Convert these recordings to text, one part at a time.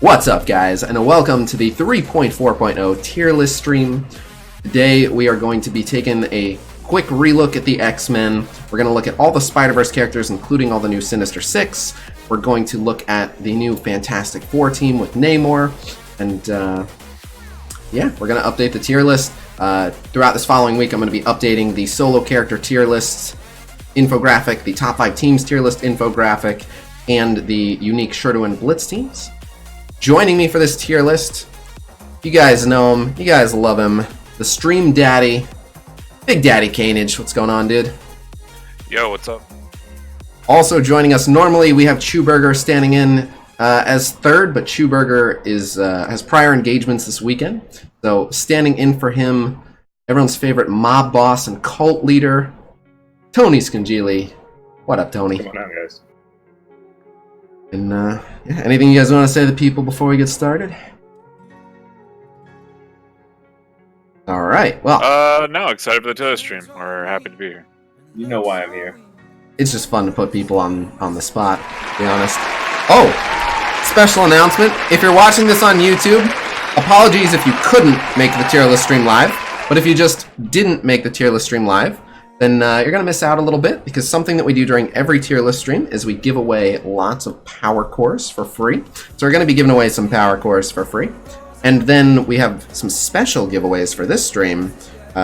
What's up, guys, and welcome to the 3.4.0 tier list stream. Today we are going to be taking a quick relook at the X-Men. We're going to look at all the Spider-Verse characters, including all the new Sinister Six. We're going to look at the new Fantastic Four team with Namor, and yeah, we're going to update the tier list. Throughout this following week, I'm going to be updating the solo character tier lists infographic, the top 5 teams tier list infographic, and the unique Sure-to-Win Blitz teams. Joining me for this tier list, you guys know him, you guys love him, the stream daddy, Big Daddy Cainage. What's going on, dude? Yo, what's up? Also joining us, normally we have Chewburger standing in as third, but Chewburger has prior engagements this weekend. So standing in for him, everyone's favorite mob boss and cult leader, TonyScungili. What up, Tony? Come on, guys. And yeah, anything you guys want to say to the people before we get started? All right. Well, no, excited for the Tele stream. We're happy to be here. You know why I'm here. it's just fun to put people on the spot, to be honest. Oh, special announcement. If you're watching this on YouTube, apologies if you couldn't make the tier list stream live. But if you just didn't make the tier list stream live, then you're going to miss out a little bit, because something that we do during every tier list stream is we give away lots of power cores for free. So we're going to be giving away some power cores for free. And then we have some special giveaways for this stream.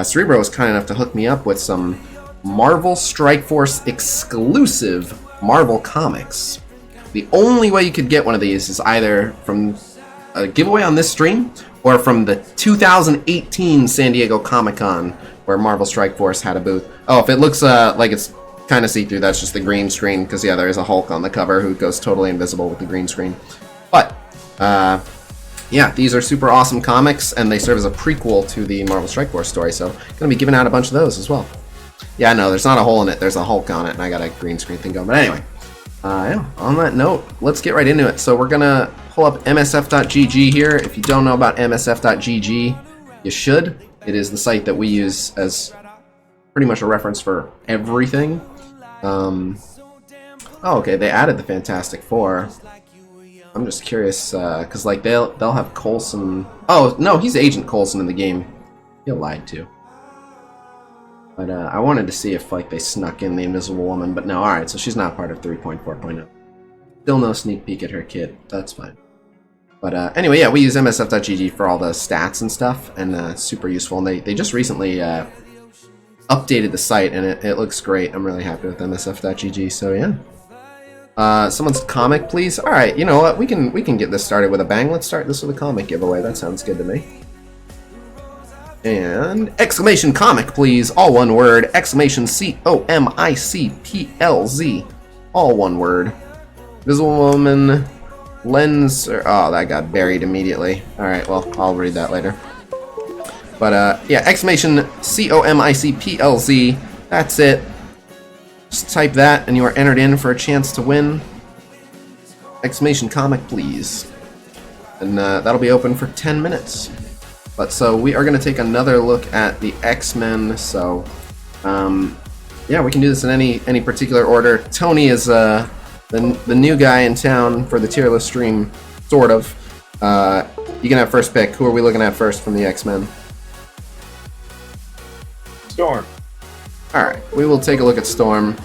Cerebro was kind enough to hook me up with some Marvel Strike Force exclusive Marvel comics. The only way you could get one of these is either from a giveaway on this stream or from the 2018 San Diego Comic-Con, where Marvel Strike Force had a booth. Oh, if it looks like it's kind of see-through, that's just the green screen, because yeah, there is a Hulk on the cover who goes totally invisible with the green screen. But yeah, these are super awesome comics, and they serve as a prequel to the Marvel Strike Force story, so I'm going to be giving out a bunch of those as well. Yeah, no, there's not a hole in it, there's a Hulk on it, and I got a green screen thing going. But anyway, yeah, on that note, let's get right into it. So we're going to pull up msf.gg here. If you don't know about msf.gg, you should. It is the site that we use as pretty much a reference for everything. Oh, okay, they added the Fantastic Four. I'm just curious, because like they'll have Coulson. Oh no, he's Agent Coulson in the game. He lied too. But I wanted to see if like they snuck in the Invisible Woman, but no. All right, so she's not part of 3.4.0. Still no sneak peek at her kid. That's fine. But anyway, yeah, we use msf.gg for all the stats and stuff, and super useful. And they just recently updated the site, and it looks great. I'm really happy with msf.gg. So yeah. Someone's comic, please. All right, you know what? We can get this started with a bang. Let's start this with a comic giveaway. That sounds good to me. And exclamation comic, please. All one word. Exclamation COMICPLZ. All one word. Invisible Woman. Lens. Oh, that got buried immediately. All right, well, I'll read that later. But yeah, exclamation COMICPLZ. That's it. Just type that and you are entered in for a chance to win. Exclamation comic, please. And that'll be open for 10 minutes. But so we are going to take another look at the X-Men. So yeah, we can do this in any particular order. Tony is the new guy in town for the tier list stream, sort of. You can have first pick. Who are we looking at first from the X-Men? Storm. Alright, we will take a look at Storm.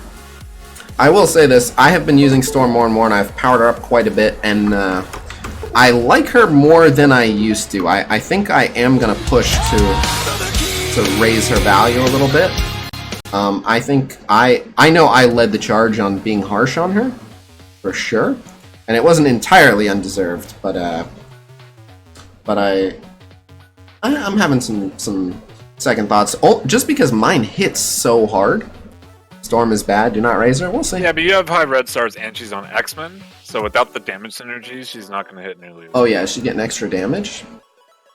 I will say this, I have been using Storm more and more, and I've powered her up quite a bit, and I like her more than I used to. I think I am going to push to raise her value a little bit. I think I know I led the charge on being harsh on her, for sure, and it wasn't entirely undeserved, but I'm having some second thoughts. Oh, just because mine hits so hard. Storm is bad, do not raise her, we'll see. Yeah, but you have high red stars and she's on X-Men, so without the damage synergies, she's not going to hit nearly. Oh yeah, is she getting extra damage?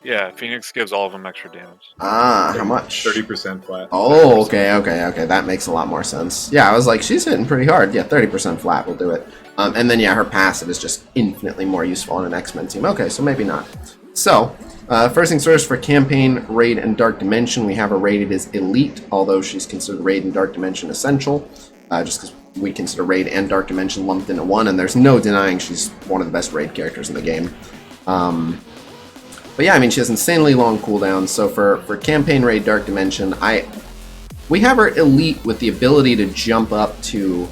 Yeah, Phoenix gives all of them extra damage. Ah, how much? 30% flat. Oh, okay, that makes a lot more sense. Yeah, I was like, she's hitting pretty hard. Yeah, 30% flat will do it. And then yeah, her passive is just infinitely more useful on an X-Men team. Okay, so maybe not. So, first things first, for Campaign, Raid, and Dark Dimension, we have her rated as Elite, although she's considered Raid and Dark Dimension Essential, just because we consider Raid and Dark Dimension lumped into one, and there's no denying she's one of the best Raid characters in the game. But yeah, I mean, she has insanely long cooldowns. So for Campaign Raid Dark Dimension, we have her elite with the ability to jump up to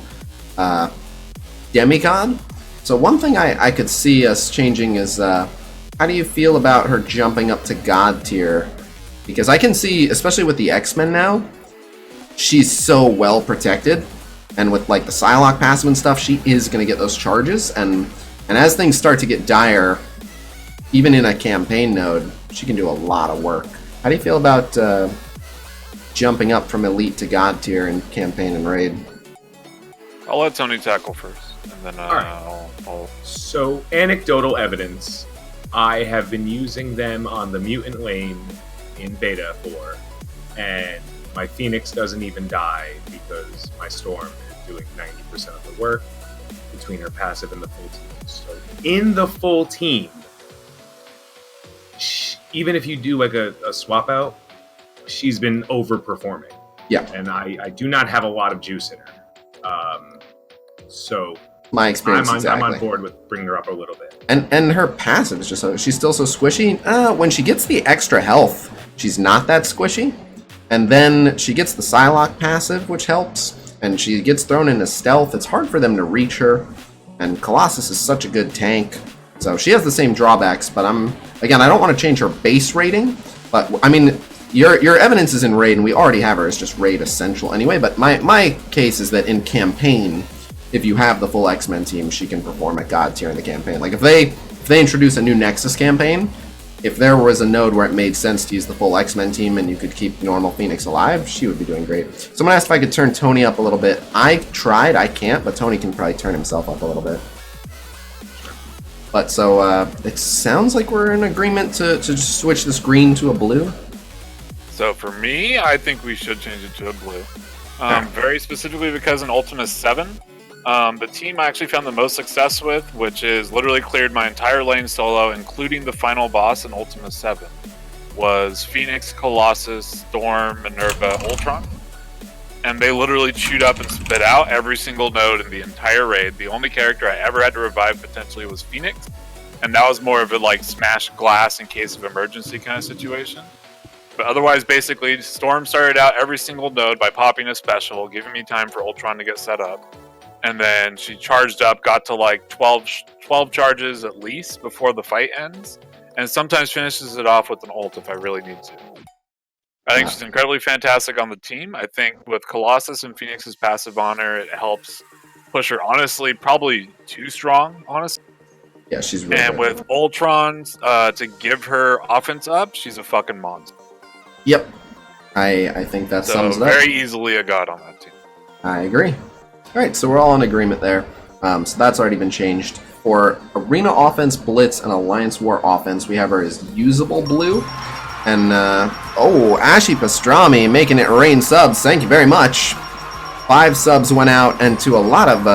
Demigod. So one thing I could see us changing is, how do you feel about her jumping up to God tier? Because I can see, especially with the X-Men now, she's so well protected. And with like the Psylocke passive and stuff, she is going to get those charges. And as things start to get dire, even in a campaign node, she can do a lot of work. How do you feel about jumping up from Elite to God tier in campaign and raid? I'll let Tony tackle first, and then Alright. I'll... So, anecdotal evidence. I have been using them on the mutant lane in beta 4, and my Phoenix doesn't even die because my Storm is doing 90% of the work between her passive and the full team. So, in the full team, even if you do like a swap out, she's been overperforming. Yeah. And I do not have a lot of juice in her. So My experience, I'm on board with bringing her up a little bit. And her passive is just so, she's still so squishy. When she gets the extra health, she's not that squishy. And then she gets the Psylocke passive, which helps. And she gets thrown into stealth. It's hard for them to reach her. And Colossus is such a good tank. So she has the same drawbacks, but I don't want to change her base rating. But I mean, your evidence is in raid, and we already have her as just raid essential anyway. But my case is that in campaign, if you have the full X-Men team, she can perform at God tier in the campaign. Like if they introduce a new Nexus campaign, if there was a node where it made sense to use the full X-Men team and you could keep normal Phoenix alive, she would be doing great. Someone asked if I could turn Tony up a little bit. I tried, I can't, but Tony can probably turn himself up a little bit. But so it sounds like we're in agreement to just switch this green to a blue. So for me, I think we should change it to a blue. Very specifically because in Ultima 7, the team I actually found the most success with, which is literally cleared my entire lane solo, including the final boss in Ultima 7, was Phoenix, Colossus, Storm, Minerva, Ultron. And they literally chewed up and spit out every single node in the entire raid. The only character I ever had to revive potentially was Phoenix. And that was more of a like smash glass in case of emergency kind of situation. But otherwise, basically, Storm started out every single node by popping a special, giving me time for Ultron to get set up. And then she charged up, got to like 12 charges at least before the fight ends. And sometimes finishes it off with an ult if I really need to. I think she's incredibly fantastic on the team. I think with Colossus and Phoenix's passive on her, it helps push her, honestly, probably too strong, honestly. Yeah, she's really And good. with Ultron, to give her offense up, she's a fucking monster. Yep. I think that sums it up. Very easily a god on that team. I agree. Alright, so we're all in agreement there. So that's already been changed. For Arena Offense, Blitz, and Alliance War Offense, we have her as usable blue. And, Ashy Pastrami making it rain subs. Thank you very much. 5 subs went out, and to a lot of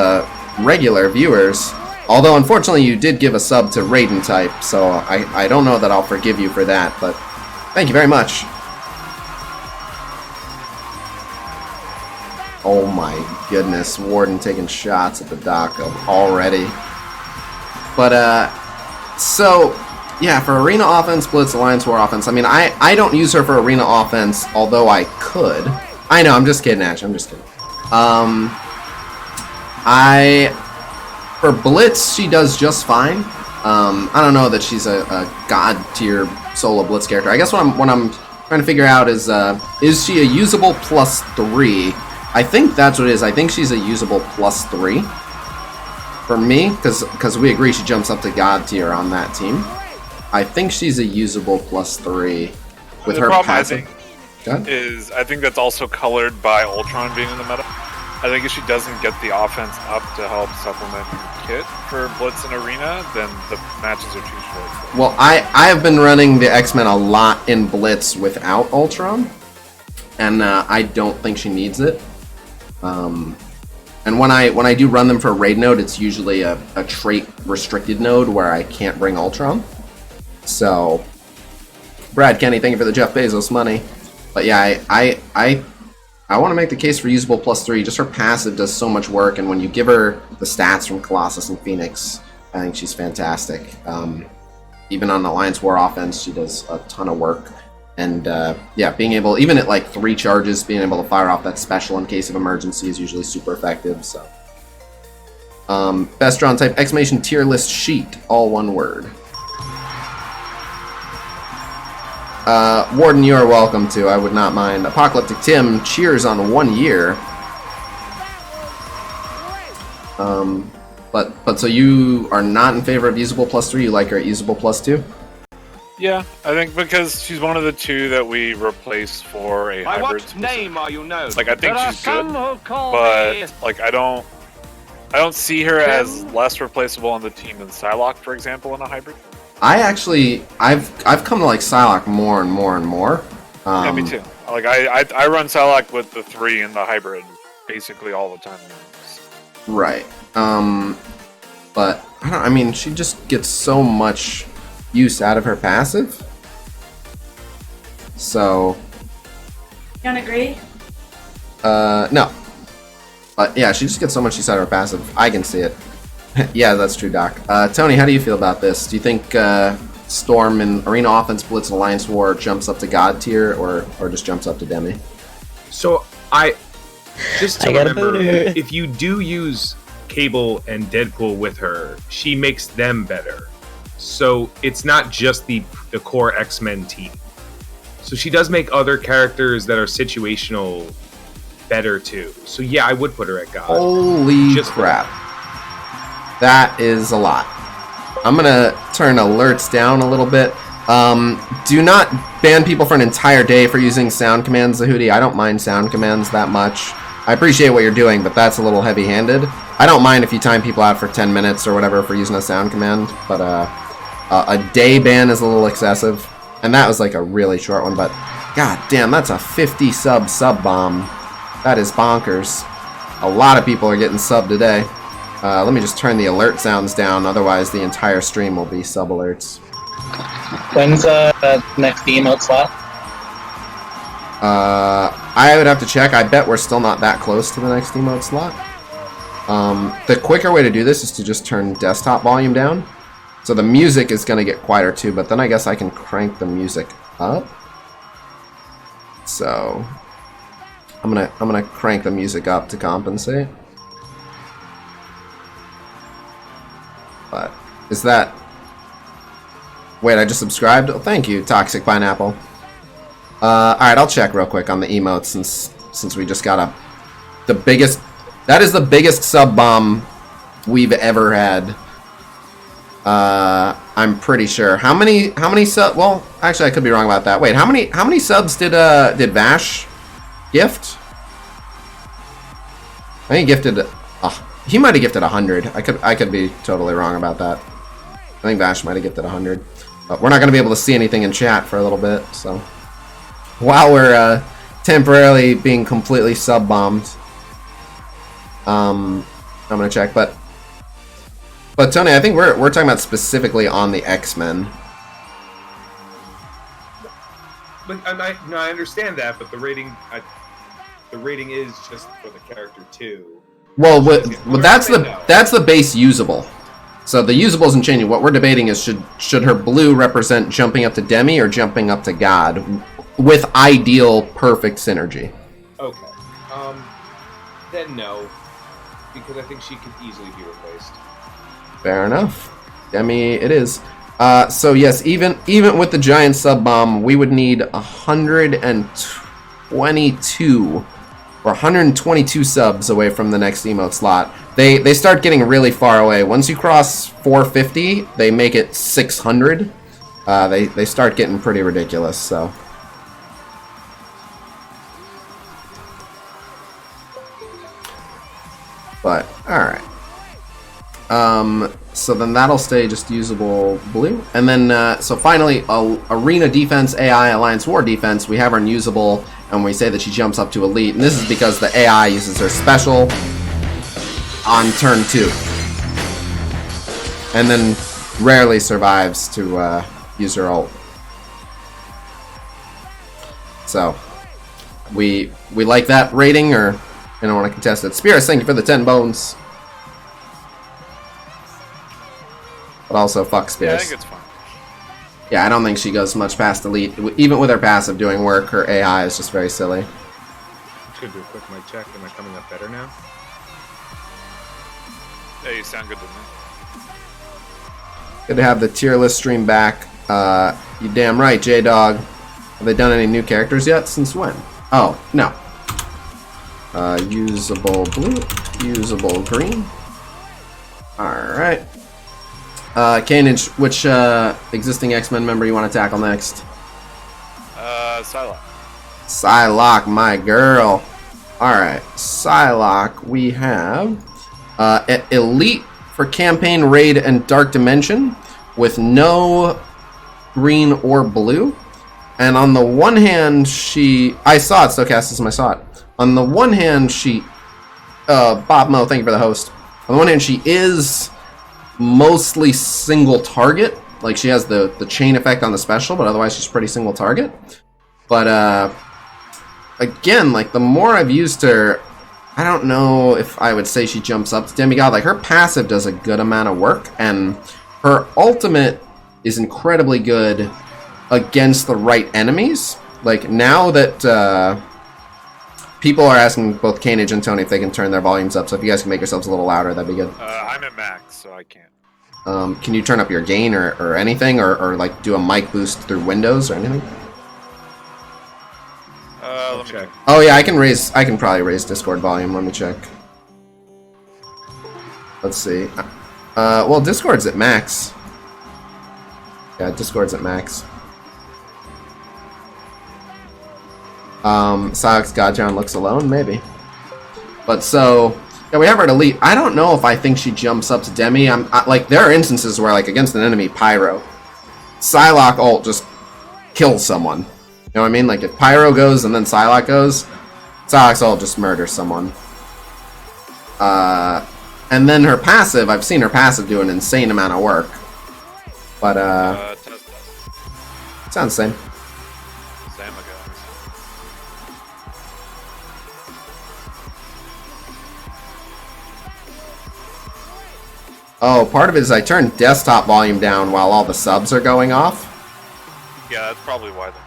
regular viewers. Although, unfortunately, you did give a sub to Raiden type, so I don't know that I'll forgive you for that, but thank you very much. Oh my goodness, Warden taking shots at the dock already. But, so, yeah, for Arena Offense, Blitz, Alliance War Offense, I mean, I don't use her for Arena Offense, although I could. I know, I'm just kidding, Ash, I'm just kidding. For Blitz, she does just fine. I don't know that she's a god tier solo Blitz character. I guess what I'm trying to figure out is she a usable +3? I think that's what it is. I think she's a usable +3 for me, because we agree she jumps up to god tier on that team. I think she's a usable +3 with The her problem, passive. I think that's also colored by Ultron being in the meta. I think if she doesn't get the offense up to help supplement her kit for Blitz and Arena, then the matches are too short. Well, I have been running the X-Men a lot in Blitz without Ultron, and I don't think she needs it. And when I do run them for a raid node, it's usually a trait restricted node where I can't bring Ultron. So, Brad Kenny, thank you for the Jeff Bezos money. But yeah, I want to make the case for usable +3. Just her passive does so much work, and when you give her the stats from Colossus and Phoenix, I think she's fantastic. even on Alliance War offense, she does a ton of work. And yeah, being able, even at like 3 charges, being able to fire off that special in case of emergency is usually super effective. So, best drawn type, exclamation tier list sheet, all one word. Warden, you are welcome to. I would not mind. Apocalyptic Tim cheers on 1 year. But so you are not in favor of usable +3. You like her at usable +2. Yeah, I think because she's one of the 2 that we replace for a hybrid. By what name are you known? Like I think she's good, but like I don't see her as less replaceable on the team than Psylocke, for example, in a hybrid. I've come to like Psylocke more and more and more. Yeah, me too. Like I run Psylocke with the 3 in the hybrid basically all the time. Right. But I mean, she just gets so much use out of her passive. So. You don't agree? No. But yeah, she just gets so much use out of her passive. I can see it. Yeah, that's true, Doc. Tony, how do you feel about this? Do you think Storm in Arena Offense, Blitz, and Alliance War jumps up to God tier, or just jumps up to Demi? So just to remember, if you do use Cable and Deadpool with her, she makes them better. So it's not just the core X-Men team. So she does make other characters that are situational better too. So yeah, I would put her at God. Holy crap. That is a lot. I'm gonna turn alerts down a little bit. Do not ban people for an entire day for using sound commands, Zahudi. I don't mind sound commands that much. I appreciate what you're doing, but that's a little heavy-handed. I don't mind if you time people out for 10 minutes or whatever for using a sound command, but a day ban is a little excessive. And that was like a really short one, but god damn, that's a 50 sub bomb. That is bonkers. A lot of people are getting subbed today. Let me just turn the alert sounds down, otherwise the entire stream will be sub alerts. When's the next emote slot? I would have to check. I bet we're still not that close to the next emote slot. The quicker way to do this is to just turn desktop volume down. So the music is going to get quieter too, but then I guess I can crank the music up. So I'm gonna crank the music up to compensate. But is that? Wait, I just subscribed. Oh, thank you, Toxic Pineapple. All right, I'll check real quick on the emotes since we just got the biggest. That is the biggest sub bomb we've ever had. I'm pretty sure. How many sub? Well, actually, I could be wrong about that. Wait, how many subs did Vash gift? I think he gifted. He might have gifted 100. I could be totally wrong about that. I think Vash might have gifted 100. But we're not going to be able to see anything in chat for a little bit, so while we're temporarily being completely sub bombed, I'm gonna check. But Tony, I think we're talking about specifically on the X-Men. But I understand that, but the rating is just for the character too. Well, that's the base usable. So the usable isn't changing. What we're debating is should her blue represent jumping up to Demi or jumping up to God with ideal perfect synergy. Okay. Then no, because I think she could easily be replaced. Fair enough. Demi it is. So yes, even with the giant sub bomb, we would need 122 or 122 subs away from the next emote slot. They start getting really far away. Once you cross 450, they make it 600. They start getting pretty ridiculous. So. But all right. So then that'll stay just usable blue, and then so finally, arena defense, AI, Alliance War defense. We have her unusable, and we say that she jumps up to elite, and this is because the AI uses her special on turn 2, and then rarely survives to use her ult. So we like that rating, or you don't want to contest it. Spears, thank you for the 10 bones. But also, fuck Spears. Yeah, I think it's fine. Yeah, I don't think she goes much past elite. Even with her passive doing work, her AI is just very silly. I'm just gonna do a quick mic check. Am I coming up better now? Yeah, you sound good to me. Good to have the tier list stream back. You damn right, J-Dog. Have they done any new characters yet? Since when? Oh, no. Usable blue, usable green. Alright. Cainage, which existing X-Men member you want to tackle next? Psylocke. Psylocke, my girl. Alright, Psylocke, we have Elite for Campaign, Raid, and Dark Dimension with no green or blue. And on the one hand, I saw it, Stochastism, I saw it. On the one hand, Bob Mo, thank you for the host. On the one hand, she is mostly single target. Like, she has the chain effect on the special, but otherwise she's pretty single target. But, again, like, the more I've used her, I don't know if I would say she jumps up to Demigod. Like, her passive does a good amount of work, and her ultimate is incredibly good against the right enemies. Like, now that people are asking both Cainage and Tony if they can turn their volumes up, so if you guys can make yourselves a little louder, that'd be good. I'm at max, so I can't. Can you turn up your gain or anything, or like do a mic boost through Windows or anything? Let me check. Oh yeah, I can probably raise Discord volume. Let me check. Let's see. Well, Discord's at max. Yeah, Discord's at max. Psylocke's Godjown looks alone, maybe. But so, yeah, we have her at Elite. I don't know if I think she jumps up to Demi. Like, there are instances where, like, against an enemy, Pyro, Psylocke ult just kills someone. You know what I mean? Like, if Pyro goes and then Psylocke goes, Psylocke's ult just murders someone. And then her passive, I've seen her passive do an insane amount of work. But, sounds the same. Same again. Oh, part of it is I turned desktop volume down while all the subs are going off. Yeah, that's probably why then.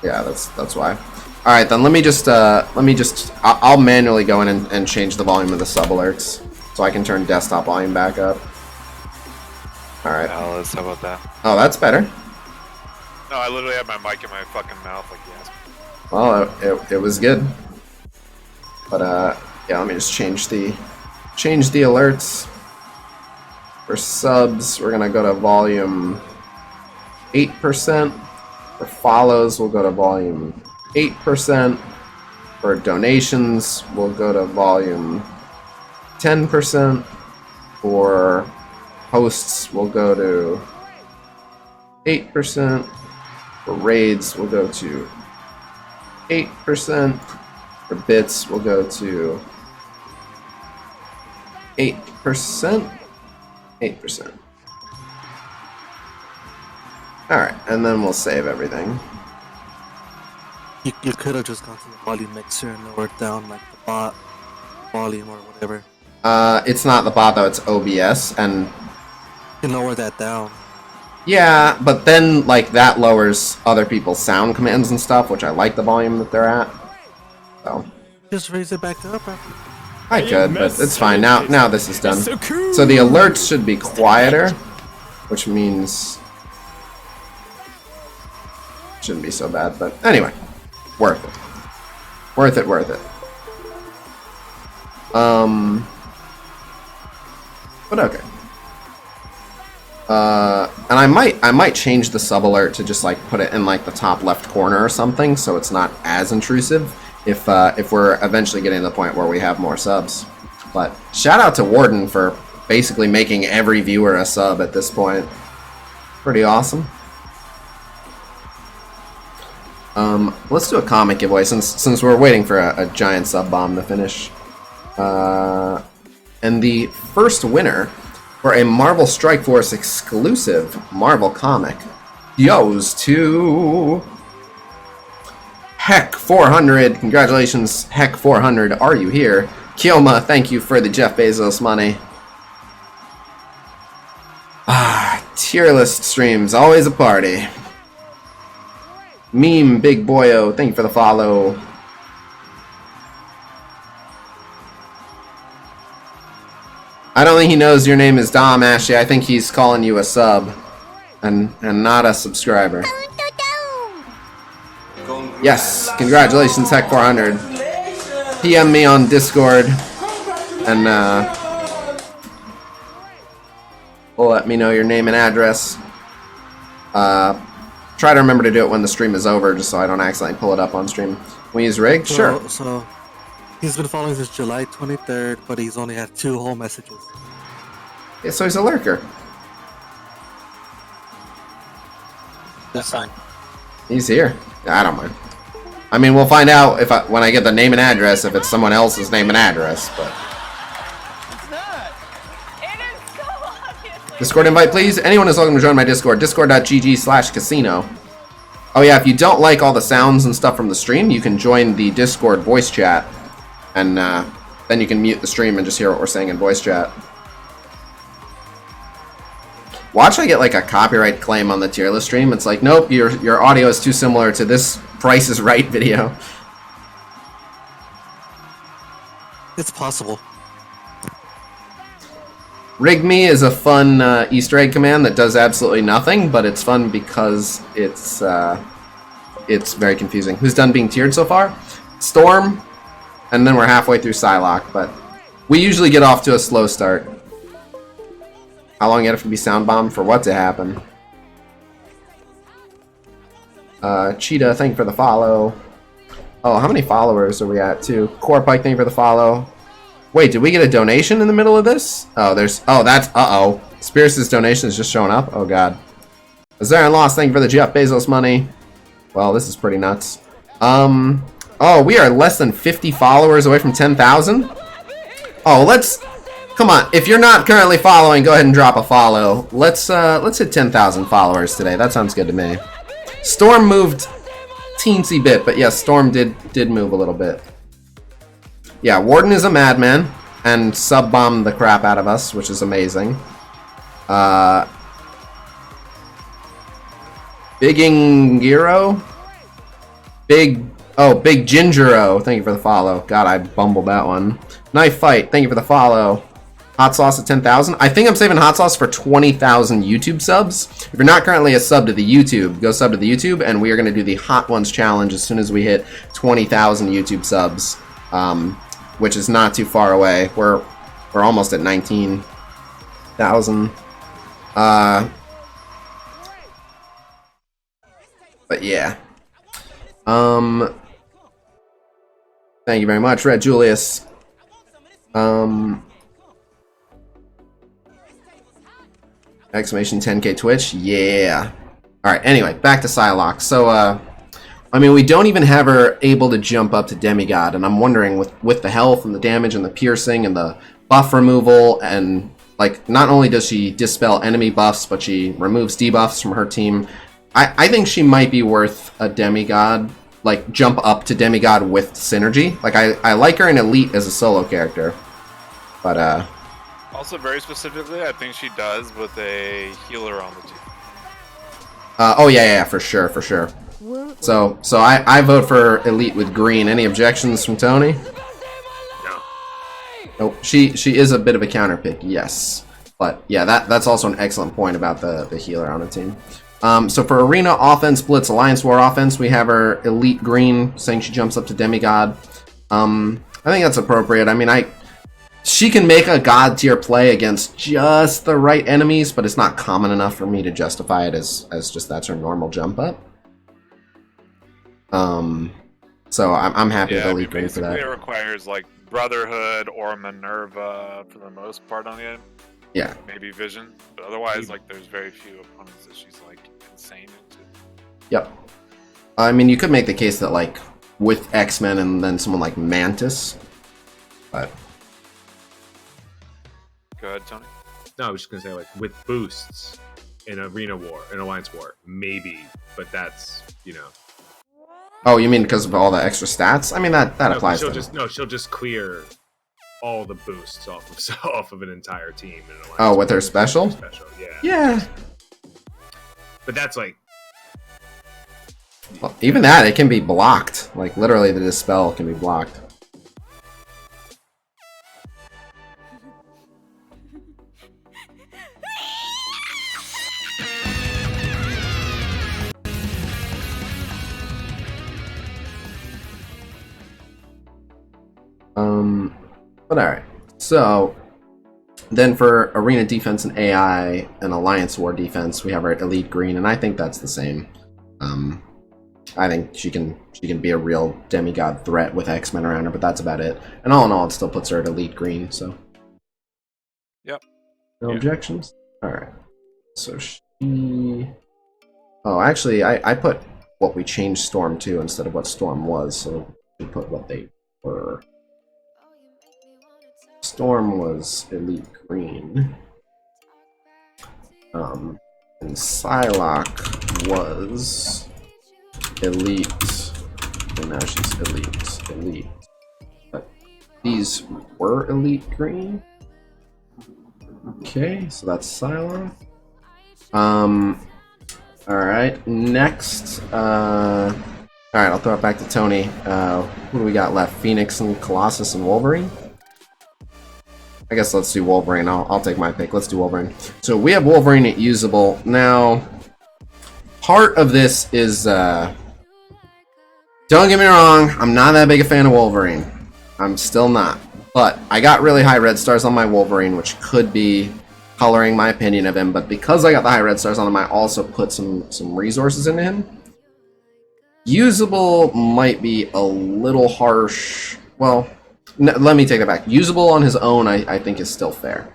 Yeah, that's why. All right, then let me just I'll manually go in and change the volume of the sub alerts so I can turn desktop volume back up. All right. Alice, how about that? Oh, that's better. No, I literally had my mic in my fucking mouth like yes. Well, it was good. But yeah, let me just change the alerts. For subs, we're gonna go to volume 8%. For follows, we'll go to volume 8%. For donations, we'll go to volume 10%. For hosts, we'll go to 8%. For raids, we'll go to 8%. For bits, we'll go to 8%. 8%. Alright, and then we'll save everything. You could have just gone to the volume mixer and lowered down like the bot volume or whatever. It's not the bot though, it's OBS, and You can lower that down. yeah, but then like that lowers other people's sound commands and stuff, which I like the volume that they're at. So Just raise it back up after. I could, but it's fine. Now this is done. So the alerts should be quieter, which means it shouldn't be so bad. But anyway, worth it. Worth it. But okay. And I might change the sub alert to just like put it in like the top left corner or something, so it's not as intrusive. If we're eventually getting to the point where we have more subs. But shout out to Warden for basically making every viewer a sub at this point. Pretty awesome. Let's do a comic giveaway since we're waiting for a giant sub bomb to finish. And the first winner for a Marvel Strike Force exclusive Marvel comic goes to Heck 400. Congratulations, Heck 400. Are you here? Kioma, thank you for the Jeff Bezos money. Tier list streams, always a party. Meme Big Boyo, thank you for the follow. I don't think he knows your name is Dom, Ashley. I think he's calling you a sub and not a subscriber. Yes, congratulations, Tech 400. PM me on Discord and let me know your name and address. Try to remember to do it when the stream is over, just so I don't accidentally pull it up on stream. Can we use rigged? Sure. So he's been following since July 23rd, but he's only had 2 whole messages. Yeah, so he's a lurker. That's fine. He's here. I don't mind. I mean, we'll find out if when I get the name and address if it's someone else's name and address, but. Discord invite, please. Anyone is welcome to join my Discord. Discord.gg/Khasino. Oh yeah, if you don't like all the sounds and stuff from the stream, you can join the Discord voice chat, and then you can mute the stream and just hear what we're saying in voice chat. Watch I get like a copyright claim on the tier list stream. It's like, nope, your audio is too similar to this Price is Right video. It's possible. Rig Me is a fun Easter egg command that does absolutely nothing, but it's fun because it's very confusing. Who's done being tiered so far? Storm, and then we're halfway through Psylocke, but we usually get off to a slow start. How long you have to be sound bombed for what to happen? Cheetah, thank you for the follow. Oh, how many followers are we at too? Core Pike, thank you for the follow. Wait, did we get a donation in the middle of this? Oh, that's, uh-oh. Spears' donation is just showing up? Oh, God. Zarin Lost, thank you for the Jeff Bezos money. Well, this is pretty nuts. Oh, we are less than 50 followers away from 10,000? Oh, let's, come on. If you're not currently following, go ahead and drop a follow. Let's hit 10,000 followers today. That sounds good to me. Storm moved teensy bit, but yes, Storm did move a little bit. Yeah, Warden is a madman and sub-bombed the crap out of us, which is amazing. Big Ingiro? Big Gingero, thank you for the follow. God, I bumbled that one. Knife Fight, thank you for the follow. Hot Sauce at 10,000. I think I'm saving Hot Sauce for 20,000 YouTube subs. If you're not currently a sub to the YouTube, go sub to the YouTube, and we are going to do the Hot Ones Challenge as soon as we hit 20,000 YouTube subs. Which is not too far away. We're almost at 19,000. But yeah. Thank you very much, Red Julius. Exclamation 10K Twitch. Yeah. All right. Anyway, back to Psylocke. So, I mean, we don't even have her able to jump up to Demigod, and I'm wondering with the health and the damage and the piercing and the buff removal, and like not only does she dispel enemy buffs, but she removes debuffs from her team. I think she might be worth a Demigod, like jump up to Demigod with synergy. Like I like her in Elite as a solo character, but also very specifically, I think she does with a healer on the team. Oh yeah, for sure. So I vote for Elite with green. Any objections from Tony? No. Nope. She is a bit of a counter pick, yes. But yeah, that's also an excellent point about the healer on the team. So for Arena offense, Blitz, Alliance War offense, we have her Elite green, saying she jumps up to Demigod. I think that's appropriate. I mean, she can make a god tier play against just the right enemies, but it's not common enough for me to justify it as just that's her normal jump up. So I'm happy with Elite green for that. Basically, it requires like Brotherhood or Minerva for the most part on the end. Yeah. Maybe Vision, but otherwise, like, there's very few opponents that she's like insane into. Yep. I mean, you could make the case that like with X-Men and then someone like Mantis, but. Go ahead, Tony. No, I was just gonna say like with boosts in Arena War, in Alliance War, maybe, but that's Oh, you mean because of all the extra stats? I mean that applies. She'll just clear all the boosts off of an entire team. In Alliance with her special? Yeah. But that's like, Well, even that, it can be blocked. Like, literally, the Dispel can be blocked. But alright. So, then for Arena Defense and AI and Alliance War Defense, we have our Elite Green, and I think that's the same. I think she can be a real demigod threat with X-Men around her, but that's about it. And all in all, it still puts her at Elite Green, so. Yep. No objections? Alright. So she... Oh, actually, I put what we changed Storm to instead of what Storm was, so we put what they were. Storm was Elite Green. And Psylocke was Elite. And now she's Elite. But these were Elite Green. Okay, so that's Psylocke. Alright, next. Alright, I'll throw it back to Tony. Who do we got left? Phoenix and Colossus and Wolverine? I guess let's do Wolverine. I'll take my pick. Let's do Wolverine. So we have Wolverine at usable. Now, part of this is, don't get me wrong, I'm not that big a fan of Wolverine. I'm still not. But I got really high red stars on my Wolverine, which could be coloring my opinion of him. But because I got the high red stars on him, I also put some resources into him. Usable might be a little harsh. Well... No, let me take that back. Usable on his own, I think, is still fair.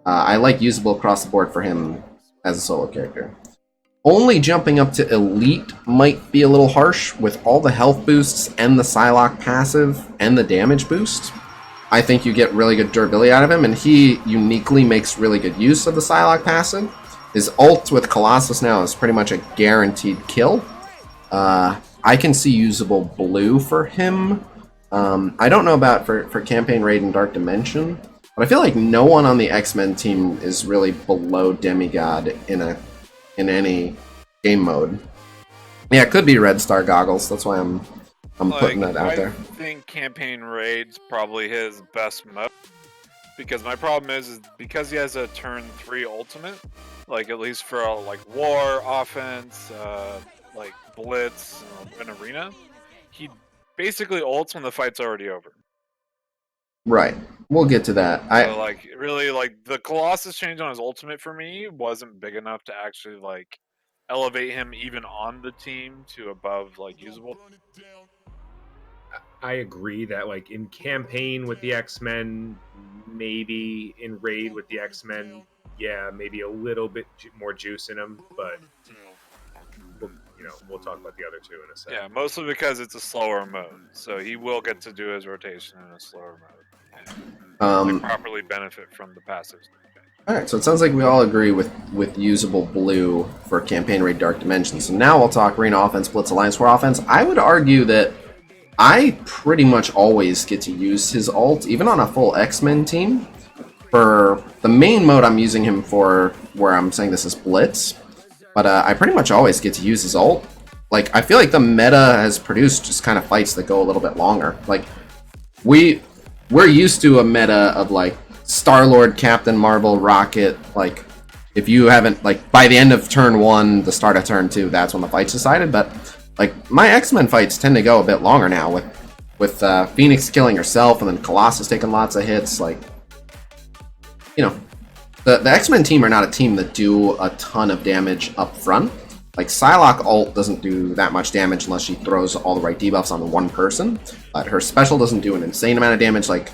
I like usable across the board for him as a solo character. Only jumping up to Elite might be a little harsh with all the health boosts and the Psylocke passive and the damage boost. I think you get really good durability out of him, and he uniquely makes really good use of the Psylocke passive. His ult with Colossus now is pretty much a guaranteed kill. I can see usable blue for him. I don't know about for Campaign Raid and Dark Dimension, but I feel like no one on the X-Men team is really below Demigod in any game mode. Yeah, it could be Red Star Goggles. That's why I'm putting that out there. I think Campaign Raid's probably his best mode, because my problem is because he has a turn 3 ultimate, like at least for like war, offense, like blitz, and arena, he basically ults when the fight's already over. Right. We'll get to that. So, like, really, like, the Colossus change on his ultimate for me wasn't big enough to actually, like, elevate him even on the team to above, like, usable. I agree that, like, in campaign with the X-Men, maybe in raid with the X-Men, yeah, maybe a little bit more juice in him, but we'll talk about the other two in a second. Yeah, mostly because it's a slower mode, so he will get to do his rotation in a slower mode and properly benefit from the passives. Alright, so it sounds like we all agree with usable blue for Campaign Raid Dark Dimension. So now we'll talk Arena Offense, Blitz Alliance War Offense. I would argue that I pretty much always get to use his ult, even on a full X-Men team. For the main mode I'm using him for, where I'm saying this is Blitz, but I pretty much always get to use his ult. Like, I feel like the meta has produced just kind of fights that go a little bit longer. Like, we're used to a meta of, like, Star-Lord, Captain Marvel, Rocket. Like, if you haven't, like, by the end of turn 1, the start of turn 2, that's when the fight's decided. But, like, my X-Men fights tend to go a bit longer now, with Phoenix killing herself and then Colossus taking lots of hits. Like, you know, the X-Men team are not a team that do a ton of damage up front. Like, Psylocke ult doesn't do that much damage unless she throws all the right debuffs on one person. But her special doesn't do an insane amount of damage. Like,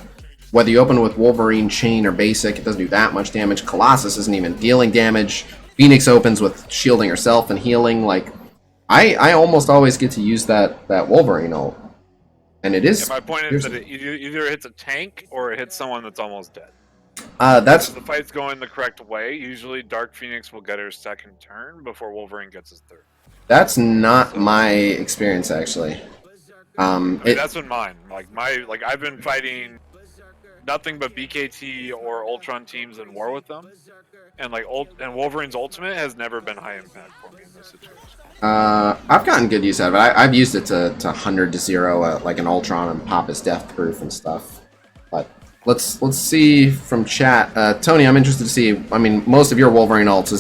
whether you open with Wolverine, Chain, or Basic, it doesn't do that much damage. Colossus isn't even dealing damage. Phoenix opens with shielding herself and healing. Like, I almost always get to use that Wolverine ult. And it is... Yeah, my point is that it either hits a tank or it hits someone that's almost dead. That's... If the fight's going the correct way, usually Dark Phoenix will get her second turn before Wolverine gets his third. That's not my experience, actually. I mean, that's been mine. I've been fighting nothing but BKT or Ultron teams in war with them, and Wolverine's ultimate has never been high impact for me in this situation. I've gotten good use out of it. I've used it to 100 to 0 like an Ultron and pop his death proof and stuff. But let's see from chat. Tony, I'm interested to see. I mean, most of your Wolverine ults,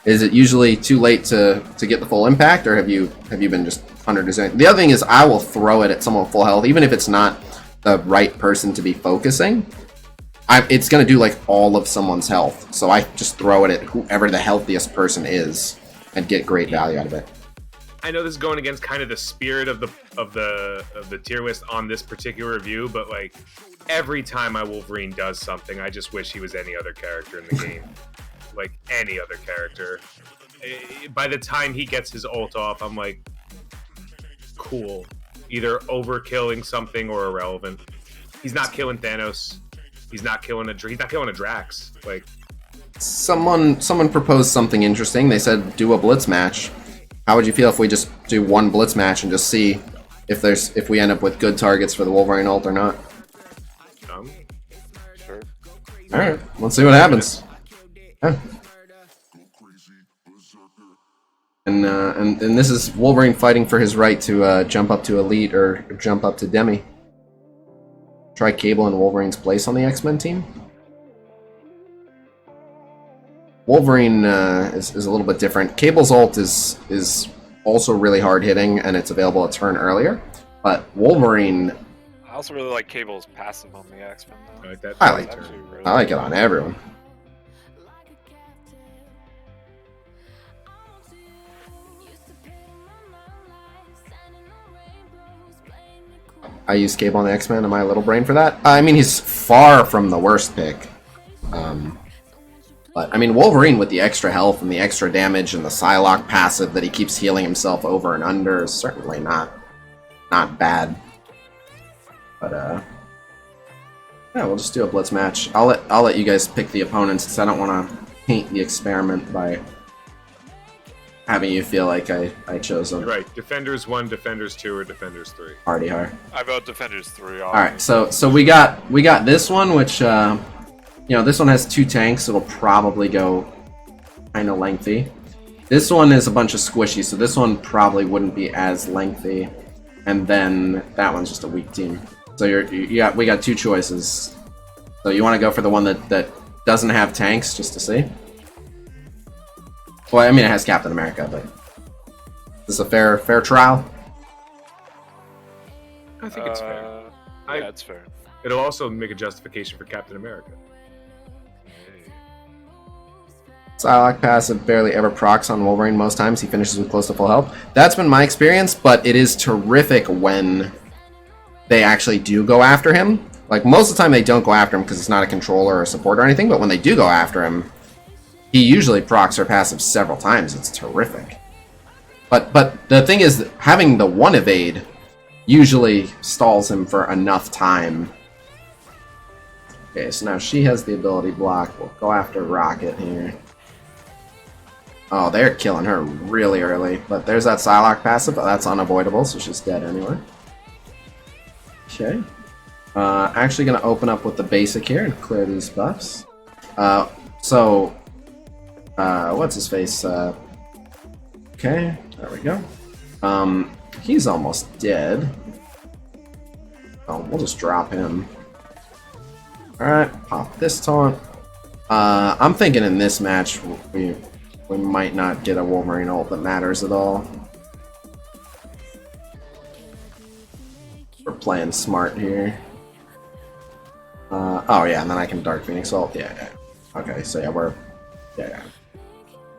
is it usually too late to get the full impact, or have you been just 100 to 0? The other thing is, I will throw it at someone full health, even if it's not the right person to be focusing. It's gonna do like all of someone's health, so I just throw it at whoever the healthiest person is and get great value out of it. I know this is going against kind of the spirit of the tier list on this particular review, but like every time my Wolverine does something, I just wish he was any other character in the game. Like any other character. By the time he gets his ult off, I'm like, cool. Either overkilling something or irrelevant. He's not killing Thanos. He's not killing a Drax. Like, someone proposed something interesting. They said do a blitz match. How would you feel if we just do one blitz match and just see if we end up with good targets for the Wolverine ult or not? Sure. All right, let's see what happens. Yeah. And this is Wolverine fighting for his right to jump up to Elite or jump up to Demi. Try Cable in Wolverine's place on the X-Men team. Wolverine is a little bit different. Cable's ult is also really hard hitting, and it's available a turn earlier. But Wolverine, I also really like Cable's passive on the X-Men. I like that. I like it on everyone. I use Cable on the X-Men in my little brain for that. I mean, he's far from the worst pick. But, I mean, Wolverine with the extra health and the extra damage and the Psylocke passive that he keeps healing himself over and under is certainly not bad. But, yeah, we'll just do a blitz match. I'll let you guys pick the opponents, because I don't want to paint the experiment by having you feel like I chose them. You're right. Defenders 1, Defenders 2, or Defenders 3. Already hard. I vote Defenders 3. Alright, so we got this one, which, you know, this one has 2 tanks, so it'll probably go kind of lengthy. This one is a bunch of squishy, so this one probably wouldn't be as lengthy. And then that one's just a weak team. So we got 2 choices. So you want to go for the one that doesn't have tanks, just to see? Well, I mean, it has Captain America, but is this a fair trial? I think it's fair. Yeah, it's fair. It'll also make a justification for Captain America. Psylocke passive barely ever procs on Wolverine. Most times he finishes with close to full health. That's been my experience, but it is terrific when they actually do go after him. Like, most of the time they don't go after him because it's not a controller or a support or anything, but when they do go after him, he usually procs her passive several times. It's terrific. But the thing is, having the 1 evade usually stalls him for enough time. Okay, so now she has the ability block. We'll go after Rocket here. Oh, they're killing her really early. But there's that Psylocke passive. Oh, that's unavoidable, so she's dead anyway. Okay. Actually going to open up with the basic here and clear these buffs. What's his face? Okay, there we go. He's almost dead. Oh, we'll just drop him. Alright, pop this taunt. I'm thinking in this match we might not get a Wolverine ult that matters at all. We're playing smart here. Oh yeah, and then I can Dark Phoenix ult. Yeah. Okay, so yeah, yeah.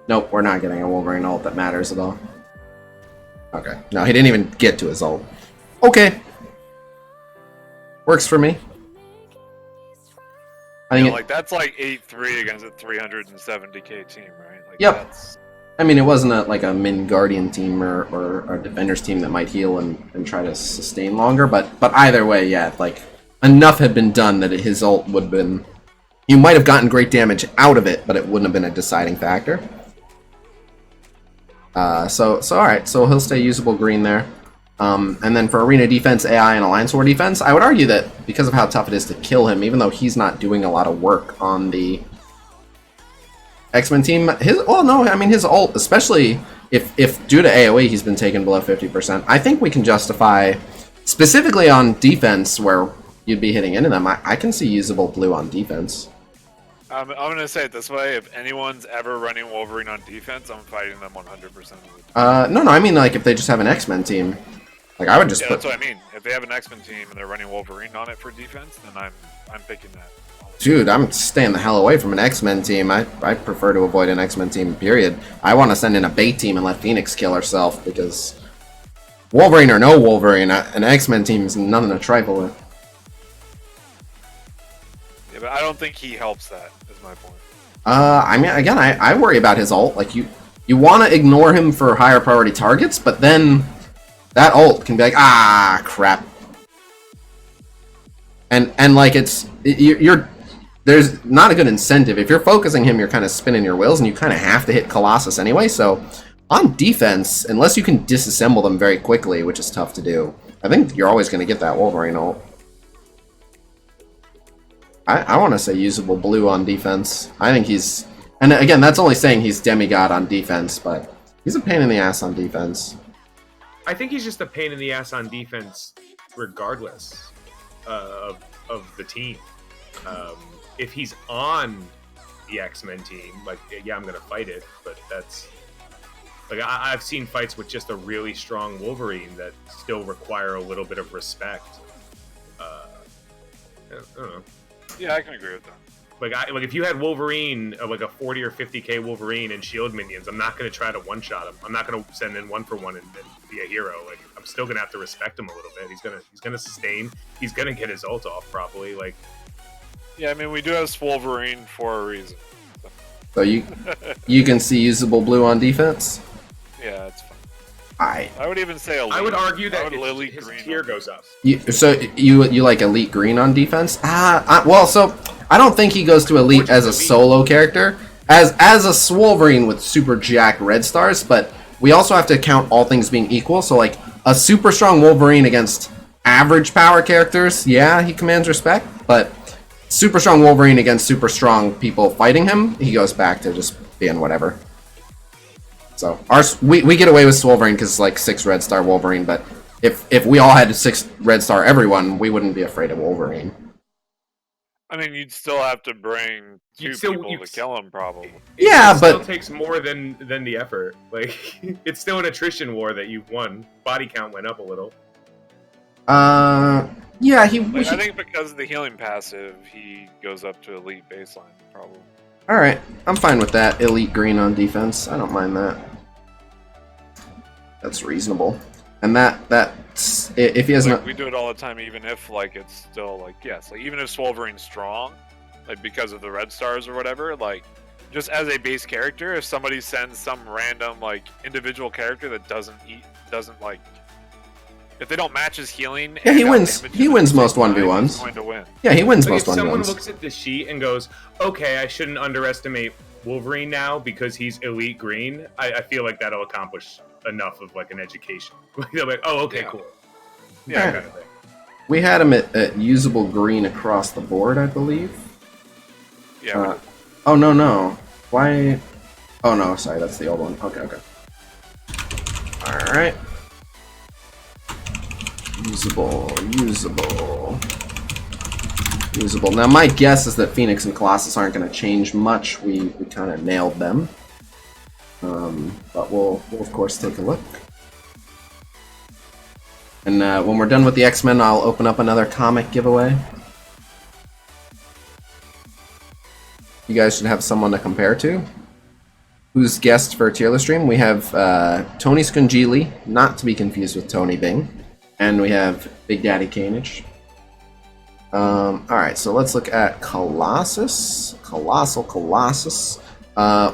Nope, we're not getting a Wolverine ult that matters at all. Okay. No, he didn't even get to his ult. Okay. Works for me. I think like that's like 8-3 against a 370k team, right? Like, yep. I mean, it wasn't like a Min Guardian team or a Defenders team that might heal and try to sustain longer, but either way, yeah, like enough had been done that his ult would have been. You might have gotten great damage out of it, but it wouldn't have been a deciding factor. So alright, so he'll stay usable green there. And then for arena defense, AI, and alliance war defense, I would argue that because of how tough it is to kill him, even though he's not doing a lot of work on the X-Men team, his ult, especially if due to AoE he's been taken below 50%, I think we can justify, specifically on defense where you'd be hitting into them, I can see usable blue on defense. I'm going to say it this way. If anyone's ever running Wolverine on defense, I'm fighting them 100%. No, I mean, like, if they just have an X-Men team. Like, I would just that's what I mean. If they have an X-Men team and they're running Wolverine on it for defense, then I'm picking that. Dude, I'm staying the hell away from an X-Men team. I prefer to avoid an X-Men team, period. I want to send in a bait team and let Phoenix kill herself, because Wolverine or no Wolverine, an X-Men team is nothing to trifle with. Yeah, but I don't think he helps that, is my point. I mean, again, I worry about his ult. Like, you want to ignore him for higher priority targets, but then that ult can be like, ah, crap. And like, there's not a good incentive. If you're focusing him, you're kind of spinning your wheels, and you kind of have to hit Colossus anyway, so on defense, unless you can disassemble them very quickly, which is tough to do, I think you're always going to get that Wolverine ult. I want to say usable blue on defense. I think he's... And again, that's only saying he's demigod on defense, but he's a pain in the ass on defense. I think he's just a pain in the ass on defense regardless of the team. If he's on the X-Men team, like, yeah, I'm going to fight it, but that's... Like, I've seen fights with just a really strong Wolverine that still require a little bit of respect. I don't know. Yeah, I can agree with that. Like if you had Wolverine, like a 40 or 50k Wolverine and shield minions, I'm not going to try to one-shot him. I'm not going to send in 1-for-1 and be a hero. Like, I'm still going to have to respect him a little bit. He's gonna sustain. He's going to get his ult off probably. Like, yeah, I mean, we do have Wolverine for a reason. So you can see usable blue on defense? Yeah, it's fine. I would even say elite. I would argue that his green tier goes up. So you like elite green on defense? Well, so I don't think he goes to elite as a solo character, as a Wolverine with super jacked red stars. But we also have to count all things being equal. So like a super strong Wolverine against average power characters, yeah, he commands respect. But super strong Wolverine against super strong people fighting him, he goes back to just being whatever. So we get away with Wolverine because it's like 6 red star Wolverine, but if we all had 6 red star everyone, we wouldn't be afraid of Wolverine. I mean, you'd still have to bring 2 people to kill him, probably. Yeah, it but still takes more than the effort. Like, it's still an attrition war that you've won. Body count went up a little. Yeah, I think because of the healing passive, he goes up to elite baseline, probably. Alright, I'm fine with that. Elite green on defense. I don't mind that. That's reasonable. And that's if he has like, we do it all the time, even if like it's still like, yes, like even if Wolverine's strong, like because of the red stars or whatever, like just as a base character, if somebody sends some random like individual character that doesn't like, if they don't match his healing, yeah, he wins. He wins most 1v1s. He's going to win. Yeah, he wins most 1v1s. If someone looks at the sheet and goes, "Okay, I shouldn't underestimate Wolverine now because he's elite green," I feel like that'll accomplish enough of like an education. They're like, "Oh, okay, cool." Yeah, kind of thing. We had him at usable green across the board, I believe. Yeah. Oh no. Why? Oh no, sorry, that's the old one. Okay. All right. Usable. Now, my guess is that Phoenix and Colossus aren't going to change much. We kind of nailed them. But we'll of course take a look. And when we're done with the X-Men, I'll open up another comic giveaway. You guys should have someone to compare to. Who's guest for a tier list stream? We have TonyScungili, not to be confused with Tony Bing. And we have Big Daddy Cainage. Alright, so let's look at Colossus. Colossus.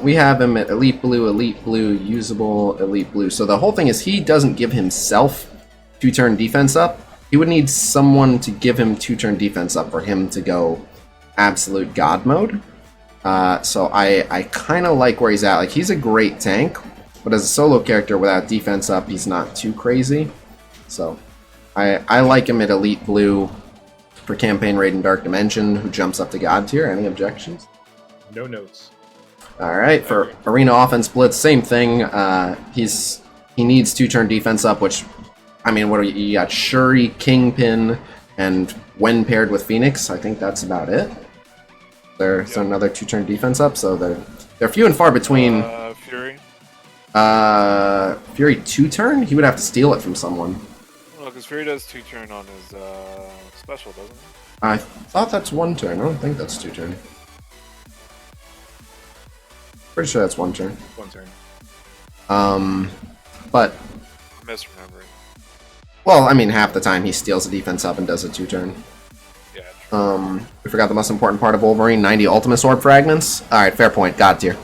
We have him at Elite Blue, Usable, Elite Blue. So the whole thing is he doesn't give himself 2-turn defense up. He would need someone to give him 2-turn defense up for him to go absolute god mode. So I kind of like where he's at. Like, he's a great tank, but as a solo character without defense up, he's not too crazy. So I like him at Elite Blue for Campaign Raid and Dark Dimension, who jumps up to God tier. Any objections? No notes. Alright, for Arena Offense Blitz, same thing. He needs 2-turn defense up, which, I mean, what are you got? Shuri, Kingpin, and when paired with Phoenix, I think that's about it. There's another 2-turn defense up, so they're few and far between. Fury? Fury 2-turn? He would have to steal it from someone. Well, because Fury does 2-turn on his special, doesn't he? I thought that's 1-turn. I don't think that's 2-turn. Pretty sure that's 1-turn. 1 turn. But I'm misremembering. well, I mean, half the time he steals the defense up and does a 2-turn. Yeah, true. We forgot the most important part of Wolverine, 90 Ultimate Orb Fragments. Alright, fair point. God tier.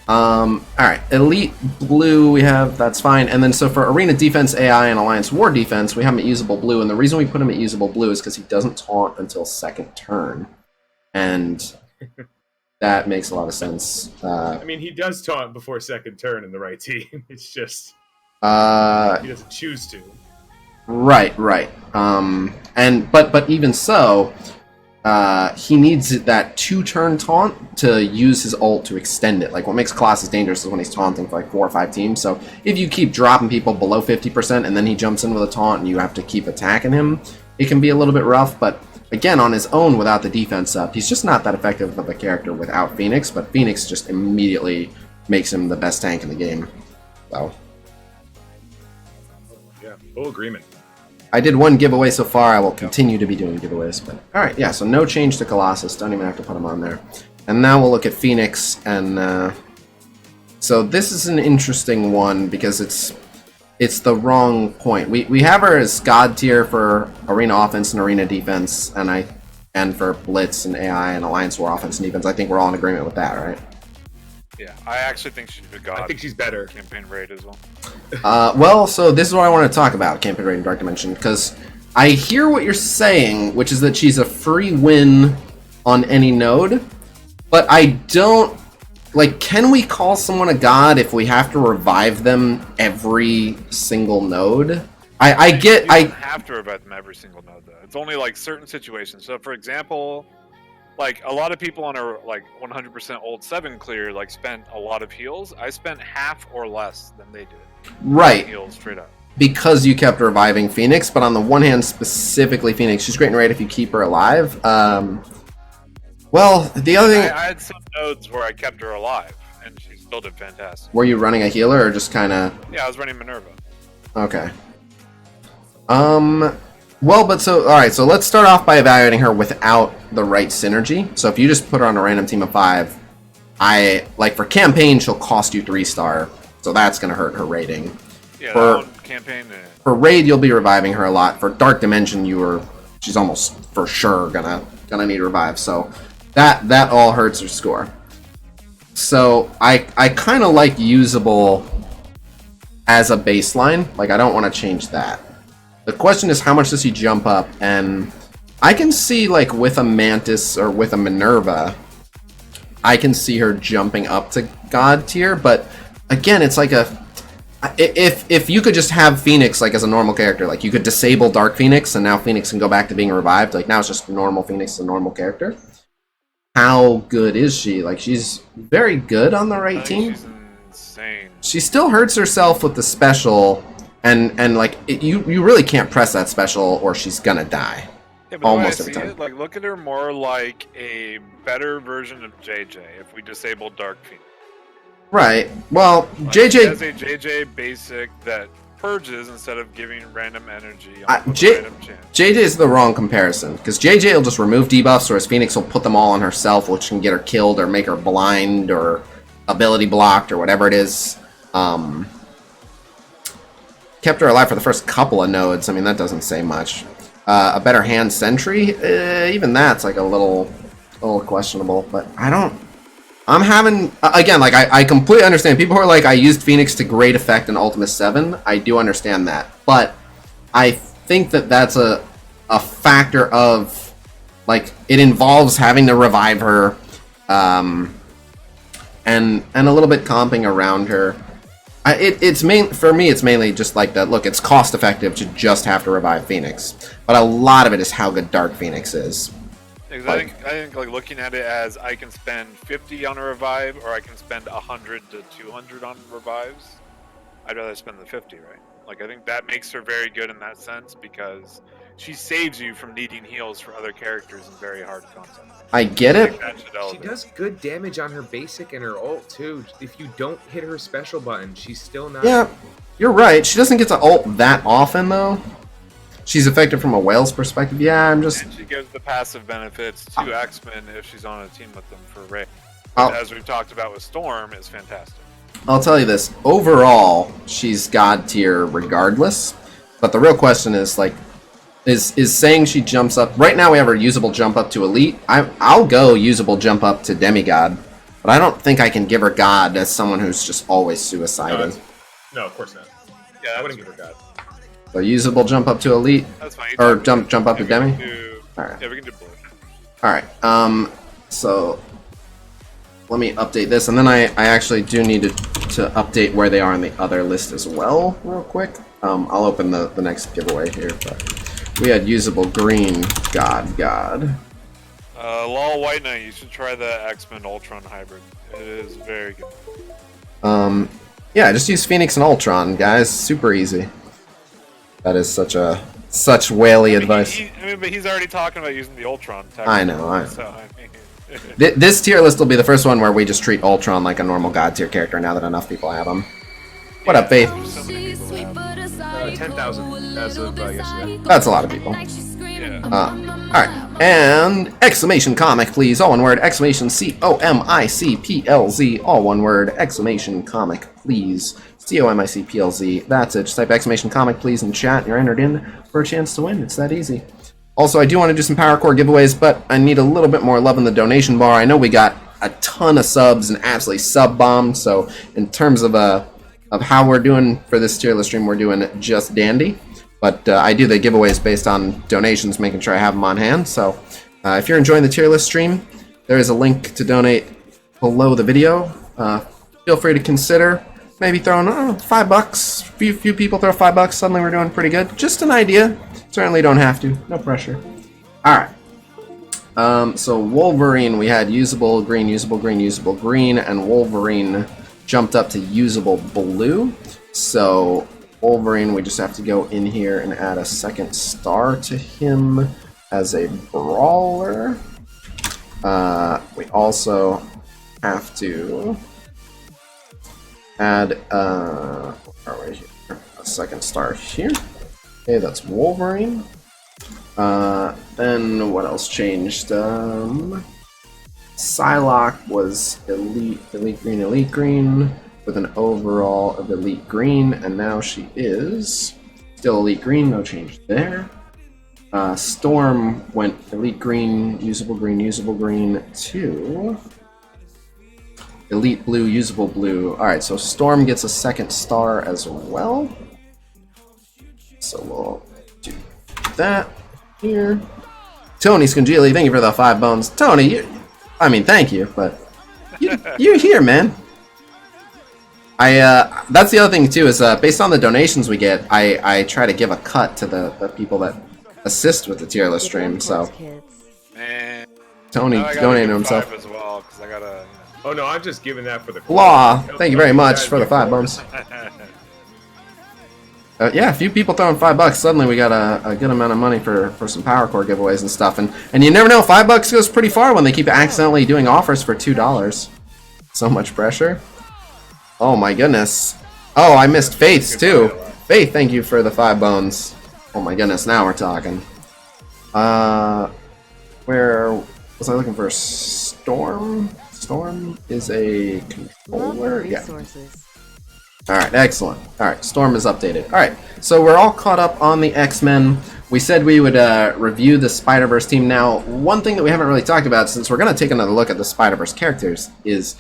Alright, Elite Blue we have, that's fine. And then so for Arena Defense, AI, and Alliance War Defense, we have him at Usable Blue. And the reason we put him at Usable Blue is because he doesn't taunt until 2nd turn. And that makes a lot of sense. I mean, he does taunt before 2nd turn in the right team. It's just he doesn't choose to. Right. But even so, he needs that 2-turn taunt to use his ult to extend it. Like, what makes Colossus dangerous is when he's taunting for like 4 or 5 teams. So if you keep dropping people below 50% and then he jumps in with a taunt and you have to keep attacking him, it can be a little bit rough. But again, on his own without the defense up, he's just not that effective of a character without Phoenix. But Phoenix just immediately makes him the best tank in the game. So Yeah, full agreement. I did 1 giveaway so far. I will continue to be doing giveaways. But all right, yeah. So no change to Colossus. Don't even have to put him on there. And now we'll look at Phoenix. And so this is an interesting one because it's the wrong point. We have her as God tier for Arena Offense and Arena Defense, and for Blitz and AI and Alliance War Offense and Defense. I think we're all in agreement with that, right? Yeah, I actually think she's a god. I think she's better. Campaign Raid as well. Well, so this is what I want to talk about, Campaign Raid and Dark Dimension, because I hear what you're saying, which is that she's a free win on any node, but I don't... Like, can we call someone a god if we have to revive them every single node? You don't have to revive them every single node, though. It's only, like, certain situations. So, for example, like, a lot of people on a, like, 100% old 7 clear, like, spent a lot of heals. I spent half or less than they did. Right. Heals straight up. Because you kept reviving Phoenix, but on the one hand, specifically Phoenix, she's great and right if you keep her alive. Well, the other thing... I had some nodes where I kept her alive, and she still did fantastic. Were you running a healer, or just kind of... Yeah, I was running Minerva. Okay. Well, but so... Alright, so let's start off by evaluating her without the right synergy. So if you just put her on a random team of 5, like, for campaign, she'll cost you 3-star, so that's going to hurt her rating. Yeah, For campaign... For raid, you'll be reviving her a lot. For Dark Dimension, she's almost for sure gonna need revive, so... That all hurts her score. So I kind of like usable as a baseline. Like, I don't want to change that. The question is, how much does he jump up? And I can see, like, with a Mantis or with a Minerva, I can see her jumping up to God tier. But again, it's like if you could just have Phoenix, like, as a normal character, like, you could disable Dark Phoenix and now Phoenix can go back to being revived. Like, now it's just normal Phoenix, a normal character. How good is she? Like, she's very good on the right team. She's insane. She still hurts herself with the special, and like, you really can't press that special or she's gonna die. Yeah, but Almost the way I every see time. it, like, look at her more like a better version of JJ if we disable Dark Phoenix. Right. Well, Like, She JJ... has a JJ basic that purges instead of giving random energy on a random chance. JJ is the wrong comparison, because JJ will just remove debuffs, whereas Phoenix will put them all on herself, which can get her killed or make her blind or ability blocked or whatever it is. Kept her alive for the first couple of nodes. I mean, that doesn't say much. A better hand sentry, even that's like a little questionable, but I'm having, again, like, I completely understand. People who are like, I used Phoenix to great effect in Ultima 7. I do understand that. But I think that that's a factor of, like, it involves having to revive her, and a little bit comping around her. For me, it's mainly just like that. Look, it's cost effective to just have to revive Phoenix, but a lot of it is how good Dark Phoenix is. Because I think like looking at it as I can spend 50 on a revive, or I can spend 100 to 200 on revives. I'd rather spend the 50, right? Like I think that makes her very good in that sense because she saves you from needing heals for other characters in very hard content. I get it. She does good damage on her basic and her ult too. If you don't hit her special button, she's still not. Yeah, you're right. She doesn't get to ult that often though. She's effective from a whale's perspective. Yeah, I'm just. And she gives the passive benefits to X-Men if she's on a team with them for Ray. As we've talked about with Storm, is fantastic. I'll tell you this. Overall, she's god tier regardless. But the real question is like, is saying she jumps up. Right now we have her usable jump up to elite. I'll go usable jump up to demigod, but I don't think I can give her god as someone who's just always suiciding. No, of course not. Yeah, I wouldn't give her god. So usable jump up to elite, That's fine. or jump up to demi. All right. Yeah, we can do blue. All right. So let me update this, and then I actually do need to update where they are on the other list as well, real quick. I'll open the next giveaway here, but we had usable green god. Lol White Knight, you should try the X-Men Ultron hybrid. It is very good. Yeah, just use Phoenix and Ultron, guys. Super easy. That is such whaley advice. But he's already talking about using the Ultron. I know. So, I mean, this tier list will be the first one where we just treat Ultron like a normal god tier character now that enough people have him. What up, Faith? so many people have. 10,000 as of yesterday. That's a lot of people. Yeah. Alright, and exclamation comic, please. All one word. Exclamation COMICPLZ. All one word. Exclamation comic, please. COMICPLZ. That's it. Just type exclamation comic, please, in chat, and you're entered in for a chance to win. It's that easy. Also, I do want to do some Power Core giveaways, but I need a little bit more love in the donation bar. I know we got a ton of subs and absolutely sub-bombed, so in terms of how we're doing for this tier list stream, we're doing just dandy. But I do the giveaways based on donations, making sure I have them on hand. So if you're enjoying the tier list stream, there is a link to donate below the video. Feel free to consider maybe throwing $5. Few people throw $5. Suddenly we're doing pretty good. Just an idea. Certainly don't have to. No pressure. All right. So Wolverine, we had usable green, and Wolverine jumped up to usable blue. So Wolverine, we just have to go in here and add a second star to him as a brawler. We also have to add a second star here. Okay, that's Wolverine. Then what else changed? Psylocke was elite green, with an overall of elite green, and now she is still elite green, no change there. Storm went elite green to elite blue, usable blue. Alright, so Storm gets a second star as well. So we'll do that here. TonyScungili, thank you for the 5 bones. Tony, thank you, but you're here, man. That's the other thing too, is based on the donations we get, I try to give a cut to the people that assist with the tier list stream. So Man. Tony donated himself. As well, 'cause I gotta, Oh no, I'm just giving that for the Law, thank you very much for the 5 bones. Yeah, a few people throwing $5. Suddenly we got a good amount of money for some Power Core giveaways and stuff. And you never know, $5 goes pretty far when they keep accidentally doing offers for $2. So much pressure. Oh my goodness. Oh, I missed Faith's too. Faith, thank you for the 5 bones. Oh my goodness, now we're talking. Where was I looking for? Storm? Storm is a controller? Yeah. Alright, excellent. Alright, Storm is updated. Alright, so we're all caught up on the X-Men. We said we would review the Spider-Verse team. Now, one thing that we haven't really talked about, since we're going to take another look at the Spider-Verse characters, is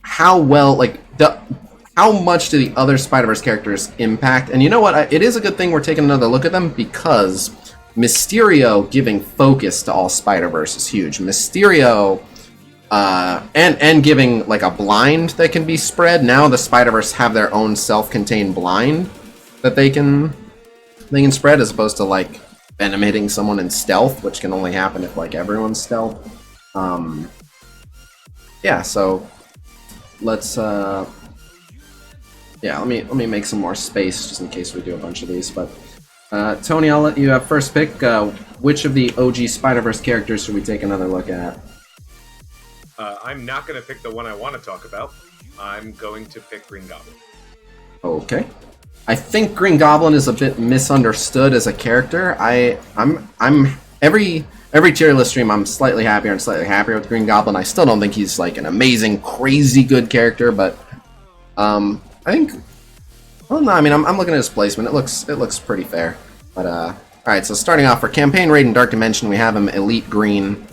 how well, how much do the other Spider-Verse characters impact? And you know what? It is a good thing we're taking another look at them, because Mystero giving focus to all Spider-Verse is huge. Mystero and giving like a blind that can be spread. Now the Spider-Verse have their own self-contained blind that they can spread, as opposed to like Venom hitting someone in stealth, which can only happen if like everyone's stealth. Yeah, so let's let me make some more space just in case we do a bunch of these. But Tony, I'll let you have first pick. Which of the OG Spider-Verse characters should we take another look at? I'm not going to pick the one I want to talk about. I'm going to pick Green Goblin. Okay. I think Green Goblin is a bit misunderstood as a character. I'm every tier list stream I'm slightly happier with Green Goblin. I still don't think he's like an amazing, crazy good character, but I think, well, no, I mean I'm looking at his placement. It looks pretty fair. But all right, so starting off for Campaign Raid in Dark Dimension, we have him Elite Green.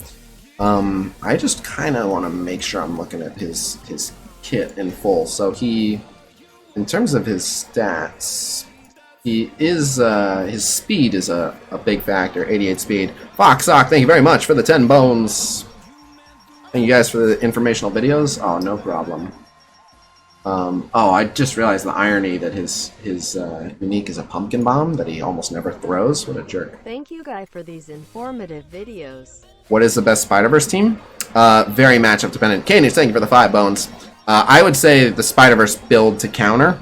I just kind of want to make sure I'm looking at his kit in full. So he, in terms of his stats, he is his speed is a big factor. 88 speed. Foxock, thank you very much for the 10 bones. Thank you guys for the informational videos. Oh, no problem. Oh, I just realized the irony that his unique is a pumpkin bomb that he almost never throws. What a jerk. Thank you, Guy, for these informative videos. What is the best Spider-Verse team? Very matchup dependent. Cainage, thank you for the 5 bones. I would say the Spider-Verse build to counter.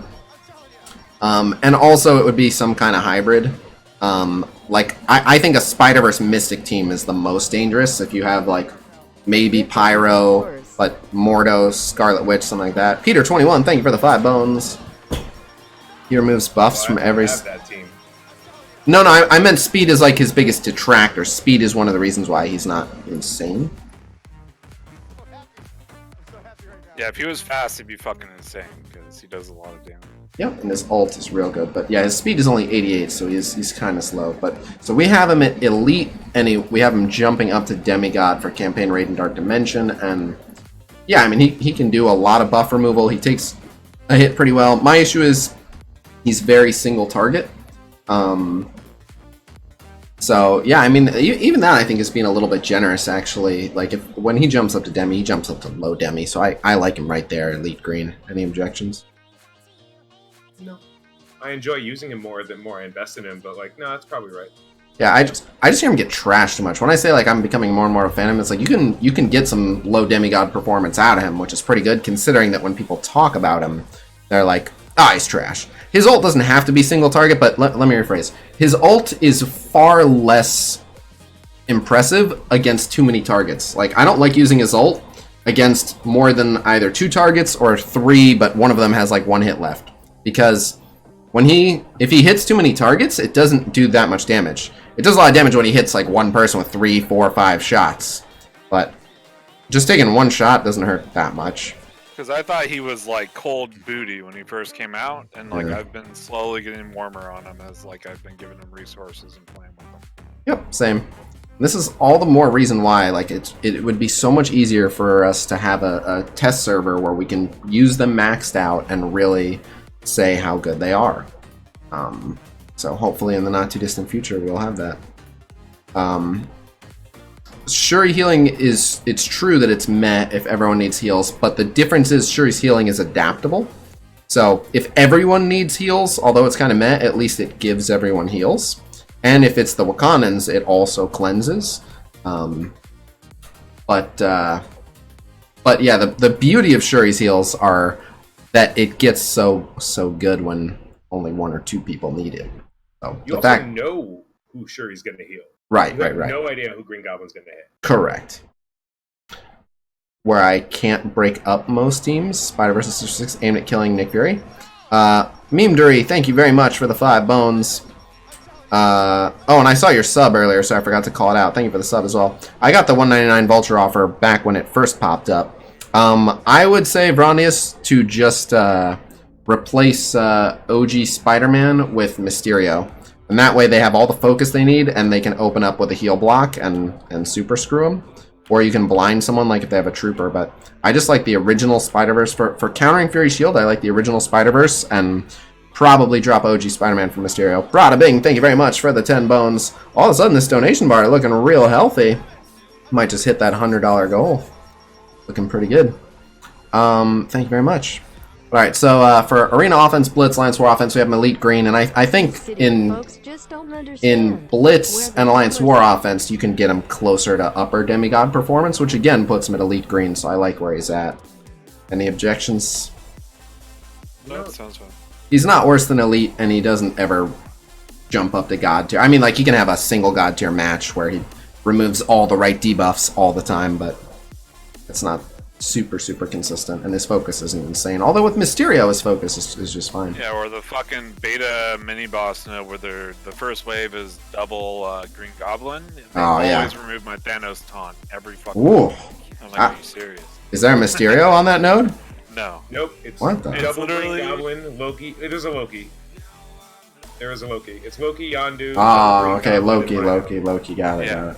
And also it would be some kind of hybrid. Like, I think a Spider-Verse Mystic team is the most dangerous. If you have, like, maybe Pyro, but Mordo, Scarlet Witch, something like that. Peter21, thank you for the 5 bones. He removes buffs from every... That team. No, I meant speed is like his biggest detractor. Speed is one of the reasons why he's not insane. Yeah, if he was fast, he'd be fucking insane, because he does a lot of damage. Yep, and his ult is real good. But yeah, his speed is only 88, so he's kind of slow. But so we have him at Elite, and we have him jumping up to Demigod for Campaign Raid in Dark Dimension. And yeah, I mean, he can do a lot of buff removal. He takes a hit pretty well. My issue is he's very single target. So yeah, I mean, even that I think is being a little bit generous, actually. Like, when he jumps up to Demi, he jumps up to low Demi, so I like him right there, Elite Green. Any objections? No. I enjoy using him more the more I invest in him, but like, no, that's probably right. Yeah, I just hear him get trashed too much. When I say like I'm becoming more and more a fan of him, it's like you can get some low demigod performance out of him, which is pretty good considering that when people talk about him, they're like, he's trash. His ult doesn't have to be single target, but let me rephrase. His ult is far less impressive against too many targets. Like, I don't like using his ult against more than either 2 targets or 3, but one of them has like 1 hit left. Because if he hits too many targets, it doesn't do that much damage. It does a lot of damage when he hits like one person with 3, 4, 5 shots. But just taking 1 shot doesn't hurt that much. Because I thought he was like cold booty when he first came out, and like I've been slowly getting warmer on him as like I've been giving him resources and playing with him. Yep, same. This is all the more reason why like it would be so much easier for us to have a test server where we can use them maxed out and really say how good they are. So hopefully in the not too distant future we'll have that. Shuri healing it's true that it's meh if everyone needs heals, but the difference is Shuri's healing is adaptable. So if everyone needs heals, although it's kind of meh, at least it gives everyone heals. And if it's the Wakandans, it also cleanses. But yeah, the beauty of Shuri's heals are that it gets so good when only 1 or 2 people need it. So you also know who Shuri's going to heal. Right. No idea who Green Goblin's going to hit. Correct. Where I can't break up most teams, Spider-Verse and Sinister Six aimed at killing Nick Fury. Meme Dury, thank you very much for the 5 bones. And I saw your sub earlier, so I forgot to call it out. Thank you for the sub as well. I got the $1.99 Vulture offer back when it first popped up. I would say, Vrondius, to just replace OG Spider-Man with Mystero. And that way they have all the focus they need, and they can open up with a heal block and super screw them. Or you can blind someone like if they have a trooper. But I just like the original Spider-Verse. For countering Fury's shield, I like the original Spider-Verse, and probably drop OG Spider-Man from Mystero. Brada Bing, thank you very much for the 10 bones. All of a sudden, this donation bar looking real healthy. Might just hit that $100 goal. Looking pretty good. Thank you very much. All right, so for Arena offense, Blitz, Alliance War offense, we have Elite Green, and I think in Blitz and Alliance War offense, you can get him closer to upper demigod performance, which again puts him at Elite Green, so I like where he's at. Any objections? No, that sounds fun. He's not worse than Elite, and he doesn't ever jump up to God tier. I mean, like, he can have a single God tier match where he removes all the right debuffs all the time, but it's not super consistent, and his focus isn't insane. Although with Mystero, his focus is just fine. Yeah, or the fucking beta mini boss, where the first wave is double Green Goblin. They always remove my Thanos taunt every fucking time. I'm like, are you serious? Is there a Mystero on that node? No. Nope. It's what the? double Green Goblin, Loki. It is a Loki. There is a Loki. It's Loki, Yondu. Oh, okay. Loki. Got it. Yeah.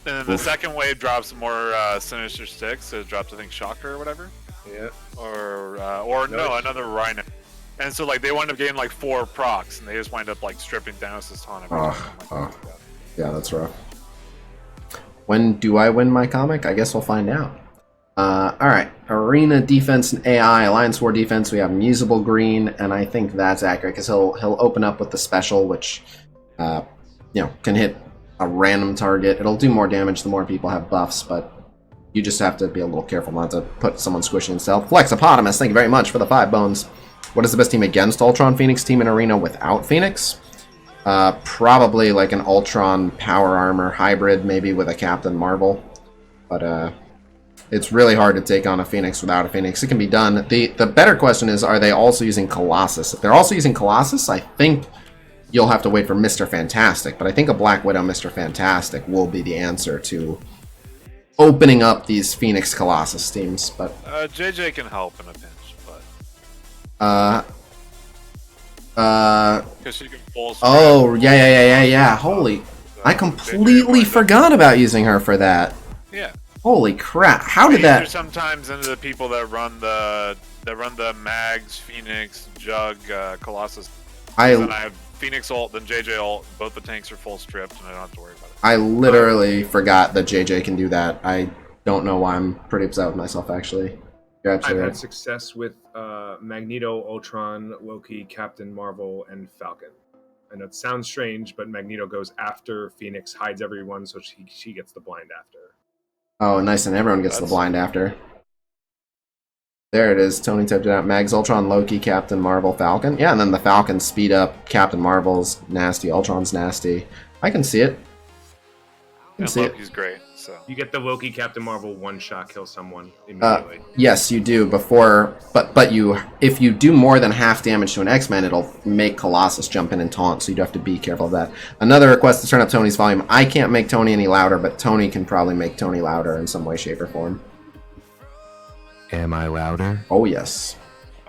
And then the second wave drops more Sinister Six. So it drops, I think, Shocker or whatever. Yeah. Or no, another Rhino. And so like they wind up getting like 4 procs, and they just wind up like stripping Thanos' taunt every time. Yeah, that's rough. When do I win my comic? I guess we'll find out. Alright, Arena defense and AI, Alliance War defense, we have Musable Green, and I think that's accurate, because he'll open up with the special, which, can hit a random target. It'll do more damage the more people have buffs, but you just have to be a little careful not to put someone squishy in stealth. Flexopotamus, thank you very much for the 5 bones. What is the best team against Ultron Phoenix team in Arena without Phoenix? Probably like an Ultron Power Armor hybrid, maybe with a Captain Marvel. But, it's really hard to take on a Phoenix without a Phoenix. It can be done. The better question is, are they also using Colossus? If they're also using Colossus, I think you'll have to wait for Mr. Fantastic. But I think a Black Widow Mr. Fantastic will be the answer to opening up these Phoenix Colossus teams. But JJ can help in a pinch, but because she can full. Oh yeah. Holy, I completely forgot about using her for that. Yeah. Holy crap! How did that? Sometimes into the people that run the Mags, Phoenix, Jug, Colossus. Then I have Phoenix ult, then JJ ult. Both the tanks are full stripped, and I don't have to worry about it. I literally forgot that JJ can do that. I don't know why. I'm pretty upset with myself, actually. You're absolutely I've right. had success with Magneto, Ultron, Loki, Captain Marvel, and Falcon. And it sounds strange, but Magneto goes after Phoenix, hides everyone, so she gets the blind after. Oh, nice, and everyone gets the blind after. There it is. Tony typed it out. Mags, Ultron, Loki, Captain Marvel, Falcon. Yeah, and then the Falcon speed up. Captain Marvel's nasty. Ultron's nasty. I can see it. Loki's great. So you get the Loki Captain Marvel one-shot kill someone immediately. Yes, you do. But if you do more than half damage to an X-Men, it'll make Colossus jump in and taunt. So you do have to be careful of that. Another request to turn up Tony's volume. I can't make Tony any louder, but Tony can probably make Tony louder in some way, shape, or form. Am I louder? Oh yes.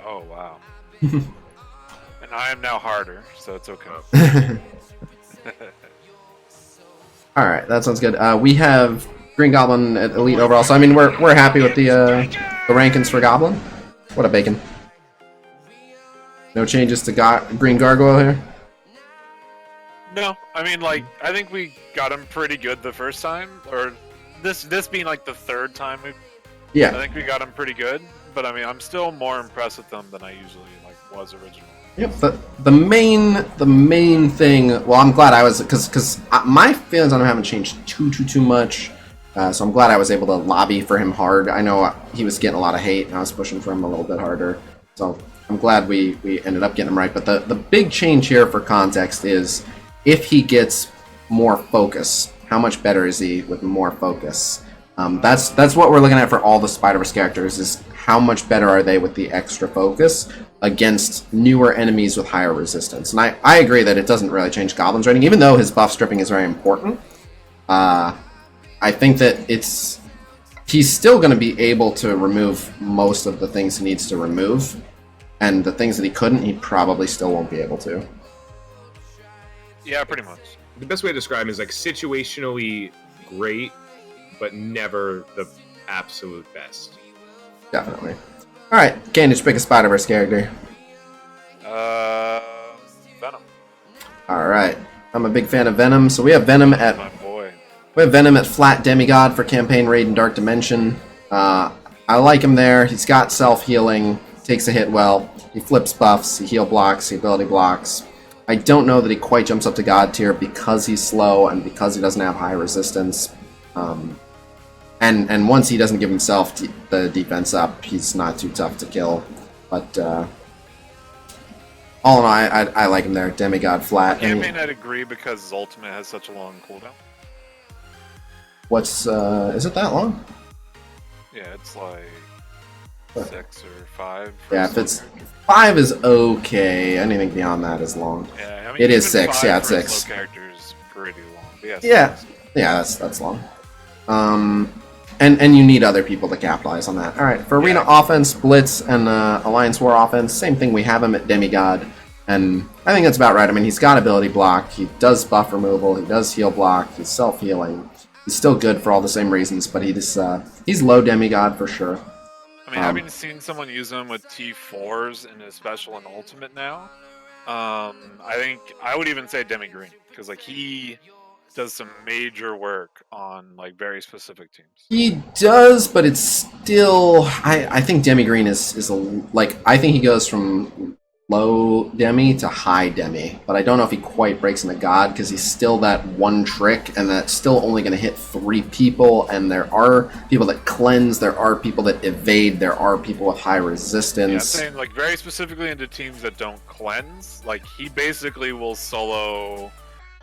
Oh wow. And I am now harder, so it's okay. All right, that sounds good. We have Green Goblin at Elite overall, so I mean we're happy with the rankings for Goblin. What a bacon! No changes to Green Gargoyle here. No, I mean I think we got him pretty good the first time, or this being like the 3rd time we. Yeah. I think we got him pretty good, but I mean I'm still more impressed with them than I usually was originally. Yep. The main thing. Well, I'm glad I was because my feelings on him haven't changed too much. So I'm glad I was able to lobby for him hard. I know he was getting a lot of hate, and I was pushing for him a little bit harder. So I'm glad we ended up getting him right. But the big change here for context is if he gets more focus, how much better is he with more focus? That's what we're looking at for all the Spider-Verse characters, is how much better are they with the extra focus against newer enemies with higher resistance. And I agree that it doesn't really change Goblin's rating, even though his buff stripping is very important. I think that he's still going to be able to remove most of the things he needs to remove, and the things that he couldn't, he probably still won't be able to. Yeah, pretty much. The best way to describe him is situationally great, but never the absolute best. Definitely. Alright, Cainage, pick a Spider-Verse character. Venom. Alright. I'm a big fan of Venom, so we have Venom at... My boy. We have Venom at flat demigod for campaign raid and dark dimension. I like him there. He's got self-healing, takes a hit well. He flips buffs, he heal blocks, he ability blocks. I don't know that he quite jumps up to God tier because he's slow and because he doesn't have high resistance. And once he doesn't give himself the defense up, he's not too tough to kill. But all in all, I like him there. Demigod flat. I may not agree because his ultimate has such a long cooldown. What's is it that long? Yeah, it's like 6 or 5. Yeah, if it's 5 is okay. Anything beyond that is long. Yeah, I mean, it is even 6. 5 Yeah, it's for a 6. slow character is pretty long. But Yeah, that's long. And you need other people to capitalize on that. All right, for arena offense, blitz, and alliance war offense, same thing. We have him at demigod, and I think that's about right. I mean, he's got ability block. He does buff removal. He does heal block. He's self healing. He's still good for all the same reasons, but he's low demigod for sure. I mean, having seen someone use him with T4s in his special and ultimate now, I think I would even say Demi Green because like he does some major work on like very specific teams. He does, but it's still I think Demi Green is like I think he goes from low demi to high demi, but I don't know if he quite breaks into God because he's still that one trick, and that's still only going to hit 3 people. And there are people that cleanse, there are people that evade, there are people with high resistance. Yeah, I'm saying like very specifically into teams that don't cleanse. Like he basically will solo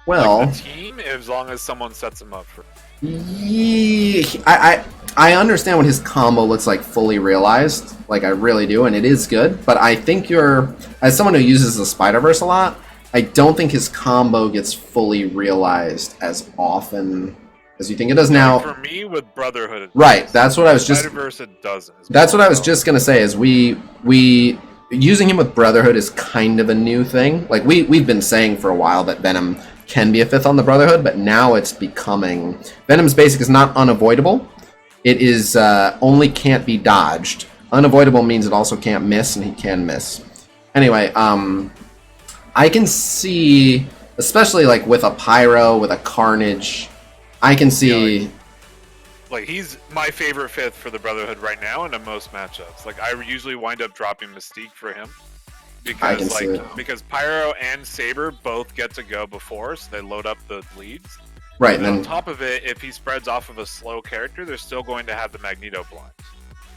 the team as long as someone sets him up for. Yeah, I understand what his combo looks like fully realized, like I really do, and it is good, but I think as someone who uses the Spiderverse a lot, I don't think his combo gets fully realized as often as you think it does now. For me, with Brotherhood, right, that's what I was just... Spiderverse, it doesn't. That's what I was just going to say, is we using him with Brotherhood is kind of a new thing. Like, we've been saying for a while that Venom can be a 5th on the Brotherhood, but now it's becoming... Venom's basic is not unavoidable. It is only can't be dodged. Unavoidable means it also can't miss, and he can miss. Anyway, I can see, especially like with a Pyro, with a Carnage, I can see... Yeah, like he's my favorite 5th for the Brotherhood right now and in most matchups. Like I usually wind up dropping Mystique for him. Because Pyro and Saber both get to go before, so they load up the leads. Right, and then on top of it, if he spreads off of a slow character, they're still going to have the Magneto blind.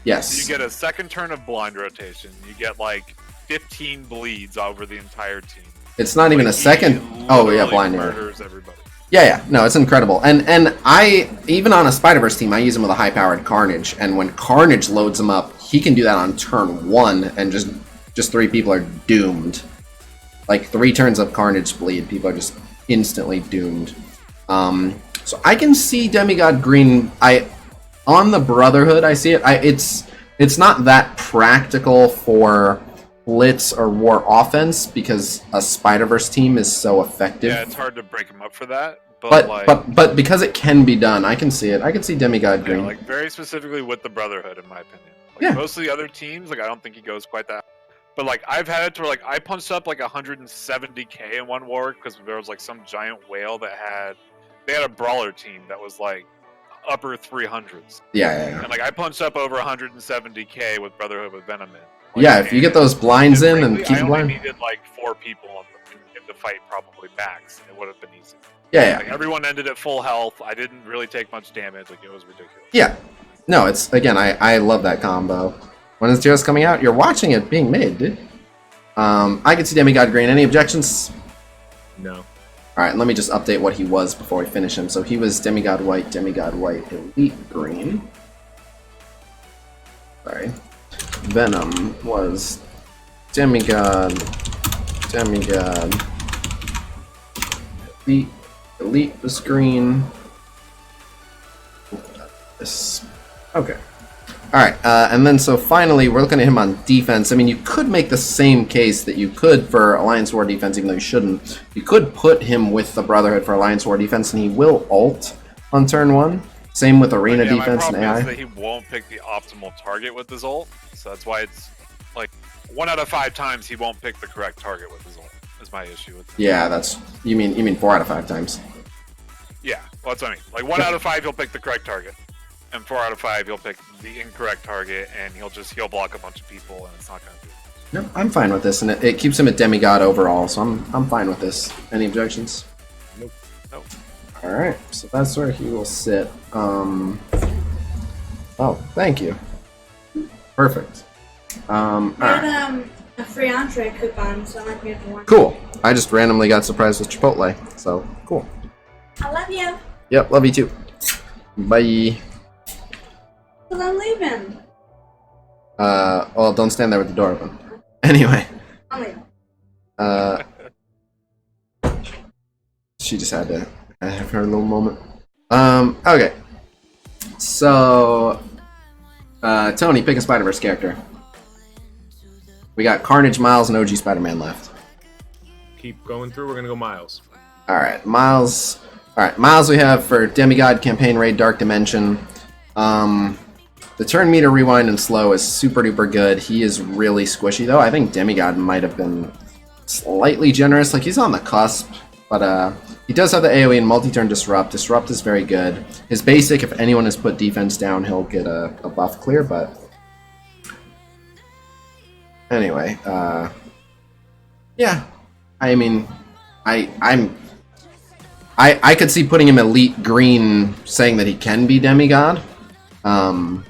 Yes. So you get a second turn of blind rotation. You get like 15 bleeds over the entire team. It's not even a second. Oh yeah, blind murders everybody. Yeah, no, it's incredible. And I even on a Spider-Verse team, I use him with a high-powered Carnage, and when Carnage loads him up, he can do that on turn 1, and just 3 people are doomed. Like 3 turns of Carnage bleed, people are just instantly doomed. So I can see Demigod Green. On the Brotherhood, I see it. It's not that practical for blitz or war offense because a Spider-Verse team is so effective. Yeah, it's hard to break him up for that. But because it can be done, I can see it. I can see Demigod Green. Like very specifically with the Brotherhood, in my opinion. Like most of the other teams, like I don't think he goes quite that. But like I've had it to where like I punched up like 170k in one war because there was like some giant whale that had a brawler team that was like upper 300s. Yeah. And like I punched up over 170k with Brotherhood with Venom in. Like, yeah, if you get those blinds in and keep blind. I only needed like 4 people in the fight, probably max. It would have been easy. Yeah. Like, everyone ended at full health. I didn't really take much damage. Like it was ridiculous. Yeah. No, it's again. I love that combo. When is Zero's coming out? You're watching it being made, dude. I can see Demigod Green. Any objections? No. Alright, let me just update what he was before we finish him. So he was Demigod White, Elite Green. Sorry. Venom was Demigod, Elite was green. This. Okay. Alright, and then so finally, we're looking at him on defense. I mean, you could make the same case that you could for Alliance War defense, even though you shouldn't. You could put him with the Brotherhood for Alliance War defense, and he will ult on turn 1. Same with Arena defense and AI. My problem is that he won't pick the optimal target with his ult, so that's why it's like 1 out of 5 times he won't pick the correct target with his ult, is my issue with him. Yeah, that's... You mean 4 out of 5 times. Yeah, well, that's what I mean. Like 1 out of 5 he'll pick the correct target. and 4 out of 5 he'll pick the incorrect target, and he'll block a bunch of people, and it's not going to do it. No, I'm fine with this, and it keeps him at demigod overall, so I'm fine with this. Any objections? Nope. All right, so that's where he will sit. Oh, thank you. Perfect. All right. Got a free entree coupon, so I might be able to warn. Cool. I just randomly got surprised with Chipotle, so cool. I love you. Yep, love you too. Bye. Well, I'm leaving. Well, don't stand there with the door open. Anyway. I'm leaving. She just had to have her little moment. Okay. So, Tony, pick a Spider-Verse character. We got Carnage, Miles, and OG Spider-Man left. Keep going through. We're gonna go Miles. Alright, Miles. Alright, Miles we have for Demigod, Campaign Raid, Dark Dimension. The turn meter, rewind, and slow is super duper good. He is really squishy though. I think Demigod might have been slightly generous. Like, he's on the cusp, but he does have the AoE and multi-turn disrupt. Disrupt is very good. His basic, if anyone has put defense down, he'll get a buff clear, but anyway, yeah. I mean, I could see putting him elite green, saying that he can be demigod, and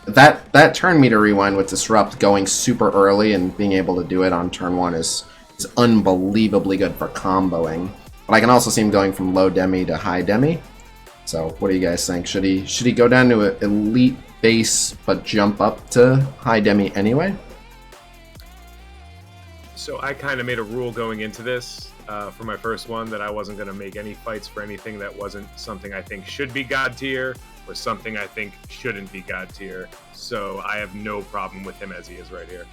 that turn meter rewind with disrupt going super early and being able to do it on turn 1 is unbelievably good for comboing. But I can also see him going from low demi to high demi. So what do you guys think? Should he go down to an elite base but jump up to high demi anyway? So I kind of made a rule going into this for my first one that I wasn't going to make any fights for anything that wasn't something I think should be God tier or something I think shouldn't be God tier. So I have no problem with him as he is right here.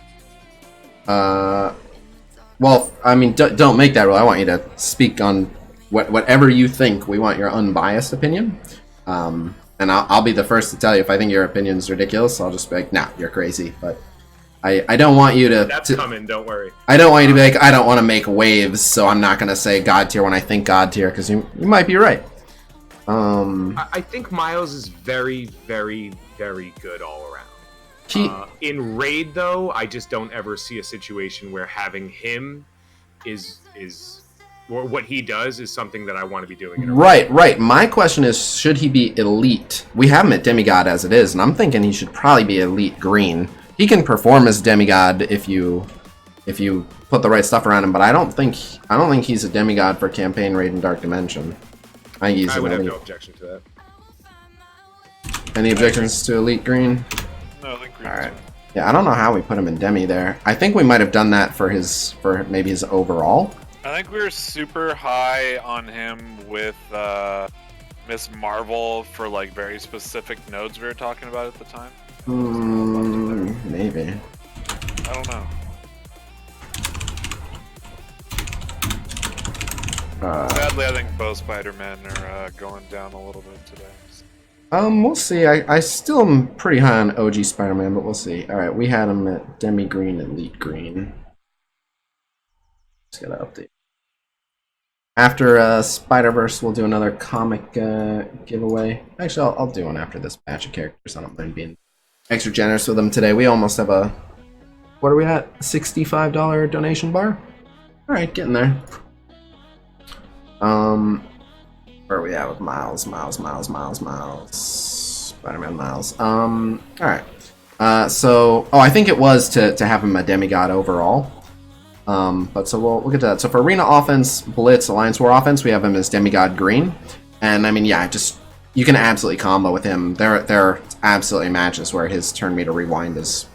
Well, I mean, don't make that rule. I want you to speak on whatever you think. We want your unbiased opinion. And I'll be the first to tell you if I think your opinion is ridiculous. I'll just be like, nah, you're crazy. But I don't want you to... That's coming, don't worry. I don't want you to be like, I don't want to make waves, so I'm not going to say God tier when I think God tier, because you might be right. I think Miles is very, very, very good all around. In Raid, though, I just don't ever see a situation where having him or what he does is something that I want to be doing. Right. My question is, should he be elite? We have him at demigod as it is, and I'm thinking he should probably be elite green. He can perform as demigod if you put the right stuff around him, but I don't think he's a demigod for Campaign Raid and Dark Dimension. I would have no objection to that. Any objections to elite green? No, elite green. All right. Yeah, I don't know how we put him in demi there. I think we might have done that for maybe his overall. I think we were super high on him with Miss Marvel for like very specific nodes we were talking about at the time. Maybe. I don't know. Sadly, I think both Spider-Men are going down a little bit today. We'll see. I still am pretty high on OG Spider-Man, but we'll see. All right, we had him at demi green, elite green. Just gotta update. After Spiderverse, we'll do another comic giveaway. Actually, I'll do one after this batch of characters. I don't mind being extra generous with them today. We almost have what are we at? $65 donation bar? All right, getting there. Where are we at with Miles? Spider-Man Miles. All right. I think it was to have him a demigod overall. But so we'll get to that. So for Arena offense, Blitz, Alliance War offense, we have him as demigod green. And I mean, yeah, you can absolutely combo with him. There are absolutely matches where his turn meter rewind is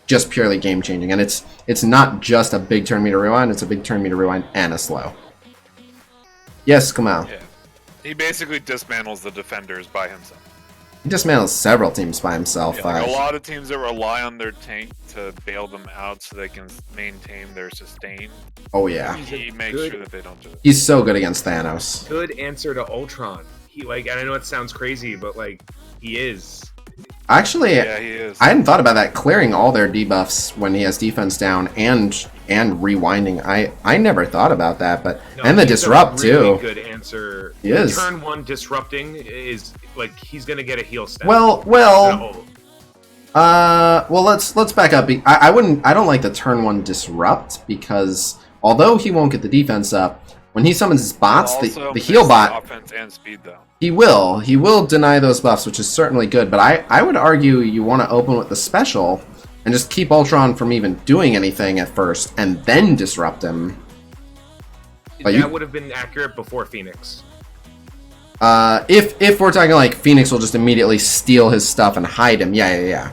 just purely game changing, and it's not just a big turn meter rewind; it's a big turn meter rewind and a slow. Yes, Kamal. Yeah, he basically dismantles the defenders by himself. He dismantles several teams by himself. Yeah, like a lot of teams that rely on their tank to bail them out so they can maintain their sustain. Oh yeah. He makes sure that they don't do it. He's so good against Thanos. Good answer to Ultron. And I know it sounds crazy, but he is. Actually, yeah, he is. I hadn't thought about that. Clearing all their debuffs when he has defense down and and rewinding. I never thought about that, but No, and the he's disrupt a really too. Good answer. He is. Turn 1 disrupting is like he's gonna get a heal stat. Well, let's back up. I don't like the turn 1 disrupt because although he won't get the defense up, when he summons his bots, the heal bot, offense and speed though. he will deny those buffs, which is certainly good. But I would argue you want to open with the special and just keep Ultron from even doing anything at first, and then disrupt him. But that would have been accurate before Phoenix. If we're talking like Phoenix will just immediately steal his stuff and hide him, yeah.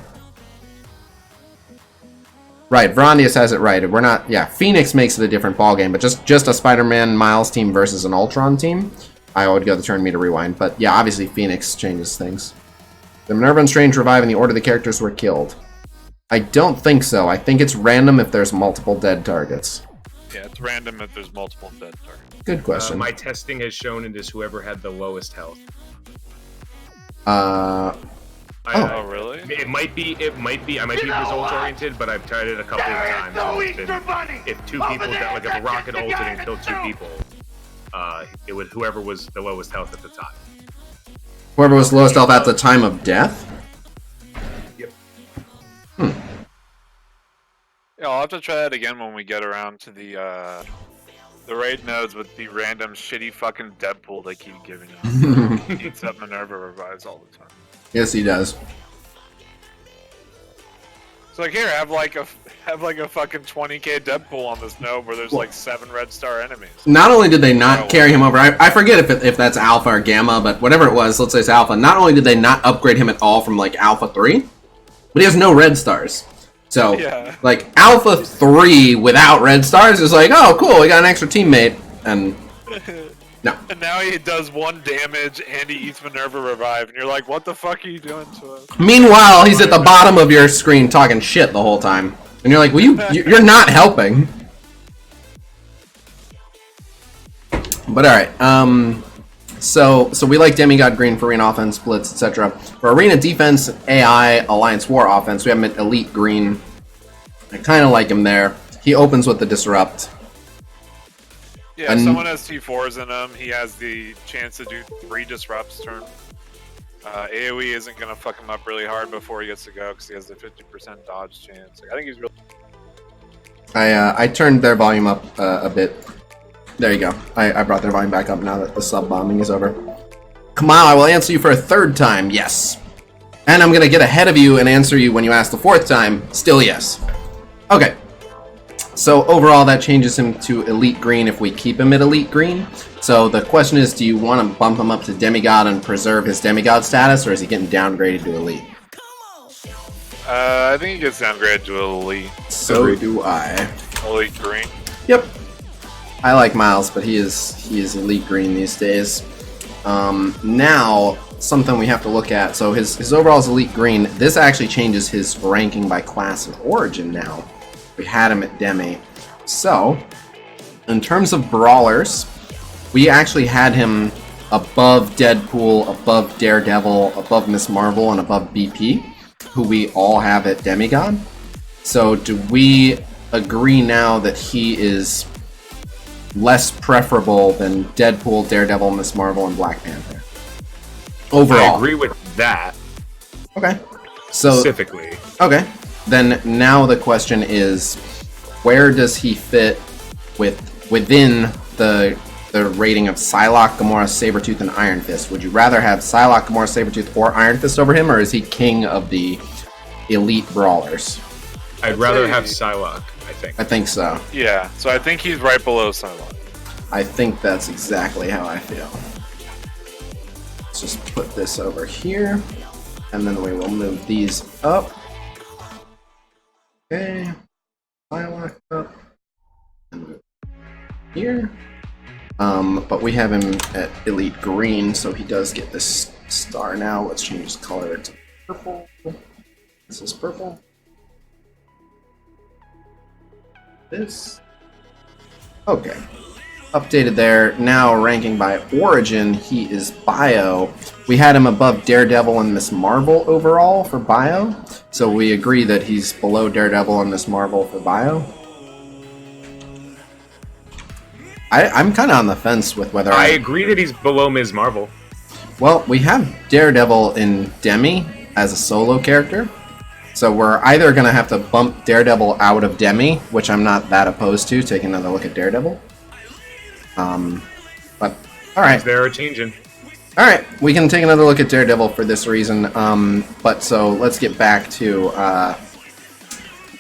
Right, Verandius has it right. We're not, Phoenix makes it a different ballgame, but just a Spider-Man Miles team versus an Ultron team, I would go the turn me to rewind. But yeah, obviously Phoenix changes things. The Minerva and Strange revive in the order the characters were killed. I don't think so. I think it's random if there's multiple dead targets. Yeah, it's random if there's multiple dead targets. Good question. My testing has shown it is whoever had the lowest health. Oh, really? It might be. I might be result oriented, but I've tried it a couple of times. If two people, like if a rocket ulted and killed 2 people, it would whoever was the lowest health at the time. Whoever was lowest health at the time of death? Yep. Yeah, I'll have to try that again when we get around to the raid nodes with the random shitty fucking Deadpool they keep giving us. He eats up Minerva revives all the time. Yes, he does. So like here, have like a fucking 20k Deadpool on this node where there's like 7 red star enemies. Not only did they not carry him over, I forget if that's Alpha or Gamma, but whatever it was, let's say it's Alpha. Not only did they not upgrade him at all from like Alpha 3, but he has no red stars. So, like, Alpha 3 without red stars is like, oh, cool, we got an extra teammate, and no. And now he does 1 damage and he eats Minerva revive, and you're like, what the fuck are you doing to us? Meanwhile, he's at the bottom of your screen talking shit the whole time, and you're like, well, you're not helping. But alright, so we like Demigod Green for Arena Offense, Blitz, etc. For Arena Defense, AI, Alliance War Offense, we have him at Elite Green. I kind of like him there. He opens with the Disrupt. Yeah, if someone has T4s in him, he has the chance to do 3 Disrupts turn. AoE isn't going to fuck him up really hard before he gets to go, because he has the 50% dodge chance. I think he's really... I turned their volume up a bit. There you go. I brought their volume back up now that the sub-bombing is over. Kamau, I will answer you for a 3rd time, yes. And I'm going to get ahead of you and answer you when you ask the 4th time, still yes. Okay. So overall, that changes him to Elite Green if we keep him at Elite Green. So the question is, do you want to bump him up to Demigod and preserve his Demigod status, or is he getting downgraded to Elite? I think he gets downgraded to Elite. So do I. Elite Green. Yep. I like Miles, but he is Elite Green these days. Now, something we have to look at. So his overall is Elite Green. This actually changes his ranking by class of origin now. We had him at Demi. So, in terms of brawlers, we actually had him above Deadpool, above Daredevil, above Miss Marvel, and above BP, who we all have at Demigod. So do we agree now that he is less preferable than Deadpool, Daredevil, Miss Marvel, and Black Panther? Overall. I agree with that. Okay. So specifically. Okay. Then now the question is, where does he fit within the rating of Psylocke, Gamora, Sabretooth, and Iron Fist? Would you rather have Psylocke, Gamora, Sabretooth, or Iron Fist over him, or is he king of the elite brawlers? I'd rather have Psylocke, I think. I think so. Yeah, so I think he's right below Psylocke. I think that's exactly how I feel. Let's just put this over here, and then we will move these up. Okay, Psylocke up, and move here. But we have him at Elite Green, so he does get this star now. Let's change his color to purple. This is purple. This. Okay. Updated there. Now ranking by origin, he is Bio. We had him above Daredevil and Miss Marvel overall for Bio. So we agree that he's below Daredevil and Miss Marvel for Bio. I'm kind of on the fence with whether I agree that he's below Ms. Marvel. Well, we have Daredevil in Demi as a solo character. So we're either going to have to bump Daredevil out of Demi, which I'm not that opposed to, taking another look at Daredevil. But, alright. They're changing. Alright, we can take another look at Daredevil for this reason. But so let's get back to...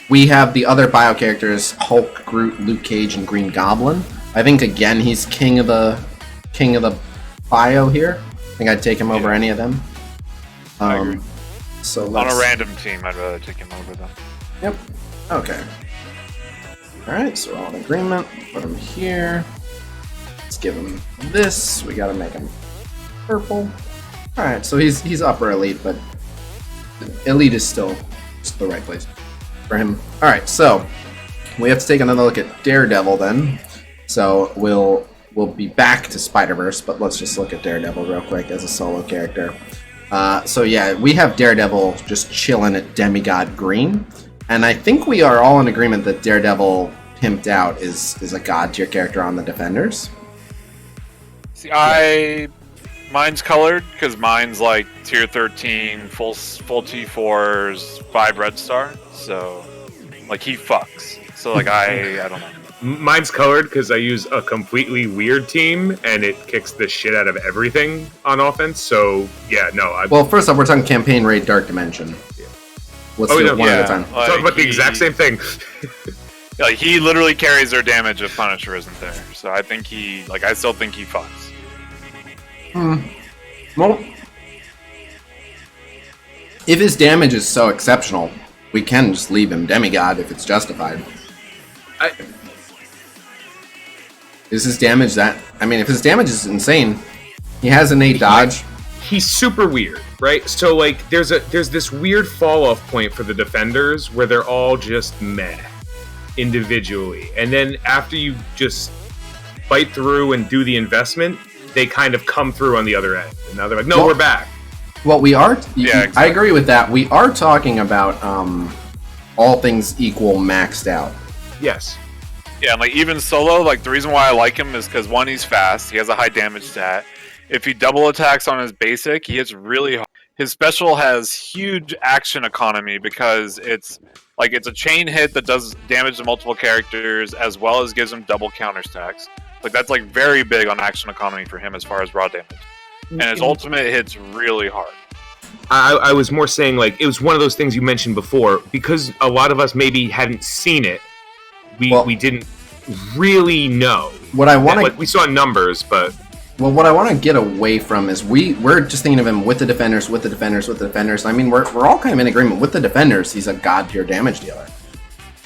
we have the other bio characters, Hulk, Groot, Luke Cage, and Green Goblin. I think, again, he's king of the bio here. I think I'd take him over any of them. I agree. So on a random team, I'd rather take him over them. Yep. Okay. Alright, so we're all in agreement. Put him here. Let's give him this. We gotta make him purple. Alright, so he's upper elite, but elite is still the right place for him. Alright, so we have to take another look at Daredevil then. So we'll be back to Spiderverse, but let's just look at Daredevil real quick as a solo character. So yeah, we have Daredevil just chilling at Demigod Green, and I think we are all in agreement that Daredevil pimped out is a god tier character on the Defenders. See, mine's colored because mine's like tier 13, full T4s, 5 red star. So like he fucks. So like I don't know. Mine's colored because I use a completely weird team and it kicks the shit out of everything on offense. So yeah, no. Well, first off, we're talking campaign raid Dark Dimension. Yeah. Let's do it one at a time. Like, talk about the exact same thing. Like he literally carries their damage if Punisher isn't there. So I think I still think he fucks. Well, if his damage is so exceptional, we can just leave him demigod if it's justified. Is his damage that... I mean, if his damage is insane, he has innate dodge. He's super weird, right? So, like, there's this weird fall-off point for the Defenders where they're all just meh individually. And then after you just fight through and do the investment, they kind of come through on the other end. And now they're like, no, we're back. Well, we are... Yeah, exactly. I agree with that. We are talking about all things equal maxed out. Yes. Yeah, and like even solo, like the reason why I like him is because one, he's fast, he has a high damage stat. If he double attacks on his basic, he hits really hard. His special has huge action economy because it's a chain hit that does damage to multiple characters as well as gives him double counter stacks. Like that's like very big on action economy for him as far as raw damage. And his ultimate hits really hard. I was more saying like it was one of those things you mentioned before because a lot of us maybe hadn't seen it. We didn't really know. What I want to... we saw numbers, but... Well, what I want to get away from is we're just thinking of him with the Defenders, with the Defenders, with the Defenders. I mean, we're all kind of in agreement. With the Defenders, he's a god tier damage dealer.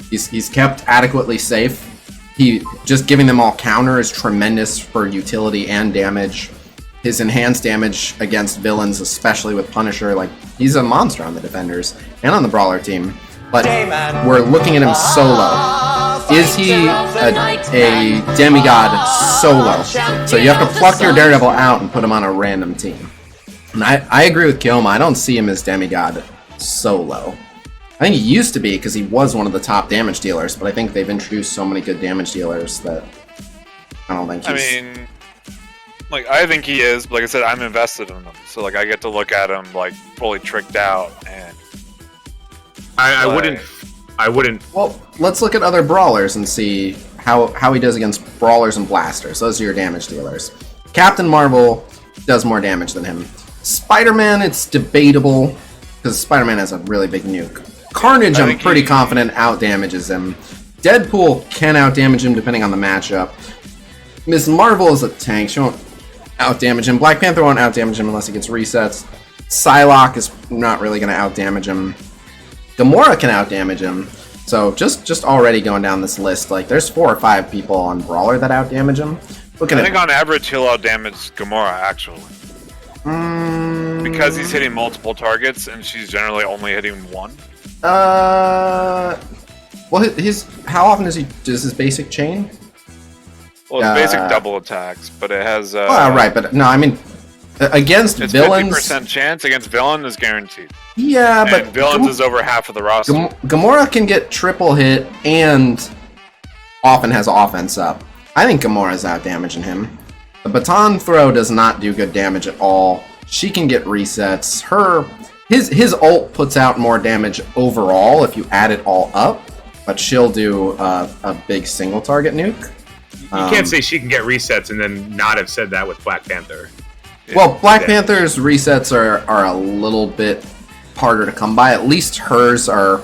He's kept adequately safe. Just giving them all counter is tremendous for utility and damage. His enhanced damage against villains, especially with Punisher, like he's a monster on the Defenders and on the Brawler team. But we're looking at him solo. Is he a demigod solo? So you have to pluck your Daredevil out and put him on a random team. And I agree with Kioma. I don't see him as demigod solo. I think he used to be because he was one of the top damage dealers, but I think they've introduced so many good damage dealers that I don't think he's... I mean, like I think he is, but like I said, I'm invested in him. So like I get to look at him like fully tricked out and I wouldn't. Well, let's look at other brawlers and see how he does against brawlers and blasters. Those are your damage dealers. Captain Marvel does more damage than him. Spider-Man, it's debatable because Spider-Man has a really big nuke. Carnage, I'm pretty confident out-damages him. Deadpool can out-damage him depending on the matchup. Ms. Marvel is a tank. She won't out-damage him. Black Panther won't out-damage him unless he gets resets. Psylocke is not really going to out-damage him. Gamora can out-damage him. So just already going down this list, like there's 4 or 5 people on Brawler that out-damage him. I think on average he'll out-damage Gamora actually. Because he's hitting multiple targets and she's generally only hitting one. Well, how often does his basic chain? Well, it's basic double attacks, but it has. Right, but no, I mean against it's villains. 50% chance against villain is guaranteed. Yeah, but villains is over half of the roster. Gamora can get triple hit and often has offense up. I think Gamora's out damaging him. The baton throw does not do good damage at all. She can get resets. His ult puts out more damage overall if you add it all up, but she'll do a big single target nuke. You can't say she can get resets and then not have said that with Black Panther. Well, Black Panther's resets are a little bit harder to come by. At least hers are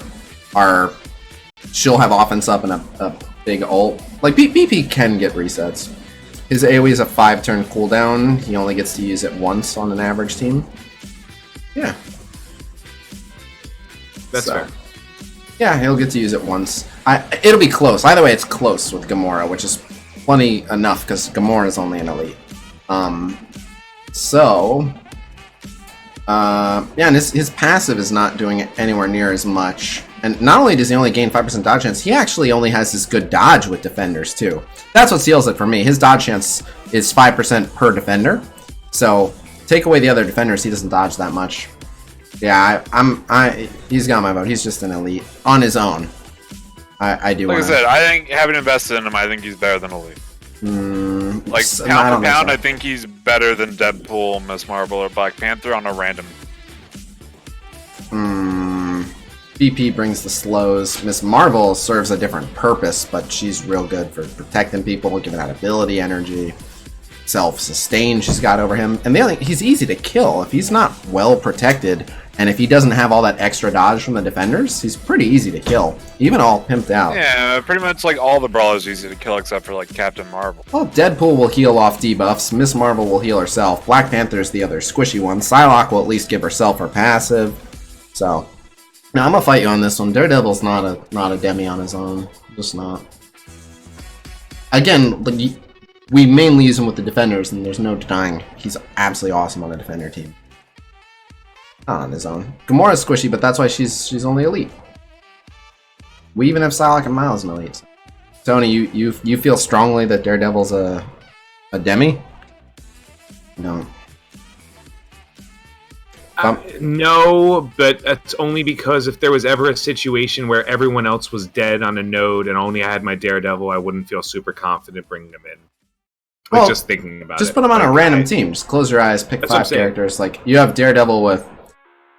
she'll have offense up and a big ult. Like BP can get resets. His AoE is a 5-turn cooldown. He only gets to use it once on an average team. Yeah. That's fair. Yeah, he'll get to use it once. It'll be close. Either way, it's close with Gamora, which is plenty enough because Gamora is only an elite. Yeah, and his passive is not doing anywhere near as much. And not only does he only gain 5% dodge chance, he actually only has this good dodge with defenders too. That's what seals it for me. His dodge chance is 5% per defender. So take away the other defenders, he doesn't dodge that much. Yeah, he's got my vote. He's just an elite on his own. I do. Like I said, I think having invested in him, I think he's better than elite. Like pound for pound, I think he's better than Deadpool, Miss Marvel, or Black Panther on a random. BP brings the slows. Miss Marvel serves a different purpose, but she's real good for protecting people, giving out ability energy, self-sustain she's got over him. And he's easy to kill. If he's not well protected, and if he doesn't have all that extra dodge from the defenders, he's pretty easy to kill, even all pimped out. Yeah, pretty much like all the brawlers are easy to kill except for like Captain Marvel. Well, Deadpool will heal off debuffs, Miss Marvel will heal herself, Black Panther's the other squishy one, Psylocke will at least give herself her passive. So, now I'm gonna fight you on this one. Daredevil's not a demi on his own, just not. Again, we mainly use him with the defenders, and there's no denying he's absolutely awesome on a defender team. Not on his own. Gamora's squishy, but that's why she's only elite. We even have Psylocke and Miles in elite. Tony, you feel strongly that Daredevil's a demi? No. No, but that's only because if there was ever a situation where everyone else was dead on a node and only I had my Daredevil, I wouldn't feel super confident bringing him in. Like, well, just thinking about it. Just put him on a random team. Just close your eyes, pick 5 characters. Like, you have Daredevil with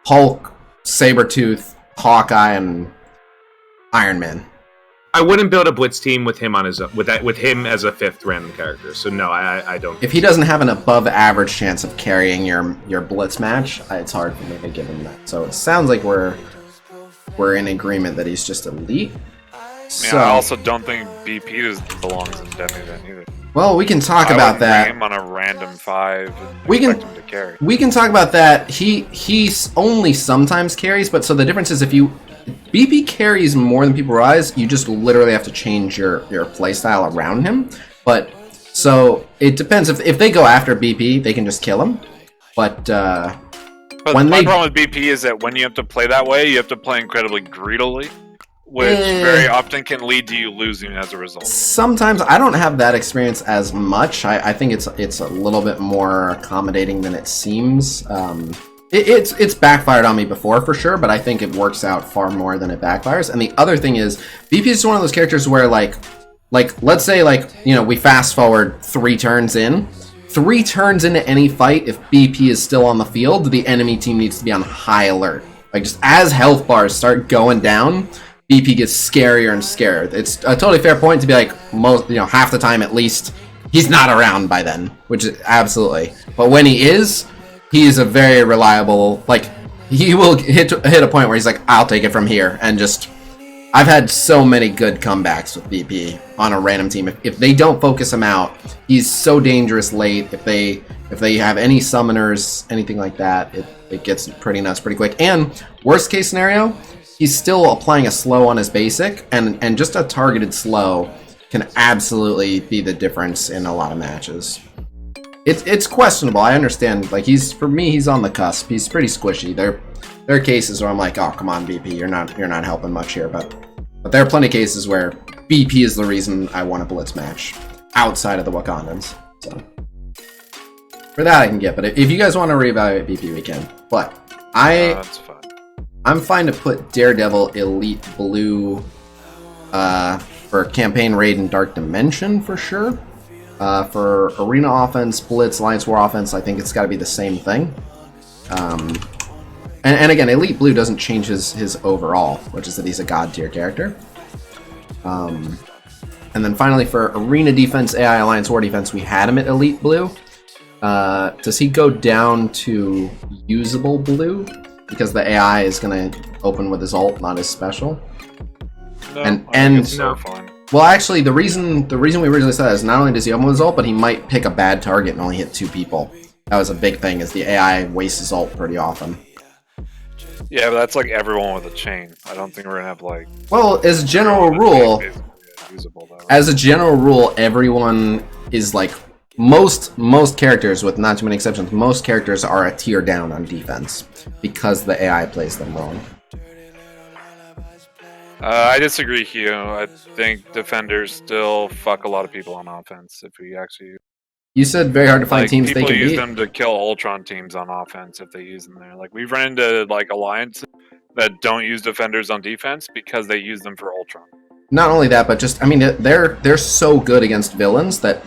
Hulk, Sabretooth, Hawkeye, and Iron Man. I wouldn't build a blitz team with him on his with him as a 5th random character. So no, I don't. If he doesn't have an above average chance of carrying your blitz match, it's hard for me to give him that. So it sounds like we're in agreement that he's just elite. So, I also don't think BP belongs in demi then either. Well, we can talk about that. Him on a random 5. And we expect him to carry. We can talk about that. He's only sometimes carries, but so the difference is if BP carries more than people realize, you just literally have to change your playstyle around him. But so it depends. If they go after BP, they can just kill him. But my problem with BP is that when you have to play that way, you have to play incredibly greedily, which very often can lead to you losing as a result. Sometimes I don't have that experience as much. I think it's a little bit more accommodating than it seems. It's backfired on me before for sure, but I think it works out far more than it backfires. And the other thing is, BP is one of those characters where like let's say we fast forward 3 turns in. 3 turns into any fight, if BP is still on the field, the enemy team needs to be on high alert. Like just as health bars start going down, BP gets scarier and scarier. It's a totally fair point to be like half the time at least he's not around by then, which is absolutely. But when he is a very reliable. Like he will hit a point where he's like, I'll take it from here, and just I've had so many good comebacks with BP on a random team. If they don't focus him out, he's so dangerous late. If they have any summoners, anything like that, it gets pretty nuts pretty quick. And worst case scenario, he's still applying a slow on his basic, and just a targeted slow can absolutely be the difference in a lot of matches. It's questionable. I understand. Like for me, he's on the cusp. He's pretty squishy. There are cases where I'm like, oh come on, BP, you're not helping much here. But there are plenty of cases where BP is the reason I want a blitz match outside of the Wakandans. So for that I can get. But if you guys want to reevaluate BP, we can. But That's fine. I'm fine to put Daredevil Elite Blue For campaign, raid, and dark dimension, for sure. For arena offense, blitz, alliance war offense, I think it's got to be the same thing. And again, Elite Blue doesn't change his overall, which is that he's a god tier character. And then finally for arena defense, AI, alliance war defense, we had him at Elite Blue. Does he go down to usable blue? Because the AI is going to open with his ult, not his special. No, and so fun. Well, actually, the reason we originally said that is not only does he open with his ult, but he might pick a bad target and only hit 2 people. That was a big thing, is the AI wastes his ult pretty often. Yeah, but that's like everyone with a chain. I don't think we're gonna have like. Well, as a general rule, everyone is like most characters, with not too many exceptions, most characters are a tier down on defense because the AI plays them wrong. I disagree, Hugh. I think defenders still fuck a lot of people on offense. If we actually, You said very hard to find teams they people can use beat. them to kill Ultron teams on offense if they use them there. Like we've run into like alliances that don't use defenders on defense because they use them for Ultron. Not only that, but just, I mean, they're so good against villains that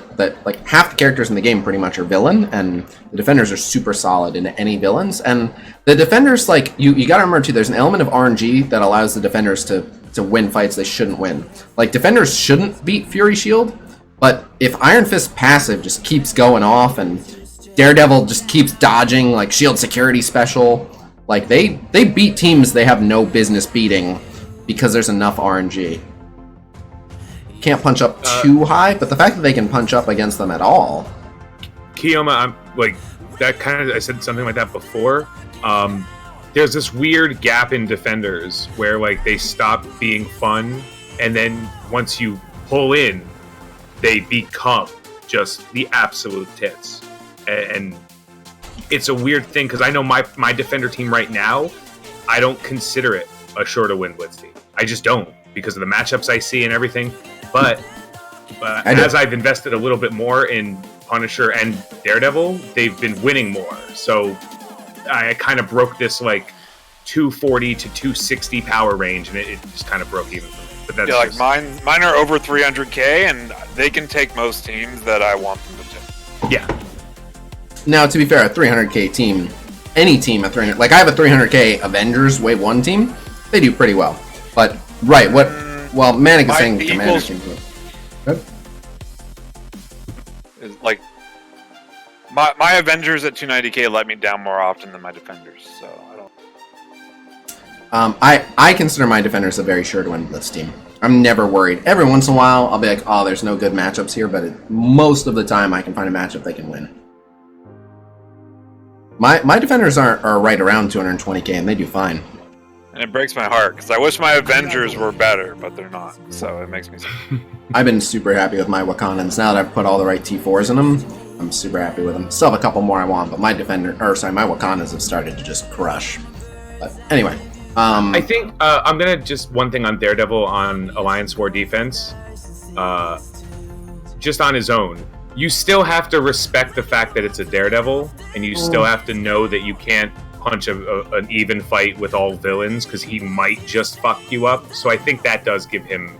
like half the characters in the game pretty much are villain, and the defenders are super solid into any villains. And the defenders, like, you gotta remember too, there's an element of RNG that allows the defenders to win fights they shouldn't win. Like, defenders shouldn't beat Fury Shield, but if Iron Fist passive just keeps going off and Daredevil just keeps dodging, like, Shield security special, like, they beat teams they have no business beating because there's enough RNG. Can't punch up too high, but the fact that they can punch up against them at all. Kiyoma, I'm like that kind of. I said something like that before. There's this weird gap in defenders where like they stop being fun, and then once you pull in, they become just the absolute tits. And it's a weird thing because I know my defender team right now, I don't consider it a shorter win blitz team. I just don't because of the matchups I see and everything. But as I've invested a little bit more in Punisher and Daredevil, they've been winning more. So I kind of broke this like 240 to 260 power range, and it just kind of broke even for me. But that's like mine are over 300k, and they can take most teams that I want them to take. Yeah. Now, to be fair, a 300k team, any team at 300, like I have a 300k Avengers Wave 1 team, they do pretty well. But, right, what... Well, Manic is saying Commander team. Good. Like my Avengers at 290k let me down more often than my defenders, so I don't. I consider my defenders a very sure to win blitz team. I'm never worried. Every once in a while, I'll be like, oh, there's no good matchups here, but most of the time, I can find a matchup they can win. My defenders are right around 220k, and they do fine. And it breaks my heart because I wish my Avengers were better, but they're not. So it makes me sad. I've been super happy with my Wakandans. Now that I've put all the right T4s in them, I'm super happy with them. Still have a couple more I want, but my Wakandans have started to just crush. But anyway, I think I'm gonna just one thing on Daredevil on Alliance War defense. Just on his own, you still have to respect the fact that it's a Daredevil, and you still have to know that you can't punch an even fight with all villains because he might just fuck you up. So I think that does give him.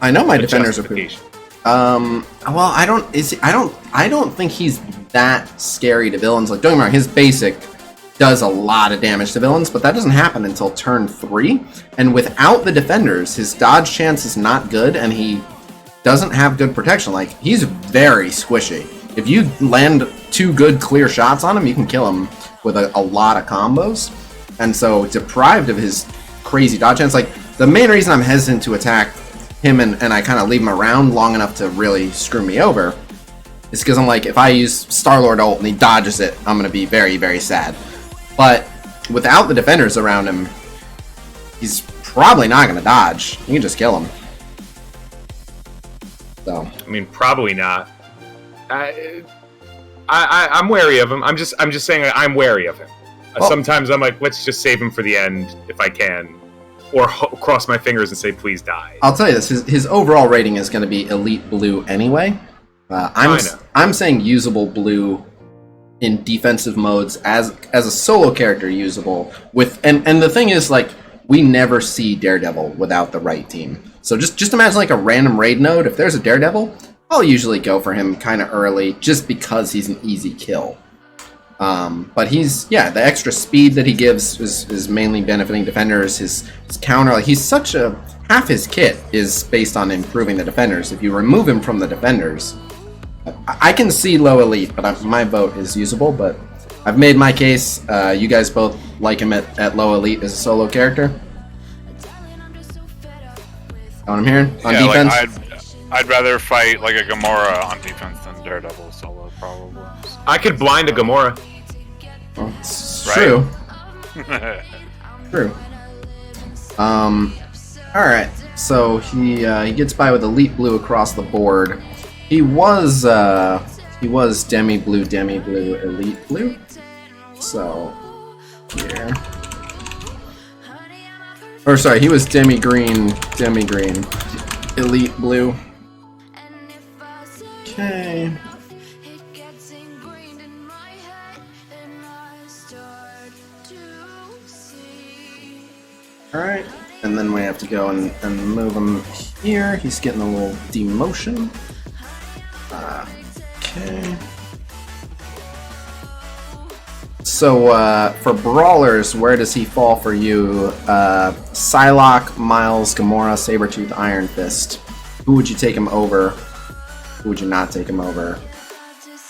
I know my defenders are pretty. Well, I don't think he's that scary to villains. Like, don't get me wrong, his basic does a lot of damage to villains, but that doesn't happen until turn 3. And without the defenders, his dodge chance is not good, and he doesn't have good protection. Like, he's very squishy. If you land 2 good clear shots on him, you can kill him with a lot of combos. And so, deprived of his crazy dodge chance, like, the main reason I'm hesitant to attack him and I kind of leave him around long enough to really screw me over is because I'm like, if I use Star-Lord ult and he dodges it, I'm going to be very, very sad. But without the defenders around him, he's probably not going to dodge. You can just kill him. So, I mean, probably not. I'm wary of him. I'm just saying I'm wary of him. Well, sometimes I'm like, let's just save him for the end if I can, or cross my fingers and say, please die. I'll tell you this: his overall rating is going to be Elite Blue anyway. I'm saying usable Blue in defensive modes as a solo character usable with and the thing is, like, we never see Daredevil without the right team. So just imagine like a random raid node. If there's a Daredevil, I'll usually go for him kind of early just because he's an easy kill. But the extra speed that he gives is mainly benefiting defenders. His counter, like he's such a... Half his kit is based on improving the defenders. If you remove him from the defenders... I can see low elite, but my vote is usable, but I've made my case. You guys both like him at low elite as a solo character. Know what I'm hearing? On defense? Like I'd rather fight like a Gamora on defense than Daredevil solo, probably. I could blind a Gamora. Well, it's Right. true. True. Alright, so he gets by with elite blue across the board. He was demi blue, elite blue. So here. Or sorry, he was demi green, elite blue. Okay. Alright, and then we have to go and move him here. He's getting a little demotion. Okay. So, for brawlers, where does he fall for you? Psylocke, Miles, Gamora, Sabretooth, Iron Fist. Who would you take him over? Who would you not take him over?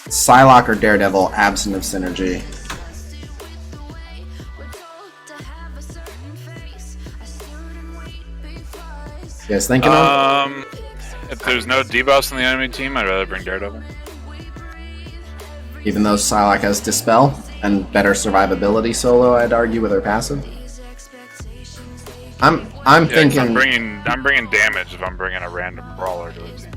Psylocke or Daredevil, absent of synergy? You guys thinking of? If there's no debuffs in the enemy team, I'd rather bring Daredevil. Even though Psylocke has Dispel and better survivability solo, I'd argue with her passive. I'm thinking. I'm bringing damage if I'm bringing a random brawler to a team.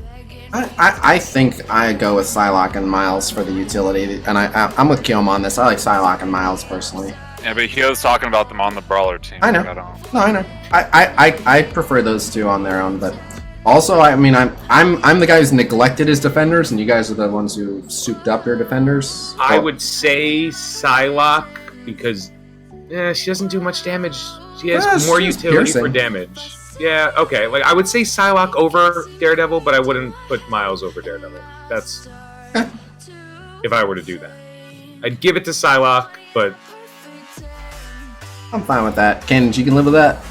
I think I go with Psylocke and Miles for the utility, and I'm with Kiom on this. I like Psylocke and Miles personally. Yeah, but he was talking about them on the brawler team. I know. No, I know. I prefer those two on their own, but also, I mean, I'm the guy who's neglected his defenders, and you guys are the ones who souped up your defenders. I would say Psylocke because she doesn't do much damage. She has more utility for damage. Yeah, okay. Like I would say Psylocke over Daredevil, but I wouldn't put Miles over Daredevil. That's if I were to do that. I'd give it to Psylocke, but I'm fine with that. Cainage, you can live with that?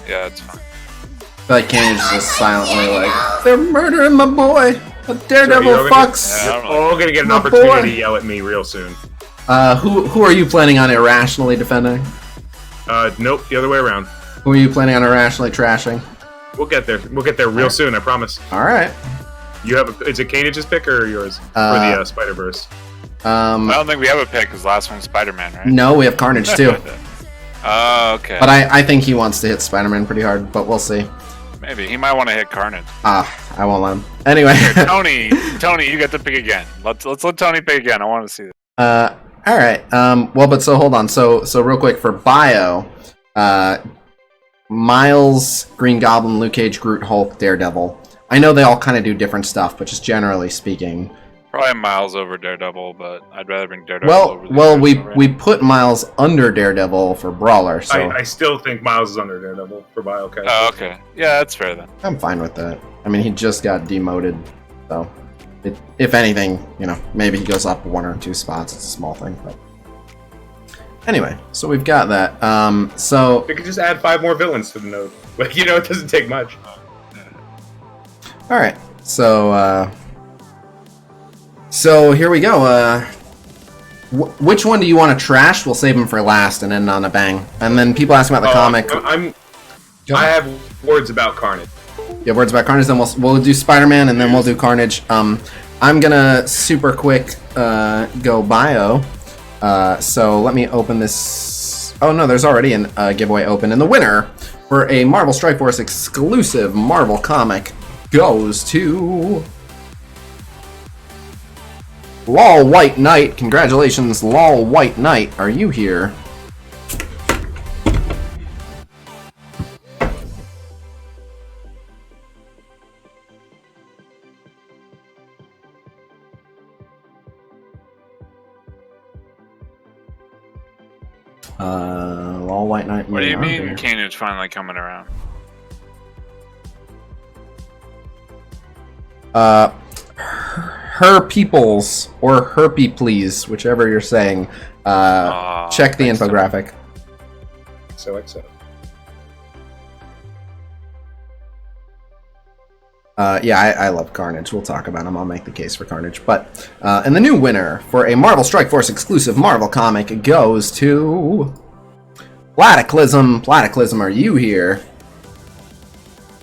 Yeah, it's fine. I feel like Cainage is just silently like, they're murdering my boy. A Daredevil fucks. You're all gonna get an opportunity to yell at me real soon. Who are you planning on irrationally defending? Nope, the other way around. Who are you planning on irrationally trashing? We'll get there. We'll get there real soon. I promise. All right. You have is it Cainage's pick or yours for the Spider-Verse? I don't think we have a pick because last one's Spider-Man, right? No, we have Carnage too. Oh, okay. But I think he wants to hit Spider-Man pretty hard, but well see. Maybe he might want to hit Carnage. I won't let him. Anyway. Here, Tony, you get to pick again. Let's let Tony pick again. I want to see this. All right. Well, but so hold on. So real quick for bio, Miles, Green Goblin, Luke Cage, Groot, Hulk, Daredevil. I know they all kind of do different stuff, but just generally speaking. Probably Miles over Daredevil, but I'd rather bring Daredevil over the Well, we put Miles under Daredevil for Brawler, so I still think Miles is under Daredevil for bio. Oh, okay. Yeah, that's fair then. I'm fine with that. I mean, he just got demoted, so if anything, maybe he goes up 1 or 2 spots. It's a small thing, but anyway. So we've got that. So we could just add 5 more villains to the node. Like it doesn't take much. All right. So here we go. Which one do you want to trash? We'll save them for last and end on a bang. And then people ask about the comic. I have words about Carnage. You have words about Carnage, then we'll do Spider-Man, and then we'll do Carnage. I'm gonna super quick go bio. So let me open this. Oh no, there's already a giveaway open, and the winner for a Marvel Strike Force exclusive Marvel comic goes to Lol White Knight. Congratulations, Lol White Knight. Are you here? Lol White Knight. What do you mean Cainage finally coming around? Her peoples or herpy please, whichever you're saying. Check the infographic. So. I love Carnage. We'll talk about him. I'll make the case for Carnage. But, and the new winner for a Marvel Strike Force exclusive Marvel comic goes to... Platiclism. Platiclism, are you here?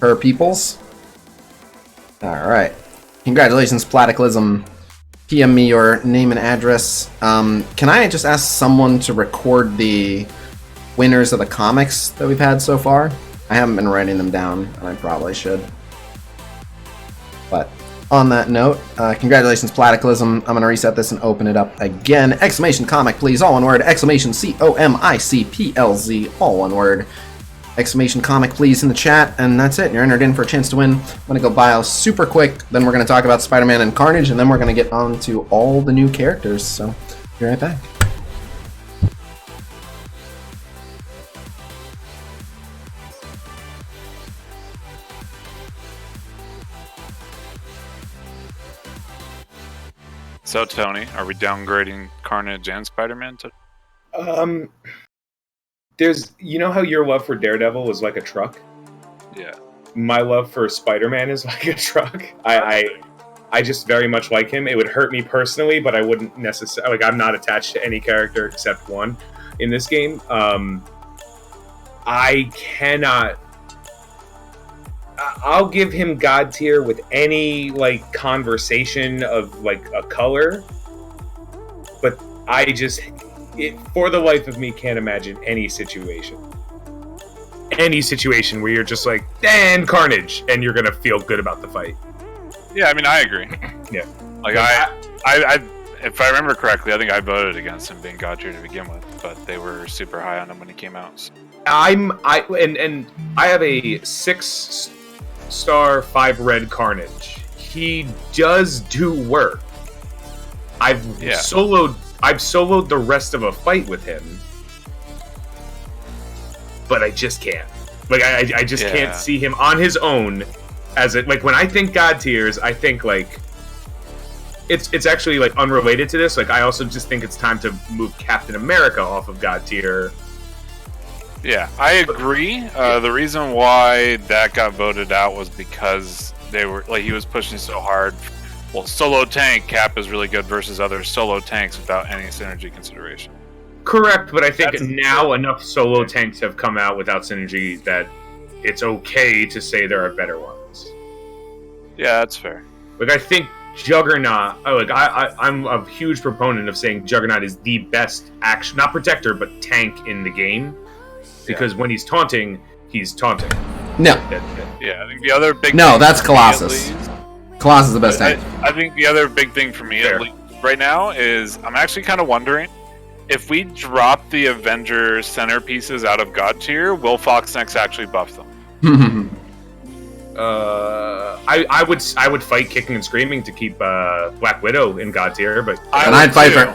Her peoples? Alright. Congratulations, Platiclism. PM me your name and address. Can I just ask someone to record the winners of the comics that we've had so far? I haven't been writing them down, and I probably should. But on that note, congratulations, Platicalism. I'm going to reset this and open it up again. Exclamation comic, please, all one word. Exclamation COMICPLZ, all one word. Exclamation comic, please, in the chat. And that's it. You're entered in for a chance to win. I'm going to go bio super quick. Then we're going to talk about Spider-Man and Carnage. And then we're going to get on to all the new characters. So, be right back. So, Tony, are we downgrading Carnage and Spider-Man to... There's, you know how your love for Daredevil is like a truck? Yeah. My love for Spider-Man is like a truck. I just very much like him. It would hurt me personally, but I wouldn't necessarily, I'm not attached to any character except one in this game. I cannot... I'll give him God tier with any conversation of a color, but I just for the life of me can't imagine any situation where you're just like, and Carnage, and you're gonna feel good about the fight. Yeah, I mean, I agree. Yeah, I if I remember correctly, I think I voted against him being God tier to begin with, but they were super high on him when he came out. So. I have a 6-star 5 red Carnage. He does do work. I've soloed the rest of a fight with him, but I just can't. I just can't see him on his own as it. When I think God tiers, I think it's actually unrelated to this. I also just think it's time to move Captain America off of God tier. Yeah, I agree. The reason why that got voted out was because they were he was pushing so hard. Well, solo tank Cap is really good versus other solo tanks without any synergy consideration. Correct, but I think now enough solo tanks have come out without synergy that it's okay to say there are better ones. Yeah, that's fair. I think Juggernaut. I'm a huge proponent of saying Juggernaut is the best action, not protector, but tank in the game. Because when he's taunting, he's taunting. No. Yeah, I think the other big No, that's Colossus. Colossus is the best tank. I think the other big thing for me at least right now is I'm actually kind of wondering if we drop the Avenger centerpieces out of God tier, will Foxnex actually buff them? I would fight kicking and screaming to keep Black Widow in God tier, but I'd fight for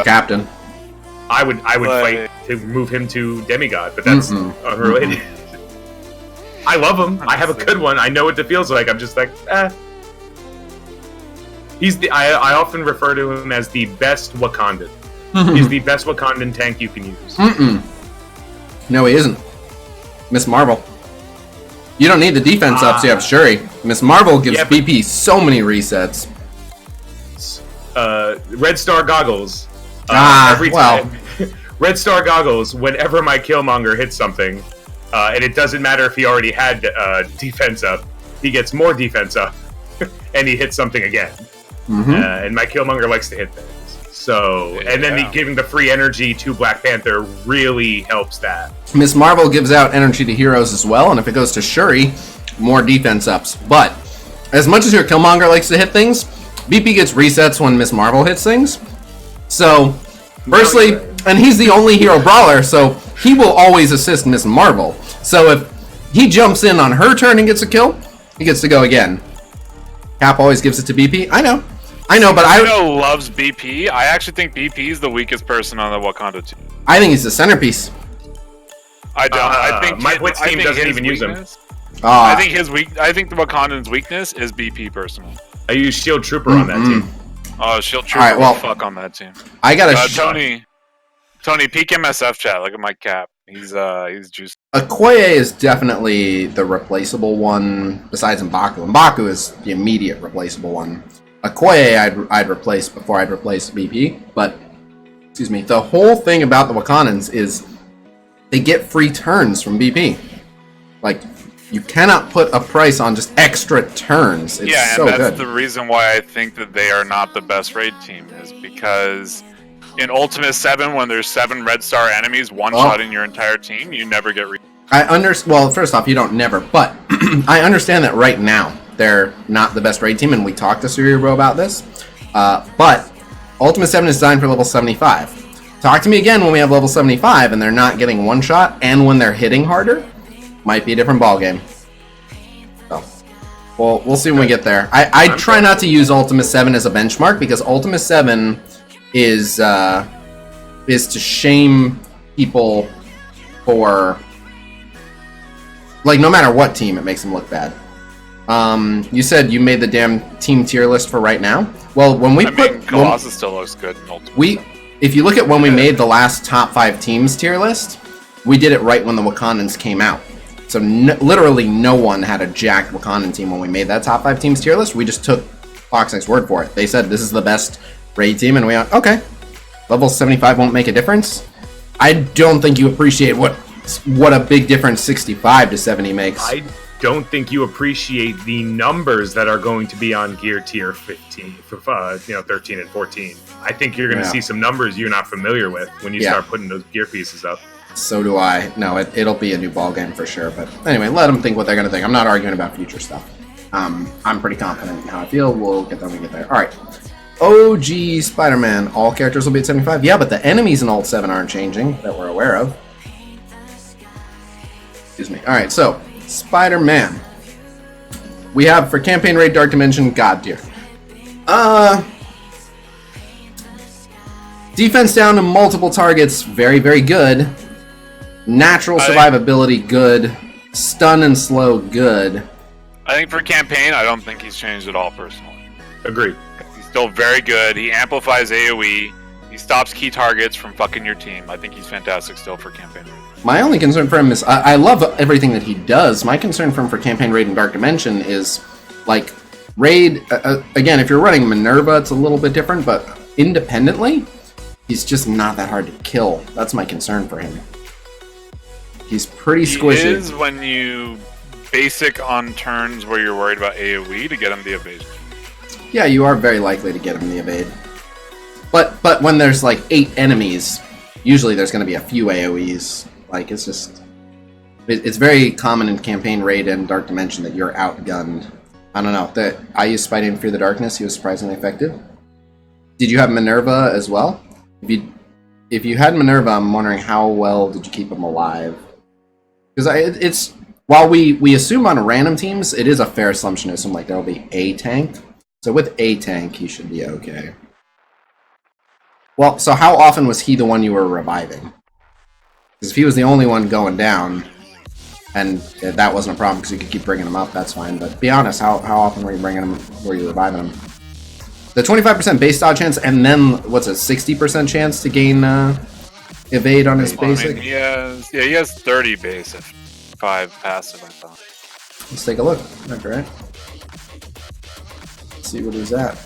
Captain. I would fight to move him to Demigod, but that's unrelated. I love him. I have a good one. I know what it feels like. I'm just He's I often refer to him as the best Wakandan. He's the best Wakandan tank you can use. No, he isn't. Miss Marvel. You don't need the defense ups. You have Shuri. Miss Marvel gives BP so many resets. Red Star Goggles. Every time. Red Star Goggles, whenever my Killmonger hits something, and it doesn't matter if he already had defense up, he gets more defense up, and he hits something again. And my Killmonger likes to hit things. So, and then giving the free energy to Black Panther really helps that. Miss Marvel gives out energy to heroes as well, and if it goes to Shuri, more defense ups. But, as much as your Killmonger likes to hit things, BP gets resets when Miss Marvel hits things. So, firstly, and he's the only hero brawler, so he will always assist Miss Marvel. So if he jumps in on her turn and gets a kill, he gets to go again. Cap always gives it to BP. I know, but Rhino loves BP. I actually think BP is the weakest person on the Wakanda team. I think he's the centerpiece. I don't. I think my Blitz team doesn't even use him. I think the Wakandan's weakness is BP personally. I use Shield Trooper on that team. Oh, Shield Trooper. Alright, well, fuck on that team. I got Tony, peek MSF chat. Look at my cap. He's juiced. Okoye is definitely the replaceable one besides M'Baku. M'Baku is the immediate replaceable one. Okoye I'd replace before I'd replace BP, but excuse me, the whole thing about the Wakandans is they get free turns from BP. Like, you cannot put a price on just extra turns. It's yeah, so and that's good. the reason why I think that they are not the best raid team, is because in Ultimate 7, when there's 7 red star enemies one-shotting your entire team, you never get well, first off, you don't never, but I understand that right now they're not the best raid team, and we talked to Suryo about this, but Ultimate 7 is designed for level 75. Talk to me again when we have level 75 and they're not getting one shot, and when they're hitting harder, might be a different ballgame. So, we'll see when we get there. I try not to use Ultimate 7 as a benchmark, because Ultimate 7 is to shame people for, like, no matter what team, it makes them look bad. You said you made the damn team tier list for right now. Well, when we Colossus still looks good in Ultimate. If you look at when we made the last top 5 teams tier list, we did it right when the Wakandans came out. So literally no one had a jacked Wakandan team when we made that top 5 teams tier list. We just took Foxnex's word for it. They said this is the best raid team, and we went, okay, level 75 won't make a difference. I don't think you appreciate what a big difference 65 to 70 makes. I don't think you appreciate the numbers that are going to be on gear tier 15, 13 and 14. I think you're going to see some numbers you're not familiar with when you start putting those gear pieces up. So do I. No, it'll be a new ballgame for sure. But anyway, let them think what they're going to think. I'm not arguing about future stuff. I'm pretty confident in how I feel. We'll get there when we get there. All right. OG Spider-Man. All characters will be at 75. Yeah, but the enemies in Ult 7 aren't changing that we're aware of. Excuse me. All right, so Spider-Man. We have for campaign raid Dark Dimension God tier. Defense down to multiple targets, very, very good. Natural survivability, good. Stun and slow, good. I think for campaign, I don't think he's changed at all, personally. Agreed. He's still very good. He amplifies AoE. He stops key targets from fucking your team. I think he's fantastic still for campaign raid. My only concern for him is, I love everything that he does. My concern for him for campaign raid and Dark Dimension is, like, raid, again, if you're running Minerva, it's a little bit different, but independently, he's just not that hard to kill. That's my concern for him. He's pretty squishy. He is when you basic on turns where you're worried about AoE to get him the evasion. Yeah, you are very likely to get him the evade. But when there's like 8 enemies, usually there's going to be a few AoEs. Like, it's just... It's very common in campaign raid and Dark Dimension that you're outgunned. I don't know. I used Spidey in Fear the Darkness. He was surprisingly effective. Did you have Minerva as well? If you had Minerva, I'm wondering how well did you keep him alive? Because it's while we assume on random teams, it is a fair assumption to assume like there'll be a tank. So with a tank, he should be okay. Well, so how often was he the one you were reviving? Because if he was the only one going down, and that wasn't a problem because you could keep bringing him up, that's fine. But be honest, how often were you bringing him? Were you reviving him? The 25% base dodge chance, and then what's a 60% chance to gain evade on his basic? I mean, he has 30 base if 5 passive, I thought. Let's take a look. Okay. Let's see what he's at.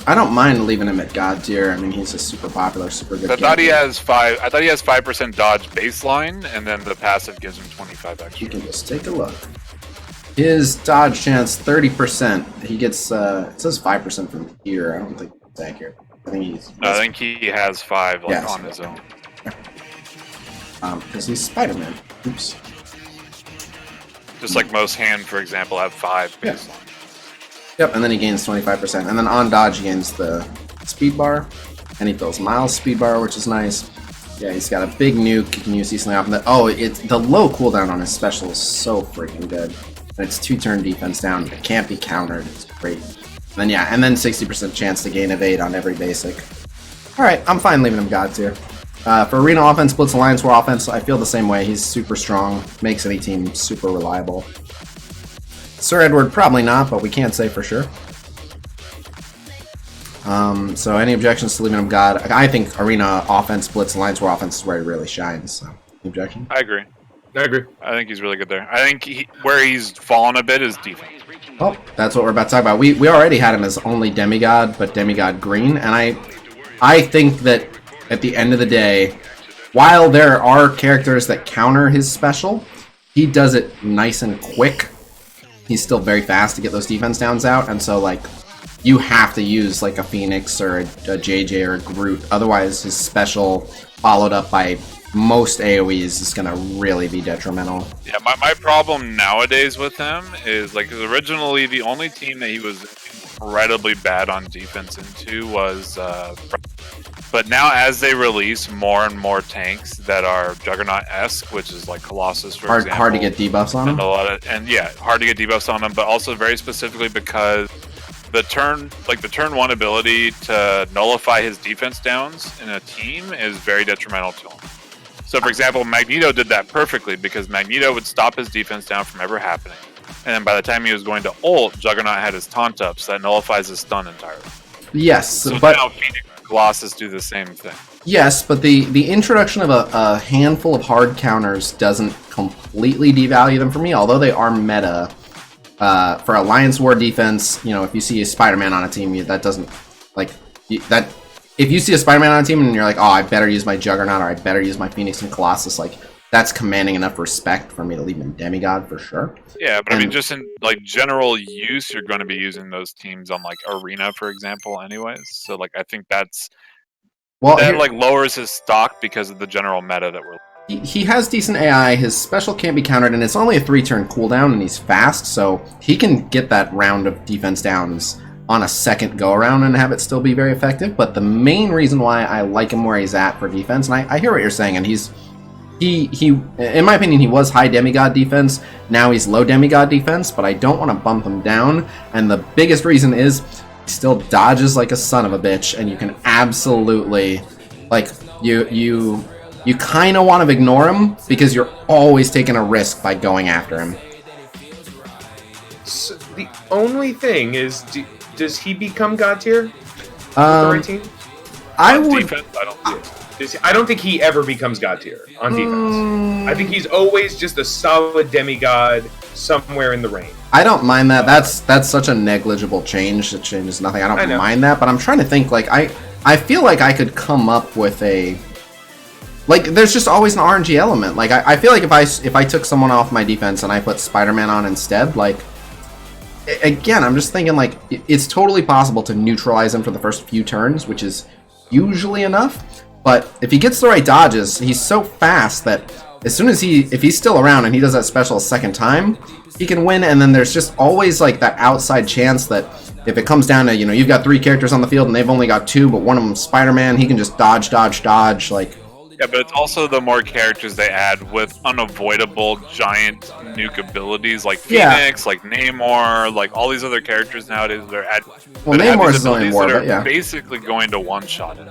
I don't mind leaving him at God tier. I mean, he's a super popular, super good. I thought he has 5% dodge baseline, and then the passive gives him 25 extra. You can just take a look. His dodge chance 30%. He gets it says 5% from here. I don't think it's accurate. I think he has 5 on his own. Because he's Spider-Man. Oops. Just like most hand, for example, have 5 baseline. Yep, and then he gains 25%. And then on dodge, he gains the speed bar. And he fills Miles' speed bar, which is nice. Yeah, he's got a big nuke. You can use decently often. The low cooldown on his special is so freaking good. And it's 2-turn defense down. It can't be countered. It's great. And then 60% chance to gain evade on every basic. Alright, I'm fine leaving him God tier. For Arena offense, Blitz Alliance War offense, I feel the same way. He's super strong. Makes any team super reliable. Sir Edward, probably not, but we can't say for sure. So any objections to leaving him God? I think Arena offense, Blitz, Alliance War offense is where he really shines. So, objection? I agree. I think he's really good there. I think where he's fallen a bit is defense. Oh, that's what we're about to talk about. We already had him as only demigod, but demigod green, and I think that at the end of the day, while there are characters that counter his special, he does it nice and quick. He's still very fast to get those defense downs out, and so like you have to use like a Phoenix or a JJ or a Groot, otherwise his special followed up by most AoEs is gonna really be detrimental. Yeah, my problem nowadays with him is like, cause originally the only team that he was incredibly bad on defense into was but now as they release more and more tanks that are Juggernaut-esque, which is like Colossus for example. Hard to get debuffs on them? Hard to get debuffs on them, but also very specifically because the turn 1 ability to nullify his defense downs in a team is very detrimental to him. So for example, Magneto did that perfectly because Magneto would stop his defense down from ever happening. And then by the time he was going to ult, Juggernaut had his taunt up, so that nullifies his stun entirely. Yes, so but now Phoenix and Colossus do the same thing. Yes, but the introduction of a handful of hard counters doesn't completely devalue them for me, although they are meta. For Alliance War defense, you know, if you see a Spider-Man on a team, that doesn't, like, that... If you see a Spider-Man on a team and you're like, oh, I better use my Juggernaut or I better use my Phoenix and Colossus, like, that's commanding enough respect for me to leave him demigod for sure. Yeah, but I mean, just in like general use, you're going to be using those teams on like Arena, for example, anyways. So like, I think that like lowers his stock because of the general meta that we're. He has decent AI. His special can't be countered, and it's only a 3-turn cooldown, and he's fast, so he can get that round of defense downs on a second go around and have it still be very effective. But the main reason why I like him where he's at for defense, and I hear what you're saying, and he in my opinion, he was high demigod defense. Now he's low demigod defense, but I don't want to bump him down. And the biggest reason is he still dodges like a son of a bitch, and you can absolutely, like, you kind of want to ignore him because you're always taking a risk by going after him. So the only thing is, does he become God tier? With the right team? I would. Defense, I don't see it. I don't think he ever becomes God tier on defense. I think he's always just a solid demigod somewhere in the range. I don't mind that. That's such a negligible change. It changes nothing. I don't mind that, but I'm trying to think. Like I feel like I could come up with a. Like, there's just always an RNG element. Like, I feel like if I took someone off my defense and I put Spider-Man on instead, like, again, I'm just thinking, like, it's totally possible to neutralize him for the first few turns, which is usually enough. But if he gets the right dodges, he's so fast that as soon as if he's still around and he does that special a second time, he can win. And then there's just always, like, that outside chance that if it comes down to, you know, you've got 3 characters on the field and they've only got 2, but one of them's Spider-Man, he can just dodge, like... Yeah, but it's also the more characters they add with unavoidable giant nuke abilities like Phoenix, like Namor, like all these other characters nowadays that are adding. Well, Namor's is only more, but yeah. Basically going to one-shot it.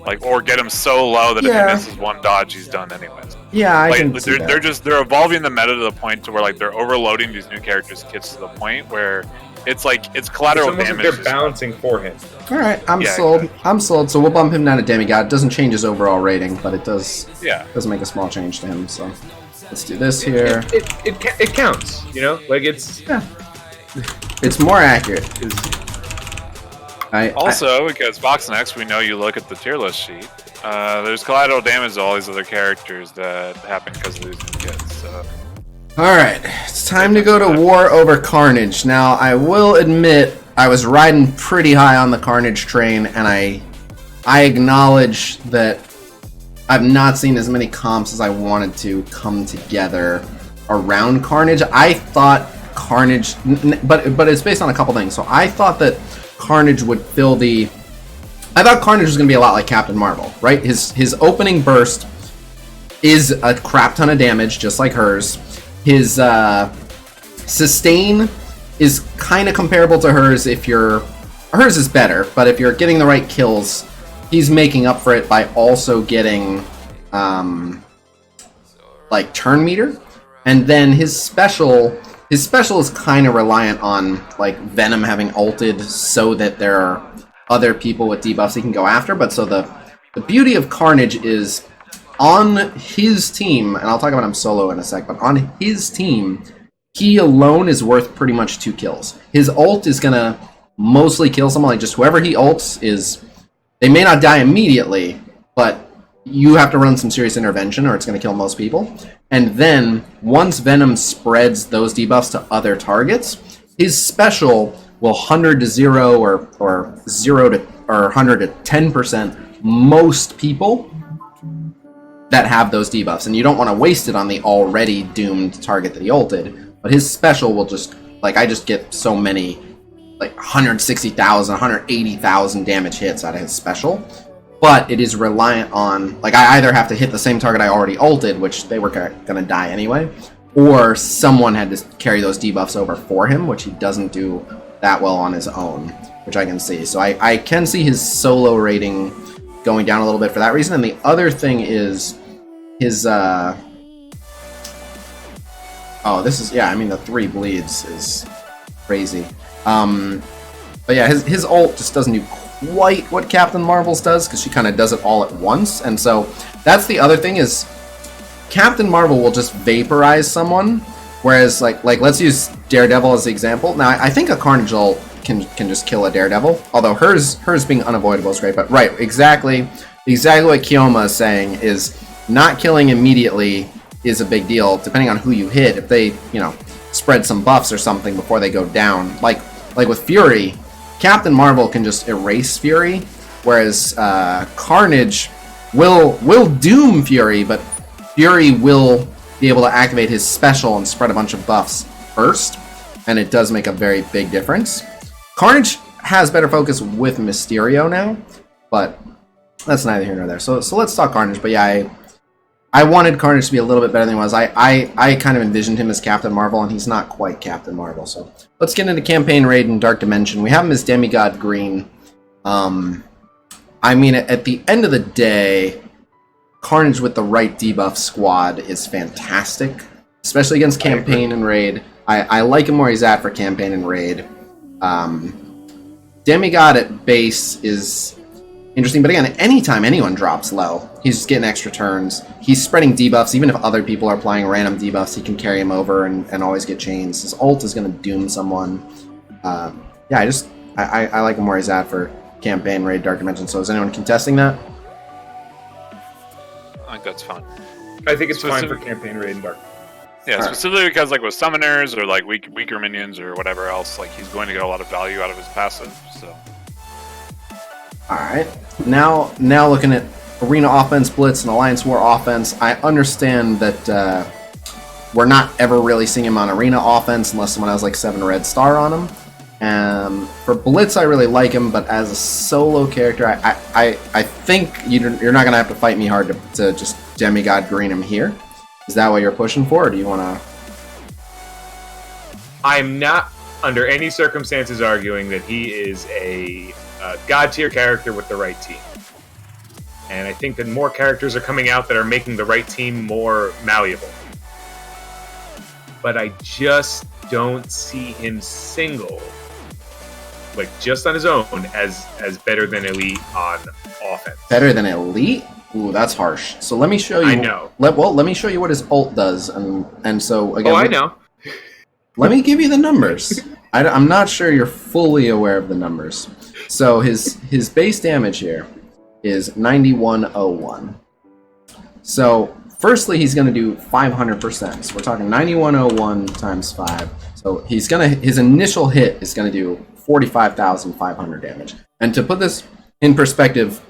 Like, or get him so low that if he misses one dodge, he's done anyways. Yeah, I can see that. They're evolving the meta to the point to where like they're overloading these new characters' kits to the point where it's like it's collateral damage. Like they're balancing for him. All right, I'm sold. Exactly. I'm sold. So we'll bump him down to demigod. It doesn't change his overall rating, but it does. Yeah. Does make a small change to him. So let's do this here. It counts. You know, like it's. Yeah. It's more accurate. Because Fox and X, we know you look at the tier list sheet. There's collateral damage to all these other characters that happen because of these new kits. So. Alright, it's time to go to war over Carnage. Now, I will admit, I was riding pretty high on the Carnage train, and I acknowledge that I've not seen as many comps as I wanted to come together around Carnage. I thought Carnage, but it's based on a couple things. So I thought that Carnage would fill the... I thought Carnage was going to be a lot like Captain Marvel, right? His opening burst is a crap ton of damage, just like hers. His sustain is kind of comparable to hers. Hers is better, but if you're getting the right kills, he's making up for it by also getting like turn meter. And then his special his special is kind of reliant on like Venom having ulted so that there are other people with debuffs he can go after. But so the beauty of Carnage is on his team, and I'll talk about him solo in a sec, but on his team, he alone is worth pretty much 2 kills. His ult is gonna mostly kill someone, like just whoever he ults is, they may not die immediately, but you have to run some serious intervention or it's gonna kill most people. And then, once Venom spreads those debuffs to other targets, his special will 100 to 0 or 0 to, or 100 to 10% most people that have those debuffs. And you don't want to waste it on the already doomed target that he ulted, but his special will just, like, I just get so many, like 160,000, 180,000 damage hits out of his special. But it is reliant on, like, I either have to hit the same target I already ulted, which they were gonna die anyway, or someone had to carry those debuffs over for him, which he doesn't do that well on his own, which I can see. So I can see his solo rating going down a little bit for that reason. And the other thing is his, oh, this is, yeah, I mean, the 3 bleeds is crazy. But yeah, his ult just doesn't do quite what Captain Marvel's does, because she kind of does it all at once. And so that's the other thing, is Captain Marvel will just vaporize someone, whereas like let's use Daredevil as the example. Now I think a Carnage ult can just kill a Daredevil, although hers being unavoidable is great. But right, exactly what Kioma is saying is not killing immediately is a big deal, depending on who you hit. If they, you know, spread some buffs or something before they go down, like with Fury, Captain Marvel can just erase Fury, whereas Carnage will doom Fury, but Fury will be able to activate his special and spread a bunch of buffs first, and it does make a very big difference. Carnage has better focus with Mystero now, but that's neither here nor there. So let's talk Carnage. But yeah, I wanted Carnage to be a little bit better than he was. I kind of envisioned him as Captain Marvel, and he's not quite Captain Marvel. So let's get into Campaign Raid and Dark Dimension. We have him as Demigod Green. I mean, at the end of the day, Carnage with the right debuff squad is fantastic, especially against Campaign and Raid. I like him where he's at for Campaign and Raid. Demigod at base is interesting, but again, anytime anyone drops low, he's just getting extra turns. He's spreading debuffs. Even if other people are applying random debuffs, he can carry him over and always get chains. His ult is going to doom someone. Yeah, I like him where he's at for Campaign, Raid, Dark Dimension. So is anyone contesting that? I think that's fine. I think it's fine for Campaign, Raid, and Dark. Yeah, specifically because like with summoners or like weaker minions or whatever else, like he's going to get a lot of value out of his passive. So. Alright, now looking at Arena offense, Blitz, and Alliance War offense, I understand that we're not ever really seeing him on Arena offense unless someone has like 7 red star on him. For Blitz, I really like him, but as a solo character, I think you're not going to have to fight me hard to just Demigod Green him here. Is that what you're pushing for, or do you want to... I'm not, under any circumstances, arguing that he is a god-tier character with the right team. And I think that more characters are coming out that are making the right team more malleable. But I just don't see him single, like just on his own, as better than Elite on offense. Better than Elite? Ooh, that's harsh. So let me show you. I know. Let me show you what his ult does, and so again. Oh, I know. Let me give you the numbers. I'm not sure you're fully aware of the numbers. So his base damage here is 9101. So firstly, he's going to do 500%. So we're talking 9101 times 5. So his initial hit is going to do 45,500 damage. And to put this in perspective,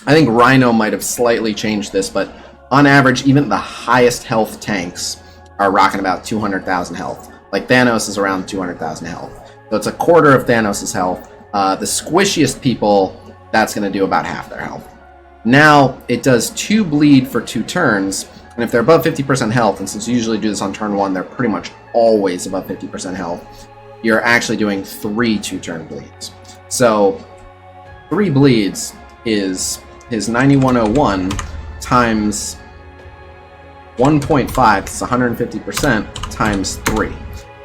I think Rhino might have slightly changed this, but on average, even the highest health tanks are rocking about 200,000 health. Like Thanos is around 200,000 health. So it's a quarter of Thanos' health. The squishiest people, that's going to do about half their health. Now, it does 2 bleed for 2 turns, and if they're above 50% health, and since you usually do this on turn 1, they're pretty much always above 50% health, you're actually doing 3 2-turn bleeds. So, 3 bleeds is his 9101 times 1.5, it's 150%, times 3.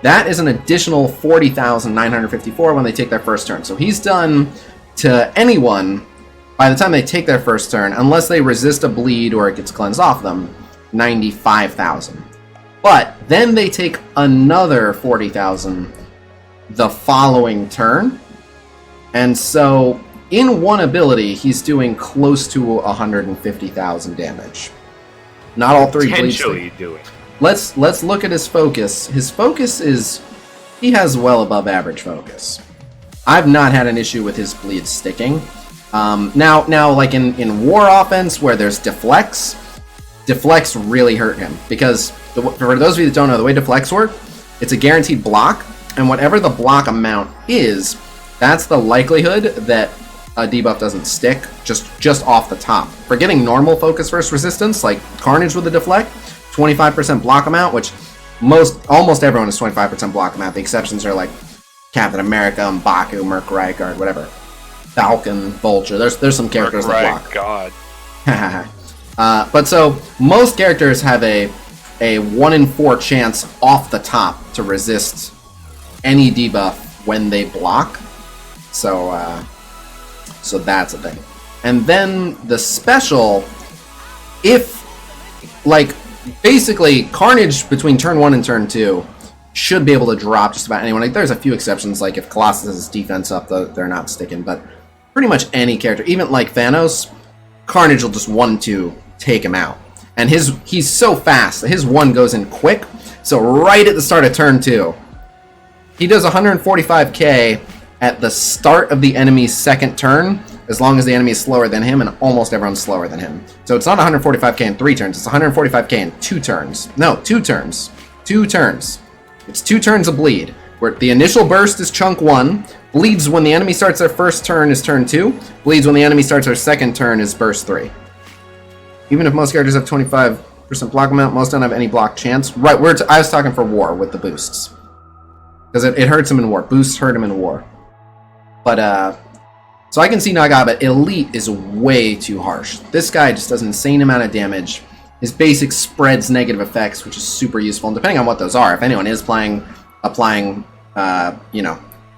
That is an additional 40,954 when they take their first turn. So he's done to anyone, by the time they take their first turn, unless they resist a bleed or it gets cleansed off them, 95,000. But then they take another 40,000 the following turn. And so in one ability, he's doing close to 150,000 damage. Not all three bleeds. Potentially doing. Let's look at his focus. His focus is, he has well above average focus. I've not had an issue with his bleed sticking. Now, like in war offense where there's deflects really hurt him, because for those of you that don't know, the way deflects work, it's a guaranteed block, and whatever the block amount is, that's the likelihood that a debuff doesn't stick just off the top. For getting normal focus versus resistance, like Carnage with the deflect, 25% block amount, which almost everyone is 25% block amount. The exceptions are like Captain America, M'Baku, Merc Ryguard, whatever. Falcon, Vulture. There's some characters that block. God. But so most characters have a 1 in 4 chance off the top to resist any debuff when they block. So that's a thing. And then the special, if like basically Carnage between turn 1 and turn 2 should be able to drop just about anyone. Like there's a few exceptions, like if Colossus has his defense up, they're not sticking, but pretty much any character, even like Thanos, Carnage will just 1-2 take him out. And he's so fast, his 1 goes in quick, so right at the start of turn 2, he does 145k at the start of the enemy's second turn, as long as the enemy is slower than him, and almost everyone's slower than him. So it's not 145k in 3 turns, it's 145k in 2 turns. No, 2 turns. 2 turns. It's 2 turns of bleed, where the initial burst is chunk 1, bleeds when the enemy starts their first turn is turn 2, bleeds when the enemy starts their second turn is burst 3. Even if most characters have 25% block amount, most don't have any block chance. Right, I was talking for war with the boosts. Because it hurts him in war. Boosts hurt him in war. But, so I can see Naga, but Elite is way too harsh. This guy just does an insane amount of damage. His basic spreads negative effects, which is super useful. And depending on what those are, if anyone is applying,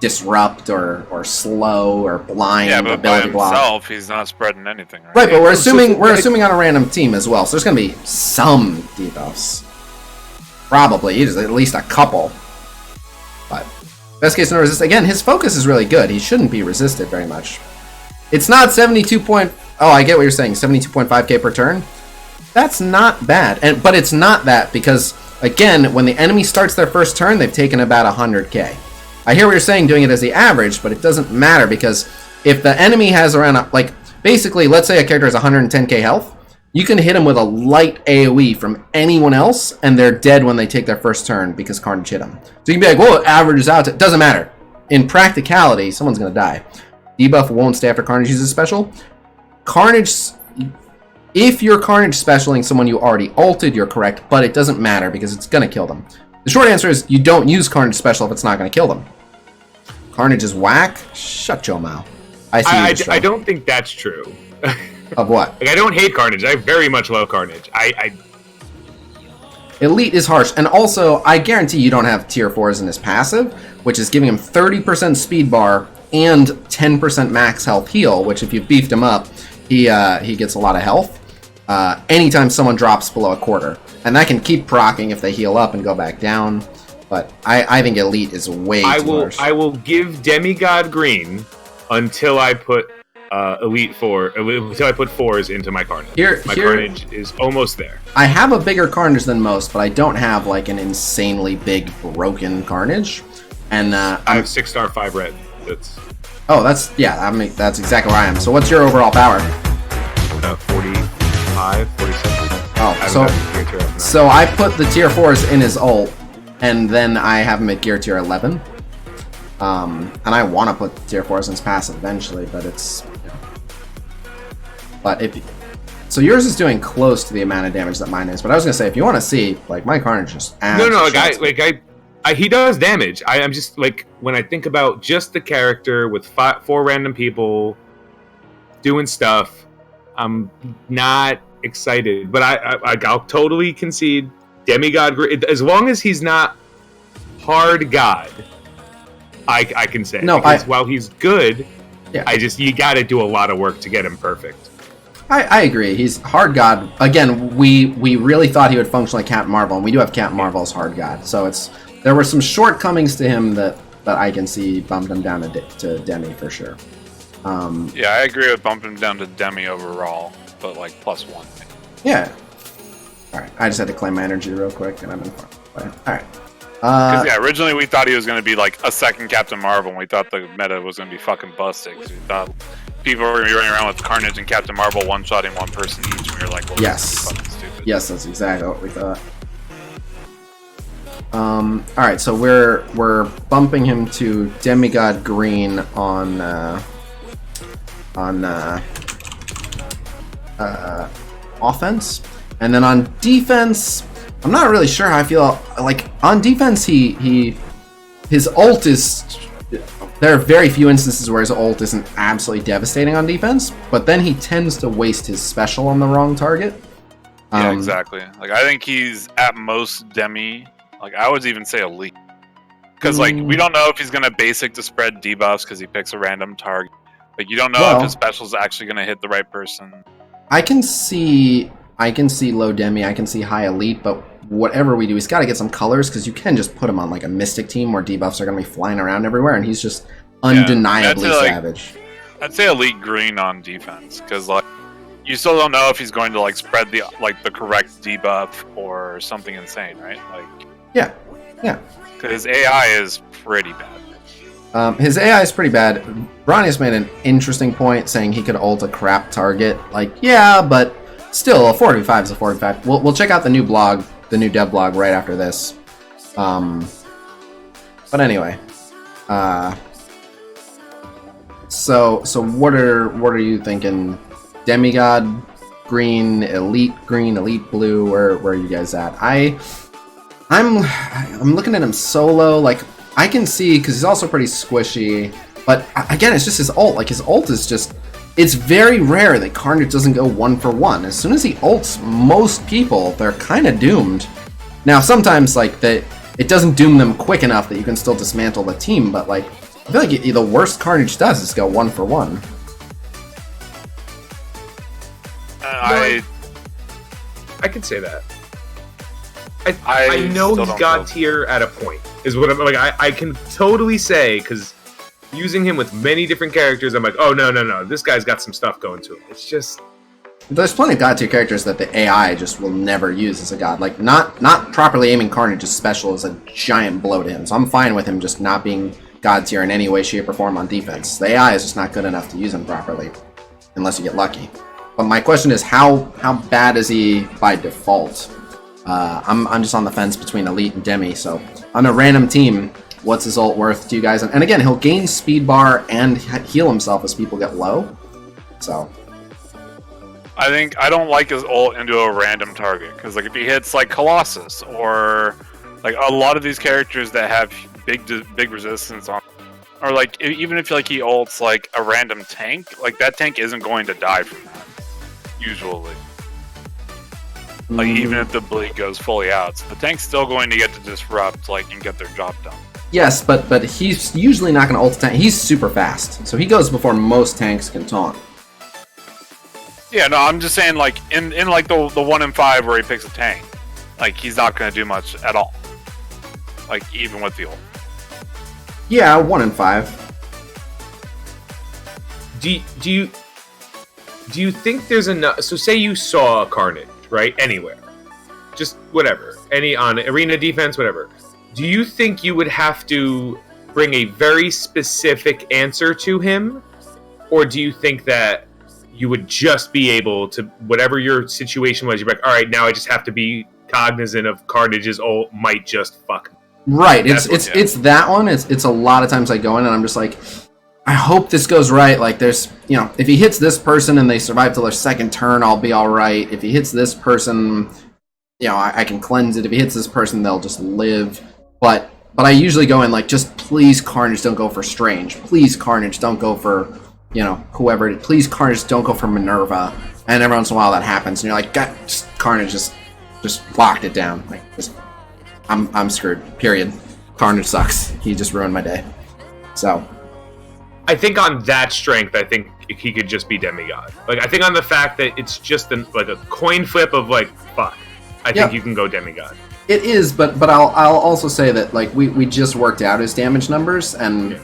disrupt or slow or blind but ability by block. himself, he's not spreading anything. Right, but we're assuming on a random team as well, so there's going to be some debuffs. Probably, at least a couple. But best case scenario resist. Again, his focus is really good. He shouldn't be resisted very much. It's not 72 point. Oh, I get what you're saying. 72.5k per turn. That's not bad, but it's not that because again, when the enemy starts their first turn, they've taken about 100k. I hear what you're saying, doing it as the average, but it doesn't matter because if the enemy has around basically, let's say a character has 110k health, you can hit him with a light AoE from anyone else, and they're dead when they take their first turn because Carnage hit them. So you can be like, well, it averages out. It doesn't matter. In practicality, someone's going to die. Debuff won't stay after Carnage uses special. Carnage, if you're Carnage specialing someone you already ulted, you're correct, but it doesn't matter because it's going to kill them. The short answer is you don't use Carnage special if it's not going to kill them. Carnage is whack? Shut your mouth. I don't think that's true. Of what? I don't hate Carnage. I very much love Carnage. Elite is harsh, and also I guarantee you don't have tier 4s in his passive, which is giving him 30% speed bar and 10% max health heal, which if you beefed him up, he gets a lot of health anytime someone drops below a quarter. And that can keep proccing if they heal up and go back down. But I think Elite is way too harsh. I will give Demigod green until I put Elite 4, until I put 4s into my Carnage. My Carnage is almost there. I have a bigger Carnage than most, but I don't have like an insanely big broken Carnage. And I have 6-star 5 red. That's exactly where I am. So what's your overall power? 45, 46. Oh, so I put the tier 4s in his ult, and then I have him at gear tier 11. And I want to put tier 4s in his passive eventually, but it's... But so yours is doing close to the amount of damage that mine is. But I was gonna say, if you want to see, like my Carnage just he does damage. I'm just like when I think about just the character with 4 random people doing stuff, I'm not excited. But I'll totally concede Demigod as long as he's not hard god. I can say. No, because while he's good, Yeah. you got to do a lot of work to get him perfect. I agree. He's hard god. Again, we really thought he would function like Captain Marvel, and we do have Captain Marvel as hard god. So there were some shortcomings to him that I can see bumped him down to Demi for sure. Yeah, I agree with bumping him down to Demi overall, but like +1. Yeah. All right. I just had to claim my energy real quick, and I've been fine. All right. Because originally we thought he was going to be like a second Captain Marvel, and we thought the meta was going to be fucking busted. We thought people were going to be running around with Carnage and Captain Marvel one-shotting one person each, and we were like, well, Yes. this is fucking stupid. Yes, that's exactly what we thought. All right, so we're bumping him to Demigod Green on offense, and then on defense, I'm not really sure how I feel. Like on defense, his ult is. There are very few instances where his ult isn't absolutely devastating on defense, but then he tends to waste his special on the wrong target. Yeah, exactly. Like I think he's at most Demi. Like I would even say elite, because like we don't know if he's gonna basic to spread debuffs because he picks a random target. Like you don't know if his special is actually gonna hit the right person. I can see low Demi, I can see high elite, but whatever we do, he's got to get some colors because you can just put him on like a Mystic team where debuffs are gonna be flying around everywhere, and he's just undeniably savage. I'd say elite green on defense because like you still don't know if he's going to like spread the correct debuff or something insane, right? Like yeah. Because his AI is pretty bad. His AI is pretty bad. Bronius made an interesting point saying he could ult a crap target. Like, yeah, but still, a 4v5 is a 4v5. We'll check out the new blog, the new dev blog right after this. But anyway, so what are you thinking? Demigod green, elite blue. Where are you guys at? I'm looking at him solo. Like I can see because he's also pretty squishy. But again, it's just his ult. Like his ult is just. It's very rare that Carnage doesn't go 1-for-1. As soon as he ults most people, they're kind of doomed. Now sometimes like it doesn't doom them quick enough that you can still dismantle the team. But like I feel like the worst Carnage does is go 1-for-1. I could say that. I know he's god tier at a point. Is what I'm like. I can totally say because using him with many different characters, I'm like, oh no, this guy's got some stuff going to him. It's just there's plenty of god tier characters that the AI just will never use as a god. Like not properly aiming Carnage's special is a giant blow to him. So I'm fine with him just not being god tier in any way, shape, or form on defense. The AI is just not good enough to use him properly, unless you get lucky. But my question is, how bad is he by default? I'm just on the fence between elite and Demi. So on a random team, what's his ult worth to you guys? And again, he'll gain speed bar and heal himself as people get low. So I think I don't like his ult into a random target because like if he hits like Colossus or like a lot of these characters that have big resistance on, or like even if like he ults like a random tank, like that tank isn't going to die from that usually. Like even if the bleed goes fully out, so the tank's still going to get to disrupt like and get their job done. Yes, but he's usually not going to ult a tank. He's super fast, so he goes before most tanks can taunt. Yeah, no, I'm just saying like in like the 1 in 5 where he picks a tank, like he's not going to do much at all. Like even with the ult. Yeah, 1 in 5. Do you think there's enough? So say you saw Carnage, right? Anywhere, just whatever, any on arena defense, whatever. Do you think you would have to bring a very specific answer to him, or do you think that you would just be able to, whatever your situation was, you're like, all right, now I just have to be cognizant of Carnage's ult might just fuck him. Right. It's that one. It's a lot of times I go in and I'm just like, I hope this goes right. Like there's, if he hits this person and they survive till their second turn, I'll be all right. If he hits this person, I can cleanse it. If he hits this person, they'll just live. But I usually go in like, just please Carnage don't go for Strange. Please Carnage don't go for, whoever. Please Carnage don't go for Minerva. And every once in a while that happens, and you're like, God, Carnage just locked it down. Like, I'm screwed. Period. Carnage sucks. He just ruined my day. So I think on that strength, I think he could just be demigod. Like, I think on the fact that it's just like a coin flip of like, fuck. I think you can go demigod. It is, but I'll also say that like we just worked out his damage numbers, and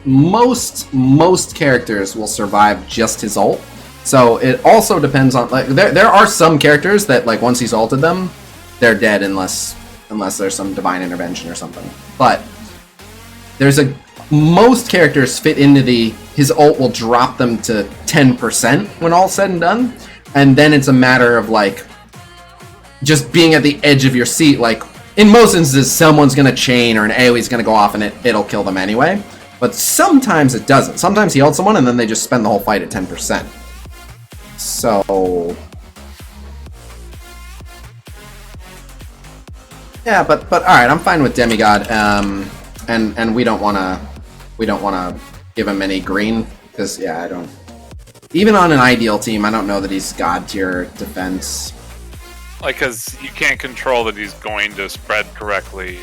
most characters will survive just his ult. So it also depends on like there are some characters that like once he's ulted them, they're dead unless there's some divine intervention or something. But most characters fit into his ult will drop them to 10% when all's said and done, and then it's a matter of like just being at the edge of your seat. Like in most instances, someone's gonna chain or an AoE's gonna go off and it'll kill them anyway. But sometimes it doesn't. Sometimes he ults someone and then they just spend the whole fight at 10%. So yeah, but all right, I'm fine with demigod. And we don't wanna give him any green because I don't. Even on an ideal team, I don't know that he's god tier defense. Like, because you can't control that he's going to spread correctly,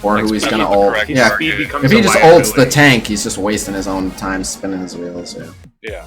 or like who he's gonna ult. ult. Yeah, if he just ults the tank, he's just wasting his own time spinning his wheels. Yeah,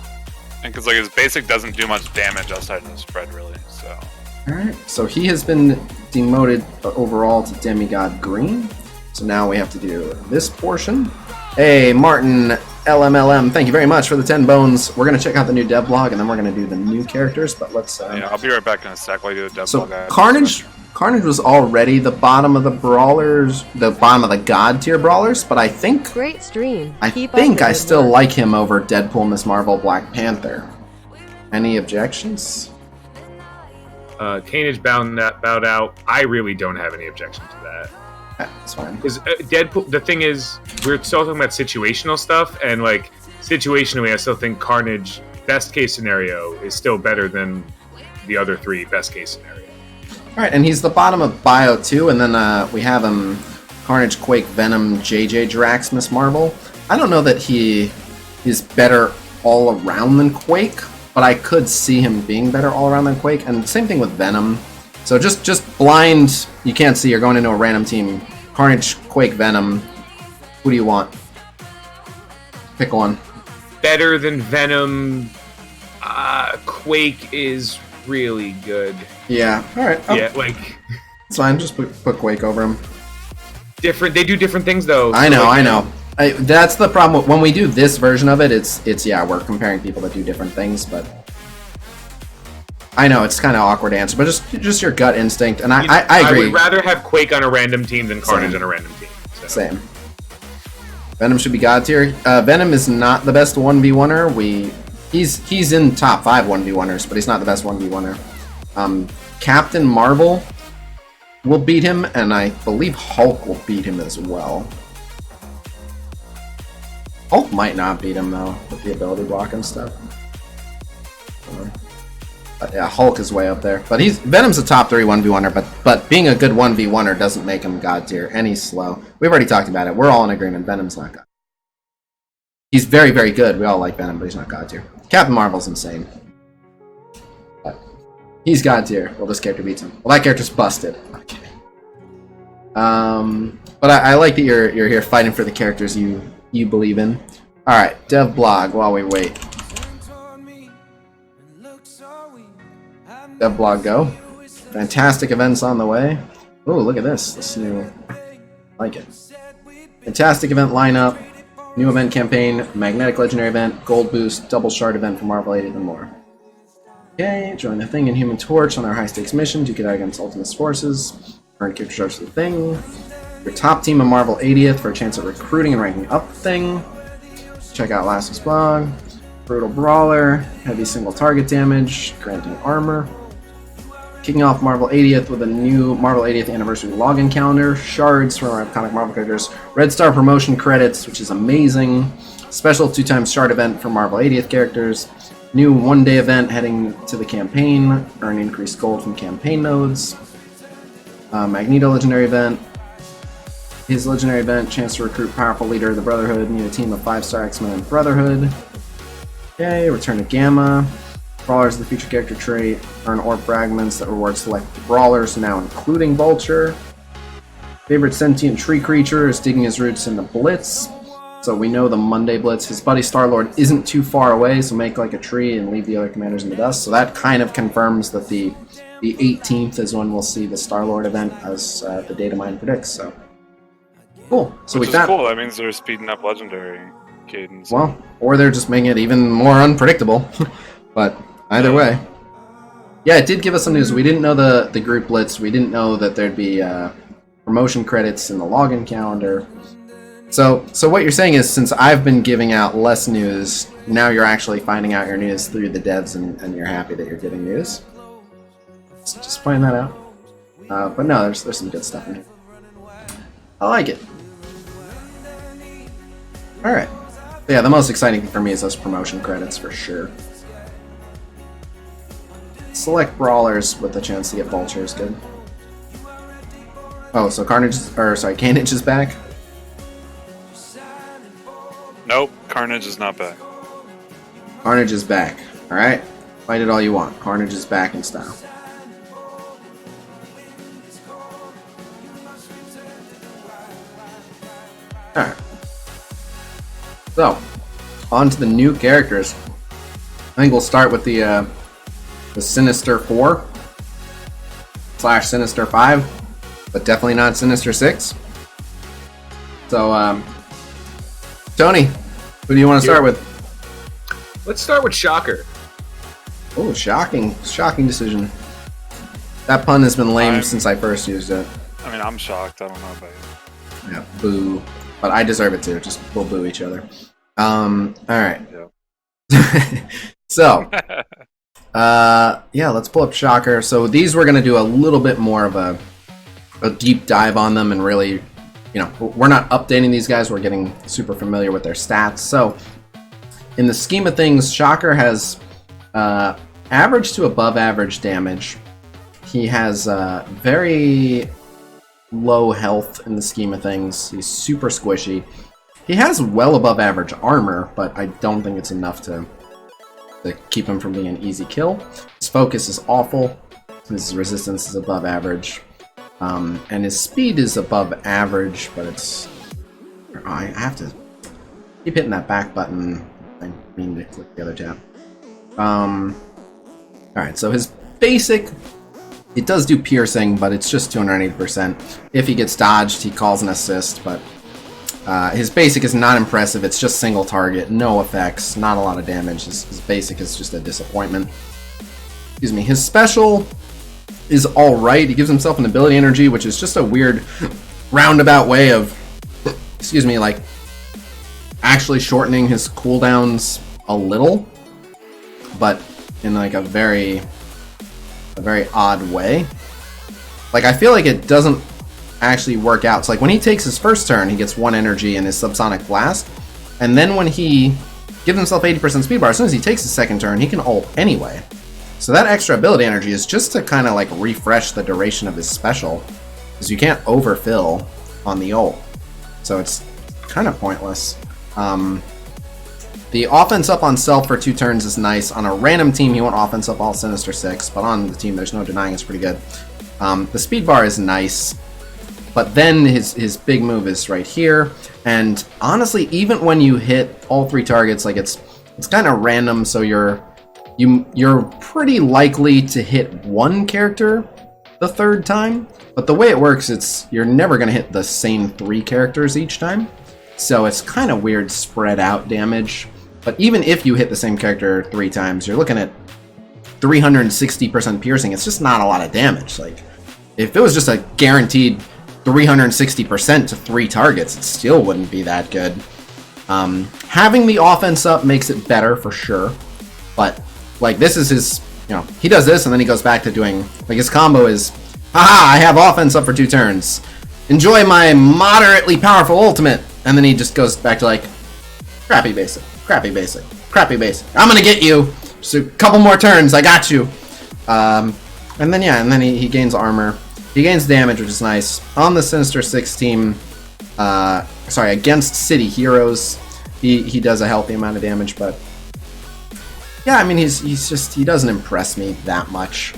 and because like his basic doesn't do much damage outside of the spread, really. So. All right, so he has been demoted overall to demigod green. So now we have to do this portion. Hey, Martin LMLM, thank you very much for the 10 bones. We're going to check out the new dev blog, and then we're going to do the new characters, but let's... yeah, I'll be right back in a sec while you do the dev so blog. Carnage was already the bottom of the brawlers, the bottom of the god tier brawlers, but I think... Great stream. I think I still like him over Deadpool, Miss Marvel, Black Panther. Any objections? Cainage bowed out. I really don't have any objection to that. That's fine. Because Deadpool, the thing is, we're still talking about situational stuff, and like situationally, I still think Carnage, best case scenario, is still better than the other three best case scenario. All right, and he's the bottom of Bio too, and then we have him Carnage, Quake, Venom, JJ, Drax, Miss Marvel. I don't know that he is better all around than Quake, but I could see him being better all around than Quake, and same thing with Venom. So just blind, you can't see, you're going into a random team. Carnage, Quake, Venom. Who do you want? Pick one. Better than Venom. Quake is really good. Yeah, alright. Oh, yeah, like... It's fine, just put Quake over him. They do different things, though. I know. That's the problem. When we do this version of it, it's we're comparing people that do different things, but... I know, it's kind of awkward answer, but just your gut instinct, and I agree. I would rather have Quake on a random team than Carnage on a random team. So. Same. Venom should be god tier. Venom is not the best 1v1er. He's in top 5 1v1ers, but he's not the best 1v1er. Captain Marvel will beat him, and I believe Hulk will beat him as well. Hulk might not beat him, though, with the ability block and stuff. But yeah, Hulk is way up there. But Venom's a top 3 1v1er, but being a good 1v1er doesn't make him god tier, and he's slow. We've already talked about it. We're all in agreement. Venom's not god. He's very, very good. We all like Venom, but he's not god tier. Captain Marvel's insane. But he's god tier. Well, this character beats him. Well, that character's busted. I'm kidding. But I like that you're here fighting for the characters you believe in. Alright, dev blog while we wait. Dev blog go. Fantastic events on the way. Oh, look at this. This new... I like it. Fantastic event lineup. New event campaign. Magnetic legendary event. Gold boost. Double shard event for Marvel 80 and more. Okay, join the Thing and Human Torch on our high stakes mission. Duke it out against Ultimate's forces. Earn character shards to the Thing. Your top team of Marvel 80th for a chance at recruiting and ranking up the Thing. Check out last week's blog. Brutal Brawler. Heavy single target damage. Granting armor. Kicking off Marvel 80th with a new Marvel 80th Anniversary login calendar, shards from our iconic Marvel characters, Red Star promotion credits, which is amazing, special 2x shard event for Marvel 80th characters, new one-day event heading to the campaign, earn increased gold from campaign nodes, Magneto legendary event, his legendary event, chance to recruit powerful leader of the Brotherhood, need a team of 5-star X-Men and Brotherhood. Okay, return to Gamma. Brawlers the feature character trait, earn orb fragments that reward select brawlers, now including Vulture. Favorite sentient tree creature is digging his roots in the Blitz. So we know the Monday Blitz. His buddy Star-Lord isn't too far away, so make like a tree and leave the other commanders in the dust. So that kind of confirms that the 18th is when we'll see the Star-Lord event, as the data mine predicts. So cool. So Which we is found. cool. That means they're speeding up legendary cadence. Well, or they're just making it even more unpredictable. But either way. Yeah, it did give us some news. We didn't know the group blitz. We didn't know that there'd be promotion credits in the login calendar. So what you're saying is, since I've been giving out less news, now you're actually finding out your news through the devs, and you're happy that you're getting news. Just find that out. But no, there's some good stuff in here. I like it. Alright. Yeah, the most exciting thing for me is those promotion credits for sure. Select brawlers with the chance to get Vulture is good. Oh, so Cainage is back? Nope, Carnage is not back. Carnage is back. Alright? Fight it all you want. Carnage is back in style. Alright. So, on to the new characters. I think we'll start with the Sinister 4 / Sinister 5, but definitely not Sinister 6. So, Tony, who do you want to start with? Let's start with Shocker. Oh, shocking decision. That pun has been lame since I first used it. I mean, I'm shocked. I don't know about you. Yeah, boo. But I deserve it too. Just we'll boo each other. Alright. Yeah. So, yeah, let's pull up Shocker. So these we're gonna do a little bit more of a deep dive on them, and really, we're not updating these guys, we're getting super familiar with their stats. So, in the scheme of things, Shocker has average to above average damage. He has very low health in the scheme of things. He's super squishy. He has well above average armor, but I don't think it's enough to keep him from being an easy kill. His focus is awful. His resistance is above average. And his speed is above average, but it's... I have to keep hitting that back button. I mean to click the other tab. Alright, so his basic... It does do piercing, but it's just 280%. If he gets dodged, he calls an assist, but his basic is not impressive. It's just single target, no effects, not a lot of damage. His basic is just a disappointment. Excuse me. His special is alright. He gives himself an ability energy, which is just a weird roundabout way of, excuse me, like actually shortening his cooldowns a little, but in like a very odd way. Like, I feel like it doesn't actually work out. So like when he takes his first turn, he gets 1 energy in his subsonic blast, and then when he gives himself 80% speed bar, as soon as he takes his second turn, he can ult anyway. So that extra ability energy is just to kind of like refresh the duration of his special, because you can't overfill on the ult, so it's kind of pointless. The offense up on self for 2 turns is nice. On a random team, he won't offense up all Sinister Six, but on the team, there's no denying it's pretty good. The speed bar is nice, but then his big move is right here. And honestly, even when you hit all 3 targets, like it's kind of random. So you're pretty likely to hit 1 character the 3rd time. But the way it works, you're never gonna hit the same 3 characters each time. So it's kind of weird spread out damage. But even if you hit the same character 3 times, you're looking at 360% piercing. It's just not a lot of damage. Like, if it was just a guaranteed 360% to 3 targets, it still wouldn't be that good. Having the offense up makes it better for sure. But, like, this is his, he does this and then he goes back to doing, like, his combo is, haha, I have offense up for 2 turns. Enjoy my moderately powerful ultimate. And then he just goes back to, like, crappy basic, crappy basic, crappy basic. I'm gonna get you. Just a couple more turns, I got you. And then he gains armor. He gains damage, which is nice. On the Sinister Six team, against city heroes, he does a healthy amount of damage, but yeah, I mean, he doesn't impress me that much.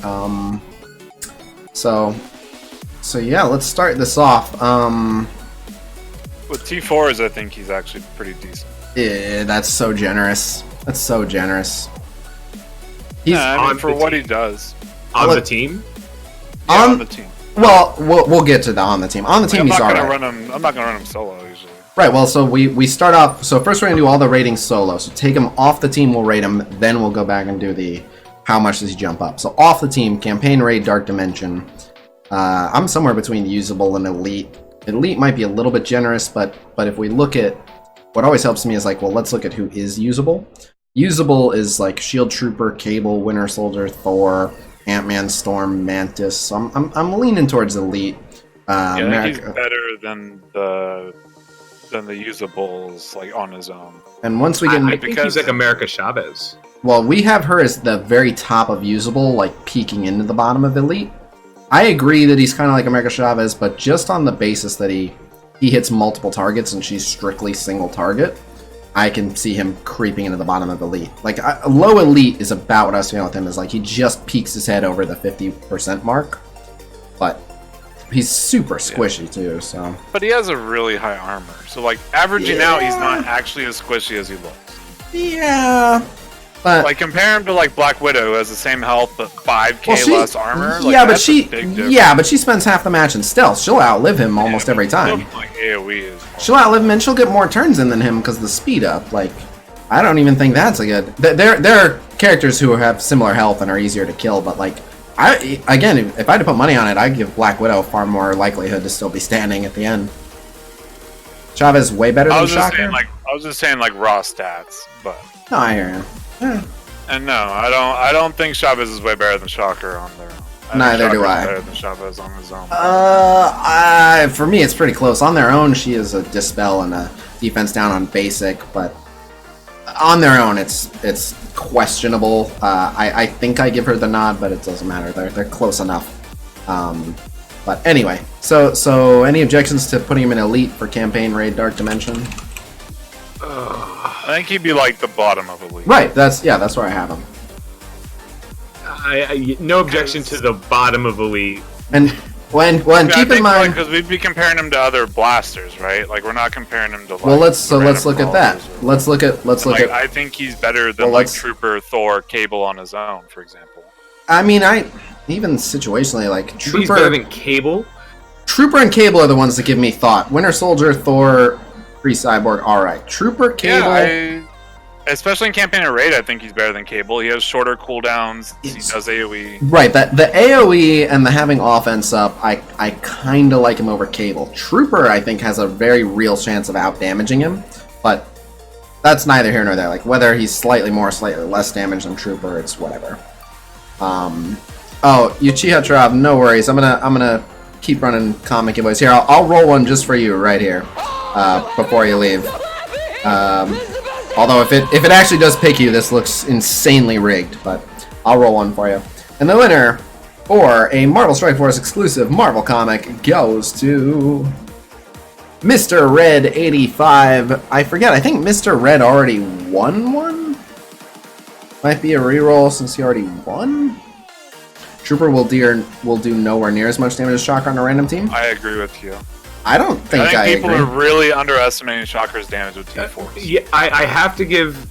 So So yeah, let's start this off. With T4s, I think he's actually pretty decent. Yeah, that's so generous. That's so generous. He's Yeah, I mean, for what he does. On the team? Yeah, on the team. Well, we'll get to the on the team. On the team, he's alright. I'm not gonna run him solo usually. Right. Well, so we start off. So first we're gonna do all the ratings solo. So take him off the team. We'll rate him. Then we'll go back and do the how much does he jump up. So off the team, campaign raid, dark dimension. I'm somewhere between usable and elite. Elite might be a little bit generous, but if we look at what always helps me is like, well, let's look at who is usable. Usable is like Shield Trooper, Cable, Winter Soldier, Thor, Ant-Man, Storm, Mantis. So I'm leaning towards elite. I think he's better than the usables like on his own. And once we get, I think he's like America Chavez. Well, we have her as the very top of usable, like peeking into the bottom of elite. I agree that he's kind of like America Chavez, but just on the basis that he hits multiple targets and she's strictly single target, I can see him creeping into the bottom of elite. Like low elite is about what I was feeling with him. Is like he just peeks his head over the 50% mark, but he's super squishy too. So, but he has a really high armor. So like averaging out, he's not actually as squishy as he looks. Yeah. But, like compare him to like Black Widow, who has the same health but 5k less armor. Like, yeah, but she spends half the match in stealth. She'll outlive him almost every time. Like AOE is she'll outlive him and she'll get more turns in than him because the speed up. Like, I don't even think that's a good. There are characters who have similar health and are easier to kill, but like, if I had to put money on it, I'd give Black Widow far more likelihood to still be standing at the end. Chavez way better than Shocker. I was just saying like raw stats, but no, I hear you. And no, I don't think Chavez is way better than Shocker on their own. Neither do I. Better than Chavez on his own. For me, it's pretty close. On their own, she is a dispel and a defense down on basic, but on their own, it's questionable. I think I give her the nod, but it doesn't matter. They're close enough. But anyway, so any objections to putting him in elite for campaign raid dark dimension? I think he'd be like the bottom of elite. Right. That's where I have him. No objection to the bottom of elite. And when keep in mind, because we'd be comparing him to other blasters, right? Like we're not comparing him to. Like, well, let's look at that. Let's look at. I think he's better than like Trooper, Thor, Cable on his own, for example. I mean, even situationally like Trooper. He's better than Cable. Trooper and Cable are the ones that give me thought. Winter Soldier, Thor, Free Cyborg, alright. Trooper, Cable... Yeah, especially in Campaign and Raid, I think he's better than Cable. He has shorter cooldowns, he does AoE. Right, the AoE and the having offense up, I kinda like him over Cable. Trooper, I think, has a very real chance of out-damaging him, but that's neither here nor there. Like, whether he's slightly more or slightly less damage than Trooper, it's whatever. Oh, Uchiha Trav, no worries. I'm gonna keep running comic giveaways. Here, I'll roll one just for you right here. Before you leave. Although if it actually does pick you, this looks insanely rigged, but I'll roll one for you. And the winner for a Marvel Strike Force exclusive Marvel comic goes to Mr. Red 85. I forget. I think Mr. Red already won one. Might be a reroll since he already won. Trooper will do nowhere near as much damage as Shocker on a random team. I agree with you. I don't think I people agree. are really underestimating Shocker's damage with T4s. Yeah, I have to give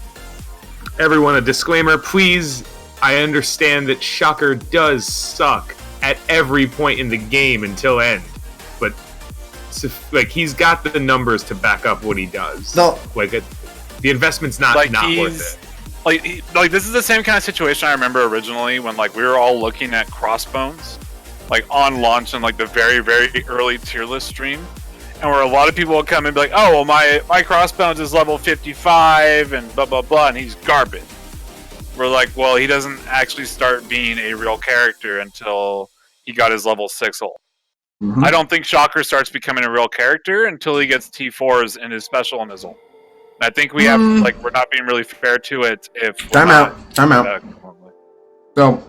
everyone a disclaimer. Please, I understand that Shocker does suck at every point in the game until end. But, like, he's got the numbers to back up what he does. No. Like, the investment's not worth it. Like this is the same kind of situation I remember originally when like we were all looking at Crossbones, like on launch in like the very, very early tier list stream, and where a lot of people would come and be like, oh, well, my Crossbones is level 55 and blah blah blah, and he's garbage. We're like, well, he doesn't actually start being a real character until he got his level 6 ult. Mm-hmm. I don't think Shocker starts becoming a real character until he gets T4s in his special and his ult. I think we have, like, we're not being really fair to it if Time out. So,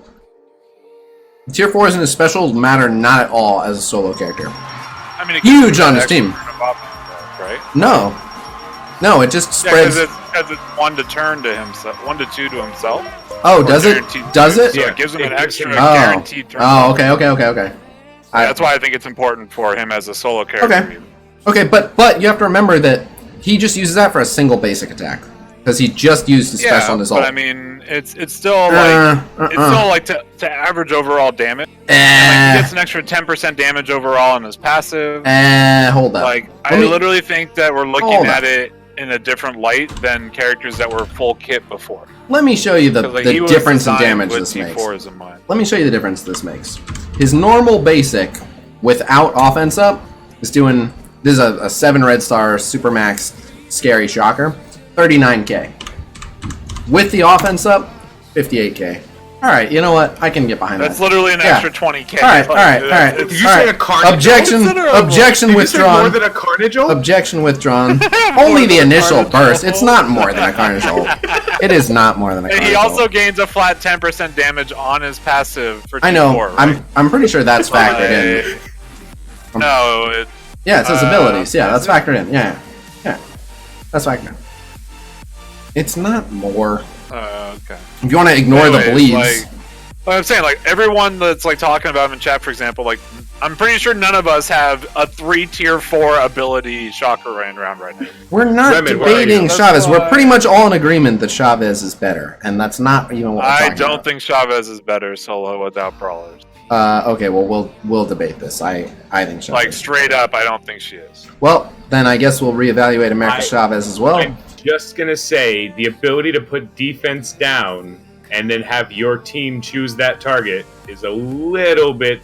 tier 4s and his specials matter not at all as a solo character. I mean, huge on his team. Right? No, it just spreads. Because it's 1 to turn to himself, 1 to 2 to himself. Oh, does it? Does it? So it gives him an extra guaranteed turn. Oh, okay. That's why I think it's important for him as a solo character. Okay, but you have to remember that he just uses that for a single basic attack because he just used his special on his ult. But I mean, it's still like to average overall damage. Like, he gets an extra 10% damage overall on his passive. Hold up. Like I literally think that we're looking at it in a different light than characters that were full kit before. Let me show you the difference in damage this makes. In mind. Let me show you the difference this makes. His normal basic without offense up is doing. This is a 7 red star supermax scary shocker, 39k. With the offense up, 58k. All right, you know what? I can get behind that. That's literally an extra 20k. All right. Did you say a Carnage? Objection withdrawn. More than a Carnage? Objection withdrawn. Only the initial burst. It's not more than a Carnage ult. It is not more than a Carnage He also ult. gains a flat 10% damage on his passive for T4. I know. Right? I'm pretty sure that's factored in. No. Yeah, it says abilities. Yeah, that's factored in. Yeah. That's factored in. It's not more. Okay. If you want to ignore the bleeds. Like I'm saying, like everyone that's like talking about him in chat, for example, like I'm pretty sure none of us have a 3 tier 4 ability shocker around right now. We're not debating Chavez. We're pretty much all in agreement that Chavez is better, and that's not even what we're talking about. I don't think Chavez is better solo without brawlers. Okay, well we'll debate this. I think Chavez. Like straight up, I don't think she is. Well, then I guess we'll reevaluate America Chavez as well. I'm just gonna say the ability to put defense down and then have your team choose that target is a little bit.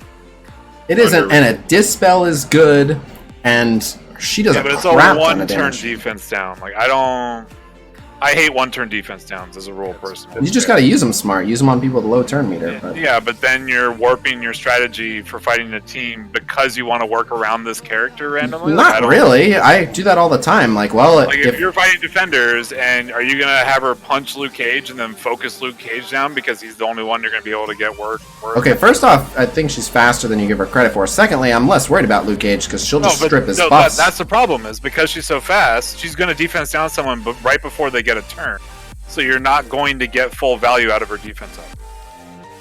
It isn't, and a dispel is good, and she does a crap ton of damage. But it's a one-turn defense down. Like I hate one-turn defense downs as a rule, personally. You just gotta use them smart. Use them on people with low turn meter. But. Yeah, but then you're warping your strategy for fighting a team because you want to work around this character randomly. Not really. I do that all the time. Like, well, like if you're fighting defenders, and are you gonna have her punch Luke Cage and then focus Luke Cage down because he's the only one you're gonna be able to get work? Okay, first off, I think she's faster than you give her credit for. Secondly, I'm less worried about Luke Cage because she'll just strip his buffs. That's the problem. Is because she's so fast, she's gonna defense down someone, but right before they get a turn. So you're not going to get full value out of her defense up.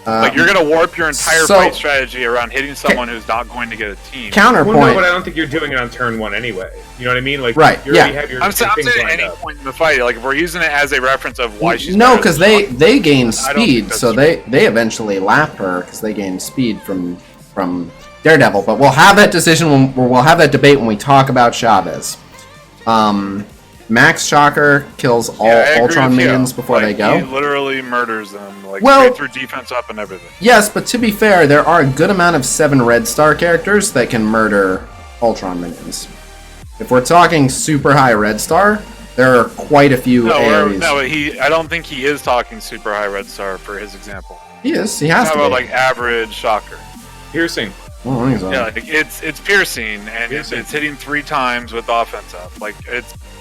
Like you're going to warp your entire fight strategy around hitting someone who's not going to get a team. Counterpoint. Well, no, but I don't think you're doing it on turn 1 anyway. You know what I mean? Like, right? You already have your I'm saying at any point in the fight, like if we're using it as a reference of why she's because they gain speed, so they eventually lap her because they gain speed from Daredevil. But we'll have that decision we'll have that debate when we talk about Chavez. Max Shocker kills all Ultron minions before they go. He literally murders them, like straight through defense up and everything. Yes, but to be fair, there are a good amount of 7 red star characters that can murder Ultron minions. If we're talking super high red star, there are quite a few areas. I don't think he is talking super high red star for his example. He is. He has to be. About like average Shocker. Piercing. Oh, I think so. Yeah, like it's piercing, and it's hitting 3 times with offense up. Like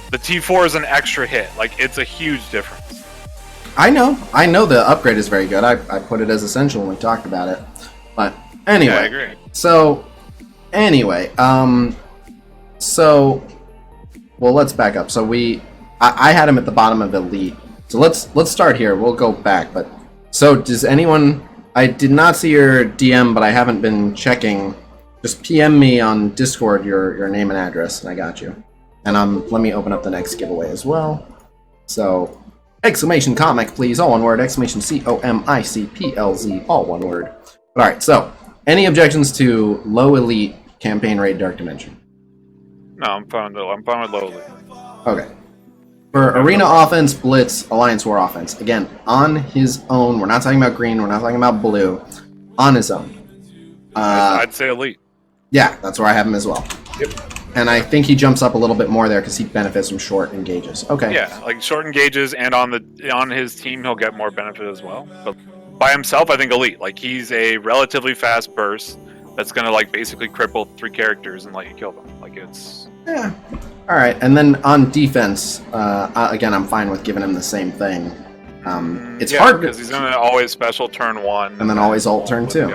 the T4 is an extra hit. Like it's a huge difference. I know the upgrade is very good. I put it as essential when we talked about it. But anyway. Yeah, I agree. So anyway, well, let's back up. So I had him at the bottom of Elite. So let's start here. We'll go back. But so does anyone? I did not see your DM, but I haven't been checking. Just PM me on Discord your name and address, and I got you. And let me open up the next giveaway as well. So, exclamation comic, please, all one word. Exclamation COMICPLZ, all one word. All right. So, any objections to low elite campaign raid Dark Dimension? No, I'm fine with low elite. Okay. For arena offense, blitz, alliance war offense. Again, on his own. We're not talking about green. We're not talking about blue. On his own. I'd say elite. Yeah, that's where I have him as well. Yep. And I think he jumps up a little bit more there because he benefits from short engages. Okay. Yeah, like short engages, and on his team he'll get more benefit as well. But by himself, I think elite. Like he's a relatively fast burst that's gonna like basically cripple 3 characters and let you kill them. Like it's yeah. All right, and then on defense, again, I'm fine with giving him the same thing. It's hard because he's gonna always special turn 1 and then always ult turn 2.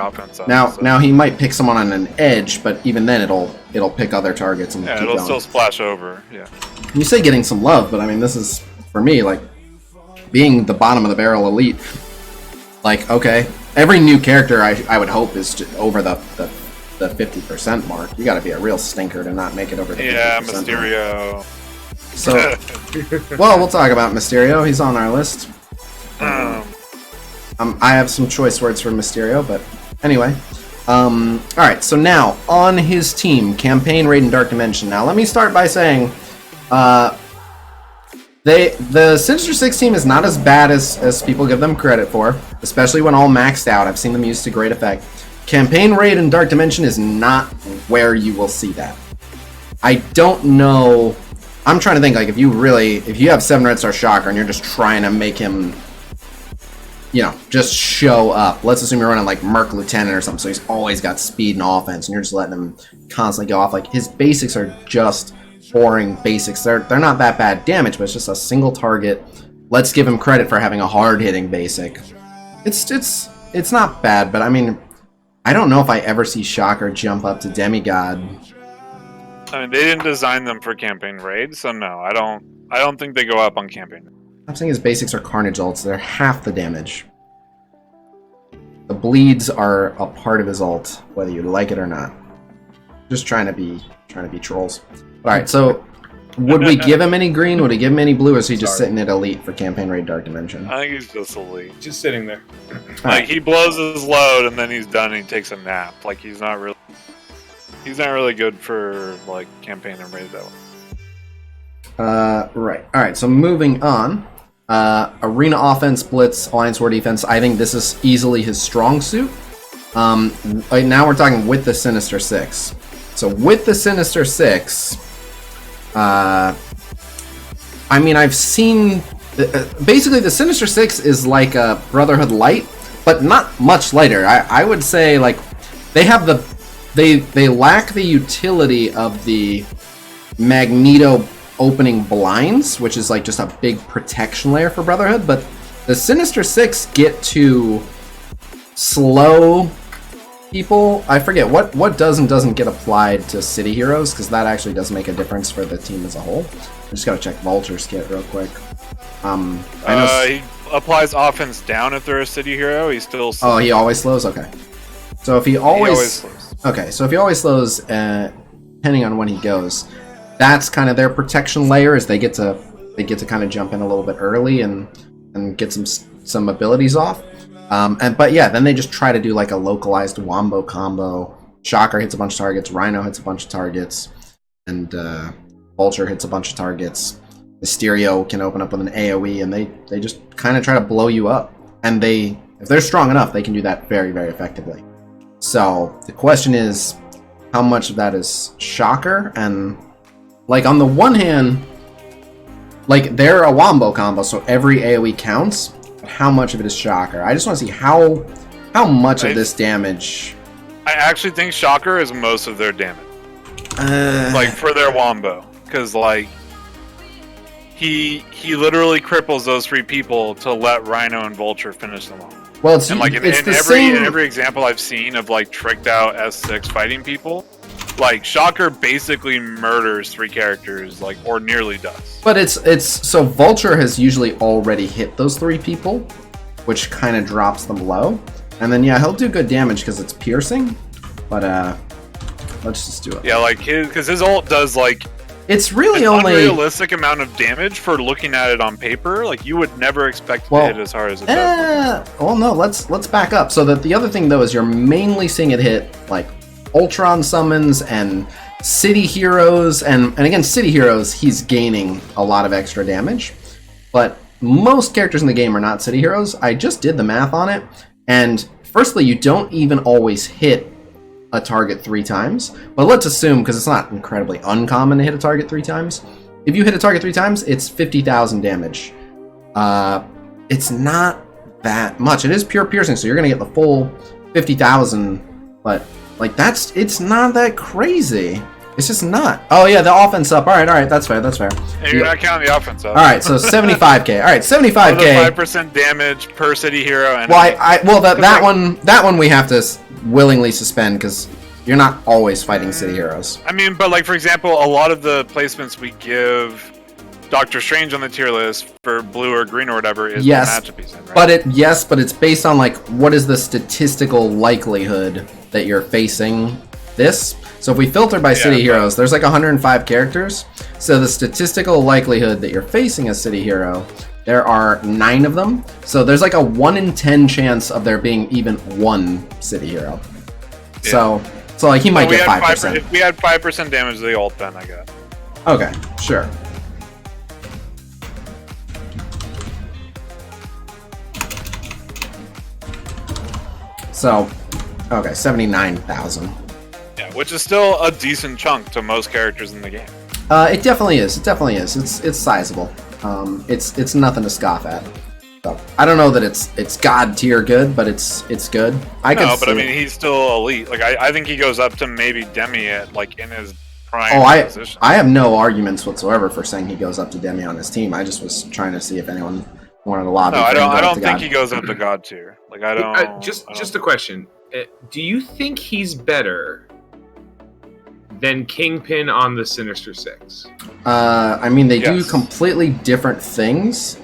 Now now he might pick someone on an edge, but even then it'll pick other targets and keep it'll going. still splash over. Yeah. You say getting some love, but I mean this is for me like being the bottom of the barrel elite. Like okay, every new character I would hope is over the the 50% mark. You got to be a real stinker to not make it over the 50% Yeah, mark. Mysterio. So, well, we'll talk about Mystero. He's on our list. I have some choice words for Mystero, but anyway. Alright, so now, on his team, Campaign, Raid, and Dark Dimension. Now, let me start by saying, the Sinister Six team is not as bad as people give them credit for, especially when all maxed out. I've seen them used to great effect. Campaign, Raid, and Dark Dimension is not where you will see that. I don't know. I'm trying to think, like, if you have 7 Red Star Shocker and you're just trying to make him, you know, just show up. Let's assume you're running, like, Merc Lieutenant or something, so he's always got speed and offense, and you're just letting him constantly go off. Like, his basics are just boring basics. They're not that bad damage, but it's just a single target. Let's give him credit for having a hard-hitting basic. It's not bad, but I mean, I don't know if I ever see Shocker jump up to Demigod. I mean, they didn't design them for campaign raid, so no, I don't think they go up on campaign. I'm saying his basics are Carnage ults. They're half the damage. The bleeds are a part of his ult, whether you like it or not. Just trying to be trolls. All right, so would we give him any green? Would we give him any blue? Or is he just sitting at elite for campaign raid Dark Dimension? I think he's just elite. Just sitting there. Like, he blows his load and then he's done and he takes a nap. Like, he's not really good for, like, campaign and raid though. Right. All right. So moving on, arena offense, blitz, alliance war defense. I think this is easily his strong suit. Right now we're talking with the Sinister Six. So with the Sinister Six, I mean, I've seen basically the Sinister Six is like a Brotherhood light, but not much lighter. I would say, like, they have they lack the utility of the Magneto opening blinds, which is like just a big protection layer for Brotherhood, but the Sinister Six get to slow people. I forget what does and doesn't get applied to city heroes, because that actually does make a difference for the team as a whole. I just gotta check Vulture's kit real quick. I know He applies offense down if they're a city hero. He's still slow. Oh, he always slows? Okay. So if he always slows. Okay, so if he always slows, depending on when he goes, that's kind of their protection layer, is they get to kind of jump in a little bit early and get some abilities off. But yeah, then they just try to do like a localized wombo combo. Shocker hits a bunch of targets, Rhino hits a bunch of targets, and Vulture hits a bunch of targets. Mystero can open up with an AoE, and they just kind of try to blow you up. And if they're strong enough, they can do that very, very effectively. So the question is, how much of that is Shocker? And like, on the one hand, like, they're a wombo combo, so every AoE counts. But how much of it is Shocker? I just want to see how much of this damage. I actually think Shocker is most of their damage. Like, for their wombo, because like he literally cripples those 3 people to let Rhino and Vulture finish them off. Well, it's And like in every example I've seen of like tricked out S6 fighting people, like Shocker basically murders 3 characters, like, or nearly does. But it's so Vulture has usually already hit those 3 people, which kind of drops them low. And then yeah, he'll do good damage because it's piercing. But let's just do it. Yeah, like his ult does like it's really an only unrealistic amount of damage for looking at it on paper. Like, you would never expect it to hit as hard as it does. Well, no, let's back up. So that the other thing though is you're mainly seeing it hit like Ultron summons and city heroes, and again, city heroes, he's gaining a lot of extra damage. But most characters in the game are not city heroes. I just did the math on it, and firstly, you don't even always hit a target 3 times. But let's assume, because it's not incredibly uncommon to hit a target 3 times, if you hit a target 3 times, it's 50,000 damage. It's not that much. It is pure piercing, so you're gonna get the full 50,000, but like, it's not that crazy. It's just not. Oh yeah, the offense up. All right, that's fair. And you're not counting the offense up. All right, so 75k. All right, 75k. 5% damage per city hero. And well, that one we have to willingly suspend, because you're not always fighting city heroes. I mean, but like, for example, a lot of the placements we give Doctor Strange on the tier list for blue or green or whatever is the matchup he's in, right? But it's based on like, what is the statistical likelihood that you're facing this. So if we filter by city heroes, there's like 105 characters. So the statistical likelihood that you're facing a city hero, there are 9 of them. So there's like a 1 in 10 chance of there being even one city hero. Yeah. So like he might get 5%. If we had 5% damage to the ult, then I guess. Okay, sure. So, okay, 79,000. Yeah, which is still a decent chunk to most characters in the game. It definitely is. It definitely is. It's sizable. It's nothing to scoff at. So, I don't know that it's god tier good, but it's good. I mean he's still elite. Like I think he goes up to maybe Demi at like in his prime position. I have no arguments whatsoever for saying he goes up to Demi on his team. I just was trying to see if anyone wanted to lobby. No, I don't think he goes up to god tier. Like I don't. Just a question. Do you think he's better than Kingpin on the Sinister Six? I mean, they do completely different things.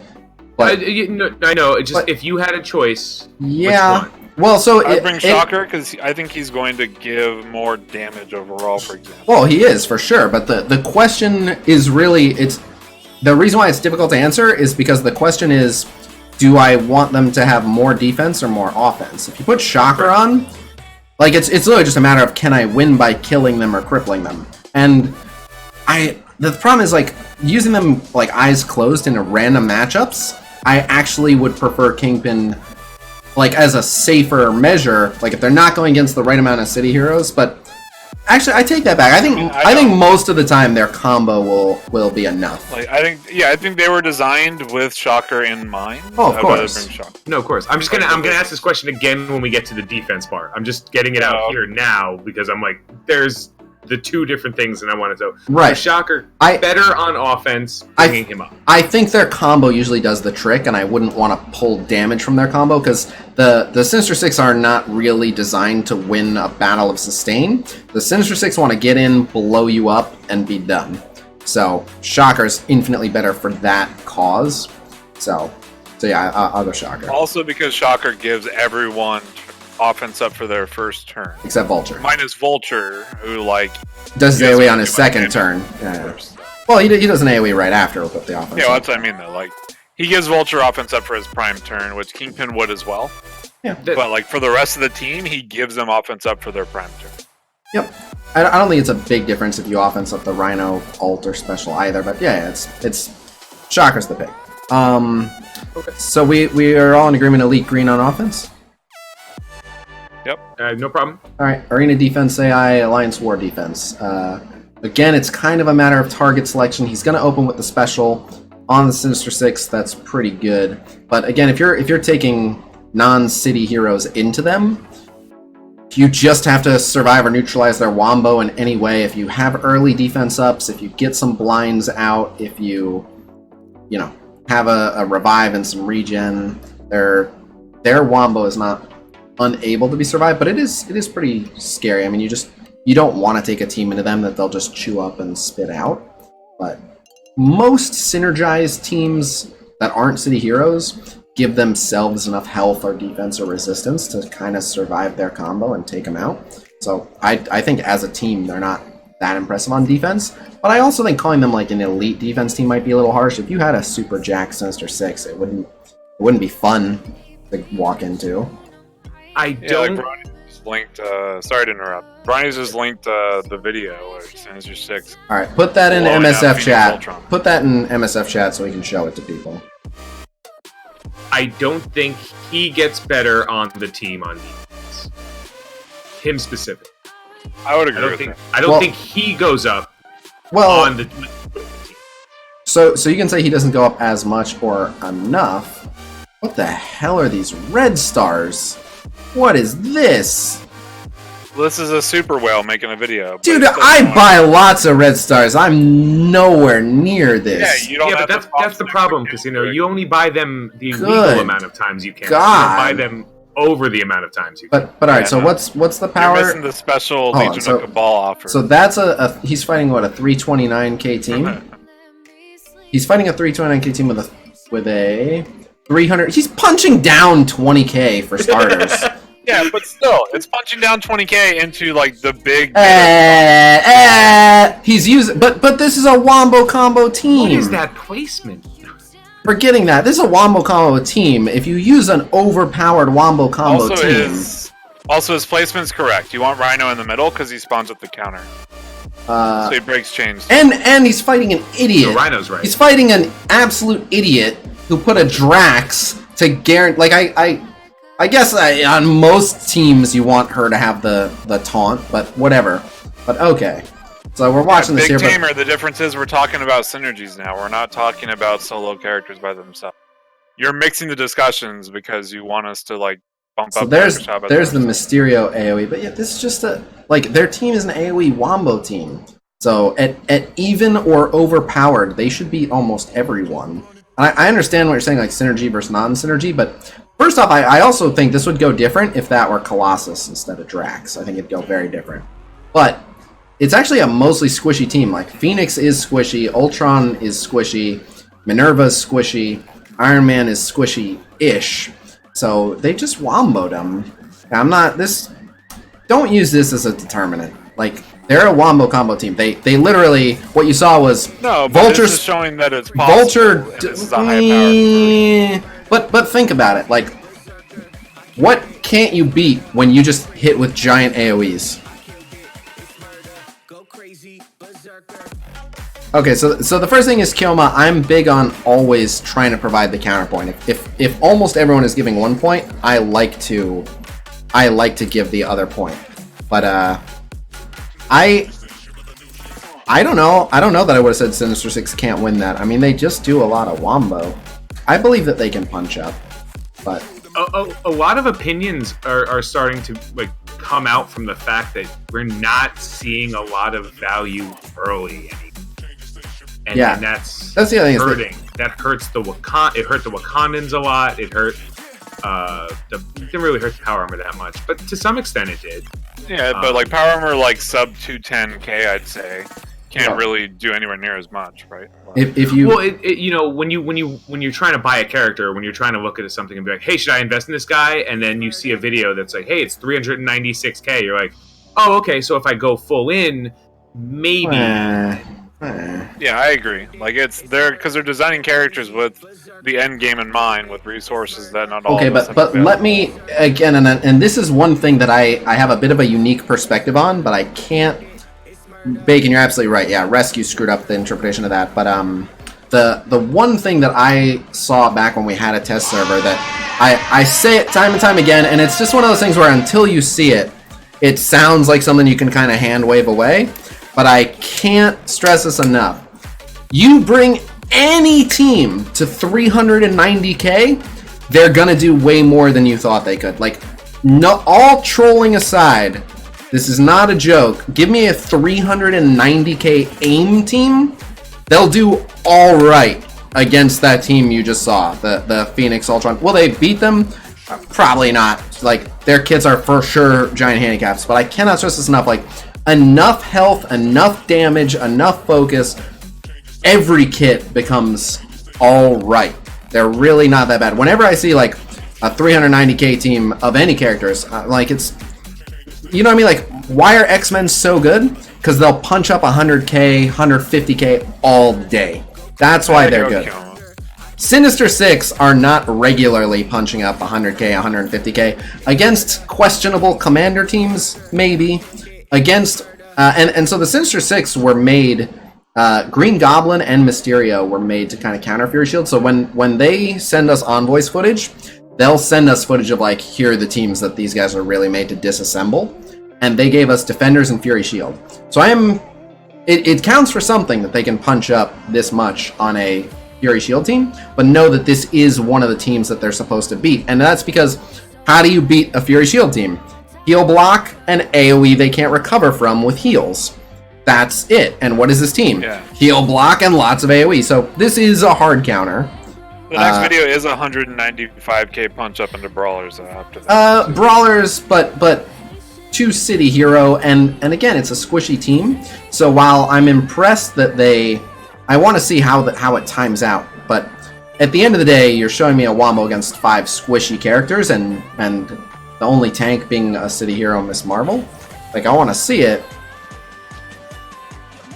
But I know. It's just if you had a choice, yeah. Which one? Well, so I bring Shocker because I think he's going to give more damage overall. For example. Well, he is for sure. But the question is really the reason why it's difficult to answer is because the question is, do I want them to have more defense or more offense? If you put Shocker on, like it's literally just a matter of can I win by killing them or crippling them. And the problem is like using them like eyes closed in random matchups. I actually would prefer Kingpin like as a safer measure, like if they're not going against the right amount of city heroes, but actually I take that back. I think most of the time their combo will be enough. Like I think they were designed with Shocker in mind. Oh, of course. No, of course. I'm gonna ask this question again when we get to the defense part. I'm just getting it out here now because I'm like there's the two different things, and I wanted to. Right. So Shocker, better on offense, bringing him up. I think their combo usually does the trick, and I wouldn't want to pull damage from their combo, because the Sinister Six are not really designed to win a battle of sustain. The Sinister Six want to get in, blow you up, and be done. So Shocker's infinitely better for that cause. So yeah, I'll go Shocker. Also because Shocker gives everyone offense up for their first turn. Except Vulture. Minus Vulture, who does his AoE on his second turn. Yeah. Well, he does an AoE right after with the offense. Yeah, well, that's what I mean though. Like he gives Vulture offense up for his prime turn, which Kingpin would as well. Yeah. But like for the rest of the team, he gives them offense up for their prime turn. Yep. I don't think it's a big difference if you offense up the Rhino ult or special either, but yeah, it's Shocker's the pick. Okay. So we are all in agreement. Elite green on offense. Yep. No problem. All right, Arena defense AI, Alliance War defense. Again, it's kind of a matter of target selection. He's going to open with the special on the Sinister Six. That's pretty good. But again, if you're taking non-city heroes into them, you just have to survive or neutralize their wombo in any way. If you have early defense ups, if you get some blinds out, if you have a revive and some regen, their wombo is not unable to be survived, but it is pretty scary. I mean, you don't want to take a team into them that they'll just chew up and spit out. But most synergized teams that aren't city heroes give themselves enough health or defense or resistance to kind of survive their combo and take them out. So I think as a team they're not that impressive on defense, but I also think calling them like an elite defense team might be a little harsh. If you had a super jack Sinister Six, it wouldn't be fun to walk into. I don't. Like Bronny's just linked. Sorry to interrupt. Bronny's just linked the video of Sinister Six. All right, put that in MSF chat. Put that in MSF chat so we can show it to people. I don't think he gets better on the team on defense. Him specific. I would agree with that. I don't think he goes up. Well, on the. So you can say he doesn't go up as much or enough. What the hell are these red stars? What is this? This is a super whale making a video. Dude, I buy lots of red stars. I'm nowhere near this. Yeah, you don't. Yeah, but that's the problem, because you only buy them the legal amount of times you can. God. You don't buy them over the amount of times you can. But all right. So what's the power? You're missing the special Legion of Cabal offer. So that's he's fighting what, a 329k team. He's fighting a 329k team with a 300. He's punching down 20k for starters. Yeah, but still, it's punching down 20k into like the big. He's using, but this is a wombo combo team. What is that placement? Forgetting that this is a wombo combo team. If you use an overpowered wombo combo team, his placement's correct. You want Rhino in the middle because he spawns up the counter. So he breaks chains. And he's fighting an idiot. So Rhino's right. He's fighting an absolute idiot who put a Drax to guarantee. Like I guess on most teams you want her to have the taunt, but whatever. But okay. So we're watching this here. Big Tamer, the difference is we're talking about synergies now. We're not talking about solo characters by themselves. You're mixing the discussions because you want us to like bump up. So there's the Mystero AoE, but yeah, this is just their team is an AoE wombo team. So at even or overpowered, they should beat almost everyone. I understand what you're saying, like synergy versus non-synergy, but first off, I also think this would go different if that were Colossus instead of Drax. I think it'd go very different. But it's actually a mostly squishy team. Like, Phoenix is squishy, Ultron is squishy, Minerva's squishy, Iron Man is squishy-ish. So they just womboed them. Don't use this as a determinant. Like, they're a wombo combo team. They literally, what you saw was Vulture showing that it's possible. Vulture, this is a high power. but think about it. Like, what can't you beat when you just hit with giant AoEs? Okay, so the first thing is Kyoma. I'm big on always trying to provide the counterpoint. If almost everyone is giving 1 point, I like to give the other point. But I don't know. I don't know that I would have said Sinister Six can't win that. I mean, they just do a lot of wombo. I believe that they can punch up, but a lot of opinions are starting to like come out from the fact that we're not seeing a lot of value early anymore. And that's the other thing. Hurting. That hurts the It hurt the Wakandans a lot. It hurt. It didn't really hurt the power armor that much, but to some extent it did. Yeah, but like power armor, like sub 210k, I'd say, can't really do anywhere near as much, right? Like, if you when you're trying to buy a character, when you're trying to look at something and be like, hey, should I invest in this guy? And then you see a video that's like, hey, it's 396k. You're like, oh, okay, so if I go full in, maybe. Yeah, I agree. Like because they're designing characters with the end game in mind, with resources that not all. Okay, but let me again, and this is one thing that I have a bit of a unique perspective on, but I can't. Bacon, you're absolutely right. Yeah, Rescue screwed up the interpretation of that, but the one thing that I saw back when we had a test server that I say it time and time again, and it's just one of those things where until you see it, it sounds like something you can kind of hand wave away. But I can't stress this enough. You bring any team to 390k, they're gonna do way more than you thought they could. Like, no, all trolling aside, this is not a joke. Give me a 390k AIM team, they'll do all right against that team you just saw, the Phoenix Ultron. Will they beat them? Probably not. Like, their kits are for sure giant handicaps. But I cannot stress this enough. Like, enough health, enough damage, enough focus, every kit becomes alright. They're really not that bad. Whenever I see like a 390k team of any characters, like it's, you know what I mean? Like, why are X-Men so good? Because they'll punch up 100k, 150k all day. That's why they're good. Sinister Six are not regularly punching up 100k, 150k. Against questionable commander teams, maybe. Against and so the Sinister Six were made, Green Goblin and Mystero were made to kind of counter Fury Shield. So when they send us Envoys footage, they'll send us footage of like, here are the teams that these guys are really made to disassemble, and they gave us Defenders and Fury Shield. So it counts for something that they can punch up this much on a Fury Shield team, but know that this is one of the teams that they're supposed to beat, and that's because how do you beat a Fury Shield team? Heal block and AoE they can't recover from with heals. That's it. And what is this team? Yeah. Heal block and lots of AoE. So this is a hard counter. The next video is 195k punch up into brawlers after that. Brawlers, but 2 city hero, and again, it's a squishy team. So while I'm impressed that I want to see how it times out, but at the end of the day, you're showing me a wombo against 5 squishy characters, and the only tank being a city hero, Miss Marvel. Like, I want to see it.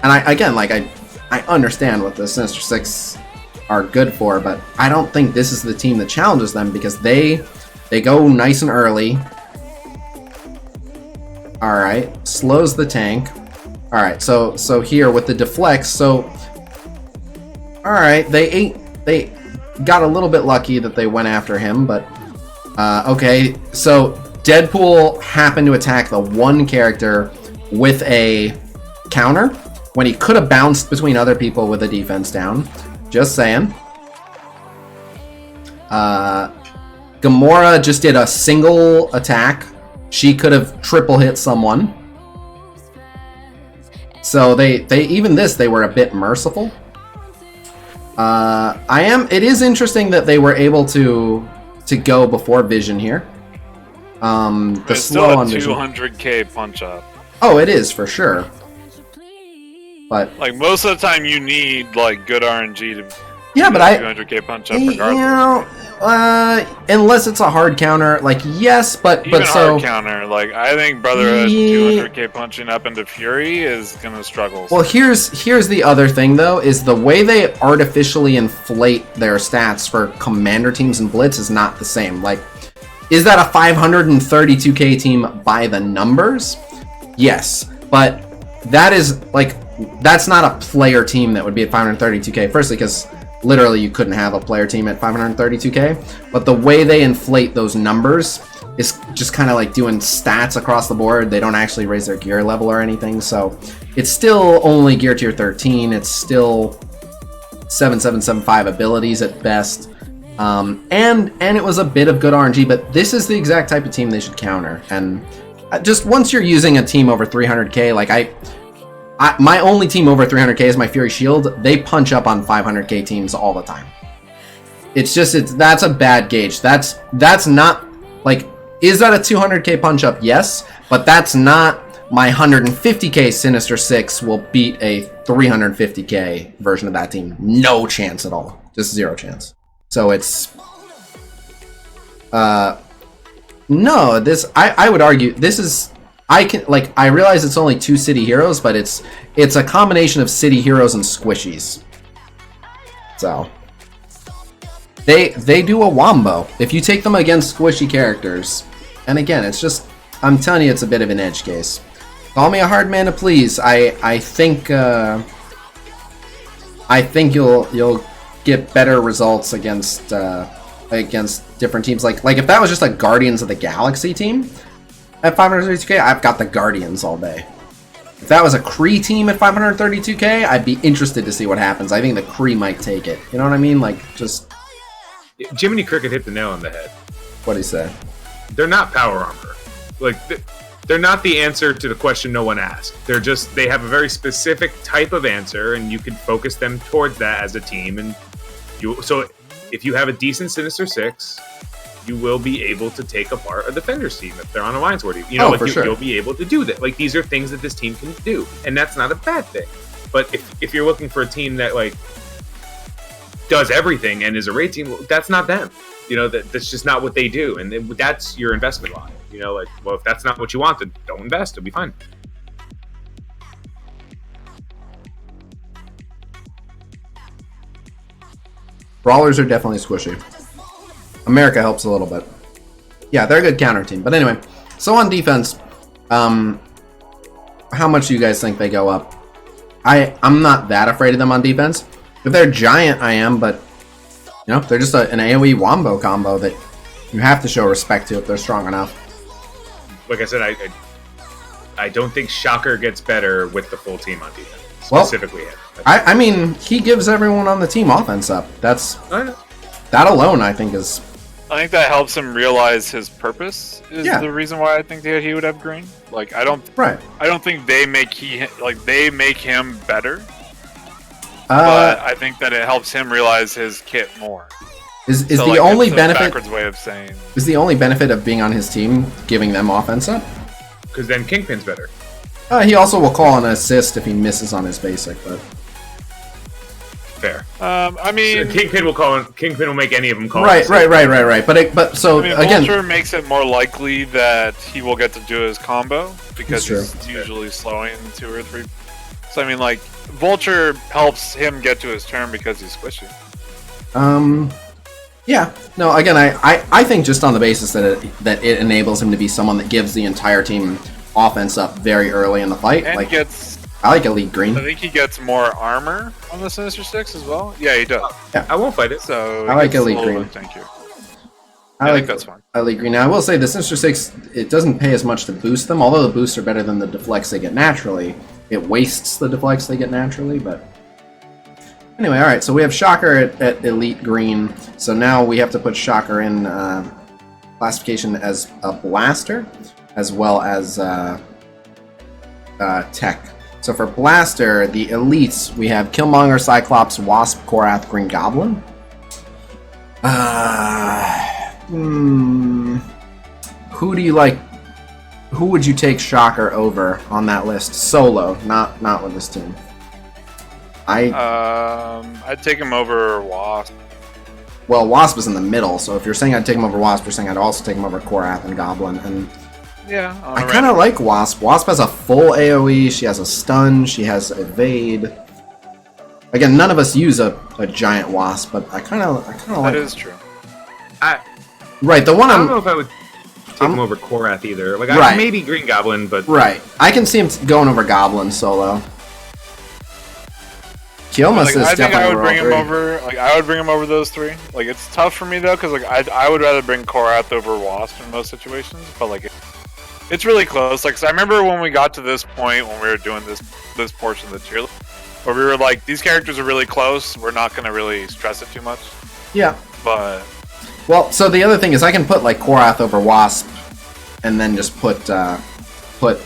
And I understand what the Sinister Six are good for, but I don't think this is the team that challenges them because they go nice and early. Alright, slows the tank. Alright, so here with the deflects, so alright, they got a little bit lucky that they went after him, but okay, so Deadpool happened to attack the one character with a counter when he could have bounced between other people with a defense down. Just saying. Gamora just did a single attack. She could have triple hit someone. So they even this, they were a bit merciful. It is interesting that they were able to go before Vision here. The It's slow still on a Vision. 200k punch up. Oh, it is for sure. But Like most of the time, you need like good RNG to yeah, do but that 200k punch up regardless. you know, unless it's a hard counter, like yes, but Even so hard counter, like I think Brotherhood Yeah. 200k punching up into Fury is gonna struggle. well, here's the other thing though, is the way they artificially inflate their stats for commander teams and blitz is not the same. Like, is that a 532k team by the numbers? Yes, but that is like that's not a player team that would be at 532k. Firstly, because literally you couldn't have a player team at 532k. But the way they inflate those numbers is just kind of like doing stats across the board. They don't actually raise their gear level or anything. So it's still only gear tier 13. It's still 7775 abilities at best. And it was a bit of good RNG, but this is the exact type of team they should counter. And just once you're using a team over 300k, like my only team over 300k is my Fury Shield. They punch up on 500k teams all the time. That's a bad gauge. That's not like, is that a 200k punch up? Yes, but that's not my 150k Sinister Six will beat a 350k version of that team. No chance at all. Just zero chance. So it's no, this I would argue this is I realize it's only 2 city heroes, but it's a combination of city heroes and squishies. So they do a wombo if you take them against squishy characters. And again, it's just, I'm telling you, it's a bit of an edge case. Call me a hard man to please. I think you'll get better results against different teams. Like if that was just a Guardians of the Galaxy team at 532k, I've got the Guardians all day. If that was a Kree team at 532k, I'd be interested to see what happens. I think the Kree might take it. You know what I mean? Like, just... Jiminy Cricket hit the nail on the head. What'd he say? They're not power armor. Like, they're not the answer to the question no one asked. They have a very specific type of answer, and you can focus them towards that as a team. And so if you have a decent Sinister Six, you will be able to take apart a defender's team if they're on Alliance War. You'll be able to do that. Like, these are things that this team can do, and that's not a bad thing. But if you're looking for a team that like does everything and is a raid team, that's not them. You know, that's just not what they do, and that's your investment line. You know, like, well, if that's not what you want, then don't invest. It'll be fine. Brawlers are definitely squishy. America helps a little bit. Yeah, they're a good counter team. But anyway, so on defense, how much do you guys think they go up? I'm not that afraid of them on defense. If they're giant, I am, but you know, they're just an AoE wombo combo that you have to show respect to if they're strong enough. Like I said, I don't think Shocker gets better with the full team on defense. Well, Specifically him. I mean, he gives everyone on the team offense up. That alone, I think, is... I think that helps him realize his purpose is Yeah. the reason why I think that he would have green. Like, I don't think they make him better. But I think that it helps him realize his kit more. Is So, the like, only it's a benefit... backwards way of saying. Is the only benefit of being on his team giving them offense up? Because then Kingpin's better. He also will call an assist if he misses on his basic, but... Fair. I mean, Kingpin will make any of them call. Right. But so I mean, again, Vulture makes it more likely that he will get to do his combo because That's he's usually slowing 2 or 3. So I mean, like Vulture helps him get to his turn because he's squishy. Yeah. No. Again, I think just on the basis that it enables him to be someone that gives the entire team offense up very early in the fight. And like gets. I like Elite Green. I think he gets more armor on the Sinister Six as well. Yeah, he does. Yeah. I won't fight it. So I like gets Elite a little Green. bit tankier. I think like that's fine. Elite Green. Now I will say the Sinister Six, it doesn't pay as much to boost them. Although the boosts are better than the deflects they get naturally, it wastes the deflects they get naturally. But anyway, all right. So we have Shocker at Elite Green. So now we have to put Shocker in classification as a blaster, as well as tech. So for Blaster, the elites, we have Killmonger, Cyclops, Wasp, Korath, Green Goblin. Who do you like? Who would you take Shocker over on that list? Solo, not with this team. I'd take him over Wasp. Well, Wasp is in the middle, so if you're saying I'd take him over Wasp, you're saying I'd also take him over Korath and Goblin. And Yeah, I kind of like Wasp. Wasp has a full AoE, she has a stun, she has evade. Again, none of us use a giant Wasp, but I kind of like. That is true. Right, the one I don't know if I would take him over Korath either. Like, Right. maybe Green Goblin, but Right, I can see him going over Goblin solo. Kiyoma's Like, is I think definitely I would bring him three. over. Like, I would bring him over those 3. Like, it's tough for me though, because like I would rather bring Korath over Wasp in most situations. But like, it's really close. Like, 'cause I remember when we got to this point when we were doing this portion of the tier list, where we were like, these characters are really close. We're not gonna really stress it too much. Yeah. But Well, so the other thing is I can put like Korath over Wasp, and then just put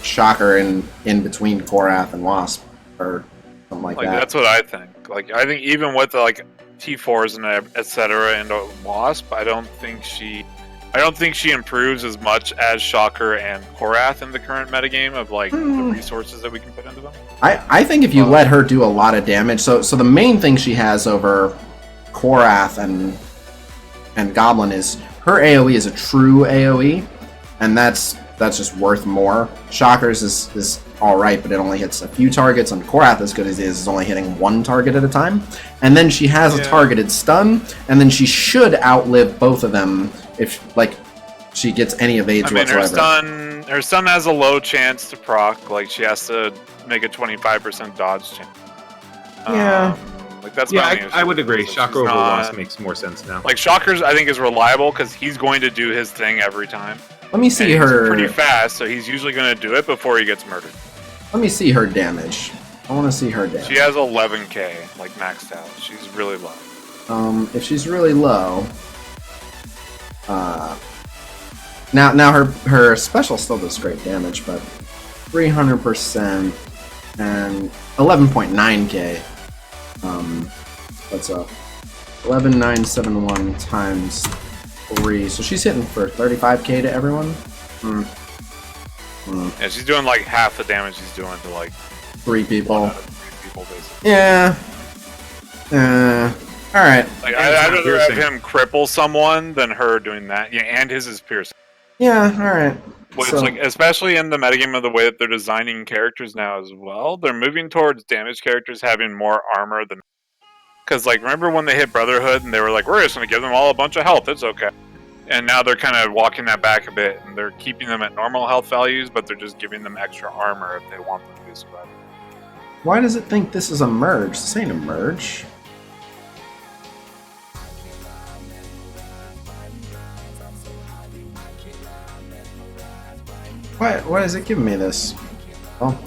Shocker in between Korath and Wasp, or something like that. that's what I think. Like, I think even with the, like T4s and etc. and Wasp, I don't think she improves as much as Shocker and Korath in the current metagame of like the resources that we can put into them. I think if you let her do a lot of damage, so the main thing she has over Korath and Goblin is her AoE is a true AoE, and that's just worth more. Shocker's is alright, but it only hits a few targets, and Korath, as good as it is only hitting 1 target at a time. And then she has a targeted stun, and then she should outlive both of them if like she gets any evades whatsoever. Her stun has a low chance to proc. Like, she has to make a 25% dodge chance. Yeah. Like, that's my only issue. I would agree. So Shocker she's over not- Wasp makes more sense now. Like, Shocker's, I think, is reliable because he's going to do his thing every time. Let me see And her. he's pretty fast, so he's usually going to do it before he gets murdered. Let me see her damage. I want to see her damage. She has 11k, like, maxed out. She's really low. If she's really low, now her special still does great damage, but 300% and 11.9k. What's up? 11,971 times 3. So she's hitting for 35k to everyone. Yeah, she's doing like half the damage he's doing to like 3 people. 3 people, basically. Yeah. All right. Like, I'd rather have him cripple someone than her doing that. Yeah, and his is piercing. Yeah. All right. Which, So- like, especially in the metagame of the way that they're designing characters now as well, they're moving towards damage characters having more armor than. Because, like, remember when they hit Brotherhood and they were like, we're just going to give them all a bunch of health, it's okay. And now they're kind of walking that back a bit, and they're keeping them at normal health values, but they're just giving them extra armor if they want them to be surviving. Why does it think this is a merge? This ain't a merge. Why is it giving me this? Oh.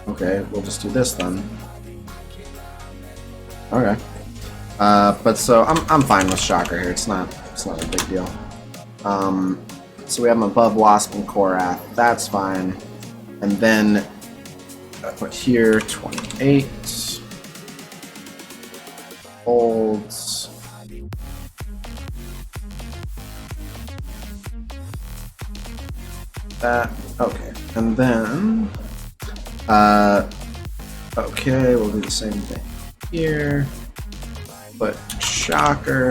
Okay, we'll just do this then. Okay. But so I'm fine with Shocker here. It's not a big deal. So we have him above Wasp and Korath. That's fine. And then I put here 28. Holds. That. Okay. And then okay, we'll do the same thing here. But Shocker.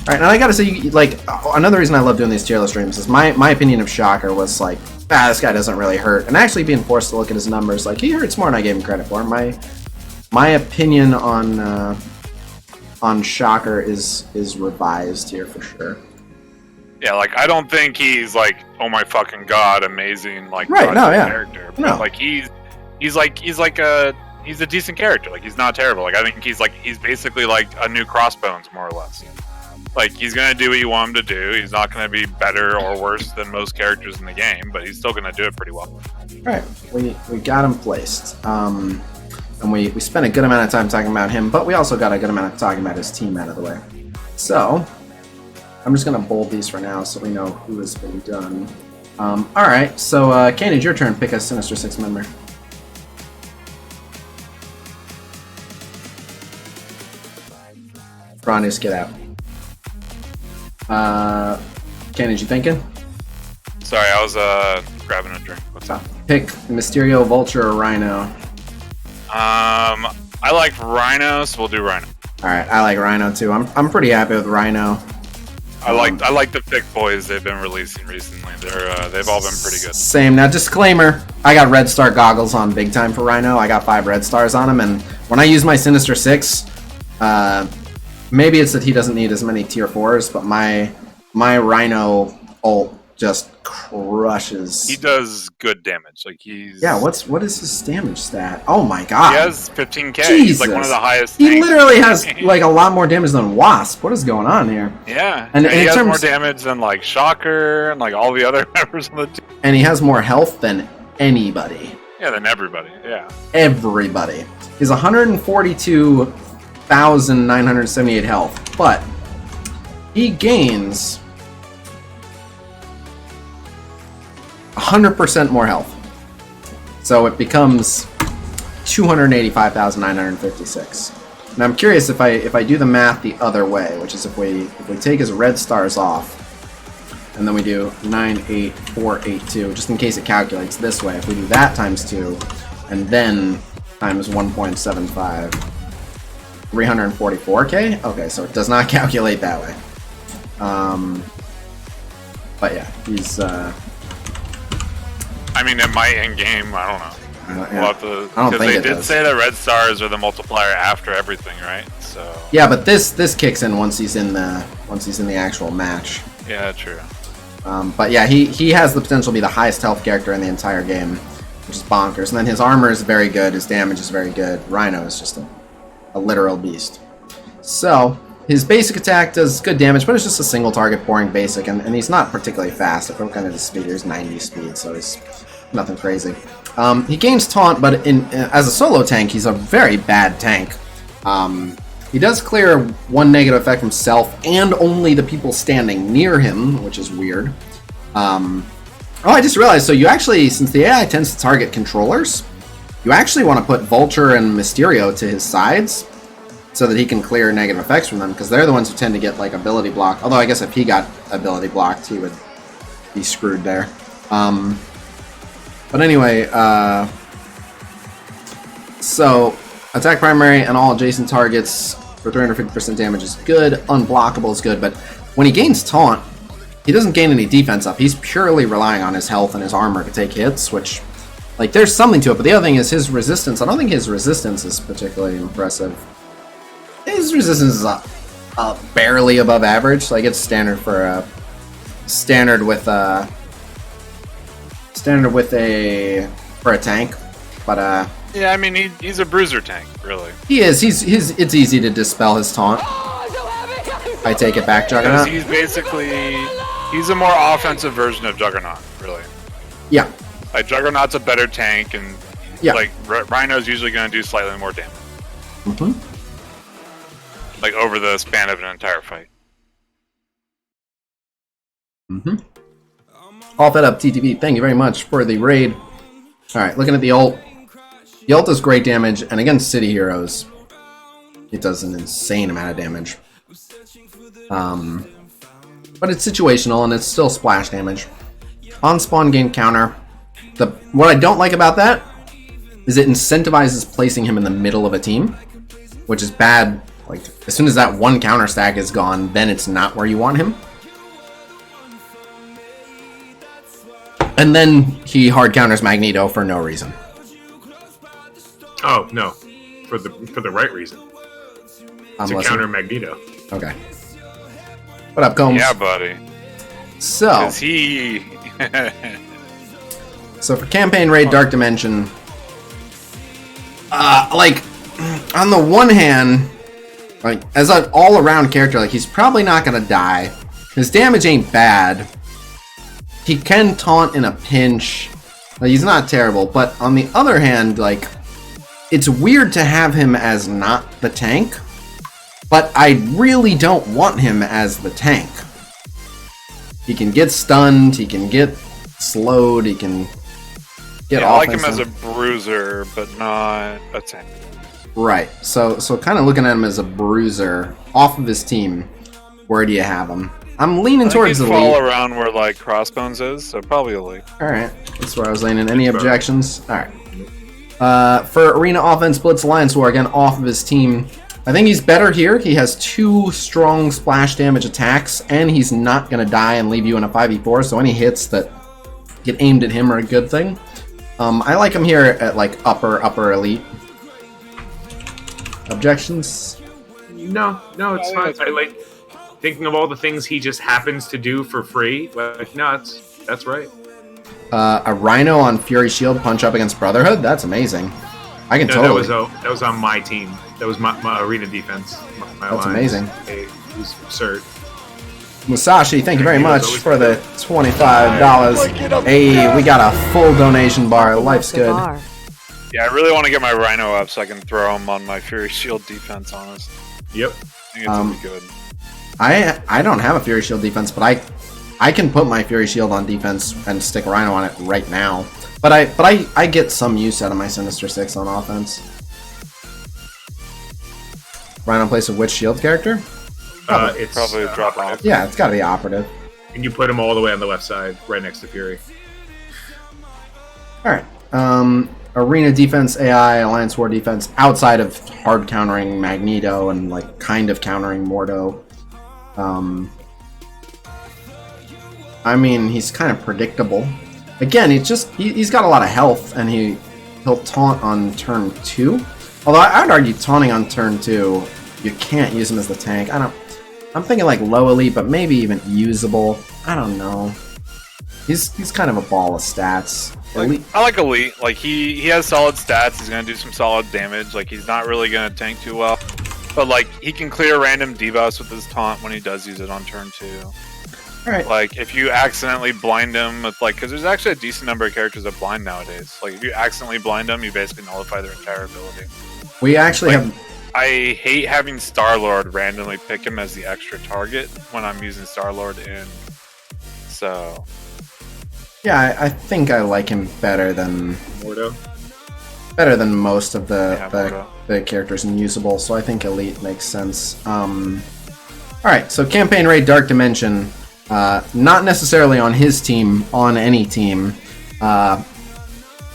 Alright, now I gotta say, like, another reason I love doing these tier list streams is my opinion of Shocker was like, this guy doesn't really hurt. And actually being forced to look at his numbers, like, he hurts more than I gave him credit for. My opinion on Shocker is revised here for sure. Yeah, like, I don't think he's like, oh my fucking god, amazing, like, right, no, yeah. character. But, no. like, he's a decent character. Like, he's not terrible. Like, I think he's basically like a new Crossbones, more or less. Like, he's gonna do what you want him to do. He's not gonna be better or worse than most characters in the game, but he's still gonna do it pretty well. Right, we got him placed. And we spent a good amount of time talking about him, but we also got a good amount of talking about his team out of the way. So, I'm just gonna bold these for now so we know who has been done. Alright, so Cainage, your turn. Pick a Sinister Six member. Ron, just get out. Cainage, you thinking? Sorry, I was grabbing a drink. What's up? Pick Mystero, Vulture, or Rhino. I like Rhino, so we'll do Rhino. Alright, I like Rhino too. I'm pretty happy with Rhino. I like the thick boys they've been releasing recently. They've all been pretty good. Same. Now, disclaimer, I got Red Star goggles on big time for Rhino. I got 5 red stars on him, and when I use my Sinister Six, maybe it's that he doesn't need as many tier 4s, but my Rhino ult just crushes. He does good damage. Like, he's... Yeah, what is his damage stat? Oh my god. He has 15k. Jesus. He's like one of the highest. He literally has like a lot more damage than Wasp. What is going on here? Yeah. And he has more damage than like Shocker and like all the other members of the team. And he has more health than anybody. Yeah, than everybody. Yeah. Everybody. He's 142,978 health, but he gains 100% more health. So it becomes 285,956. And I'm curious if I do the math the other way, which is if we take his red stars off, and then we do 98482, just in case it calculates this way. If we do that times 2, and then times 1.75, 344k? Okay, so it does not calculate that way. But yeah, he's I mean, it might in game. I don't know. yeah. We'll have to, I don't because think they it did does. say that red stars are the multiplier after everything, right? So yeah, but this kicks in once he's in the actual match. yeah, true. But yeah, he has the potential to be the highest health character in the entire game, which is bonkers. And then his armor is very good, his damage is very good. Rhino is just a literal beast. So his basic attack does good damage, but it's just a single target pouring basic, and he's not particularly fast. If I'm kind of the speed, he's 90 speed, so he's nothing crazy. He gains taunt, but as a solo tank, he's a very bad tank. He does clear 1 negative effect himself and only the people standing near him, which is weird. Oh, I just realized, so you actually, since the AI tends to target controllers, you actually want to put Vulture and Mystero to his sides so that he can clear negative effects from them, because they're the ones who tend to get like ability block. Although I guess if he got ability blocked, he would be screwed there. But anyway, so attack primary and all adjacent targets for 350% damage is good. Unblockable is good, but when he gains taunt, he doesn't gain any defense up. He's purely relying on his health and his armor to take hits, which, like, there's something to it. But the other thing is his resistance. I don't think his resistance is particularly impressive. His resistance is barely above average. Like, it's standard for standard with a tank, but Yeah, I mean, he's a bruiser tank, really. he is. It's easy to dispel his taunt. I take it back, Juggernaut. He's a more offensive version of Juggernaut, really. Yeah, Like, Juggernaut's a better tank, and yeah. like Rhino's usually going to do slightly more damage. Mm-hmm. Like, over the span of an entire fight. Mm-hmm. All fed up, TTV. Thank you very much for the raid. Alright, looking at the ult. The ult does great damage, and against city heroes, it does an insane amount of damage. But it's situational, and it's still splash damage. On spawn gain counter. What I don't like about that is it incentivizes placing him in the middle of a team. which is bad. Like, as soon as that one counter stack is gone, then it's not where you want him. And then he hard counters Magneto for no reason. Oh no, for the right reason. To counter Magneto. Okay. What up, Combs? Yeah, buddy. So. 'Cause he. So for campaign raid Dark Dimension, like, on the one hand, like, as an all-around character, like, he's probably not gonna die. His damage ain't bad. He can taunt in a pinch. Like, he's not terrible, but on the other hand, like, it's weird to have him as not the tank, but I really don't want him as the tank. He can get stunned, he can get slowed, he can get I like him offensive. as a bruiser, but not a tank. Right. So kind of looking at him as a bruiser off of his team. Where do you have him? I'm leaning towards the elite. fall around where like Crossbones is, so probably elite. All right, that's where I was leaning. Any objections? All right. For arena offense, blitz alliance war again off of his team. I think he's better here. He has 2 strong splash damage attacks, and he's not gonna die and leave you in a 5v4. So any hits that get aimed at him are a good thing. I like him here at like upper elite. Objections? No, it's fine. I like thinking of all the things he just happens to do for free. Like, no, that's right. A Rhino on Fury Shield punch up against Brotherhood? That's amazing. I can totally. That was on my team. That was my arena defense. My That's lines. amazing. It was absurd. Musashi, thank you very much for the $25. Hey, we got a full donation bar. Life's good. Yeah, I really want to get my Rhino up so I can throw him on my Fury Shield defense, honest. Yep. I think it's gonna be good. I don't have a Fury Shield defense, but I can put my Fury Shield on defense and stick Rhino on it right now. But I get some use out of my Sinister Six on offense. Rhino plays a which shield character? It's probably a drop off. Yeah, it's got to be operative. And you put him all the way on the left side, right next to Fury. All right. Arena defense, AI, Alliance War defense, outside of hard countering Magneto and like kind of countering Mordo. I mean, he's kind of predictable. Again, he's got a lot of health, and he'll taunt on turn 2. Although I would argue taunting on turn 2, you can't use him as the tank. I'm thinking like low elite, but maybe even usable. I don't know. He's kind of a ball of stats. Elite. I like elite. Like he has solid stats. He's gonna do some solid damage. Like he's not really gonna tank too well, but like he can clear random debuffs with his taunt when he does use it on turn 2. Alright. Like if you accidentally blind him with like, because there's actually a decent number of characters that blind nowadays. Like if you accidentally blind them, you basically nullify their entire ability. We actually Like, have. I hate having Star-Lord randomly pick him as the extra target when I'm using Star-Lord in. So. Yeah, I think I like him better than Mordo. Better than most of Yeah, the characters in usable. So I think elite makes sense. All right, so campaign raid Dark Dimension. Not necessarily on his team, on any team. I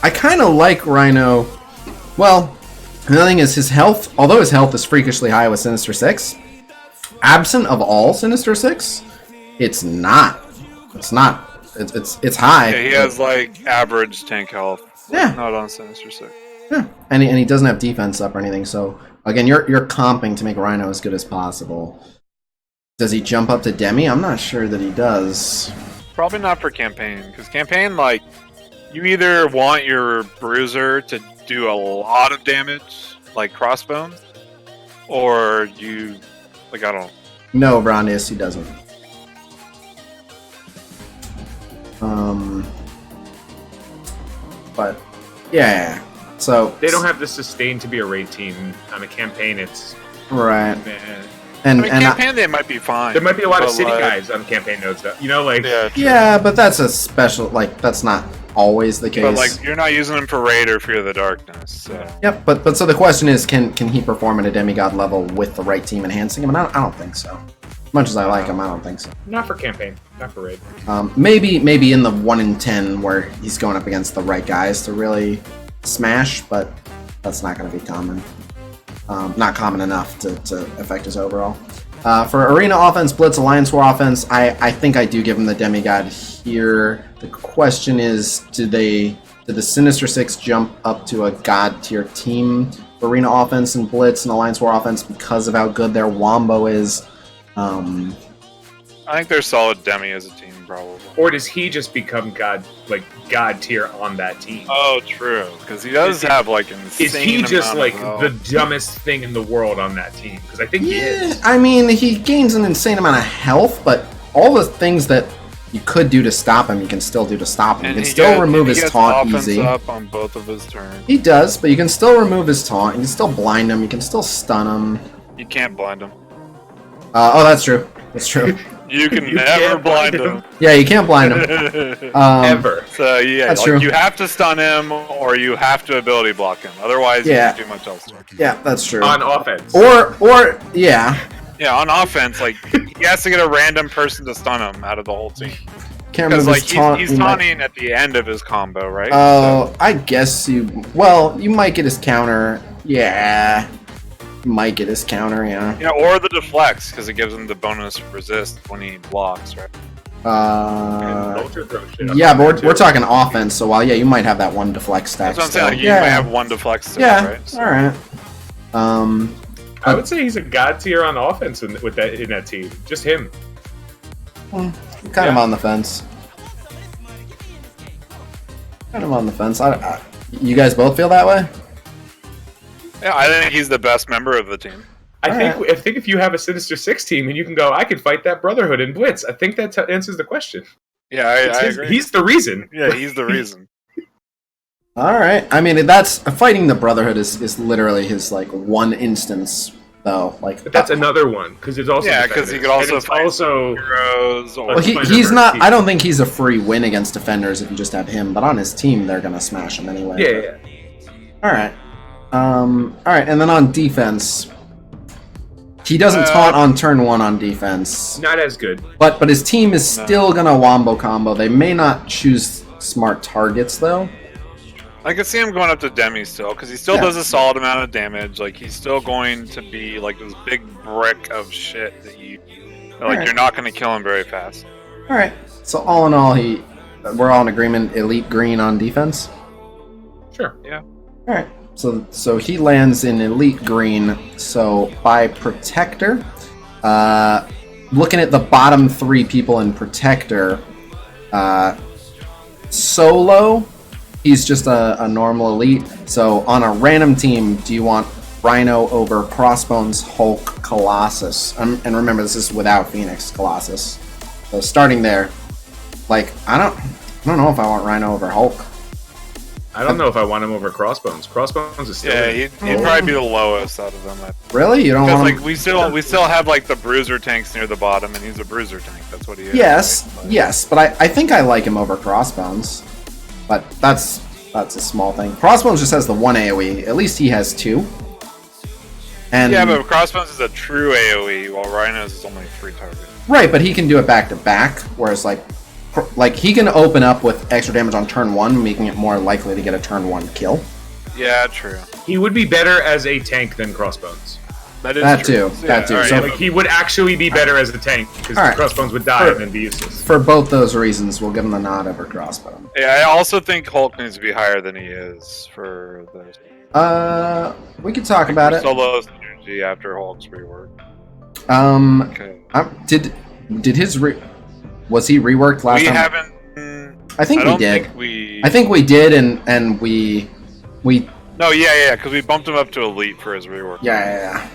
kind of like Rhino. Well, the thing is, his health, although his health is freakishly high with Sinister Six, absent of all Sinister Six, it's not. It's high. Yeah, he has like average tank health. Yeah. Not on Sinister Six. Yeah, and he doesn't have defense up or anything. So again, you're comping to make Rhino as good as possible. Does he jump up to Demi? I'm not sure that he does. Probably not for campaign, because campaign, like, you either want your bruiser to do a lot of damage, like Crossbones, or you, like, I don't. No, Brondis, he doesn't. But yeah. So They don't have the sustain to be a raid team. On a campaign, it's right. man. And I mean, campaign they might be fine. There might be a lot of but, city like, guys on campaign nodes, though. You know, like Yeah, true. yeah, but that's a special. Like that's not always the case. But like, you're not using them for raid or Fear of the Darkness. So. Yep, but so the question is, can he perform at a demigod level with the right team enhancing him? And I don't think so. As much as I like him, I don't think so. not for campaign, not for raid. Maybe in the 1 in 10 where he's going up against the right guys to really smash, but that's not going to be common. not common enough to affect his overall. For arena offense, blitz, alliance war offense, I think I do give him the demigod here. The question is, did the Sinister Six jump up to a god tier team for arena offense and blitz and alliance war offense because of how good their wombo is? I think they're solid demi as a team, probably. Or does he just become god tier on that team? Oh, true. Because he does have like insane. Is he just amount like of health. the dumbest thing in the world on that team? Because I think he is. I mean, he gains an insane amount of health, but all the things that you could do to stop him, you can still do to stop him. And you can still remove his taunt offense easy. up on both of his turns. He does, but you can still remove his taunt. You can still blind him. You can still stun him. You can't blind him. Oh, that's true. That's true. You can You never can't blind blind him. Yeah, you can't blind him. Ever. So yeah, That's like, true. you have to stun him or you have to ability block him. Otherwise, Yeah. you can't do much else. Yeah, that's true. On offense. Or yeah. Yeah, on offense, like he has to get a random person to stun him out of the whole team. Can't Because remove like his taunt. he's you might- taunting at the end of his combo, right? Oh, I guess you. Well, you might get his counter. Yeah. You might get his counter, yeah. Yeah, or the deflects because it gives him the bonus resist when he blocks, right? Vulture throw shit up Yeah, there, but too. we're talking offense, so while yeah, you might have that one deflect stack. That's what I'm saying. Like, still. you yeah. might have one deflects too, Yeah. right? So- All right. I would say he's a god tier on offense in that team. Just him. Kind of on the fence. Kind of on the fence. You guys both feel that way? Yeah, I think he's the best member of the team. I think if you have a Sinister Six team and you can go, I can fight that Brotherhood in Blitz. I think that answers the question. Yeah, I agree. He's the reason. Yeah, he's the reason. All right. I mean, that's fighting the Brotherhood is literally his like one instance though. Like, But that's another one because it's also Yeah, 'cause he could defenders. also And it's fight also Heroes or well, he's Spider-Verse not. team. I don't think he's a free win against defenders if you just have him. But on his team, they're gonna smash him anyway. yeah. All right. All right. And then on defense, he doesn't taunt on turn one on defense. Not as good. But his team is still gonna wombo combo. They may not choose smart targets though. I could see him going up to Demi still, because he still Yeah. does a solid amount of damage. Like, he's still going to be like this big brick of shit that Alright. you're not going to kill him very fast. All right. So all in all, we're all in agreement. Elite green on defense. Sure. Yeah. All right. So he lands in elite green. So by protector, looking at the bottom three people in protector, solo, he's just a normal elite. So on a random team, do you want Rhino over Crossbones, Hulk, Colossus? And remember, this is without Phoenix, Colossus. So starting there, like I don't know if I want Rhino over Hulk. I don't know if I want him over Crossbones. Crossbones is still Yeah, in. he'd probably be the lowest out of them. Really? You don't Because want like him? we still have like the bruiser tanks near the bottom, and he's a bruiser tank. That's what he is. Yes, right? But- yes, but I think I like him over Crossbones. But that's a small thing. Crossbones just has the one AoE. At least he has two. And Yeah, but Crossbones is a true AoE, while Rhino's is only 3 targets. right, but he can do it back to back. Whereas like he can open up with extra damage on turn one, making it more likely to get a turn one kill. Yeah, true. He would be better as a tank than Crossbones. That is That true. too, that too. alright, So- yeah, Like he would actually be better as a tank because Alright. Crossbones would die and then be useless. For both those reasons, we'll give him the nod over Crossbones. yeah, I also think Hulk needs to be higher than he is for the We could talk about it. solo synergy after Hulk's rework. Okay. Did his was he reworked last We time? haven't. I think I we don't did. think we. I think we did, and we No, yeah, because we bumped him up to elite for his rework. yeah.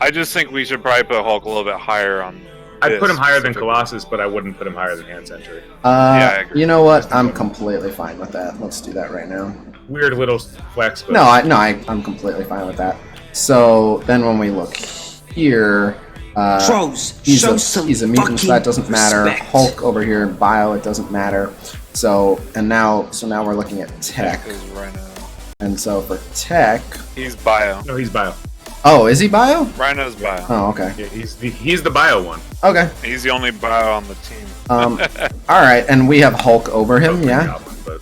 I just think we should probably put Hulk a little bit higher on. I'd this put him higher than specifically. Colossus, but I wouldn't put him higher than Hand Sentry. I agree. You know what? I'm completely fine with that. Let's do that right now. Weird little flex, but I'm completely fine with that. So then when we look here, he's a mutant, so that doesn't matter. Hulk over here in bio, it doesn't matter. So now we're looking at tech, Is Rhino. and so for tech, He's bio. no, he's bio. oh, is he bio? Rhino's bio. Oh, okay, Yeah, he's the bio one. okay. He's the only bio on the team. All right, and we have Hulk over him, yeah. Goblin, but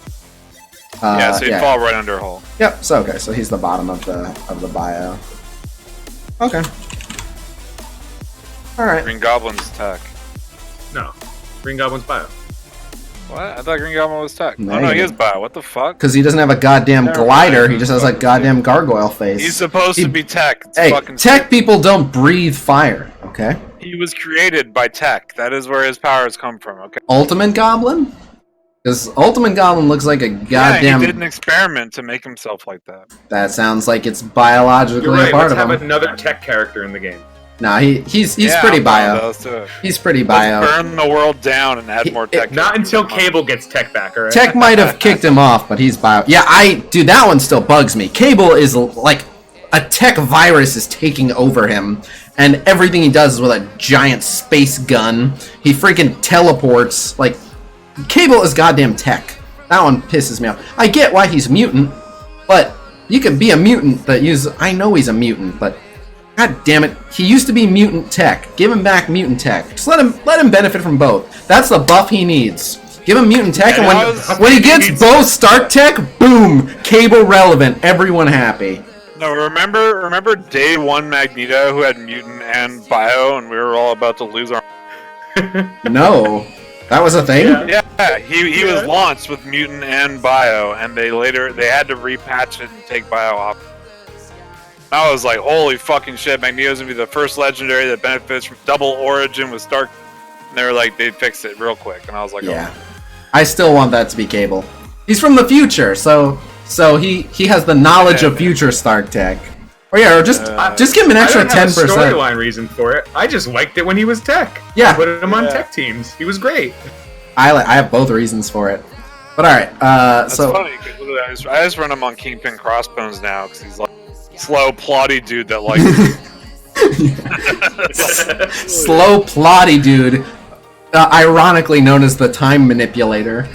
Yeah, so he'd fall right under Hulk. Yep. So okay, so he's the bottom of the bio. Okay. Alright. Green Goblin's tech. No. Green Goblin's bio. What? I thought Green Goblin was tech. Oh no, he Negative. is bio. What the fuck? Because he doesn't have a goddamn Never glider, mind. he just has a goddamn gargoyle face. He's supposed to be tech. It's Hey, fucking tech people don't breathe fire, okay? He was created by tech. That is where his powers come from, okay? Ultimate Goblin? Because Ultimate Goblin looks like a Yeah, goddamn... he did an experiment to make himself like that. That sounds like it's biologically You're right, a part let's of have him. another tech character in the game. Nah, he's Yeah, pretty I'm fine with bio. that. Let's do it. He's pretty Let's bio. burn the world down and add more tech. Not characters. until Cable gets tech back, alright? Tech might have kicked him off, but he's bio. Yeah, dude, that one still bugs me. Cable is like a tech virus is taking over him, and everything he does is with a giant space gun. He freaking teleports. Like, Cable is goddamn tech. That one pisses me off. I get why he's mutant, but you can be a mutant that uses. I know he's a mutant, but god damn it, he used to be mutant tech. Give him back mutant tech. Just let him benefit from both. That's the buff he needs. Give him mutant tech, and when he gets both Stark tech, boom, Cable relevant. Everyone happy. No, remember day one Magneto who had mutant and bio, and we were all about to lose our. No, that was a thing. Yeah, he was launched with mutant and bio, and they had to repatch it and take bio off. I was like, holy fucking shit, Magneto's gonna be the first legendary that benefits from double origin with Stark. And they were like, they fixed it real quick, and I was like, Yeah, I still want that to be Cable. He's from the future, so he has the knowledge of future Stark tech. Or yeah, or just give him an extra I don't have a 10%. storyline reason for it. I just liked it when he was tech. Yeah. I put him on tech teams. He was great. I have both reasons for it. But all right, That's so funny, 'cause I just run him on Kingpin Crossbones now, because he's like slow, plotty dude that likes slow, plotty dude, ironically known as the Time Manipulator.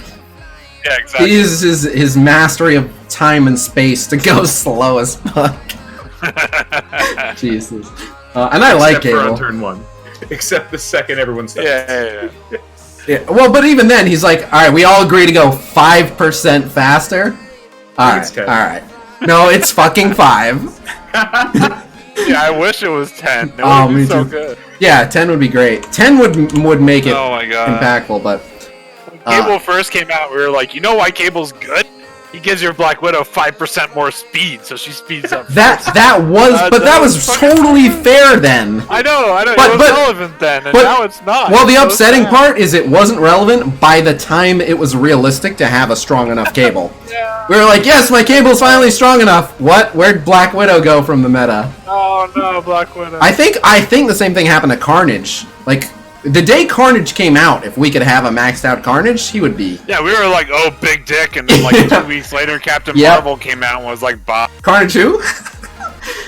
Yeah, exactly. He uses his mastery of time and space to go slow as fuck. Jesus. And I like Except for on Cable. turn 1. Except the second everyone stops. Yeah. Yeah, well, but even then, he's like, all right, we all agree to go 5% faster. All It's right, 10. all right. No, it's fucking 5. Yeah, I wish it was 10. It Oh, would me be so too. good. Yeah, 10 would be great. 10 would make it Oh my god. impactful, but When Cable first came out, we were like, you know why Cable's good? He gives your Black Widow 5% more speed, so she speeds up. that was totally fair then. I know, But- it was but- relevant then, and but- now it's not. Well, the It's so upsetting sad. part is it wasn't relevant by the time it was realistic to have a strong enough Cable. We were like, yes, my Cable's finally strong enough. What? Where'd Black Widow go from the meta? Oh no, Black Widow. I think the same thing happened to Carnage. Like, the day Carnage came out, if we could have a maxed out Carnage, he would be. Yeah, we were like, oh, big dick, and then like 2 weeks later, Captain Yep. Marvel came out and was like, bah. Carnage who?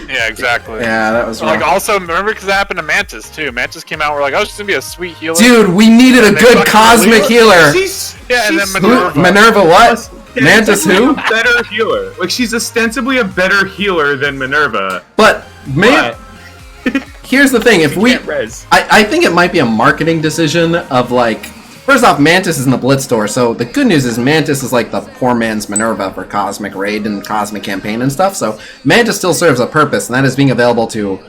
Yeah, exactly. Yeah, that was Like, wrong. also, remember, because that happened to Mantis, too. Mantis came out, we're like, oh, she's gonna be a sweet healer. Dude, we needed a And they good fucking cosmic released- healer. Yeah, and then she's- Minerva. Minerva what? Mantis who? A better healer. Like, she's ostensibly a better healer than Minerva. But, man, here's the thing. If we... Can't res. I think it might be a marketing decision of like, first off, Mantis is in the Blitz store, so the good news is Mantis is like the poor man's Minerva for Cosmic Raid and Cosmic Campaign and stuff, so Mantis still serves a purpose, and that is being available to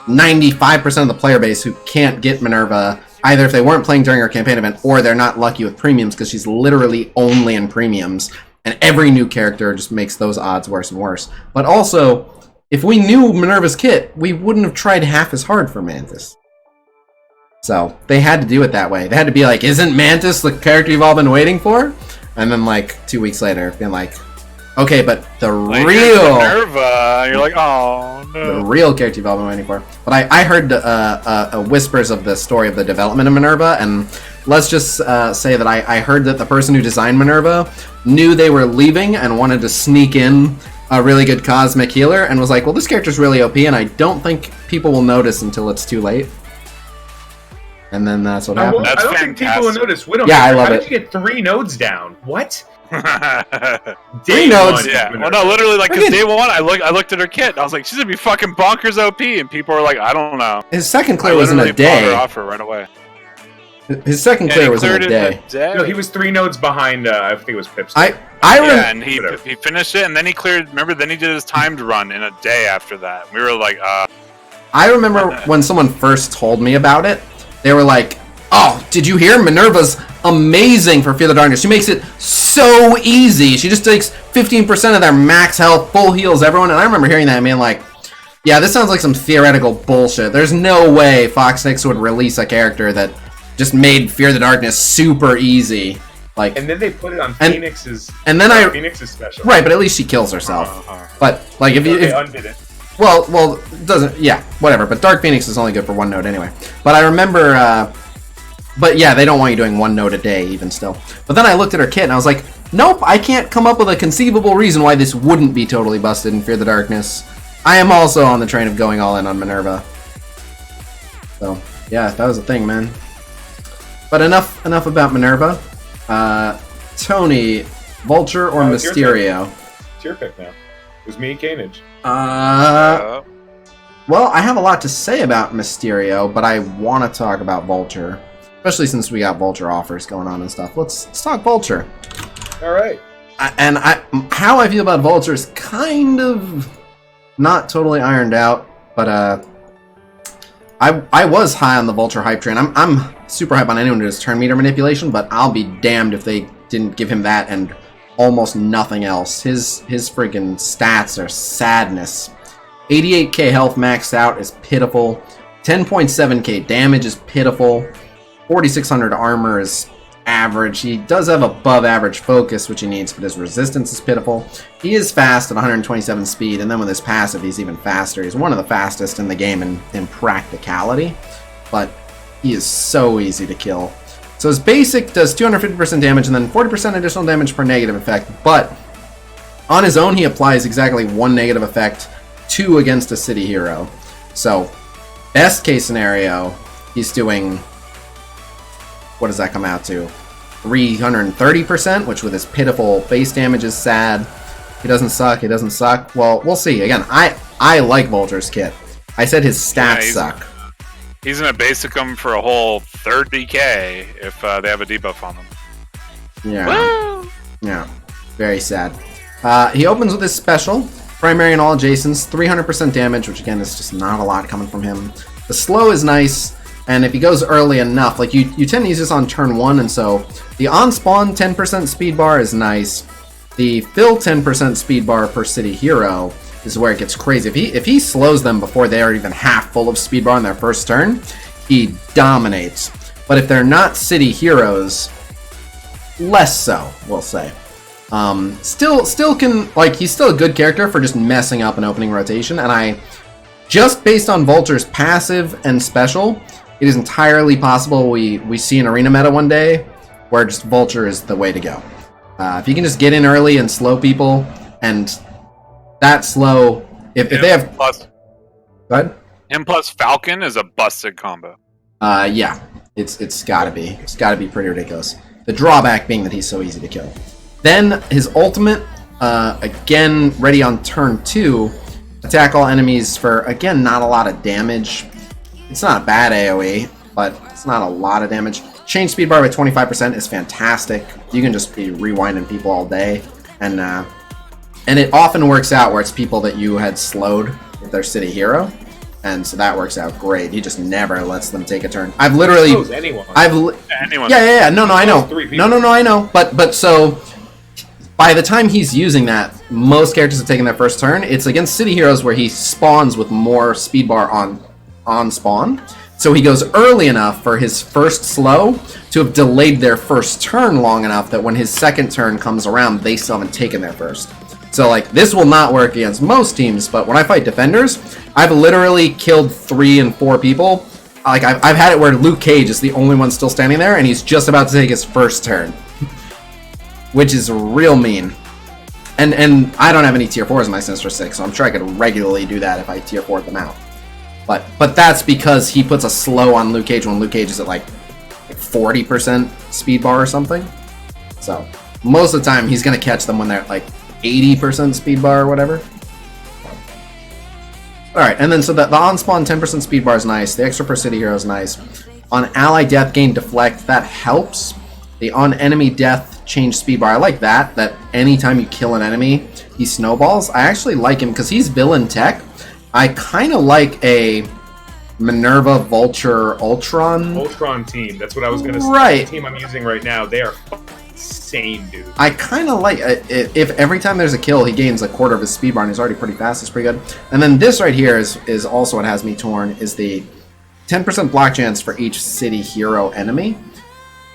95% of the player base who can't get Minerva, either if they weren't playing during her campaign event, or they're not lucky with premiums, because she's literally only in premiums, and every new character just makes those odds worse and worse. But also, if we knew Minerva's kit, we wouldn't have tried half as hard for Mantis. So, they had to do it that way. They had to be like, isn't Mantis the character you've all been waiting for? And then, like, 2 weeks later, being like, okay, but the Like, real... Minerva, and you're like, oh, The no. real character you've all been waiting for. But I heard whispers of the story of the development of Minerva, and let's just say that I heard that the person who designed Minerva knew they were leaving and wanted to sneak in a really good cosmic healer, and was like, well, this character's really OP, and I don't think people will notice until it's too late. And then that's what happened. I That's don't think people will fantastic. notice Widowmaker. Yeah, I love How it. did you get 3 nodes down? What? Three nodes. Yeah. Minerva. Well, no, literally, like, because Again- day one, I looked at her kit, and I was like, she's gonna be fucking bonkers OP, and people were like, I don't know. His second I clear was in a literally bought her day. off her right away. His second Yeah, clear he was in a cleared day. it in a day. No, he was 3 nodes behind, I think it was Pip's. I Yeah, and he Whatever. finished it, and then he cleared. Remember, then he did his timed run in a day after that. We were like, I remember when someone first told me about it, they were like, oh, did you hear? Minerva's amazing for Fear the Darkness. She makes it so easy. She just takes 15% of their max health, full heals everyone. And I remember hearing that and being like, yeah, this sounds like some theoretical bullshit. There's no way Fox 6 would release a character that just made Fear the Darkness super easy. Like, and then they put it on Phoenix's. And then Phoenix's special. Right, but at least she kills herself. But like, if you undid it. Well, it doesn't. Yeah, whatever. But Dark Phoenix is only good for one node anyway. But I remember. But yeah, they don't want you doing one node a day, even still. But then I looked at her kit and I was like, nope, I can't come up with a conceivable reason why this wouldn't be totally busted in Fear the Darkness. I am also on the train of going all in on Minerva. So yeah, that was a thing, man. But enough about Minerva. Tony, Vulture or Mystero? It's your pick now. It was me and Cainage. Well, I have a lot to say about Mystero, but I want to talk about Vulture. Especially since we got Vulture offers going on and stuff. Let's talk Vulture. Alright. How I feel about Vulture is kind of not totally ironed out, but I was high on the Vulture hype train. I'm super hype on anyone who does turn meter manipulation, but I'll be damned if they didn't give him that and almost nothing else. His freaking stats are sadness. 88k health maxed out is pitiful. 10.7k damage is pitiful. 4600 armor is average. He does have above average focus, which he needs, but his resistance is pitiful. He is fast at 127 speed, and then with his passive, he's even faster. He's one of the fastest in the game in practicality, but he is so easy to kill. So his basic does 250% damage and then 40% additional damage per negative effect, but on his own, he applies exactly one negative effect, 2 against a city hero. So, best case scenario, he's doing, what does that come out to? 330%, which with his pitiful base damage is sad. He doesn't suck, he doesn't suck. Well, we'll see. Again, I like Vulture's kit. I said his stats suck. He's gonna basic him for a whole 30k if they have a debuff on them. Yeah. Woo! Yeah. Very sad. He opens with his special. Primary and all adjacents, 300% damage, which again is just not a lot coming from him. The slow is nice, and if he goes early enough, like you tend to use this on turn 1, and so the on-spawn 10% speed bar is nice. The fill 10% speed bar per city hero is where it gets crazy. If he slows them before they are even half full of speed bar on their first turn, he dominates. But if they're not city heroes, less so, we'll say. Still can, like, he's still a good character for just messing up an opening rotation, and just based on Vulture's passive and special, it is entirely possible we see an arena meta one day where just Vulture is the way to go. If you can just get in early and slow people, and that slow, if they have... Plus, go ahead. Him plus Falcon is a busted combo. Yeah, it's gotta be. It's gotta be pretty ridiculous. The drawback being that he's so easy to kill. Then his ultimate, again, ready on turn 2, attack all enemies for, again, not a lot of damage. It's not a bad AoE, but it's not a lot of damage. Change speed bar by 25% is fantastic. You can just be rewinding people all day, and it often works out where it's people that you had slowed with their city hero, and so that works out great. He just never lets them take a turn. I've literally, anyone. Anyone. Yeah. No, I know. No, I know. But so, by the time he's using that, most characters have taken their first turn. It's against city heroes where he spawns with more speed bar on spawn. So he goes early enough for his first slow to have delayed their first turn long enough that when his second turn comes around, they still haven't taken their first. So, like, this will not work against most teams, but when I fight defenders, I've literally killed 3 and 4 people. Like, I've had it where Luke Cage is the only one still standing there, and he's just about to take his first turn. Which is real mean. And I don't have any tier 4s in my Sinister Six, so I'm sure I could regularly do that if I tier 4 them out. But that's because he puts a slow on Luke Cage when Luke Cage is at like 40% speed bar or something. So most of the time he's gonna catch them when they're at like 80% speed bar or whatever. Alright, and then so the on-spawn 10% speed bar is nice, the extra per city hero is nice. On ally death gain deflect, that helps. The on enemy death change speed bar, I like that anytime you kill an enemy, he snowballs. I actually like him because he's villain tech. I kind of like a Minerva, Vulture, Ultron. Ultron team. That's what I was gonna say. Right. The team I'm using right now, they are insane, dude. I kind of like if every time there's a kill, he gains a quarter of his speed bar, and he's already pretty fast. It's pretty good. And then this right here is also what has me torn. Is the 10% block chance for each city hero enemy.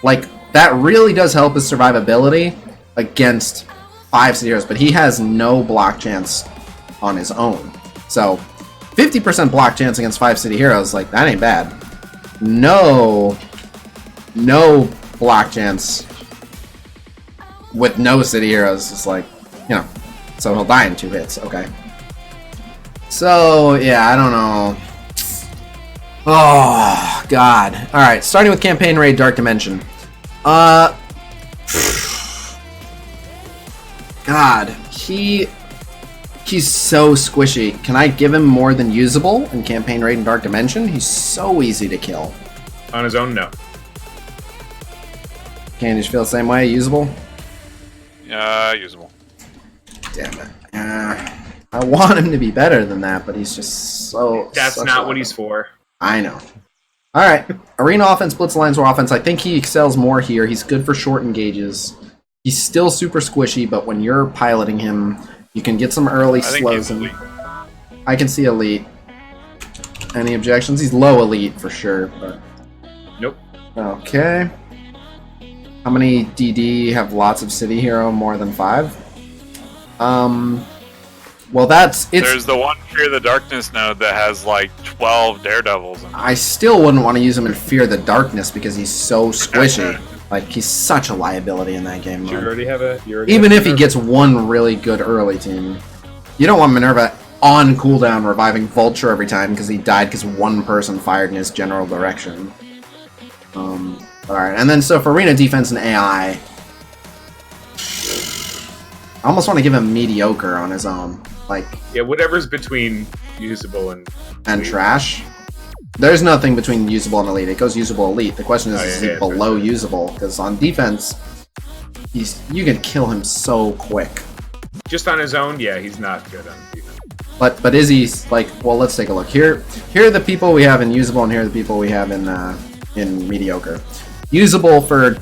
Like that really does help his survivability against 5 city heroes, but he has no block chance on his own. So 50% block chance against 5 city heroes, like that ain't bad. No block chance with no city heroes. It's like, you know, so he'll die in 2 hits. Okay. So yeah, I don't know. Oh God. All right, starting with campaign raid Dark Dimension. God, he's so squishy. Can I give him more than usable in campaign raid and Dark Dimension? He's so easy to kill. On his own, no. Cainage feel the same way? Usable? Usable. Damn it. I want him to be better than that, but he's just so. That's not what he's for. I know. All right, arena offense, blitz alliance war offense. I think he excels more here. He's good for short engages. He's still super squishy, but when you're piloting him, you can get some early slows. And I can see elite. Any objections? He's low elite for sure, but nope. Okay. How many DD have lots of city hero? More than 5? Well, There's the one Fear the Darkness node that has like 12 Daredevils in it. I still wouldn't want to use him in Fear the Darkness because he's so squishy. Like, he's such a liability in that game. You already have Even if he gets one really good early team. You don't want Minerva on cooldown reviving Vulture every time because he died because one person fired in his general direction. Alright, and then so for arena defense and AI, I almost want to give him mediocre on his own. Like, yeah, whatever's between usable and trash. There's nothing between usable and elite. It goes usable elite. The question is he below usable? Because on defense, you can kill him so quick. Just on his own, yeah, he's not good on defense. But is he like? Well, let's take a look. Here are the people we have in usable, and here are the people we have in mediocre. Usable for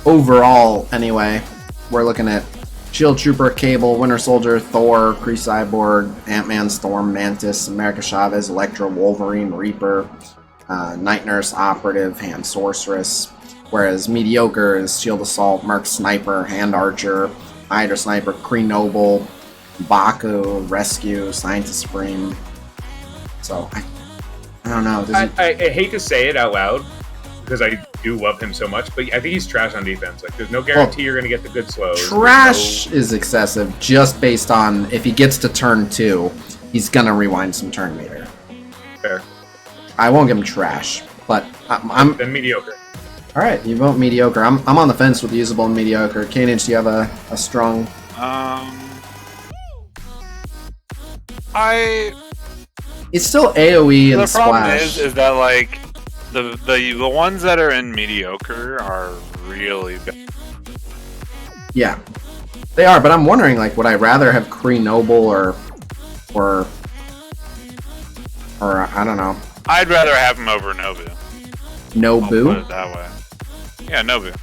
overall, anyway. We're looking at Shield Trooper, Cable, Winter Soldier, Thor, Kree Cyborg, Ant-Man, Storm, Mantis, America Chavez, Elektra, Wolverine, Reaper, Night Nurse, Operative, Hand Sorceress. Whereas mediocre is Shield Assault, Merc Sniper, Hand Archer, Hydra Sniper, Kree Noble, Baku, Rescue, Scientist Supreme. So, I don't know. I hate to say it out loud, because I do love him so much, but I think he's trash on defense. Like, there's no guarantee you're going to get the good slows. Trash is excessive just based on if he gets to turn 2, he's going to rewind some turn meter. Fair. I won't give him trash, but I'm then mediocre. All right, you vote mediocre. I'm on the fence with usable and mediocre. Cainage, do you have a strong? It's still AOE and the problem splash. is that like the ones that are in mediocre are really bad. Yeah, they are. But I'm wondering, like, would I rather have Kree Noble or I don't know. I'd rather have him over Nobu. Nobu? I'll put it that way. Yeah, Nobu.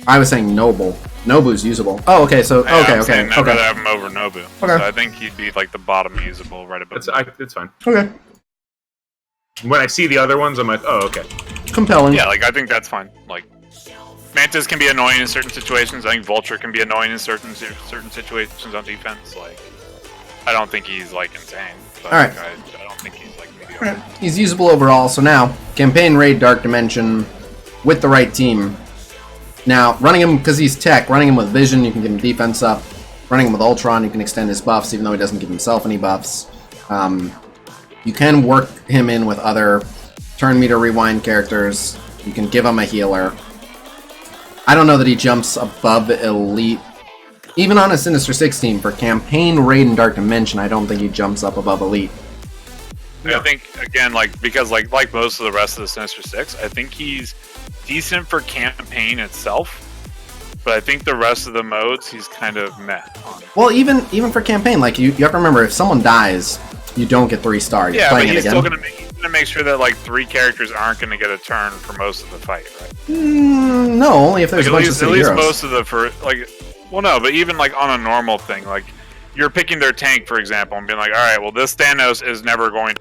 I was saying Noble. Nobu's usable. Oh, okay. So Yeah, okay. I'd rather have him over Nobu. Okay. So I think he'd be like the bottom usable right above. It's fine. Okay. When I see the other ones, I'm like, oh, okay. Compelling. Yeah, like I think that's fine. Like Mantis can be annoying in certain situations. I think Vulture can be annoying in certain situations on defense. Like I don't think he's like insane. But All right. I don't think he's like mediocre. Alright, he's usable overall. So now, campaign raid Dark Dimension with the right team. Now, running him, because he's tech, running him with Vision, you can give him defense up. Running him with Ultron, you can extend his buffs, even though he doesn't give himself any buffs. You can work him in with other turn meter rewind characters. You can give him a healer. I don't know that he jumps above Elite. Even on a Sinister Six team, for campaign raid and Dark Dimension, I don't think he jumps up above Elite. I think again, like because like most of the rest of the Sinister Six, I think he's decent for campaign itself, but I think the rest of the modes he's kind of meh on. Well, even for campaign, like you have to remember, if someone dies, you don't get 3 stars. Yeah, Playing but it he's again. still gonna make to make sure that like 3 characters aren't going to get a turn for most of the fight, right? No, only if there's Like, a bunch of at city least heroes. most of the well, no, but even like on a normal thing, like you're picking their tank, for example, and being like, all right, well, this Thanos is never going to.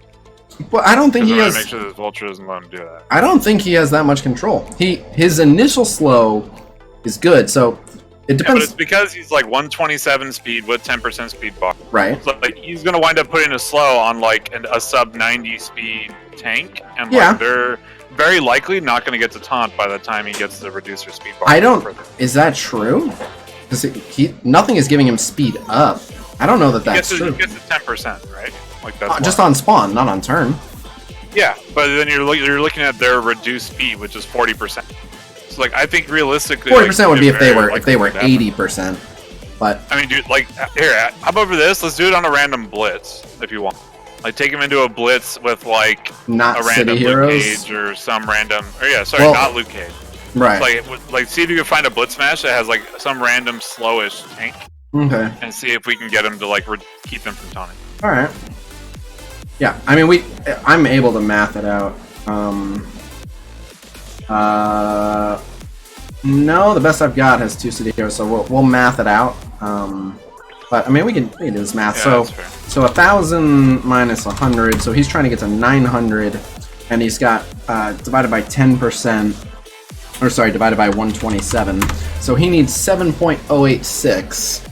Well, I don't think he has. Make sure this Vulture doesn't let him do that. I don't think he has that much control. His initial slow is good, so it Yeah, but depends. it's because he's like 127 speed with 10% speed buff. Right. So like he's gonna wind up putting a slow on like a sub 90 speed tank, and Yeah. like they're very likely not gonna get to taunt by the time he gets the reducer speed bar. I don't. Is that true? Because nothing is giving him speed up. I don't know that that's true. He gets to 10%, right? Like that's Just why. on spawn, not on turn. Yeah, but then you're looking at their reduced speed, which is 40%. So like I think realistically, 40% would be if they very were likely to happen. 80%. But I mean, dude, like here, how about for this? Let's do it on a random blitz if you want. Like take him into a blitz with like not a city random Luke heroes. Cage or some random. Or Well, not Luke Cage. Right. Like see if you can find a blitz match that has like some random slowish tank, Okay. and see if we can get him to like keep him from taunting. All right. Yeah, I mean, I'm able to math it out. No, the best I've got has 2 city heroes, so we'll math it out. But I mean, we can do this math. Yeah, that's fair. So 1,000 minus 100. So he's trying to get to 900, and he's got divided by 10%. Or sorry, divided by 127. So he needs 7.086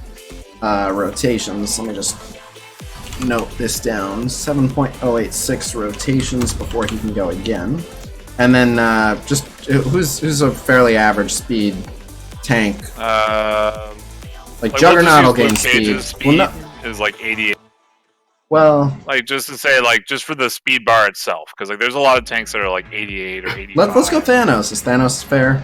rotations. Let me just note this down. 7.086 rotations before he can go again. And then just who's a fairly average speed tank? Like Juggernaut will gain speed. Well, no, is like 88. well, Like just to say, like just for the speed bar itself, because like there's a lot of tanks that are like 88 or 85. let's go Thanos. Is Thanos fair?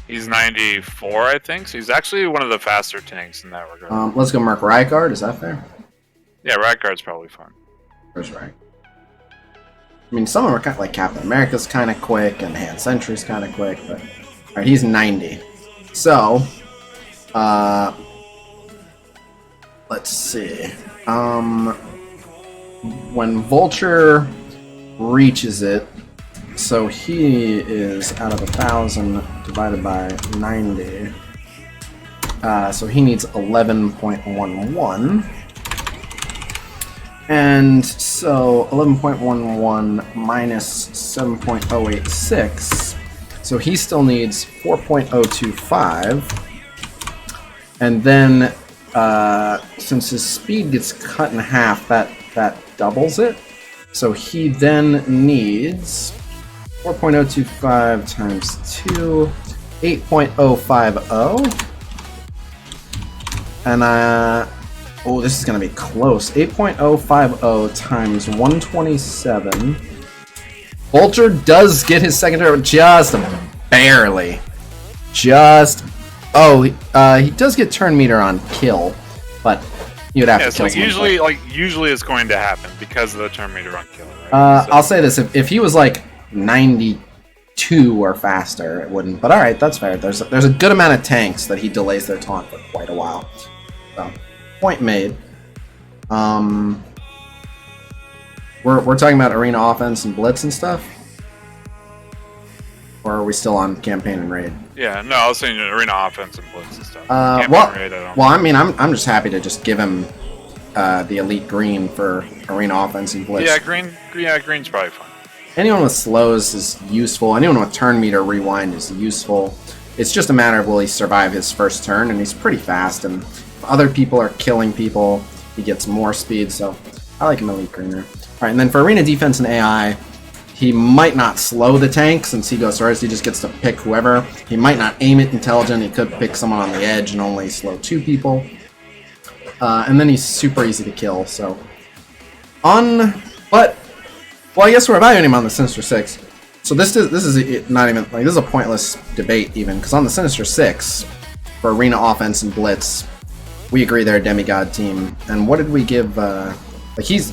He's 94, I think. So he's actually one of the faster tanks in that regard. Let's go Merc Ryguard. Is that fair? Yeah, Ratguard's probably fun. Where's Ryguard? I mean, some of them are kind of like Captain America's kind of quick, and Hand Sentry's kind of quick, but alright, he's 90. So, let's see. When Vulture reaches it, so he is out of 1,000 divided by 90. So he needs 11.11. And so 11.11 minus 7.086. So he still needs 4.025. And then since his speed gets cut in half, that doubles it. So he then needs 4.025 times 2, 8.050. And oh, this is going to be close. 8.050 times 127. Vulture does get his second turn, just barely. Just... Oh, he does get turn meter on kill, but you'd have to so kill someone. usually it's going to happen because of the turn meter on kill, right? I'll say this, if he was like 92 or faster, it wouldn't. But alright, that's fair. There's a good amount of tanks that he delays their taunt for quite a while. So, point made. We're talking about arena offense and blitz and stuff? Or are we still on campaign and raid? Yeah, no, I was saying arena offense and blitz and stuff. Well, Raid, I mean, I'm just happy to just give him the elite green for arena offense and blitz. yeah, green's probably fine. Anyone with slows is useful. Anyone with turn meter rewind is useful. It's just a matter of will he survive his first turn, and he's pretty fast. And if other people are killing people, he gets more speed. So I like him elite green there. All right, and then for arena defense and AI, he might not slow the tank since he goes first. He just gets to pick whoever. He might not aim it intelligent. He could pick someone on the edge and only slow 2 people. And then he's super easy to kill. So well, I guess we're evaluating him on the Sinister Six. So this is not even like this is a pointless debate even because on the Sinister Six for arena offense and blitz, we agree they're a demigod team. And what did we give? Like he's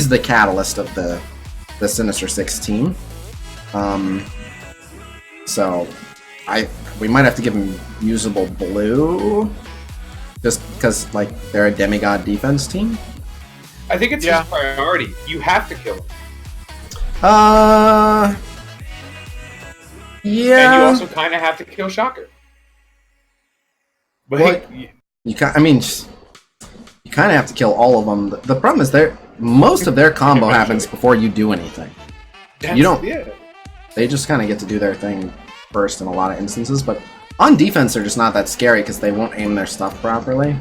the catalyst of the Sinister Six team. So we might have to give him usable blue just because like they're a demigod defense team. I think it's his priority. You have to kill him. Yeah. And you also kind of have to kill Shocker. But Well, you kind of have to kill all of them. The problem is most of their combo happens before you do anything. You don't. Yeah. They just kind of get to do their thing first in a lot of instances, but on defense they're just not that scary because they won't aim their stuff properly.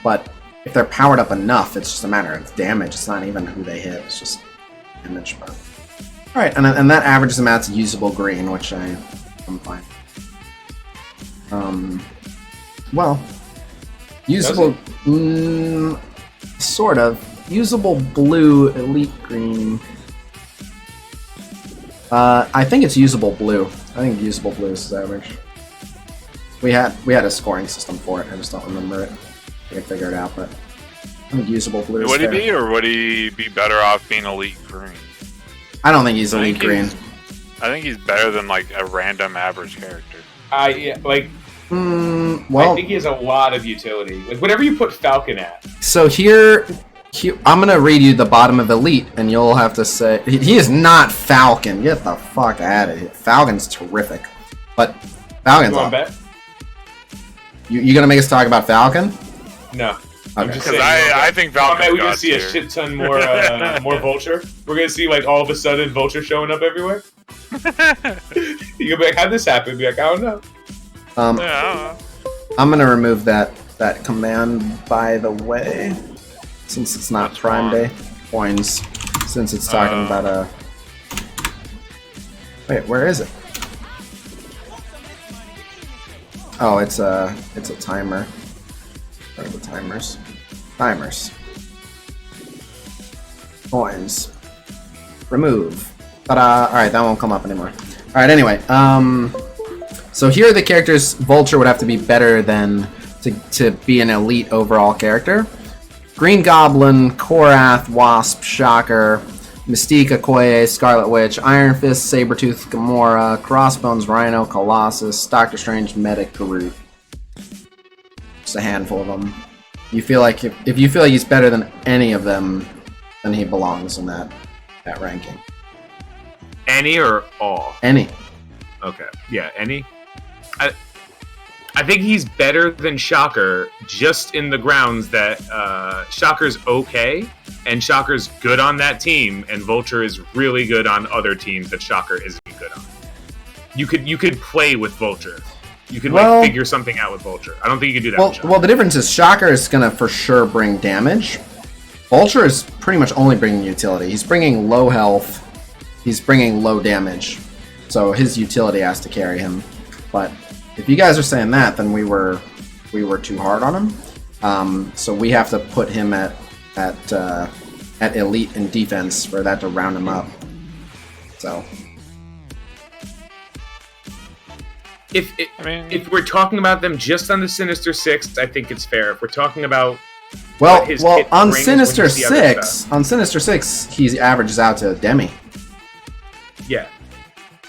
But if they're powered up enough, it's just a matter of damage. It's not even who they hit. It's just damage. All right, and that averages them out to usable green, which I'm fine. Well, usable, sort of usable blue, elite green. I think it's usable blue. I think usable blue is his average. We had a scoring system for it. I just don't remember it. I can figure it out, but I think usable blue. Would he be, or would he be better off being elite green? I don't think he's elite green. I think he's better than like a random average character. Yeah, like. Well, I think he has a lot of utility. Like whatever you put Falcon at. So here, I'm gonna read you the bottom of elite, and you'll have to say he is not Falcon. Get the fuck out of here. Falcon's terrific, but Falcon's. You want to bet? You gonna make us talk about Falcon? No. I'm just saying. I think Falcon's we're gonna see a shit ton more more Vulture. We're gonna see like all of a sudden Vulture showing up everywhere. You gonna be like, how'd this happen? Be like, I don't know. I'm gonna remove that command, by the way, since it's not Prime Day coins. Since it's talking about a. Wait, where is it? Oh, it's a timer. What are the timers? Timers. Coins. Remove. Ta-da! Alright, that won't come up anymore. Alright, anyway, so here are the characters Vulture would have to be better than to be an elite overall character. Green Goblin, Korath, Wasp, Shocker, Mystique, Okoye, Scarlet Witch, Iron Fist, Sabretooth, Gamora, Crossbones, Rhino, Colossus, Doctor Strange, Medic, Groot. Just a handful of them. You feel like if you feel like he's better than any of them, then he belongs in that ranking. Any or all? Any. Okay. Yeah, any. I think he's better than Shocker, just in the grounds that Shocker's okay, and Shocker's good on that team, and Vulture is really good on other teams that Shocker isn't good on. You could play with Vulture. You could figure something out with Vulture. I don't think you could do that with Shocker. Well, the difference is Shocker is gonna for sure bring damage. Vulture is pretty much only bringing utility. He's bringing low health. He's bringing low damage. So his utility has to carry him. But if you guys are saying that, then we were too hard on him. So we have to put him at elite in defense for that to round him up. So if we're talking about them just on the Sinister Six, I think it's fair. If we're talking about on Sinister Six, he averages out to Demi. Yeah.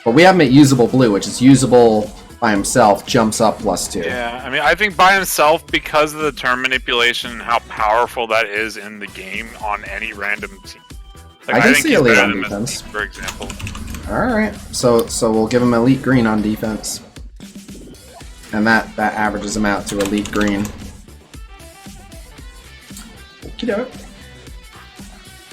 But we have him at usable blue, which is usable by himself, jumps up +2. Yeah, I mean, I think by himself, because of the turn manipulation and how powerful that is in the game on any random team. Like, I can think see he's elite better on than defense. Mystique, for example. Alright, so we'll give him elite green on defense. And that averages him out to elite green. Okey-doke.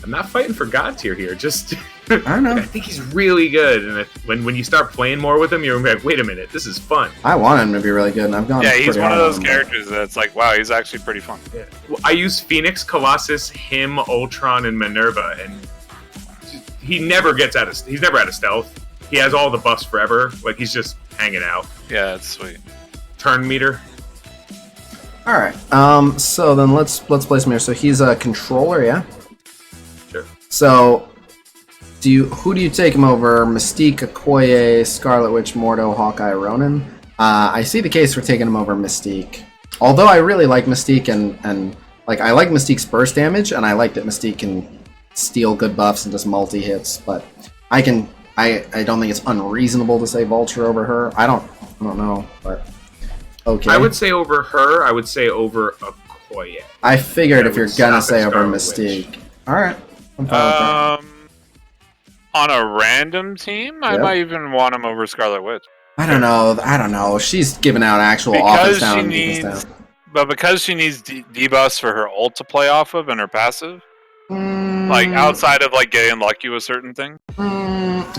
I'm not fighting for God tier here, just... I don't know. I think he's really good, and when you start playing more with him, you're like, wait a minute, this is fun. I want him to be really good, and I've gone. Yeah, he's pretty one of hard those on him. characters that's like, wow, he's actually pretty fun. Yeah. Well, I use Phoenix, Colossus, him, Ultron, and Minerva, and he's never out of stealth. He has all the buffs forever. Like he's just hanging out. Yeah, that's sweet. Turn meter. All right. So then let's place him here. So he's a controller, yeah. Sure. So. Who do you take him over? Mystique, Okoye, Scarlet Witch, Mordo, Hawkeye, Ronin? I see the case for taking him over Mystique. Although I really like Mystique and like I like Mystique's burst damage, and I like that Mystique can steal good buffs and just multi-hits, but I don't think it's unreasonable to say Vulture over her. I don't know, but okay. I would say over her, I would say over Okoye. I figured if you're gonna say over Scarlet Mystique. Witch. Alright. I'm fine with that. On a random team, I Yep. might even want him over Scarlet Witch. I don't know. She's giving out actual Because offense down she and needs, defense down. but because she needs debuffs for her ult to play off of and her passive, like outside of like getting lucky with certain things.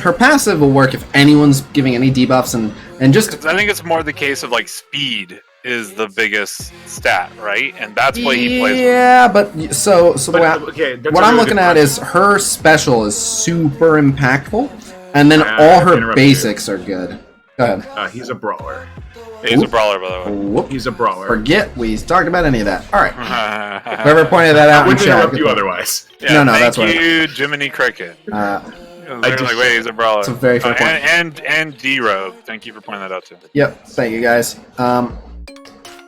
Her passive will work if anyone's giving any debuffs and just. 'Cause I think it's more the case of like speed is the biggest stat, right? And that's what he plays with. Yeah, but so the way what I'm looking at is her special is super impactful, and then all her interrupt basics are good. Go ahead. He's a brawler. He's a brawler, by the way. Whoop. He's a brawler. Forget we talked about any of that. All right. Whoever pointed that out I in wouldn't chat. interrupt you otherwise. Yeah, No, that's thank right. you, Jiminy Cricket. They're just- like, wait, he's a brawler. It's a very fair point. And D-Robe. Thank you for pointing that out too. Yep. Thank you guys.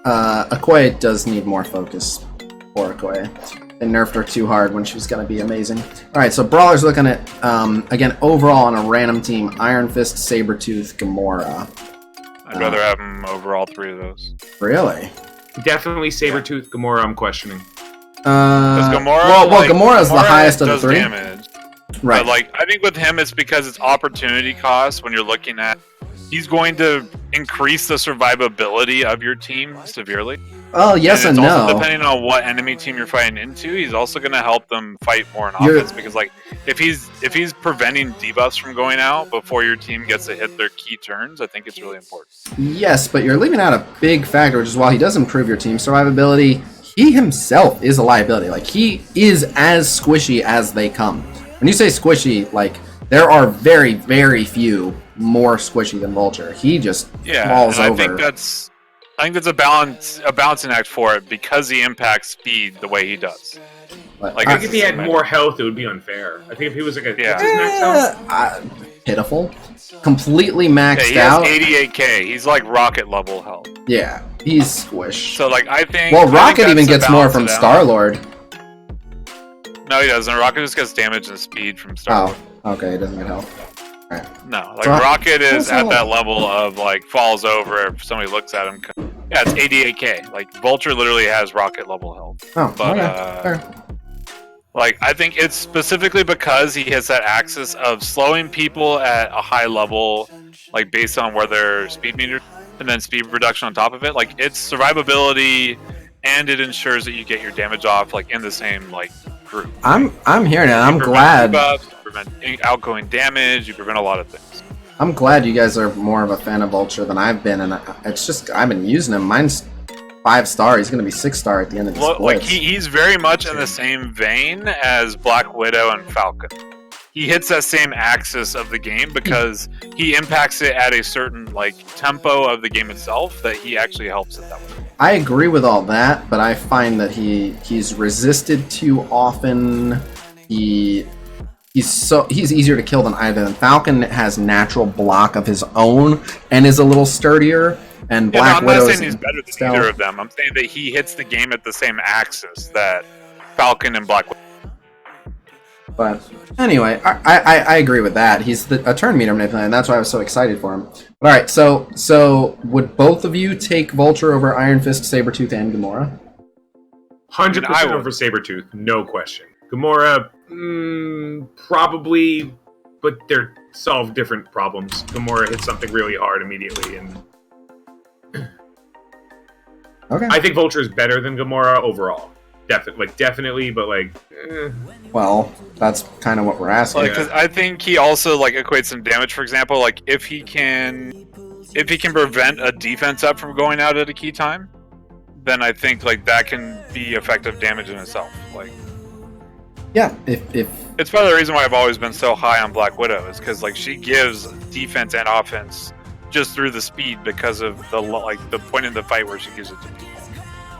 Okoye does need more focus. Poor Okoye. They nerfed her too hard when she was gonna be amazing. All right, so Brawler's looking at again overall on a random team: Iron Fist, Sabretooth, Gamora. I'd rather have him over all three of those. Really? Definitely Sabretooth. Gamora, I'm questioning. Gamora, well, Gamora's the Gamora highest of the does three. Damage. Right. But like, I think with him, it's because it's opportunity cost when you're looking at. He's going to increase the survivability of your team severely. Oh, yes and it's no. also depending on what enemy team you're fighting into, he's also going to help them fight more in You're- offense because, like, if he's preventing debuffs from going out before your team gets to hit their key turns, I think it's really important. Yes, but you're leaving out a big factor, which is while he does improve your team survivability, he himself is a liability. Like, he is as squishy as they come. When you say squishy, like, there are very, very few more squishy than Vulture. He just falls and over. I think that's a balancing act for it because he impacts speed the way he does. But Like, I think if he had more health, it would be unfair. I think if he was like a Yeah. what's his max health? Pitiful. Completely Yeah, maxed he has out. 88k. He's like rocket level health. Yeah, he's squished. So like I think. Well, I think Rocket that's even to gets more balance from it out. Star-Lord. No, he doesn't. Rocket just gets damage and speed from Star. Oh, okay, he doesn't get health. No, like So- Rocket is so- at that level of like falls over if somebody looks at him. Yeah, it's 88k. Like Vulture literally has rocket level health. Oh, But okay. Fair. like I think it's specifically because he has that axis of slowing people at a high level, like based on where their speed meter, and then speed reduction on top of it. Like it's survivability, and it ensures that you get your damage off like in the same like group. I'm hearing it. I'm You prevent glad. debuffs, you prevent outgoing damage. You prevent a lot of things. I'm glad you guys are more of a fan of Vulture than I've been, and it's just I've been using him. Mine's 5-star. He's gonna be 6-star at the end of this Like blitz. he's very much in the same vein as Black Widow and Falcon. He hits that same axis of the game because he impacts it at a certain like tempo of the game itself that he actually helps it that way. I agree with all that, but I find that he's resisted too often. He's easier to kill than either. Falcon has natural block of his own and is a little sturdier. And Black I'm Widow not is saying he's better than stealth. either of them. I'm saying that he hits the game at the same axis that Falcon and Black Widow. But anyway, I agree with that. He's a turn meter manipulator, and that's why I was so excited for him. All right, so would both of you take Vulture over Iron Fist, Sabretooth, and Gamora? 100% I would. over Sabretooth, no question. Gamora, probably, but they're solve different problems. Gamora hits something really hard immediately, and Okay. I think Vulture is better than Gamora overall. Definitely, but Well, that's kind of what we're asking. Like, 'cause I think he also like equates some damage. For example, like if he can prevent a defense up from going out at a key time, then I think like that can be effective damage in itself. Like Yeah, if it's part of the reason why I've always been so high on Black Widow is because like she gives defense and offense just through the speed because of the point in the fight where she gives it to people.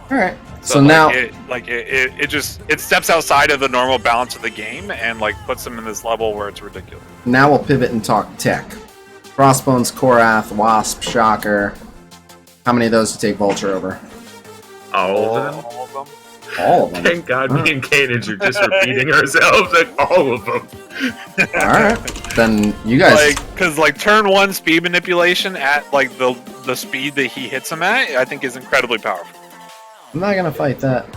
all right. So like, now, it steps outside of the normal balance of the game and like puts them in this level where it's ridiculous. now we'll pivot and talk tech. Crossbones, Korath, Wasp, Shocker. How many of those do you take Vulture over? all of them. All of them. All of them. Thank God me and Cainage are just repeating ourselves at all of them. All right, then you guys. Because like turn one speed manipulation at like the speed that he hits him at, I think is incredibly powerful. I'm not gonna fight that.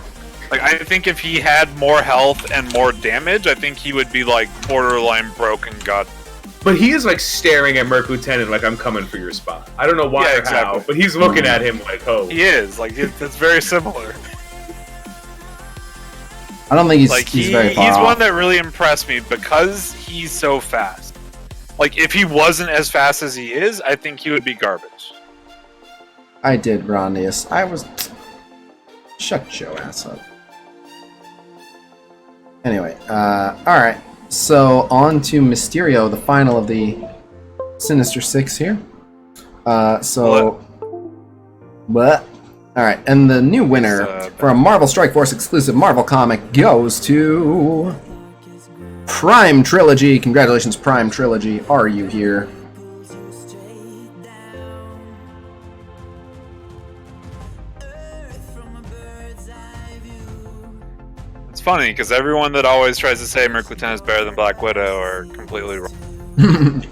Like, I think if he had more health and more damage, I think he would be, like, borderline broken god. But he is, like, staring at Merc Lieutenant like, I'm coming for your spot. I don't know why or how, but he's looking at him like, oh. He is. Like, it's very similar. I don't think like, he's very far He's off. one that really impressed me because he's so fast. Like, if he wasn't as fast as he is, I think he would be garbage. I did, Rondius. I was... Shut your ass up. Anyway, alright. So, on to Mystero, the final of the Sinister Six here. What? Alright, and the new winner for a Marvel Strike Force exclusive Marvel comic goes to... Prime Trilogy. Congratulations, Prime Trilogy. Are you here? It's funny, because everyone that always tries to say Merc Lieutenant is better than Black Widow are completely wrong.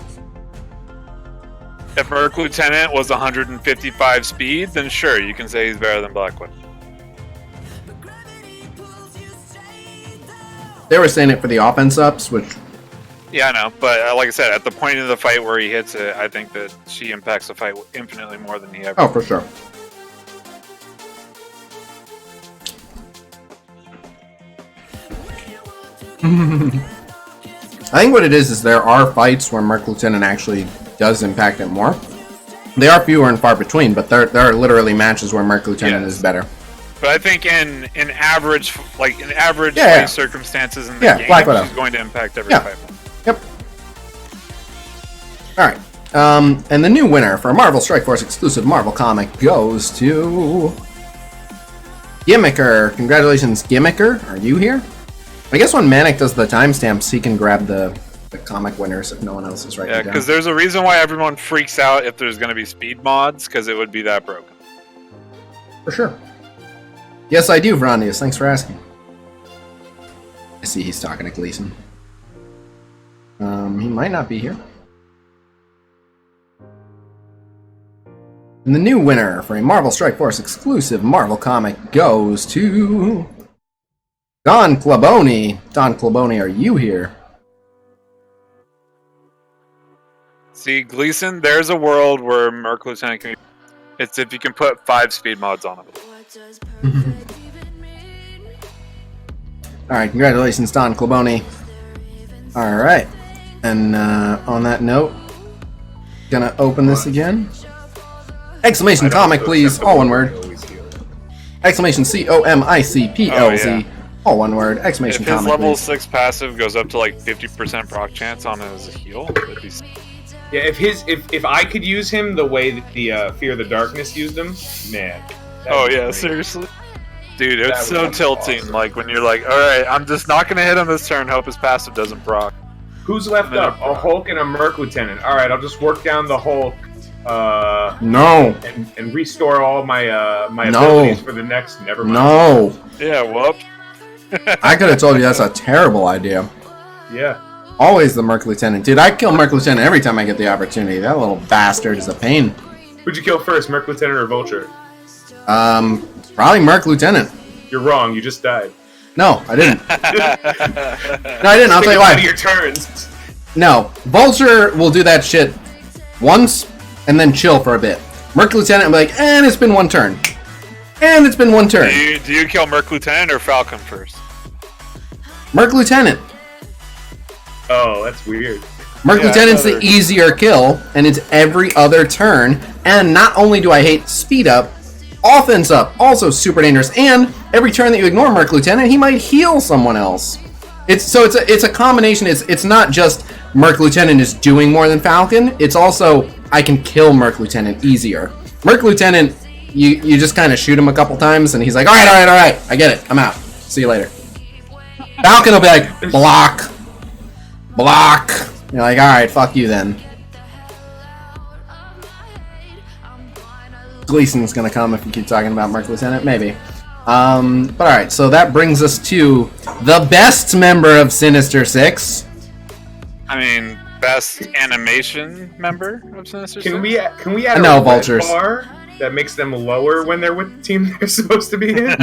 If Merc Lieutenant was 155 speed, then sure, you can say he's better than Black Widow. They were saying it for the offense ups, which... Yeah, I know, but like I said, at the point of the fight where he hits it, I think that she impacts the fight infinitely more than he ever. Oh, for sure. I think what it is there are fights where Merc Lieutenant actually does impact it more. They are fewer and far between, but there are literally matches where Merc Lieutenant is better. But I think in average fight circumstances in the game, Black Widow. she's going to impact every fight more. Yep. Alright. And the new winner for a Marvel Strike Force exclusive Marvel comic goes to... Gimmicker. Congratulations, Gimmicker. Are you here? I guess when Manic does the timestamps, he can grab the comic winners if no one else is writing Yeah, down. because there's a reason why everyone freaks out if there's going to be speed mods, because it would be that broken. For sure. Yes, I do, Vrondius. Thanks for asking. I see he's talking to Gleason. He might not be here. And the new winner for a Marvel Strike Force exclusive Marvel comic goes to... Don Claboni. Don Claboni, are you here? See, Gleason, there's a world where Merc Lieutenant can... It's if you can put 5 speed mods on it. Alright, congratulations, Don Claboni. Alright. And on that note, gonna open this again. Exclamation comic, please. All one word. Exclamation COMICPLZ. Oh, yeah. All one word. Exclamation If his comic, level please. 6 passive goes up to like 50% proc chance on his heal, that'd be... Yeah, if I could use him the way that the Fear of the Darkness used him, man. Oh yeah, seriously? Dude, it's so tilting, awesome. Like when you're like, alright, I'm just not gonna hit him this turn, hope his passive doesn't proc. Who's left up? A Hulk and a Merc Lieutenant. Alright, I'll just work down the Hulk. No. And restore all my abilities for the next. Never mind. No. Yeah, whoop. I could have told you that's a terrible idea. Yeah. Always the Merc Lieutenant. Dude, I kill Merc Lieutenant every time I get the opportunity. That little bastard is a pain. Who'd you kill first, Merc Lieutenant or Vulture? Probably Merc Lieutenant. You're wrong. You just died. No, I didn't. No, I didn't. I'll tell you why. Your turns. No, Vulture will do that shit once and then chill for a bit. Merc Lieutenant will be like, and it's been one turn. And it's been one turn. Do you kill Merc Lieutenant or Falcon first? Merc Lieutenant. Oh, that's weird. Merc Lieutenant's the easier kill, and it's every other turn. And not only do I hate speed up, offense up, also super dangerous. And every turn that you ignore Merc Lieutenant, he might heal someone else. It's a combination. It's not just Merc Lieutenant is doing more than Falcon. It's also I can kill Merc Lieutenant easier. Merc Lieutenant, you just kind of shoot him a couple times, and he's like, all right, I get it. I'm out. See you later. Falcon will be like, block. You're like, all right, fuck you then. Gleason's gonna come if you keep talking about Merc Lieutenant, maybe. But alright, so that brings us to the best member of Sinister Six. I mean, best animation member of Sinister Six? Can we add No, a Vultures. red bar? that makes them lower when they're with the team they're supposed to be in?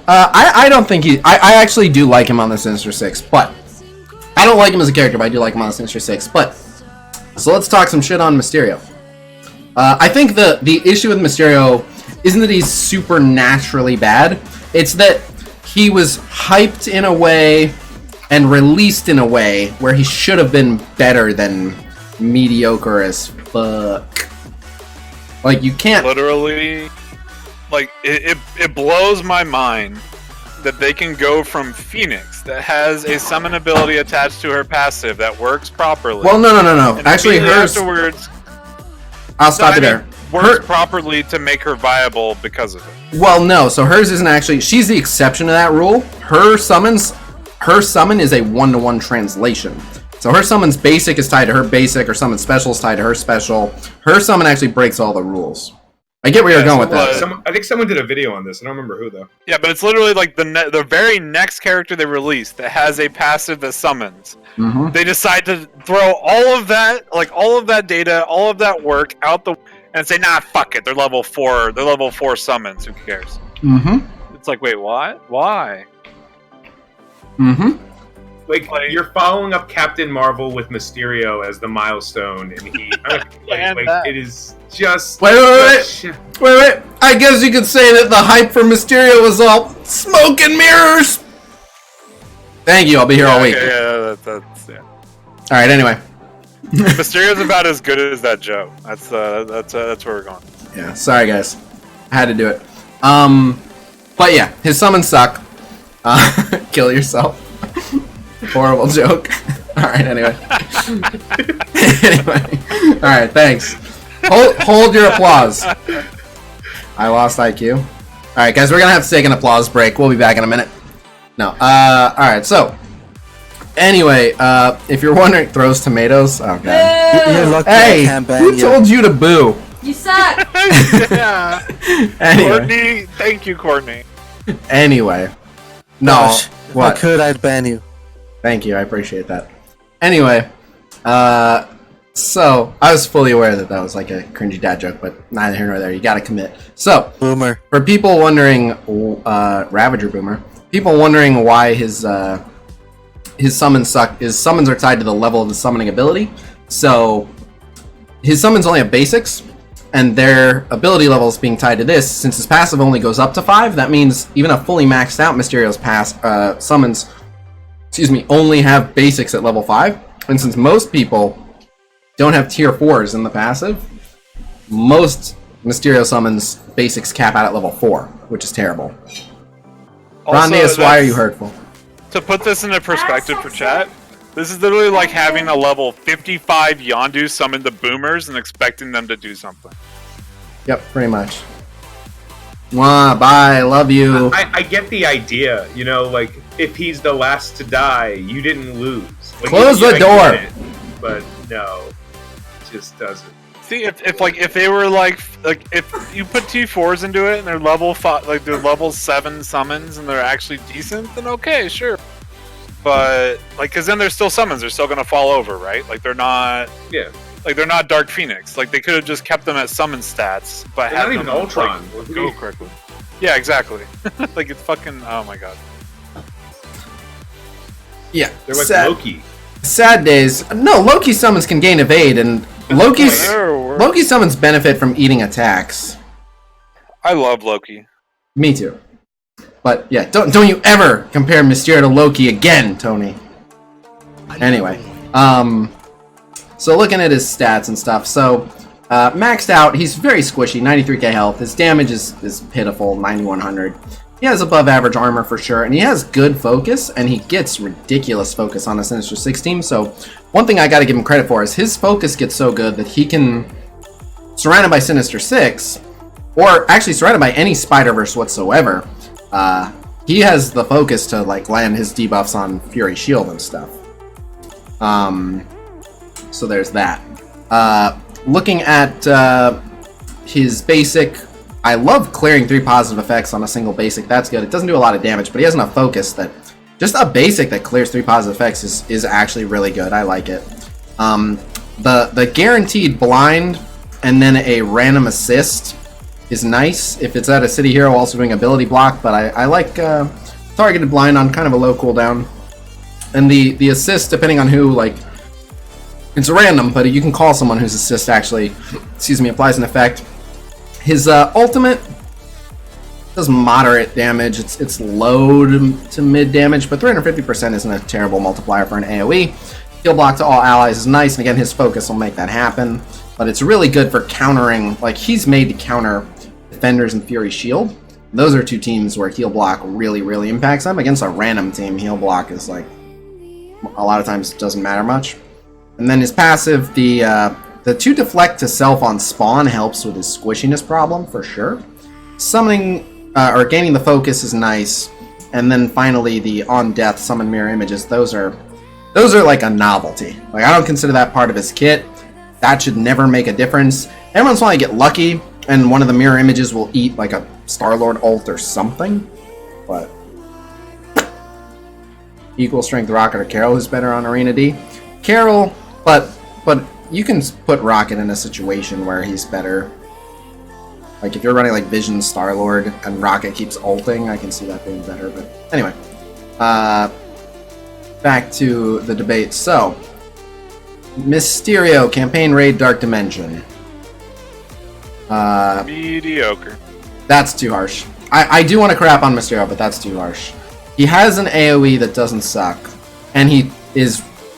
I don't think I actually do like him on the Sinister Six, but I don't like him as a character, but I do like him on the Sinister Six. But so let's talk some shit on Mystero. I think the issue with Mystero isn't that he's supernaturally bad. It's that he was hyped in a way and released in a way where he should have been better than mediocre as fuck. Like, you can't... Literally, like, it blows my mind that they can go from Phoenix, that has a summon ability attached to her passive that works properly. Well, no. And Actually, hers... afterwards... I'll stop you there. Works properly to make her viable because of it. Well, no. So hers isn't actually... She's the exception to that rule. Her summon is a 1-to-1 translation. So her summon's basic is tied to her basic, or summon special is tied to her special. Her summon actually breaks all the rules. I get where you're going with that. I think someone did a video on this. I don't remember who, though. Yeah, but it's literally like the very next character they released that has a passive that summons. Mm-hmm. They decide to throw all of that data, all of that work out the... And say, nah, fuck it. They're level 4. They're level 4 summons. Who cares? Mm-hmm. It's like, wait, what? Why? Mm-hmm. Like you're following up Captain Marvel with Mystero as the milestone, and he it is just wait. I guess you could say that the hype for Mystero was all smoke and mirrors. Thank you. I'll be here all week. That's All right. Anyway, Mystero's about as good as that Joe. That's where we're going. Yeah. Sorry, guys. I had to do it. But yeah, his summons suck. Kill yourself. Horrible joke. Alright, anyway. Alright, thanks. Hold your applause. I lost IQ. Alright, guys, we're gonna have to take an applause break. We'll be back in a minute. No. Alright, so. Anyway, if you're wondering, throws tomatoes. Oh, God. You're lucky Hey, I can't ban who you. told you to boo? You suck! Yeah. Anyway. Courtney, thank you, Courtney. Anyway. No. Gosh, if What? I could, I'd ban you. Thank you, I appreciate that. Anyway, so I was fully aware that was like a cringy dad joke, but neither here nor there. You gotta commit. So, Boomer. for people wondering, Ravager Boomer, people wondering why his summons suck, his summons are tied to the level of the summoning ability. So, his summons only have basics, and their ability levels being tied to this. Since his passive only goes up to 5, that means even a fully maxed out Mystero's summons, only have basics at level 5. And since most people don't have tier 4s in the passive, most Mystero summons basics cap out at level 4, which is terrible. Rondius, why are you hurtful? To put this into perspective for chat, this is literally like having a level 55 Yondu summon the boomers and expecting them to do something. Yep, pretty much. Mwah, bye, love you. I get the idea, you know, like, if he's the last to die, you didn't lose. Like, Close the door! It, but no, it just doesn't. See, if they were like if you put T4s into it and they're level 5, like they're level 7 summons and they're actually decent, then okay, sure. But like, cause then they're still summons, they're still gonna fall over, right? Like they're not. Yeah. Like they're not Dark Phoenix. Like they could have just kept them at summon stats, but they're had not even them Ultron. like, go correctly. Yeah, exactly. Like it's fucking. Oh my god. Yeah, they're like Loki. Sad days. No, Loki summons can gain evade, and Loki's summons benefit from eating attacks. I love Loki. Me too. But yeah, don't you ever compare Mystero to Loki again, Tony. Anyway, so looking at his stats and stuff, so maxed out, he's very squishy, 93k health. His damage is pitiful, 9100. He has above average armor for sure, and he has good focus, and he gets ridiculous focus on the Sinister Six team. So one thing I gotta give him credit for is his focus gets so good that he can, surrounded by Sinister Six, or actually surrounded by any Spiderverse whatsoever, he has the focus to like land his debuffs on Fury Shield and stuff. So there's that. Looking at his basic, I love clearing 3 positive effects on a single basic. That's good. It doesn't do a lot of damage, but he has enough focus that just a basic that clears 3 positive effects is actually really good. I like it. The guaranteed blind and then a random assist is nice if it's at a city hero also doing ability block, but I like targeted blind on kind of a low cooldown. And the assist, depending on who, like, it's random, but you can call someone whose assist actually, applies an effect. His ultimate does moderate damage. It's low to mid damage, but 350% isn't a terrible multiplier for an AoE. Heal block to all allies is nice, and again, his focus will make that happen. But it's really good for countering, like, he's made to counter Defenders and Fury Shield. Those are two teams where heal block really, really impacts them. Against a random team, heal block is, like, a lot of times doesn't matter much. And then his passive, the 2 deflect to self on spawn helps with his squishiness problem, for sure. Summoning, or gaining the focus is nice. And then finally, the on death summon mirror images, those are like a novelty. Like, I don't consider that part of his kit. That should never make a difference. Every once in a while I get lucky, and one of the mirror images will eat like a Star-Lord ult or something. But equal strength Rocket or Carol who's better on Arena D. Carol, but you can put Rocket in a situation where he's better. Like, if you're running like Vision Star-Lord and Rocket keeps ulting, I can see that being better. But anyway, back to the debate. So, Mystero, Campaign Raid, Dark Dimension. Mediocre. That's too harsh. I do want to crap on Mystero, but that's too harsh. He has an AoE that doesn't suck, and he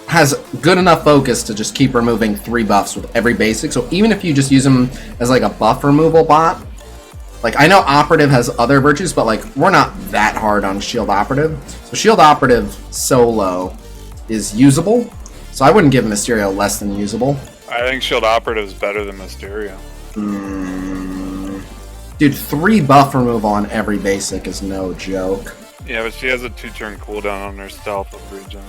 has good enough focus to just keep removing 3 buffs with every basic. So even if you just use him as like a buff removal bot, like, I know Operative has other virtues, but like, we're not that hard on Shield Operative. So Shield Operative solo is usable. So I wouldn't give Mystero less than usable. I think Shield Operative is better than Mystero. Dude, 3 buff removal on every basic is no joke. Yeah, but she has a 2-turn cooldown on her stealth with regen.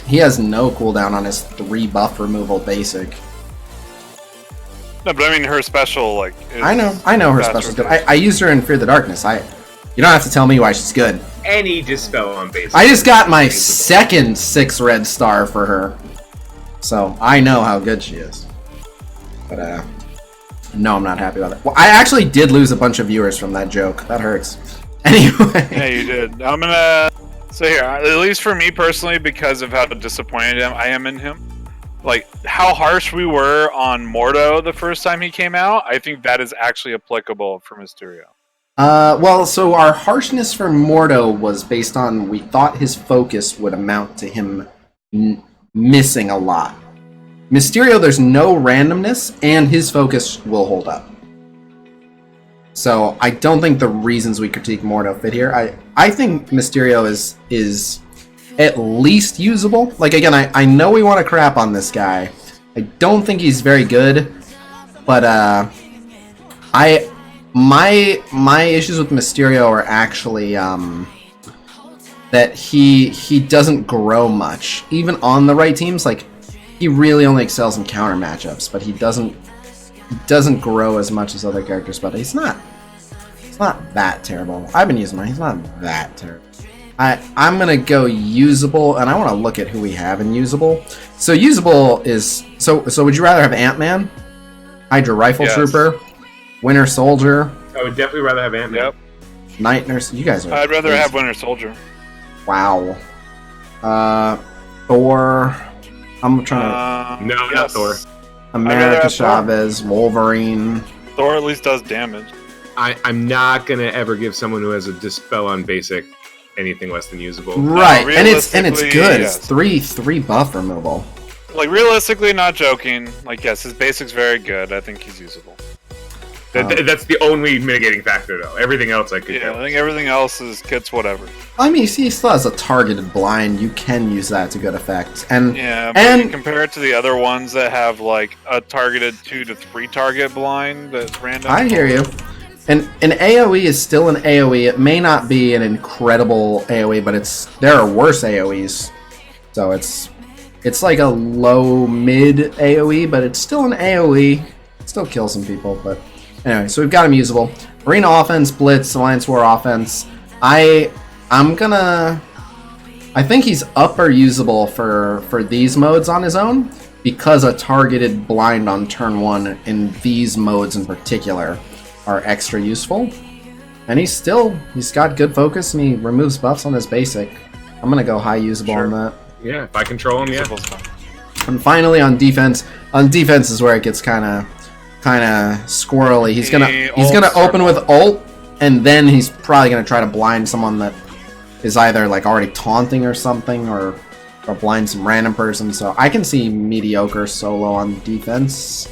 He has no cooldown on his 3 buff removal basic. No, but I mean, her special, like... I know her special's good. I used her in Fear the Darkness. You don't have to tell me why she's good. Any dispel on basic. I just got my second 6 red star for her. So, I know how good she is. But, no, I'm not happy about it. Well, I actually did lose a bunch of viewers from that joke. That hurts. Anyway. Yeah, you did. I'm gonna say here, at least for me personally, because of how disappointed I am in him, like, how harsh we were on Mordo the first time he came out, I think that is actually applicable for Mystero. Well, so our harshness for Mordo was based on, we thought his focus would amount to him missing a lot. Mystero, there's no randomness, and his focus will hold up. So I don't think the reasons we critique Mordo fit here. I think Mystero is at least usable. Like, again, I know we want to crap on this guy. I don't think he's very good, but my issues with Mystero are actually that he doesn't grow much, even on the right teams. Like, he really only excels in counter matchups, but he doesn't grow as much as other characters. But he's not that terrible. I've been using him. He's not that terrible. I'm gonna go usable, and I want to look at who we have in usable. So usable is so. Would you rather have Ant-Man, Hydra Rifle Trooper, Winter Soldier? I would definitely rather have Ant-Man. Yep. Night Nurse. You guys are. I'd rather have Winter Soldier. Wow. Thor. I'm trying to. No, not Thor. America Chavez, Wolverine. Thor at least does damage. I'm not gonna ever give someone who has a dispel on basic anything less than usable. Right, and it's good. Yes. It's three buff removal. Like, realistically, not joking. Like, yes, his basic's very good. I think he's usable. That's the only mitigating factor, though. Everything else I could. Yeah, I think everything else is kits, whatever. I mean, he still has a targeted blind. You can use that to good effect. And yeah, but you compare it to the other ones that have like a targeted 2 to 3 target blind that's random. I hear you. And an AoE is still an AoE. It may not be an incredible AoE, but there are worse AoEs. So it's like a low mid AoE, but it's still an AoE. It still kills some people, but anyway, so we've got him usable. Arena offense, blitz, Alliance War offense. I think he's upper usable for these modes on his own, because a targeted blind on turn 1 in these modes in particular are extra useful. And he's got good focus and he removes buffs on his basic. I'm gonna go high usable on that. Yeah, if I control him, yeah. And finally on defense is where it gets kind of squirrely. He's gonna open with ult, and then he's probably gonna try to blind someone that is either like already taunting or something, or blind some random person. So I can see mediocre solo on defense.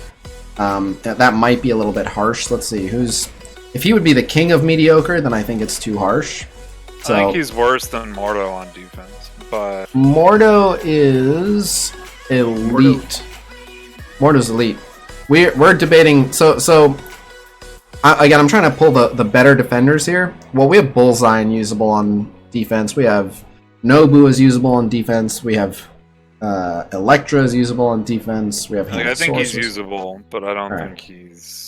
That might be a little bit harsh. Let's see if he would be the king of mediocre, then I think it's too harsh. So, I think he's worse than Mordo on defense, but Mordo is elite. Mordo's elite. We're debating. So again, I'm trying to pull the better defenders here. Well, we have Bullseye and usable on defense. We have Nobu is usable on defense. We have Elektra is usable on defense. We have. I think he's usable, but I don't think he's.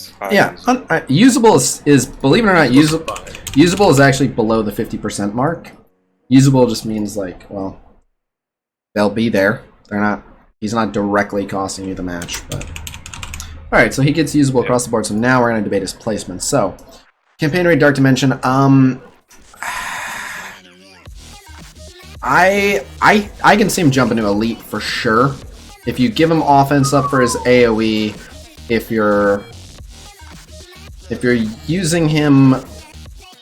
Usable is believe it or not, usable is actually below the 50% mark. Usable just means like, well, they'll be there. They're not. He's not directly costing you the match, but. All right, so he gets usable across the board. So now we're going to debate his placement. So, campaign rate, Dark Dimension. I can see him jump into elite for sure. If you give him offense up for his AoE, if you're using him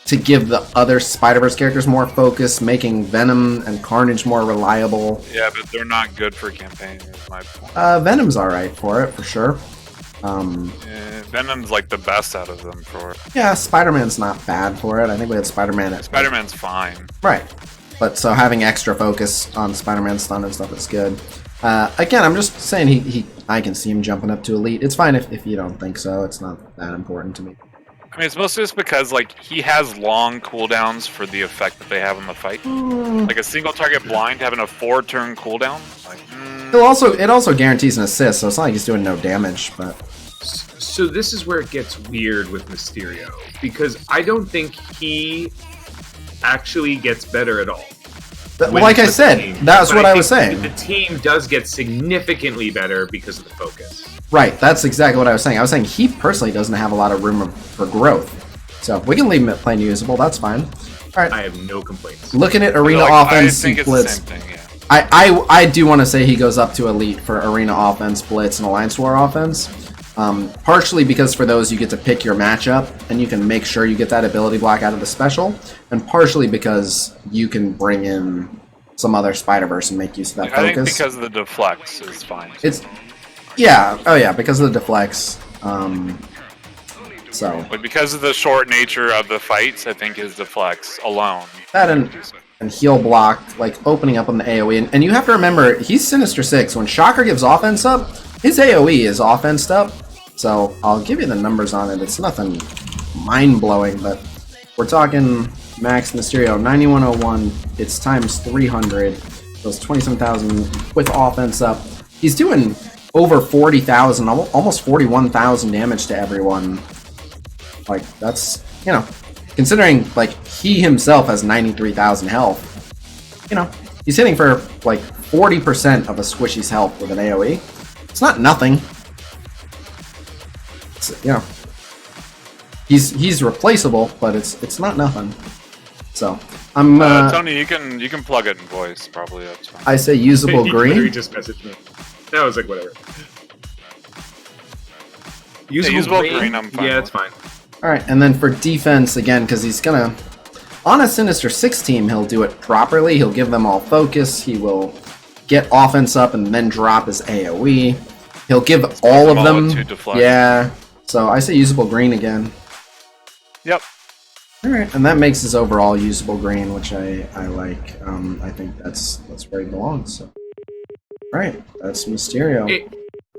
to give the other Spiderverse characters more focus, making Venom and Carnage more reliable. Yeah, but they're not good for campaign, is my point. Venom's alright for it, for sure. Venom's like the best out of them for it. Yeah, Spider-Man's not bad for it. I think we had Spider-Man. Spider-Man's fine. Right. But so having extra focus on Spider-Man stun and stuff is good. Again, I'm just saying I can see him jumping up to elite. It's fine if you don't think so. It's not that important to me. I mean, it's mostly just because like he has long cooldowns for the effect that they have on the fight. Like a single target blind having a 4-turn cooldown. Like, it also guarantees an assist, so it's not like he's doing no damage. But so this is where it gets weird with Mystero, because I don't think he actually gets better at all. Like I said, that's what I was saying. The team does get significantly better because of the focus. Right, that's exactly what I was saying. I was saying he personally doesn't have a lot of room for growth. So we can leave him at plain usable, that's fine. Alright. I have no complaints. Looking at arena offense, I think it's blitz. the same thing, yeah. I do want to say he goes up to elite for arena offense, blitz, and alliance war offense. Partially because for those you get to pick your matchup and you can make sure you get that ability block out of the special, and partially because you can bring in some other Spider-Verse and make use of that focus. I think because of the deflects is fine. Because of the deflects. But because of the short nature of the fights, I think his deflects alone. That and heal block, like opening up on the AoE, and you have to remember he's Sinister Six. When Shocker gives offense up, his AoE is offensed up. So I'll give you the numbers on it. It's nothing mind-blowing, but we're talking max Mystero 9101. It's times 300. So it's 27,000 with offense up. He's doing over 40,000, almost 41,000 damage to everyone. Like that's, considering like he himself has 93,000 health. He's hitting for like 40% of a squishy's health with an AoE. It's not nothing. He's replaceable, but it's not nothing. So I'm Tony, you can plug it in voice probably. That's fine. I say usable green. He just messaged me. I was like, whatever. Usable green, I'm fine. Yeah, that's fine. All right, and then for defense again, because he's gonna on a Sinister Six team, he'll do it properly. He'll give them all focus. He will get offense up and then drop his AoE. He'll give all of them. Yeah. So I say usable green again. Yep. Alright, and that makes his overall usable green, which I like. I think that's where he belongs. So. Alright, that's Mystero.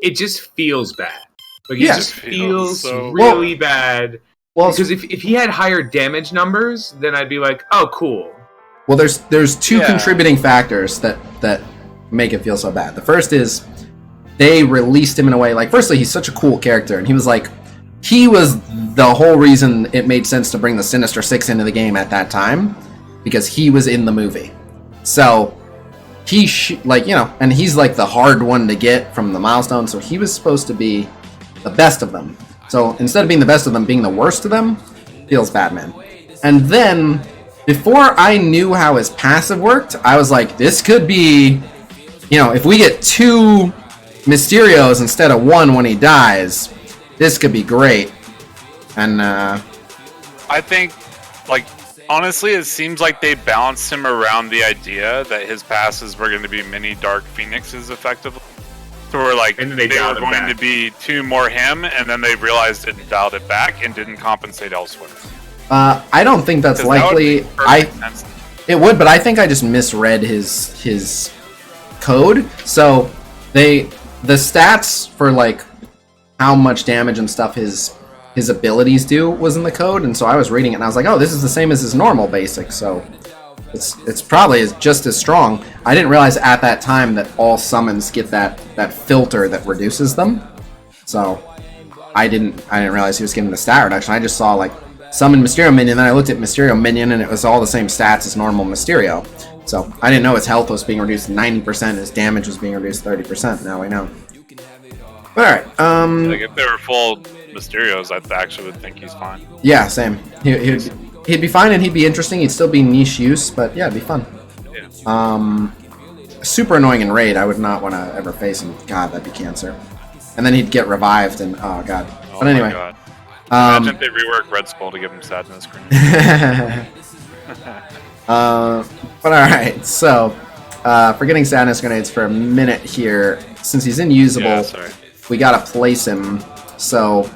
It just feels bad. Like, yeah. It just feels really bad. Well, because if he had higher damage numbers, then I'd be like, oh, cool. Well, there's two contributing factors that make it feel so bad. The first is they released him in a way, like, firstly, he's such a cool character, and he was the whole reason it made sense to bring the Sinister Six into the game at that time, because he was in the movie. So and he's like the hard one to get from the milestone, so he was supposed to be the best of them. So instead of being the best of them, being the worst of them feels bad, man. And then before I knew how his passive worked, I was like, this could be, if we get 2 Mysterios instead of 1 when he dies, this could be great. And I think, honestly, it seems like they balanced him around the idea that his passes were going to be mini Dark Phoenixes, effectively. So we're And then they they were dialed it going back. to be 2 more him, and then they realized it and dialed it back and didn't compensate elsewhere. I don't think that's 'Cause that would likely. make perfect sense. It would, but I think I just misread his code. So the stats for how much damage and stuff his abilities do was in the code, and so I was reading it and I was like, oh, this is the same as his normal basic, so it's probably just as strong. I didn't realize at that time that all summons get that filter that reduces them. So I didn't realize he was getting the stat reduction. I just saw summon Mystero minion, then I looked at Mystero minion and it was all the same stats as normal Mystero. So I didn't know his health was being reduced 90%, his damage was being reduced 30%. Now we know. Alright, If they were full Mysterios, I actually would think he's fine. yeah, same. He'd be fine and he'd be interesting. He'd still be niche use, but yeah, it'd be fun. Yeah. Super annoying in raid. I would not want to ever face him. God, that'd be cancer. And then he'd get revived and oh god. Oh But anyway. my God. Imagine if they rework Red Skull to give him sadness grenade. But alright, so for getting sadness grenades for a minute here, since he's inusable, Yeah, sorry. we gotta place him. So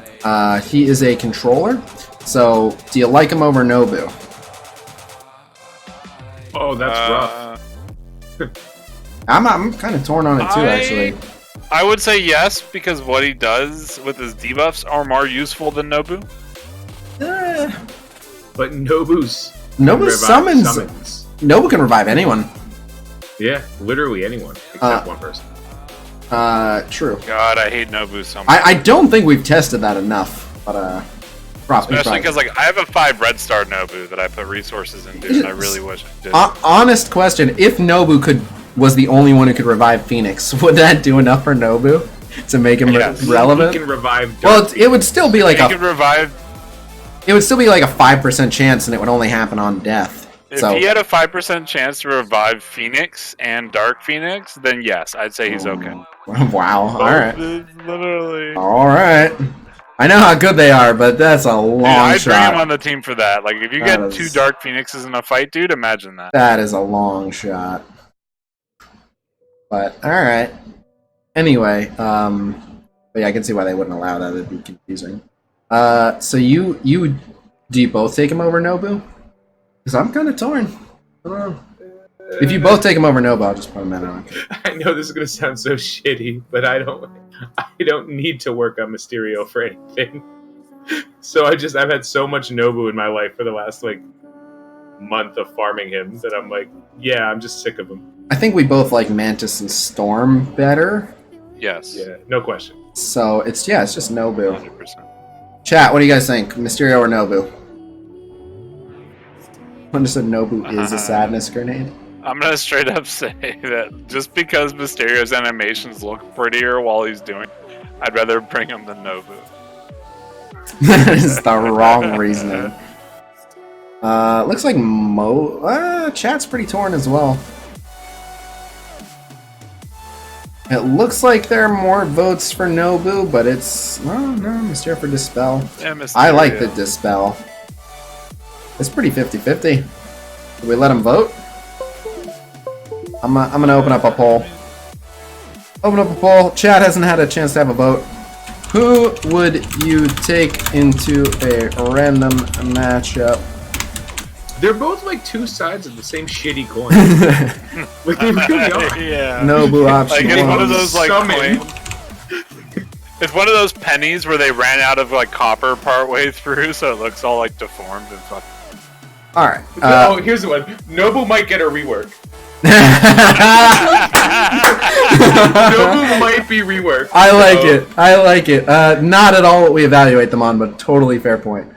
he is a controller. So do you like him over Nobu? Oh, that's rough. I'm kind of torn on it too, actually. I would say yes, because what he does with his debuffs are more useful than Nobu. But Nobu's Nobu summons. Nobu can revive anyone. Yeah, literally anyone except one person. True. God, I hate Nobu so much. I don't think we've tested that enough, but Especially because I have a 5 red star Nobu that I put resources into, and I really wish I did. Honest question: if Nobu was the only one who could revive Phoenix, would that do enough for Nobu to make him relevant? He can revive. Well, it would still be like he could revive. It would still be like a 5% chance, and it would only happen on death. If he had a 5% chance to revive Phoenix and Dark Phoenix, then yes, I'd say he's okay. Wow. All right. Literally. All right. I know how good they are, but that's a long I'd shot. bring him on the team for that. Like, if you get 2 Dark Phoenixes in a fight, dude, imagine that. That is a long shot. But all right. Anyway, but yeah, I can see why they wouldn't allow that. It'd be confusing. So do you both take him over Nobu? Because I'm kind of torn. I don't know. If you both take him over Nobu, I'll just put him in. I know this is gonna sound so shitty, but I don't need to work on Mystero for anything. So I've had so much Nobu in my life for the last month of farming him that I'm like, yeah, I'm just sick of him. I think we both like Mantis and Storm better. Yes. Yeah, no question. So it's just Nobu. 100%. Chat, what do you guys think? Mystero or Nobu? One just said Nobu is a sadness grenade. I'm gonna straight up say that just because Mysterio's animations look prettier while he's doing it, I'd rather bring him than Nobu. That is the wrong reasoning. Looks like chat's pretty torn as well. It looks like there are more votes for Nobu, but it's no, Mystero for Dispel. Yeah, Mysterio. I like the Dispel. It's pretty 50-50. Do we let him vote? I'm gonna open up a poll. Open up a poll. Chat hasn't had a chance to have a vote. Who would you take into a random matchup? They're both like two sides of the same shitty coin. Like they really are. Yeah. Nobu option Like it's one of one. those like Summon. it's one of those pennies where they ran out of like copper partway through, so it looks all like deformed and fucking. Alright. Oh, here's the one. Nobu might get a rework. Nobu might be reworked. I like it. I like it. Not at all what we evaluate them on, but totally fair point.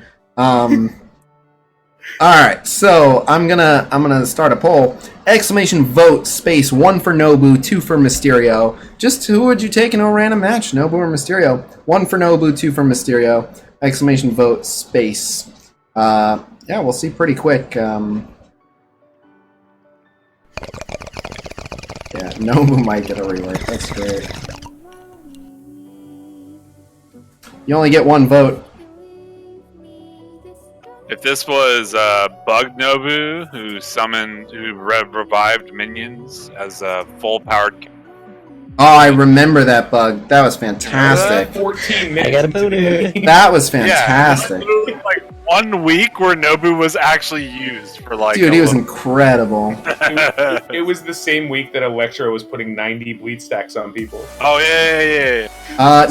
Alright, so I'm gonna start a poll. Exclamation vote space 1 for Nobu, 2 for Mystero. Just who would you take in a random match, Nobu or Mystero? 1 for Nobu, 2 for Mystero. Exclamation vote space. Yeah, we'll see pretty quick. Yeah, Nobu might get a rework. That's great. You only get 1 vote. If this was Bug Nobu, who revived minions as a full-powered. Oh, I remember that bug. That was fantastic. 14 minutes. I got a booty. That was fantastic. Yeah, literally, like 1 week where Nobu was actually used for like. Dude, he was incredible. It was the same week that Electro was putting 90 bleed stacks on people. Oh yeah.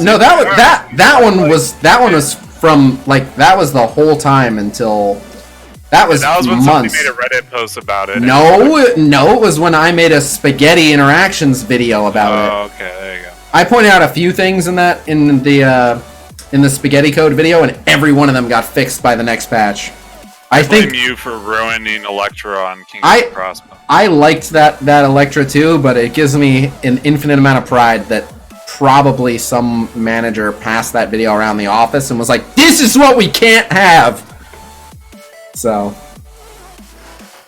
No, that one was from like that was the whole time until that was when months. somebody made a Reddit post about it. No, it was when I made a spaghetti interactions video about it. Oh, okay, there you go. I pointed out a few things in the spaghetti code video, and every one of them got fixed by the next patch. I Blame think you for ruining Electra on King of Crossbow. I liked that Electra too, but it gives me an infinite amount of pride that probably some manager passed that video around the office and was like, "This is what we can't have." So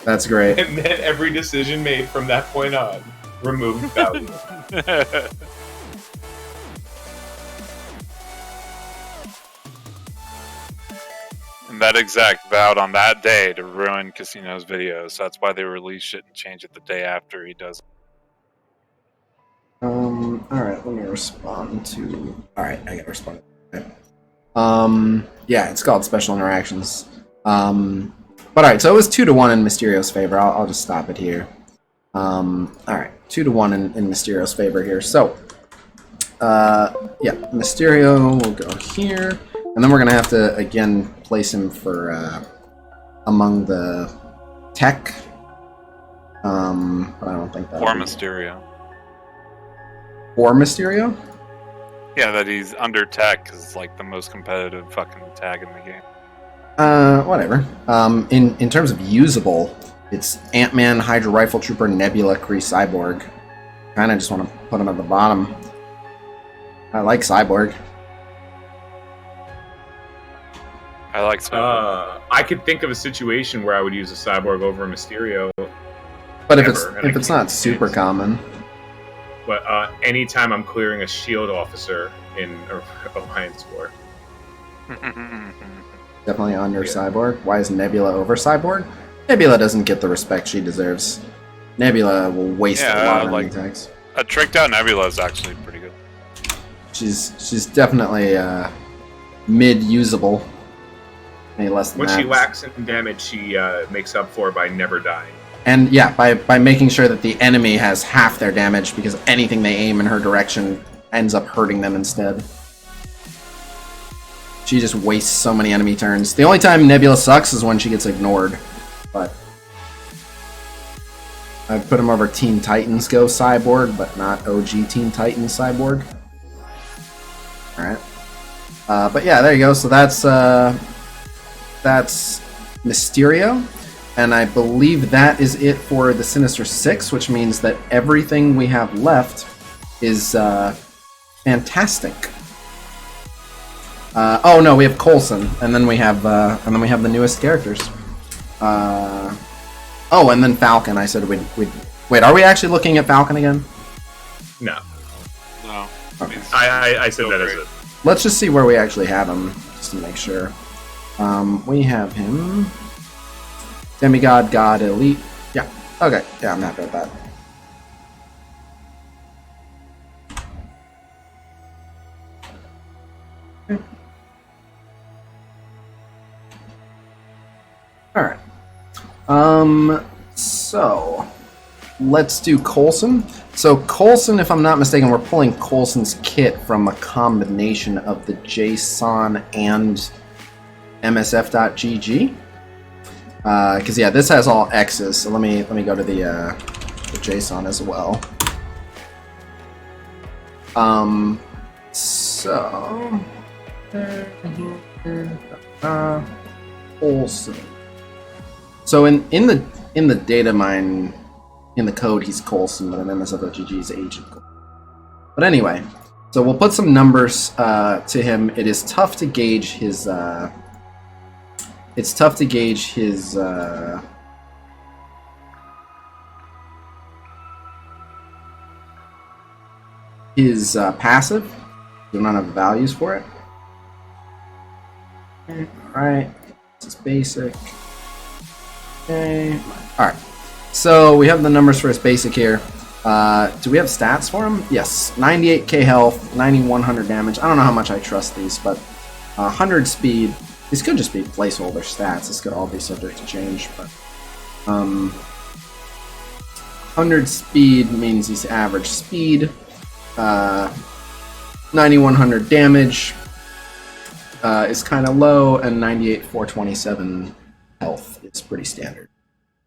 that's great. And then every decision made from that point on removed value. And that exec vowed on that day to ruin Khasino's videos. So that's why they release shit and change it the day after he does. Alright, let me respond to... Alright, I gotta respond. Okay. Yeah, it's called Special Interactions. But alright, so it was 2-1 in Mysterio's favor. I'll just stop it here. Alright, 2-1 in Mysterio's favor here. So, yeah, Mystero will go here. And then we're gonna have to, again, place him for, among the tech. But I don't think that. Or Mystero. Or Mystero? Yeah, that he's under tech because it's like the most competitive fucking tag in the game. Whatever. In terms of usable, it's Ant-Man, Hydra Rifle Trooper, Nebula, Kree, Cyborg. Kinda just want to put him at the bottom. I like Cyborg. I like Cyborg. I could think of a situation where I would use a Cyborg over a Mysterio. But if it's not super common. But anytime I'm clearing a shield officer in Alliance War. Definitely under Cyborg. Why is Nebula over Cyborg? Nebula doesn't get the respect she deserves. Nebula will waste a lot of attacks. A tricked out Nebula is actually pretty good. She's definitely mid-usable. Any less than When that. she lacks in damage, she makes up for by never dying. And yeah, by making sure that the enemy has half their damage, because anything they aim in her direction ends up hurting them instead. She just wastes so many enemy turns. The only time Nebula sucks is when she gets ignored. But I've put him over Teen Titans Go Cyborg, but not OG Teen Titans Cyborg. Alright. But yeah, there you go. So that's Mystero. And I believe that is it for the Sinister Six, which means that everything we have left is fantastic. Oh no, we have Coulson, and then we have the newest characters. Oh, and then Falcon. I said we'd wait. Are we actually looking at Falcon again? No. No. Okay. I said that as it. Let's just see where we actually have him, just to make sure. We have him. Demigod, God, Elite. Yeah. Okay. Yeah, I'm happy with that. Okay. Alright. So let's do Coulson. So Coulson, if I'm not mistaken, we're pulling Coulson's kit from a combination of the JSON and MSF.gg. Because yeah, this has all X's. So let me go to the JSON as well. So Coulson. So in the data mine, in the code, he's Coulson, but in MSW.GG he's Agent Coulson. But anyway, so we'll put some numbers to him. It is tough to gauge his. It's tough to gauge his. His passive. We don't have values for it. Okay, alright. This is basic. Okay. Alright. So we have the numbers for his basic here. Do we have stats for him? Yes. 98k health, 9100 damage. I don't know how much I trust these, but 100 speed. These could just be placeholder stats. This could all be subject to change, but 100 speed means he's average speed. 9100 damage is kind of low, and 98,427 health is pretty standard.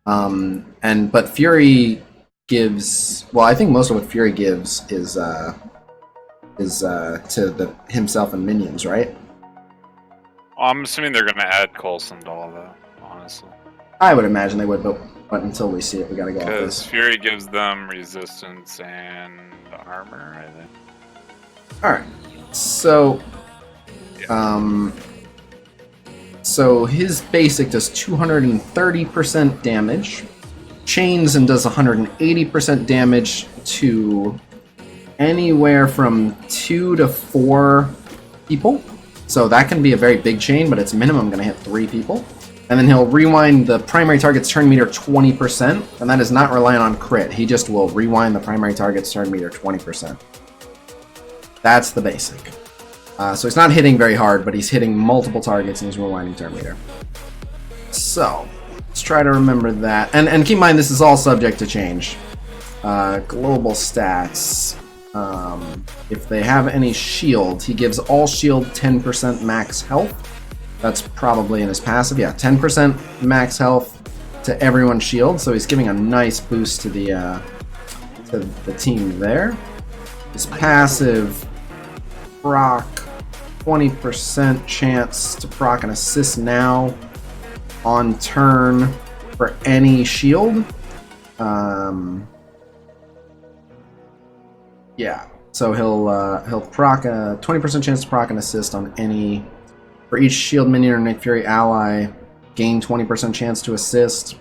But Fury gives, well, I think most of what Fury gives is to himself and minions, right? I'm assuming they're going to add Coulson to all that, honestly. I would imagine they would, but until we see it, we gotta go off Because this. Fury gives them resistance and armor, I think. Alright, so so his basic does 230% damage, chains and does 180% damage to anywhere from 2 to 4 people. So that can be a very big chain, but it's minimum going to hit 3 people. And then he'll rewind the primary target's turn meter 20%, and that is not reliant on crit. He just will rewind the primary target's turn meter 20%. That's the basic. So he's not hitting very hard, but he's hitting multiple targets and he's rewinding turn meter. So let's try to remember that. And keep in mind, this is all subject to change. Global stats. If they have any shield, he gives all shield 10% max health. That's probably in his passive. Yeah, 10% max health to everyone's shield. So he's giving a nice boost to the team there. His passive, proc 20% chance to proc an assist now on turn for any shield. Yeah, so he'll proc a 20% chance to proc an assist on any, for each shield minion or Nick Fury ally, gain 20% chance to assist,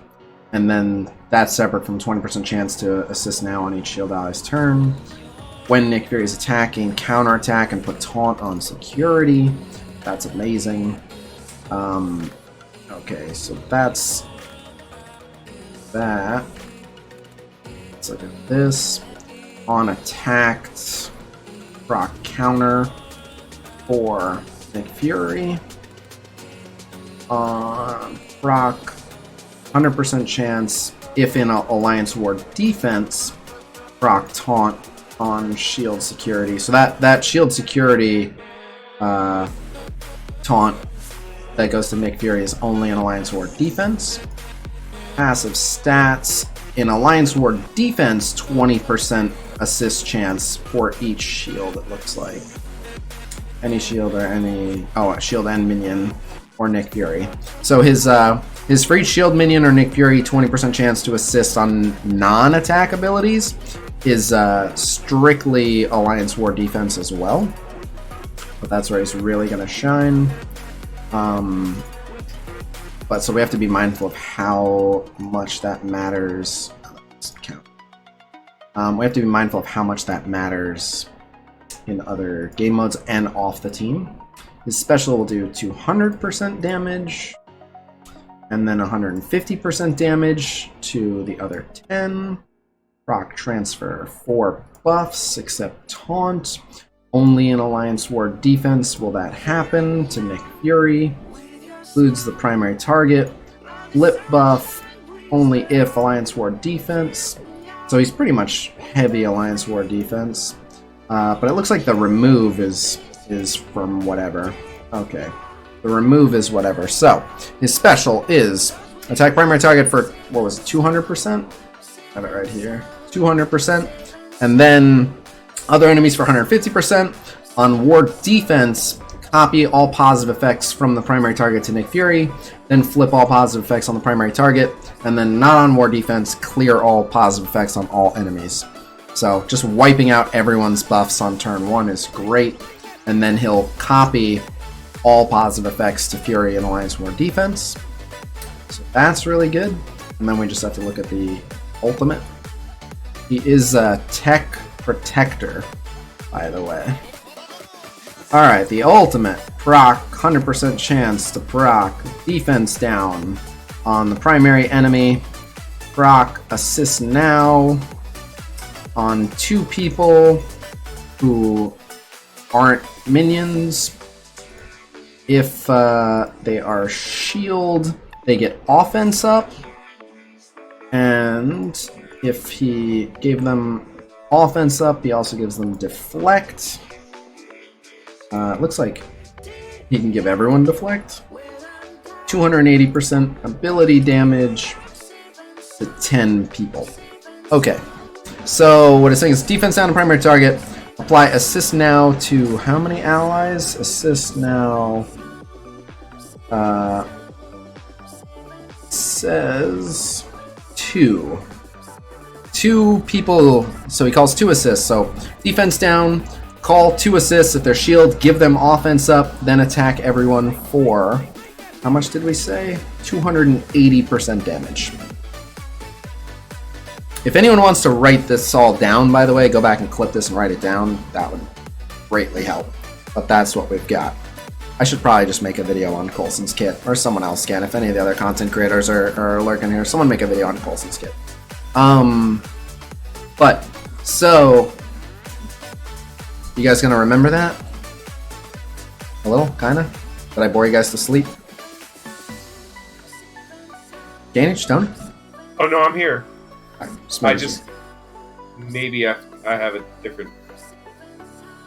and then that's separate from 20% chance to assist now on each shield ally's turn. When Nick Fury is attacking, counterattack and put taunt on security. That's amazing. Okay, so that's that. Let's look at this. On attacked, proc counter for Nick Fury. On proc, 100% chance if in a Alliance War defense, proc taunt on shield security. So that shield security taunt that goes to Nick Fury is only an Alliance War defense. Passive stats. In Alliance War defense, 20% assist chance for each shield, it looks like. Any shield or any... Oh, shield and minion or Nick Fury. So his for each shield minion or Nick Fury, 20% chance to assist on non-attack abilities is strictly Alliance War defense as well. But that's where he's really going to shine. But so we have to be mindful of how much that matters. We have to be mindful of how much that matters in other game modes and off the team. His special will do 200% damage, and then 150% damage to the other 10. Proc transfer 4 buffs, except taunt. Only in Alliance War defense will that happen to Nick Fury. Includes the primary target. Lip buff, only if Alliance War defense. So he's pretty much heavy Alliance War defense. But it looks like the remove is from whatever. Okay. The remove is whatever. So, his special is attack primary target for, what was it, 200%? I have it right here. 200%. And then other enemies for 150%. On war defense, copy all positive effects from the primary target to Nick Fury, then flip all positive effects on the primary target, and then not on war defense, clear all positive effects on all enemies. So just wiping out everyone's buffs on turn 1 is great, and then he'll copy all positive effects to Fury and Alliance War defense. So that's really good. And then we just have to look at the ultimate. He is a tech protector, by the way. Alright, the ultimate. Proc, 100% chance to proc defense down on the primary enemy. Proc assist now on 2 people who aren't minions. If they are shield, they get offense up. And if he gave them offense up, he also gives them deflect. It looks like he can give everyone deflect. 280% ability damage to 10 people. Okay, so what it's saying is defense down to primary target. Apply assist now to how many allies? Assist now says 2. 2 people, so he calls 2 assists. So defense down, call 2 assists. If they're shield, give them offense up, then attack everyone for, how much did we say? 280% damage. If anyone wants to write this all down, by the way, go back and clip this and write it down. That would greatly help. But that's what we've got. I should probably just make a video on Coulson's kit, or someone else can. If any of the other content creators are lurking here, someone make a video on Coulson's kit. But, so, you guys gonna remember that? A little, kinda? Did I bore you guys to sleep? Cainage, Tony? Oh no, I'm here. I just maybe I have a different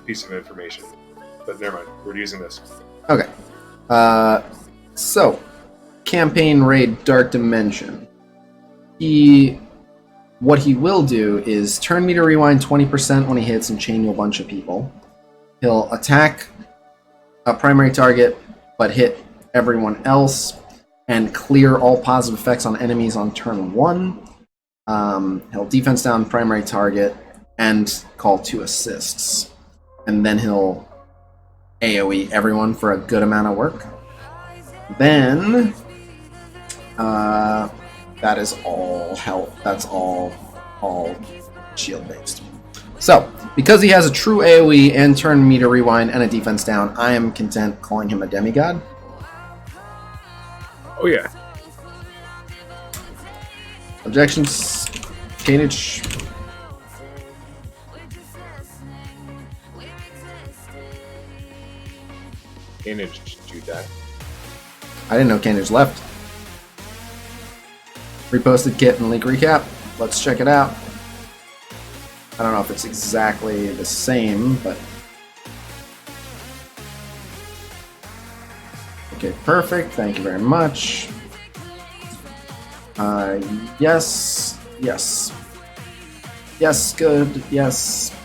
piece of information, but never mind. We're using this. Okay. So, campaign raid Dark Dimension. What he will do is turn meter rewind 20% when he hits and chain a bunch of people. He'll attack a primary target, but hit everyone else, and clear all positive effects on enemies on turn 1. He'll defense down primary target and call 2 assists. And then he'll AoE everyone for a good amount of work. Then that is all health. That's all shield based. So, because he has a true AoE and turn meter rewind and a defense down, I am content calling him a demigod. Oh yeah. Objections? Cainage? Cainage, did you die? I didn't know Cainage left. Reposted kit and link recap. Let's check it out. I don't know if it's exactly the same, but... Okay, perfect. Thank you very much. Yes. Yes. Yes, good. Yes.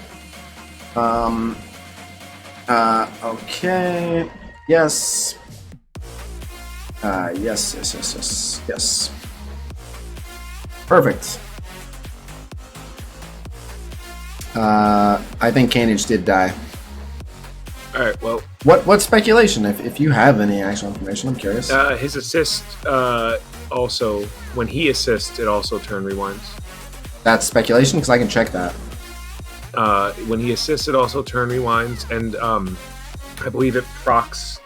Okay. Yes. Yes. Perfect. I think Cainage did die. Alright, well... What speculation, if you have any actual information, I'm curious. His assist, also, when he assists, it also turn rewinds. That's speculation, because I can check that. When he assists, it also turn rewinds, and I believe it procs,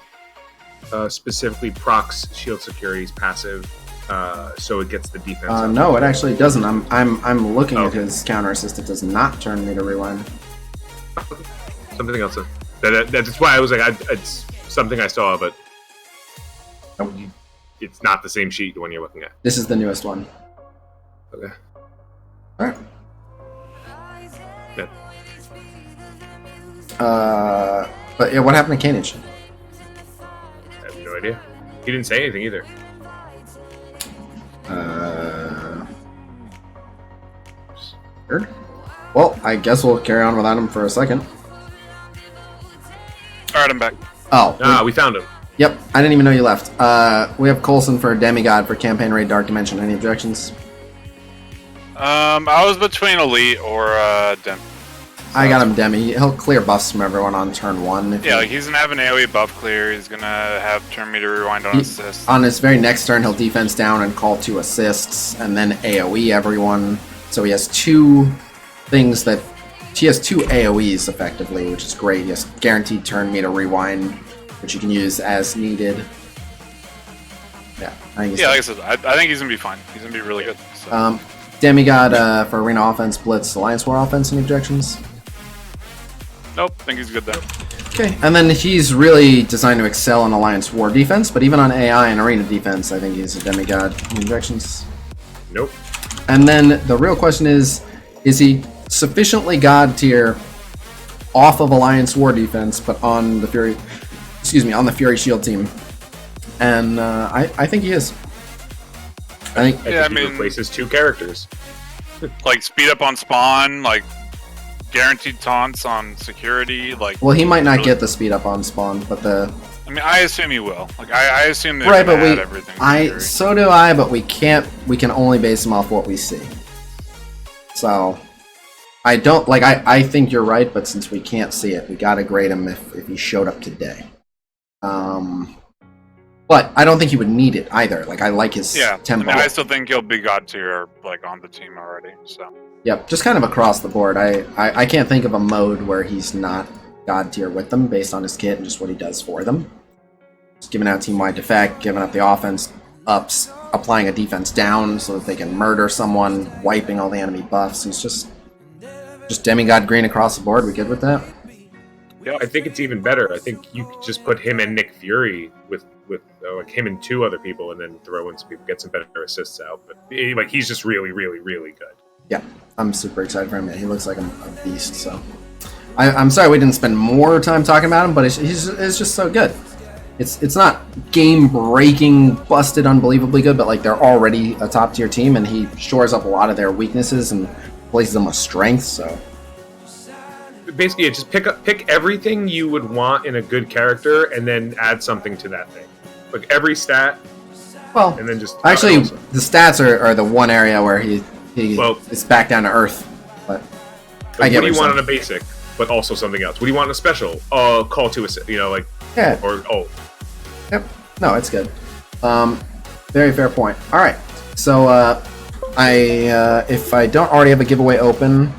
specifically procs Shield Security's passive, so it gets the defense. No, it actually doesn't. I'm looking at his counter assist. It does not turn me to rewind. Something else. That's why I was like, it's something I saw, but it's not the same sheet when you're looking at. This is the newest one. Okay. All right. Yeah. But yeah, what happened to Cainage? I have no idea. He didn't say anything either. Weird. Well, I guess we'll carry on without him for a second. Alright, I'm back. Oh. We found him. Yep, I didn't even know you left. We have Coulson for Demigod for Campaign Raid Dark Dimension. Any objections? I was between Elite or Dem. I got him Demi. He'll clear buffs from everyone on turn 1. Yeah, like he's gonna have an AoE buff clear. He's gonna have turn meter rewind on assist. On his very next turn, he'll defense down and call 2 assists, and then AoE everyone. So he has 2 things that... He has 2 AoEs, effectively, which is great. He has guaranteed turn meter rewind, which you can use as needed. Yeah, like I said, I think he's gonna be fine. He's gonna be really good. So. Demigod for Arena Offense, Blitz, Alliance War Offense. Any objections? Nope, I think he's good there. Okay, and then he's really designed to excel in Alliance War defense, but even on AI and Arena defense, I think he's a Demigod. Any objections? Nope. And then the real question is he sufficiently God tier off of Alliance War defense, but on the Fury, on the Fury Shield team? And I think he is. I think he replaces 2 characters. Like speed up on spawn, like guaranteed taunts on security, like. Well, he might not get the speed up on spawn, but the. I mean, I assume he will. Like, I assume they're right, gonna but add everything. So do I, but we can't. We can only base him off what we see. So, I don't like. I think you're right, but since we can't see it, we gotta grade him if he showed up today. But I don't think he would need it either. Like, I like his tempo. I still think he'll be God tier, like, on the team already. So. Yep, just kind of across the board. I can't think of a mode where he's not God tier with them based on his kit and just what he does for them. Just giving out team-wide defect, giving up the offense ups, applying a defense down so that they can murder someone, wiping all the enemy buffs. He's just Demigod green across the board. We good with that? Yeah, I think it's even better. I think you could just put him and Nick Fury with like him and 2 other people, and then throw in some people, get some better assists out. But like he's just really, really, really good. Yeah, I'm super excited for him. Yeah, he looks like a beast. So I'm sorry we didn't spend more time talking about him, but it's just so good. It's not game breaking, busted, unbelievably good, but like they're already a top tier team, and he shores up a lot of their weaknesses and places them with strength. So. Basically, just pick everything you would want in a good character, and then add something to that thing. Like every stat. Well, and then just actually, the stats are the one area where he is back down to earth. But I get what do you want in a basic, but also something else? What do you want in a special? Call to assist. Like Yep. No, it's good. Very fair point. All right. So if I don't already have a giveaway open,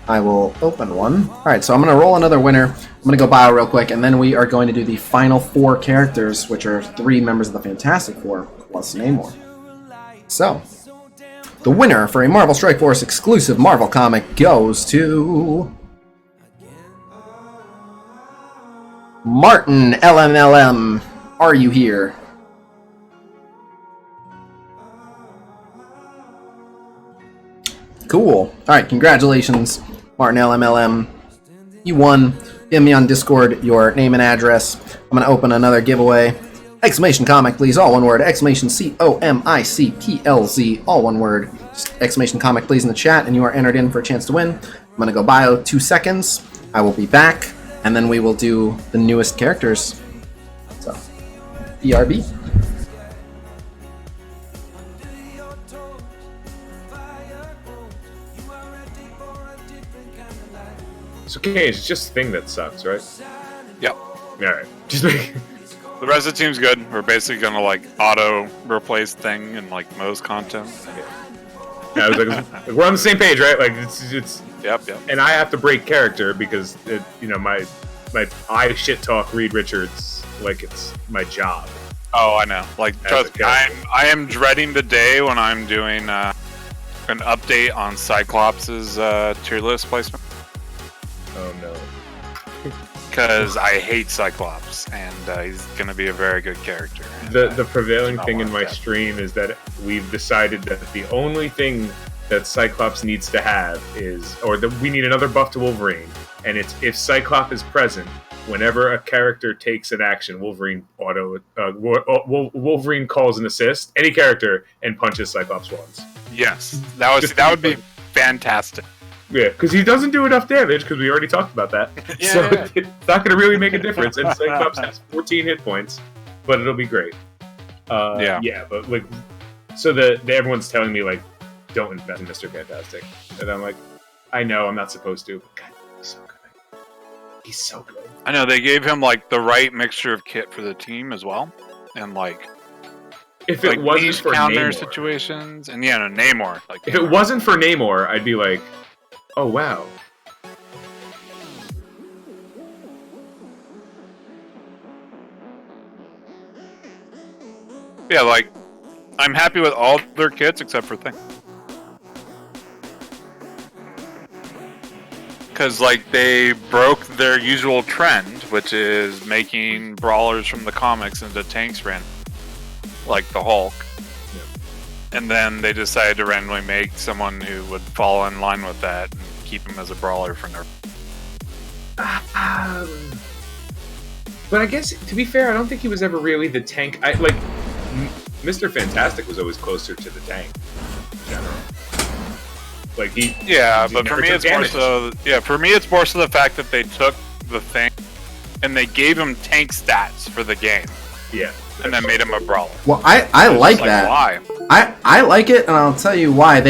I will open one. Alright, so I'm going to roll another winner. I'm going to go bio real quick, and then we are going to do the final 4 characters, which are 3 members of the Fantastic Four, plus Namor. So, the winner for a Marvel Strike Force exclusive Marvel comic goes to... Martin LMLM. Are you here? Cool. Alright, congratulations, Martin LMLM. You won. Give me on Discord your name and address. I'm going to open another giveaway. Exclamation comic, please, all one word. Exclamation COMICPLZ, all one word. Exclamation comic, please, in the chat, and you are entered in for a chance to win. I'm going to go bio 2 seconds. I will be back, and then we will do the newest characters. So, BRB. So Cainage, it's just a thing that sucks, right? Yep. Alright. Just make... The rest of the team's good. We're basically gonna like auto replace thing in like most content. Yeah, I was like, we're on the same page, right? Like it's Yep. And I have to break character because my I shit talk Reed Richards like it's my job. Oh, I know. Like trust me, I am dreading the day when I'm doing an update on Cyclops' tier list placement. Oh no. Because I hate Cyclops, and he's going to be a very good character. The prevailing thing in my stream is that we've decided that the only thing that Cyclops needs to have is, or that we need another buff to Wolverine, and it's if Cyclops is present, whenever a character takes an action, Wolverine Wolverine calls an assist, any character, and punches Cyclops once. Yes, that would be fantastic. Yeah, because he doesn't do enough damage, because we already talked about that. So it's not going to really make a difference. And Cyclops has 14 hit points, but it'll be great. Yeah, but like, so everyone's telling me like, don't invest in Mr. Fantastic, and I'm like, I know I'm not supposed to, but God, he's so good. He's so good. I know they gave him like the right mixture of kit for the team as well, and like if it wasn't for counter Namor, situations, and Namor. Like if it wasn't for Namor, I'd be like, oh wow. Yeah, like I'm happy with all their kits except for Thing. Because like they broke their usual trend, which is making brawlers from the comics into tanks like the Hulk. Yeah. And then they decided to randomly make someone who would fall in line with that and keep him as a brawler for no. But I guess to be fair, I don't think he was ever really the tank. Mr. Fantastic was always closer to the tank in general. Like but for me it's more so. Yeah, for me it's more so the fact that they took the Thing and they gave him tank stats for the game. Yeah, and then made him a brawler. Well, I like that. Why? I like it, and I'll tell you why.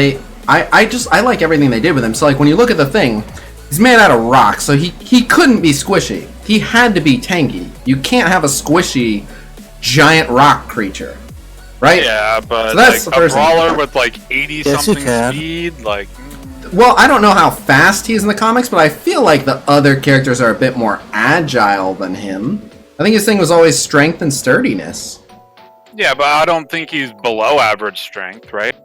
I like everything they did with him. So like when you look at the Thing, he's made out of rock, so he couldn't be squishy. He had to be tanky. You can't have a squishy giant rock creature. Right? Yeah, but so that's like a brawler with like 80-something speed, like... Well, I don't know how fast he's in the comics, but I feel like the other characters are a bit more agile than him. I think his thing was always strength and sturdiness. Yeah, but I don't think he's below average strength, right?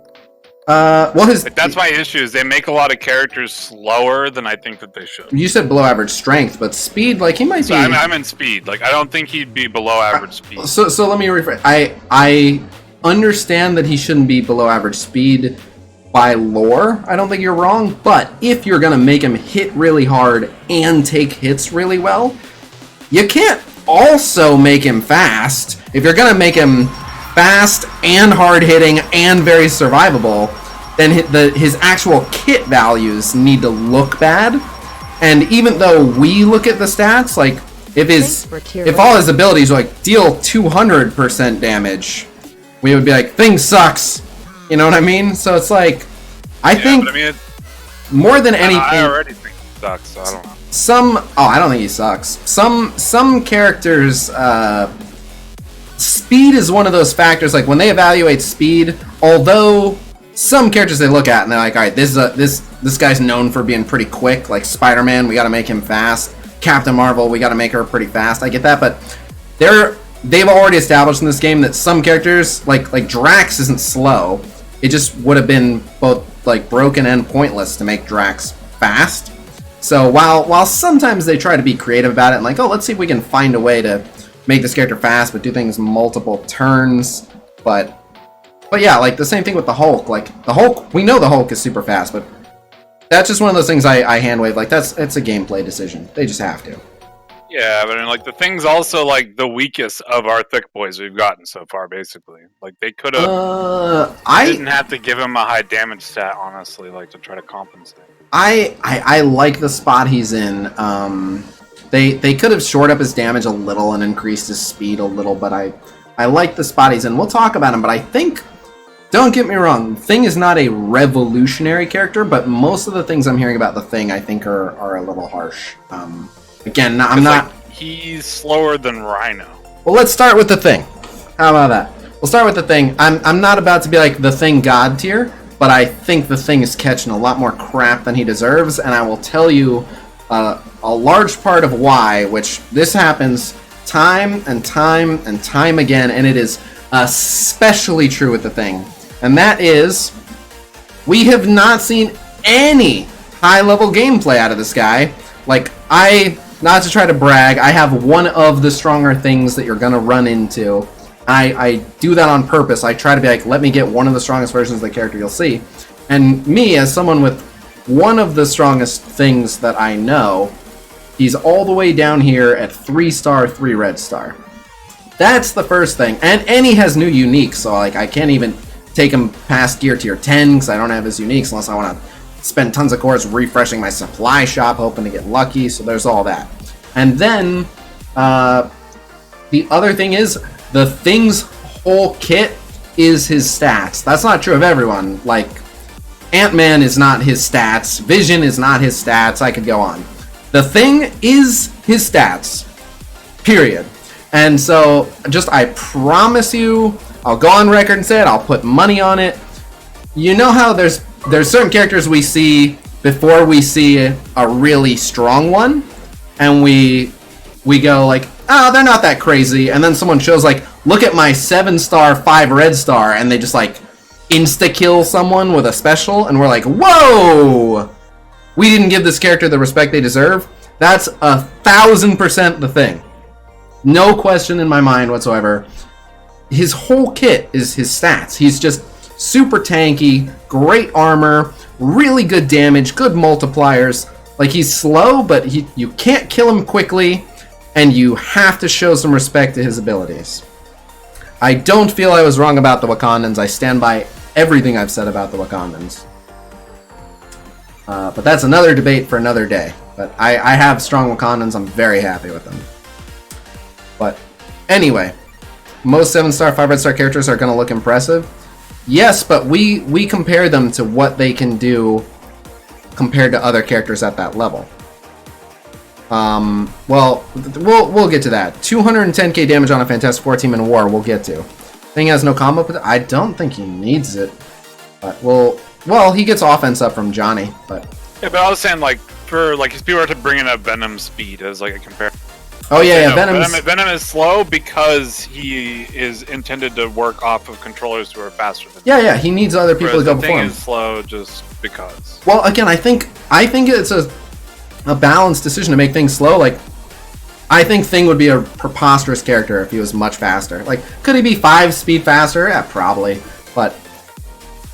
Well, that's my issue, is they make a lot of characters slower than I think that they should. You said below average strength, but speed, like, he might be... I'm in speed. Like, I don't think he'd be below average speed. So let me rephrase. I understand that he shouldn't be below average speed by lore. I don't think you're wrong, but if you're gonna make him hit really hard and take hits really well, you can't also make him fast. If you're gonna make him fast and hard hitting and very survivable, then his actual kit values need to look bad. And even though we look at the stats, like if all his abilities like deal 200% damage, we would be like, Thing sucks. You know what I mean? So it's like, I think more than anything, I already think he sucks, so I don't know. I don't think he sucks. Some characters, speed is one of those factors. Like when they evaluate speed, although some characters they look at and they're like, all right, this guy's known for being pretty quick. Like Spider-Man, we got to make him fast. Captain Marvel, we got to make her pretty fast. I get that, but they've already established in this game that some characters, like Drax, isn't slow. It just would have been both like broken and pointless to make Drax fast. So while sometimes they try to be creative about it and like, oh, let's see if we can find a way to make this character fast, but do things multiple turns. But yeah, like the same thing with the Hulk. Like the Hulk, we know the Hulk is super fast, but that's just one of those things I hand wave. Like it's a gameplay decision. They just have to. Yeah, but like the Thing's also like the weakest of our thick boys we've gotten so far, basically. Like they could have. Didn't have to give him a high damage stat, honestly, like to try to compensate. I like the spot he's in. They could have shored up his damage a little and increased his speed a little, but I like the spot he's in. We'll talk about him, but I think, don't get me wrong, Thing is not a revolutionary character, but most of the things I'm hearing about the Thing I think are a little harsh. Again, I'm not... Like, he's slower than Rhino. Well, let's start with the Thing. How about that? We'll start with the Thing. I'm not about to be like the Thing God tier, but I think the Thing is catching a lot more crap than he deserves, and I will tell you a large part of why, which this happens time and time and time again, and it is especially true with the Thing. And that is, we have not seen any high-level gameplay out of this guy. Like, not to try to brag, I have one of the stronger things that you're gonna run into. I do that on purpose. I try to be like, let me get one of the strongest versions of the character you'll see. And me, as someone with one of the strongest things that I know, he's all the way down here at 3-star, 3 red star. That's the first thing. And he has new uniques, so like I can't even take him past gear tier 10 because I don't have his uniques unless I want to spent tons of cores refreshing my supply shop, hoping to get lucky, so there's all that. And then, the other thing is, the Thing's whole kit is his stats. That's not true of everyone. Like, Ant-Man is not his stats, Vision is not his stats, I could go on. The Thing is his stats. Period. And so, I promise you, I'll go on record and say it, I'll put money on it. You know how there's certain characters we see before we see a really strong one, and we go like, oh, they're not that crazy, and then someone shows like, look at my 7-star, 5 red star, and they just like insta-kill someone with a special, and we're like, whoa! We didn't give this character the respect they deserve. That's 1,000% the Thing. No question in my mind whatsoever. His whole kit is his stats. He's just super tanky, great armor, really good damage, good multipliers. Like, he's slow, but you can't kill him quickly, and you have to show some respect to his abilities. I don't feel I was wrong about the Wakandans. I stand by everything I've said about the Wakandans. But that's another debate for another day. But I have strong Wakandans. I'm very happy with them. But anyway, most 7-star, 5 red star characters are going to look impressive. Yes, but we compare them to what they can do compared to other characters at that level. Well, we'll get to that. 210k damage on a Fantastic Four team in war, we'll get to. Thing has no combo, but I don't think he needs it. But well, he gets offense up from Johnny, but... Yeah, but I was saying, like, for, like, if people were to bring in a Venom speed as, like, a comparison. Oh, yeah, Venom is slow because he is intended to work off of controllers who are faster than him. Yeah, he needs other people to go before him. The Thing is slow just because. Well, again, I think it's a balanced decision to make things slow. Like, I think Thing would be a preposterous character if he was much faster. Like, could he be 5 speed faster? Yeah, probably. But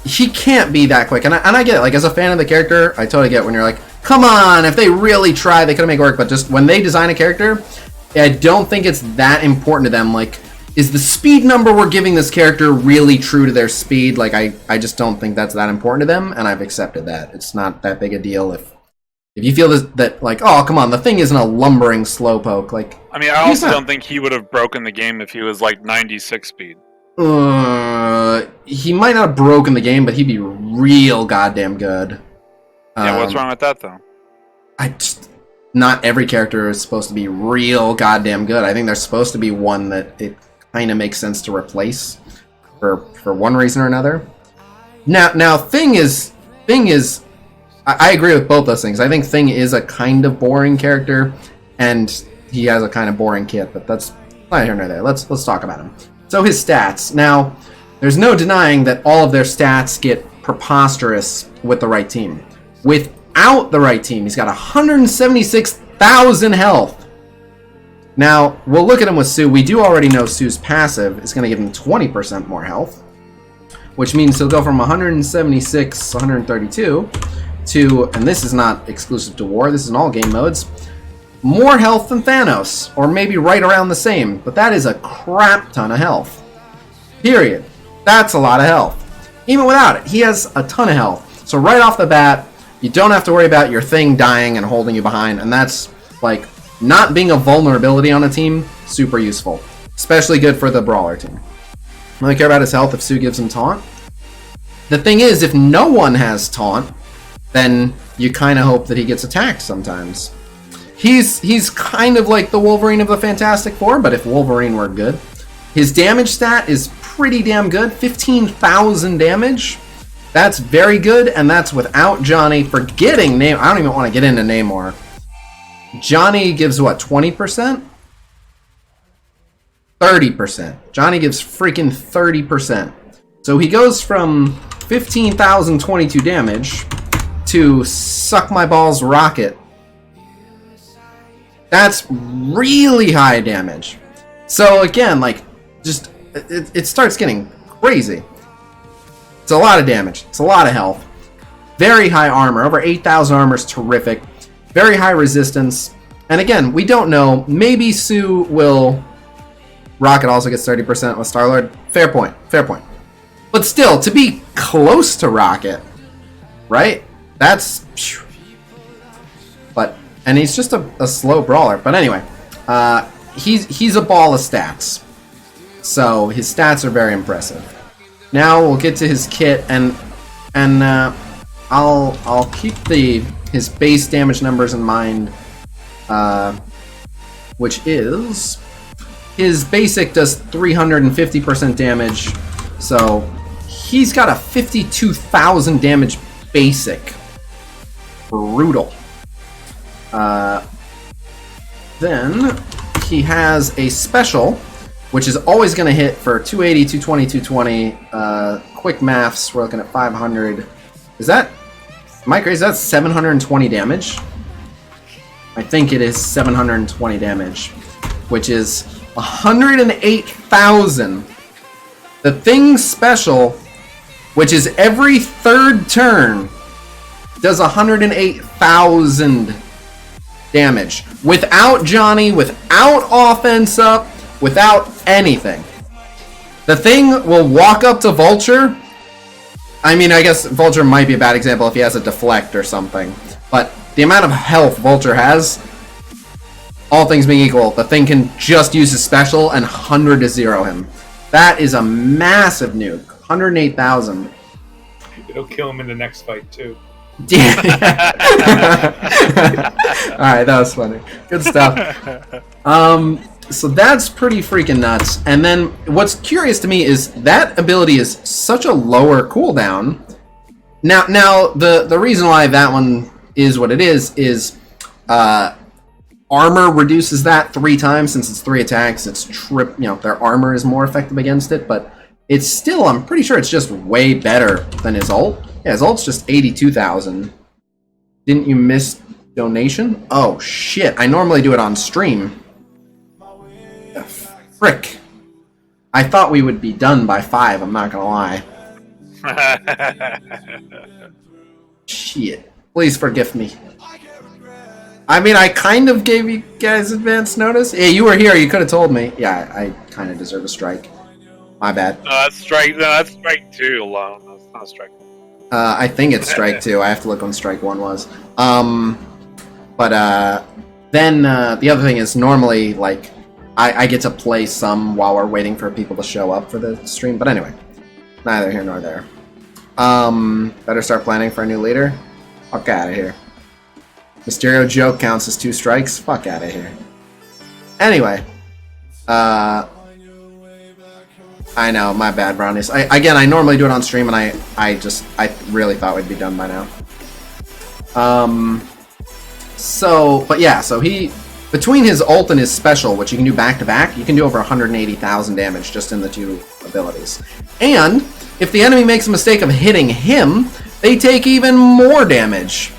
he can't be that quick. And I get it. Like, as a fan of the character, I totally get when you're like, come on, if they really try, they could make it work. But just when they design a character, I don't think it's that important to them. Like, is the speed number we're giving this character really true to their speed? Like, I just don't think that's that important to them, and I've accepted that. It's not that big a deal if you feel that like, oh, come on, the Thing isn't a lumbering slowpoke. Like, I mean, I also don't think he would have broken the game if he was like 96 speed. He might not have broken the game, but he'd be real goddamn good. Yeah, what's wrong with that, though? Not every character is supposed to be real goddamn good. I think there's supposed to be one that it kind of makes sense to replace for one reason or another. Now, Thing is. I agree with both those things. I think Thing is a kind of boring character, and he has a kind of boring kit, but that's not here nor there. Let's talk about him. So his stats. Now, there's no denying that all of their stats get preposterous with the right team. Without the right team, he's got 176,000 health. Now, we'll look at him with Sue. We do already know Sue's passive is going to give him 20% more health, which means he'll go from 176, 132 to, and this is not exclusive to war, this is in all game modes, more health than Thanos, or maybe right around the same, but that is a crap ton of health. Period. That's a lot of health. Even without it, he has a ton of health. So right off the bat, you don't have to worry about your Thing dying and holding you behind, and that's, like, not being a vulnerability on a team, super useful. Especially good for the Brawler team. I only care about his health if Sue gives him Taunt. The thing is, if no one has Taunt, then you kind of hope that he gets attacked sometimes. He's kind of like the Wolverine of the Fantastic Four, but if Wolverine were good. His damage stat is pretty damn good, 15,000 damage. That's very good, and that's without Johnny. Forgetting Namor, I don't even want to get into Namor. Johnny gives what, 20%? 30%. Johnny gives freaking 30%. So he goes from 15,022 damage to suck my balls rocket. That's really high damage. So again, like, just it starts getting crazy. It's a lot of damage. It's a lot of health. Very high armor. Over 8,000 armor is terrific. Very high resistance. And again, we don't know. Maybe Sue will... Rocket also gets 30% with Star-Lord. Fair point. Fair point. But still, to be close to Rocket, right? That's... But, and he's just a slow brawler. But anyway, he's a ball of stats. So his stats are very impressive. Now we'll get to his kit, and I'll keep his base damage numbers in mind, which is his basic does 350% damage, so he's got a 52,000 damage basic. Brutal. Then he has a special, which is always going to hit for 280, 220, 220. Quick maths, we're looking at 500. Is that... Am I crazy? That's 720 damage? I think it is 720 damage, which is 108,000. The Thing's special, which is every third turn, does 108,000 damage. Without Johnny, without offense up, without anything. The Thing will walk up to Vulture. I mean, I guess Vulture might be a bad example if he has a deflect or something. But the amount of health Vulture has, all things being equal, the Thing can just use his special and 100 to 0 him. That is a massive nuke. 108,000. It'll kill him in the next fight, too. Yeah. Alright, that was funny. Good stuff. So that's pretty freaking nuts. And then what's curious to me is that ability is such a lower cooldown. Now the reason why that one is what it is armor reduces that 3 times. Since it's 3 attacks, it's their armor is more effective against it, but it's still, I'm pretty sure it's just way better than his ult. Yeah, his ult's just 82,000. Didn't you miss donation? Oh shit, I normally do it on stream. Frick. I thought we would be done by 5, I'm not gonna lie. Shit. Please forgive me. I mean, I kind of gave you guys advance notice. Yeah, you were here, you could have told me. Yeah, I kind of deserve a strike. My bad. No, that's strike 2 alone. That's not strike 1. I think it's strike 2. I have to look when strike 1 was. Then the other thing is normally, like, I get to play some while we're waiting for people to show up for the stream. But anyway, neither here nor there. Better start planning for a new leader. Fuck out of here. Mystero joke counts as 2 strikes. Fuck out of here. Anyway, I know, my bad, brownies. Again, I normally do it on stream, and I really thought we'd be done by now. So he, between his ult and his special, which you can do back to back, you can do over 180,000 damage just in the 2 abilities. And if the enemy makes a mistake of hitting him, they take even more damage.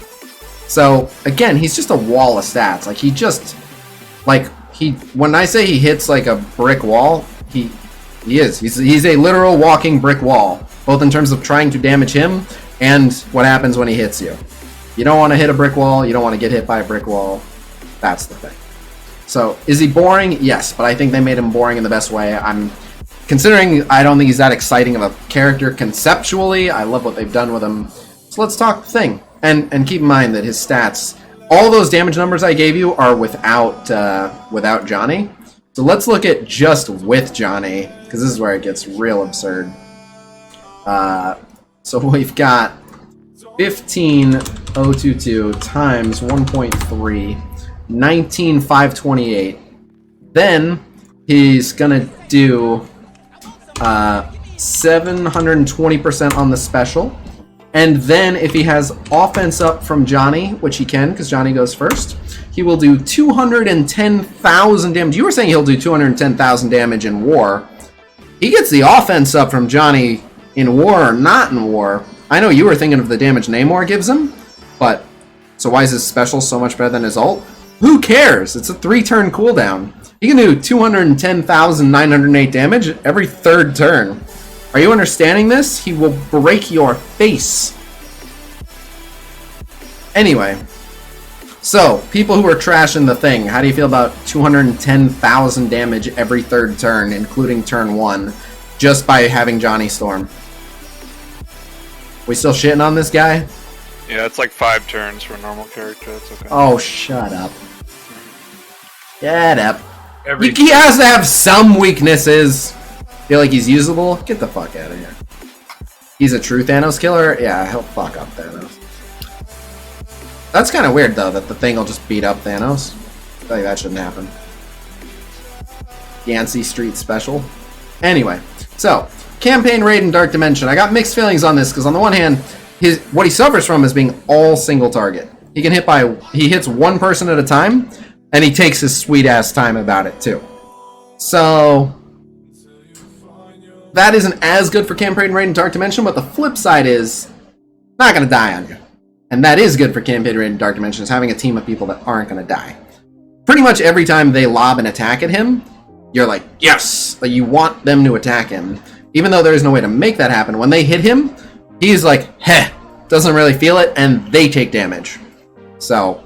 So again, he's just a wall of stats. Like, he just, like, when I say he hits like a brick wall, he is. He's a literal walking brick wall, both in terms of trying to damage him and what happens when he hits you. You don't want to hit a brick wall. You don't want to get hit by a brick wall. That's the thing. So, is he boring? Yes, but I think they made him boring in the best way. Considering I don't think he's that exciting of a character conceptually. I love what they've done with him. So let's talk Thing. And keep in mind that his stats, all those damage numbers I gave you are without Johnny. So let's look at just with Johnny, because this is where it gets real absurd. So we've got 15,022 times 1.3, 19,528. Then he's gonna do 720% on the special. And then if he has offense up from Johnny, which he can, because Johnny goes first, he will do 210,000 damage. You were saying he'll do 210,000 damage in war. He gets the offense up from Johnny in war or not in war. I know you were thinking of the damage Namor gives him, but so why is his special so much better than his ult? Who cares? It's a 3-turn cooldown. He can do 210,908 damage every 3rd turn. Are you understanding this? He will break your face. Anyway, so people who are trashing the Thing, how do you feel about 210,000 damage every 3rd turn, including turn 1, just by having Johnny Storm? We still shitting on this guy? Yeah, it's like 5 turns for a normal character. It's okay. Oh, shut up. Get up. Every He has to have some weaknesses. Feel like he's usable? Get the fuck out of here. He's a true Thanos killer? Yeah, he'll fuck up Thanos. That's kind of weird, though, that the thing will just beat up Thanos. I feel like that shouldn't happen. Yancey Street special. Anyway, so, Campaign Raid and Dark Dimension. I got mixed feelings on this, because on the one hand, what he suffers from is being all single target. He hits one person at a time, and he takes his sweet-ass time about it, too. So, that isn't as good for Campaign Raid and Dark Dimension, but the flip side is, not going to die on you. And that is good for Campaign Raid and Dark Dimension, is having a team of people that aren't going to die. Pretty much every time they lob an attack at him, you're like, yes! Like, you want them to attack him. Even though there is no way to make that happen, when they hit him, he's like, heh, doesn't really feel it, and they take damage. So,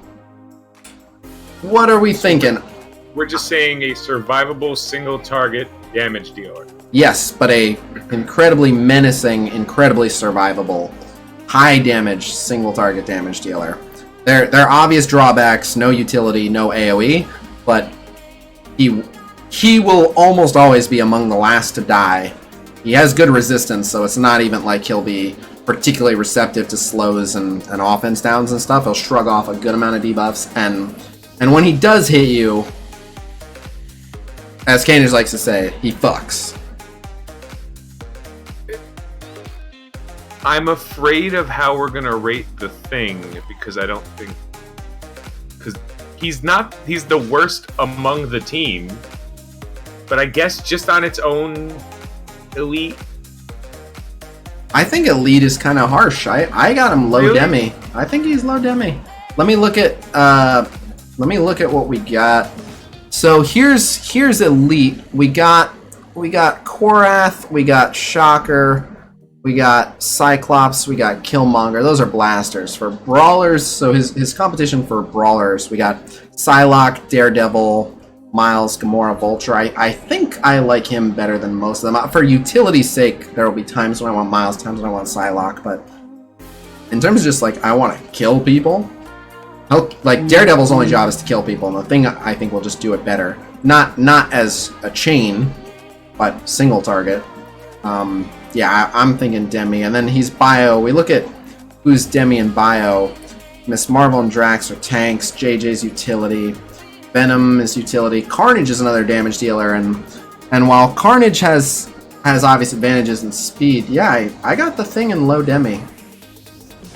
what are we thinking? We're just saying a survivable single target damage dealer. Yes, but a incredibly menacing, incredibly survivable, high damage, single target damage dealer. There are obvious drawbacks, no utility, no AoE, but he will almost always be among the last to die. He has good resistance, so it's not even like he'll be particularly receptive to slows and offense downs and stuff. He'll shrug off a good amount of debuffs, and when he does hit you, as Cainage likes to say, he fucks. I'm afraid of how we're gonna rate the Thing, because I don't think... Because he's the worst among the team, but I guess just on its own, Elite. I think Elite is kind of harsh. I got him low Really? demi. I think he's low demi. Let me look at what we got. So here's Elite. We got Korath, we got Shocker, we got Cyclops, we got Killmonger. Those are blasters. For brawlers, so his competition for brawlers, we got Psylocke, Daredevil, Miles, Gamora, Vulture. I think I like him better than most of them. For utility's sake, there will be times when I want Miles, times when I want Psylocke, but in terms of just like, I want to kill people, like Daredevil's only job is to kill people, and the Thing I think will just do it better. Not as a chain, but single target. Yeah, I'm thinking Demi, and then he's Bio. We look at who's Demi and Bio. Miss Marvel and Drax are tanks. JJ's utility. Venom is utility. Carnage is another damage dealer, and while Carnage has obvious advantages in speed, yeah, I got the Thing in low demi.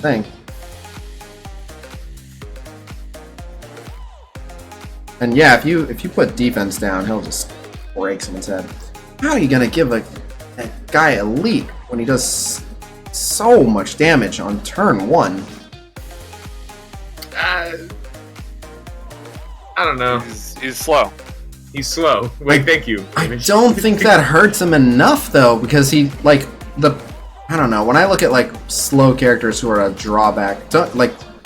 Thing. And yeah, if you put defense down, he'll just break someone's head. How are you gonna give a guy Elite when he does so much damage on turn 1? I don't know. He's slow. He's slow. Like, thank you. I don't think that hurts him enough, though, because he, like, I don't know, when I look at, like, slow characters who are a drawback,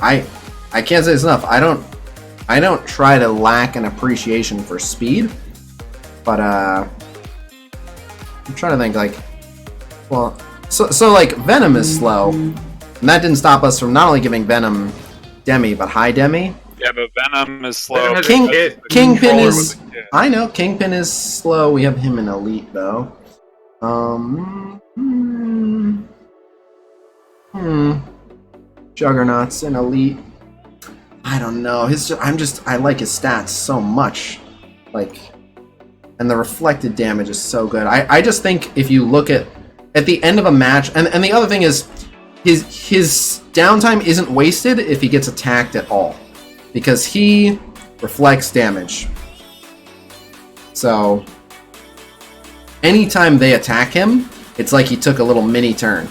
I can't say this enough, I don't try to lack an appreciation for speed, but, I'm trying to think, like, well, so like, Venom is slow, and that didn't stop us from not only giving Venom Demi, but high Demi. Yeah, but Venom is slow. Kingpin is... I know, Kingpin is slow. We have him in Elite, though. Juggernaut's in Elite. I don't know. I like his stats so much. Like... And the reflected damage is so good. I just think if you look at the end of a match... And the other thing is... His downtime isn't wasted if he gets attacked at all. Because he reflects damage. So, anytime they attack him, it's like he took a little mini turn.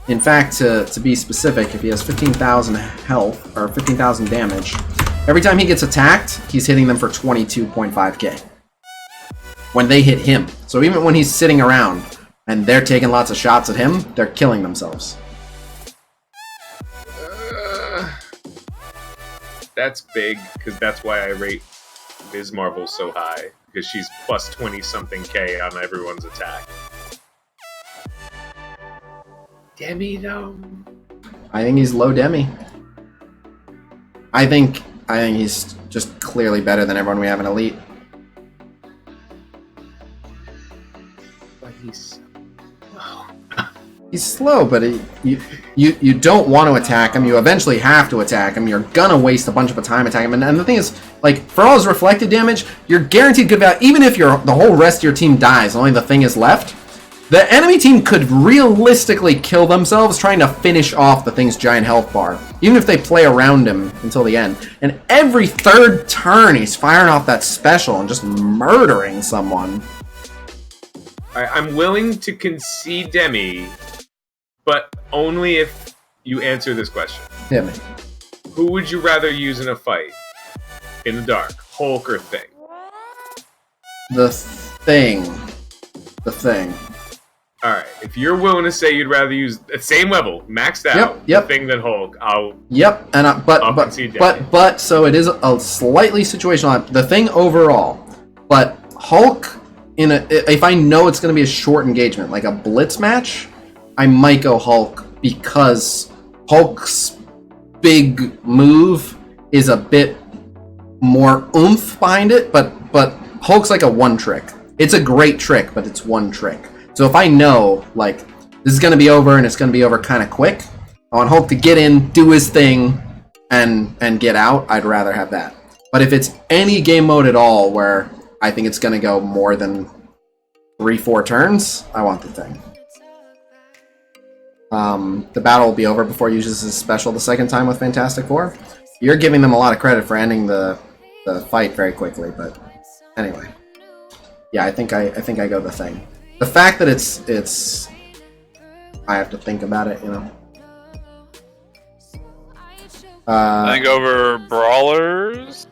In fact, to be specific, if he has 15,000 health, or 15,000 damage, every time he gets attacked, he's hitting them for 22.5k. When they hit him. So even when he's sitting around, and they're taking lots of shots at him, they're killing themselves. That's big, because that's why I rate Ms. Marvel so high, because she's plus 20-something K on everyone's attack. Demi, though? I think he's low demi. I think he's just clearly better than everyone we have in Elite. But he's He's slow, but you don't want to attack him. You eventually have to attack him. You're gonna waste a bunch of time attacking him. And the thing is, like, for all his reflected damage, you're guaranteed good value. Even if the whole rest of your team dies, only the thing is left, the enemy team could realistically kill themselves trying to finish off the thing's giant health bar, even if they play around him until the end. And every third turn, he's firing off that special and just murdering someone. I'm willing to concede Demi, but only if you answer this question. Hit me. Who would you rather use in a fight? In the dark, Hulk or Thing? The Thing. The Thing. Alright, if you're willing to say you'd rather use the same level, maxed out, Yep. Thing than Hulk, I'll concede Demi. but so it is a slightly situational. The Thing overall, but Hulk if I know it's going to be a short engagement, like a blitz match, I might go Hulk because Hulk's big move is a bit more oomph behind it, but Hulk's like a one trick. It's a great trick, but it's one trick. So if I know, like, this is going to be over and it's going to be over kind of quick, I want Hulk to get in, do his thing, and get out, I'd rather have that. But if it's any game mode at all where I think it's going to go more than 3-4 turns, I want the Thing. The battle will be over before he uses his special the second time with Fantastic Four. You're giving them a lot of credit for ending the fight very quickly, but anyway. Yeah, I think I go the Thing. The fact that it's I have to think about it, you know. I think over brawlers.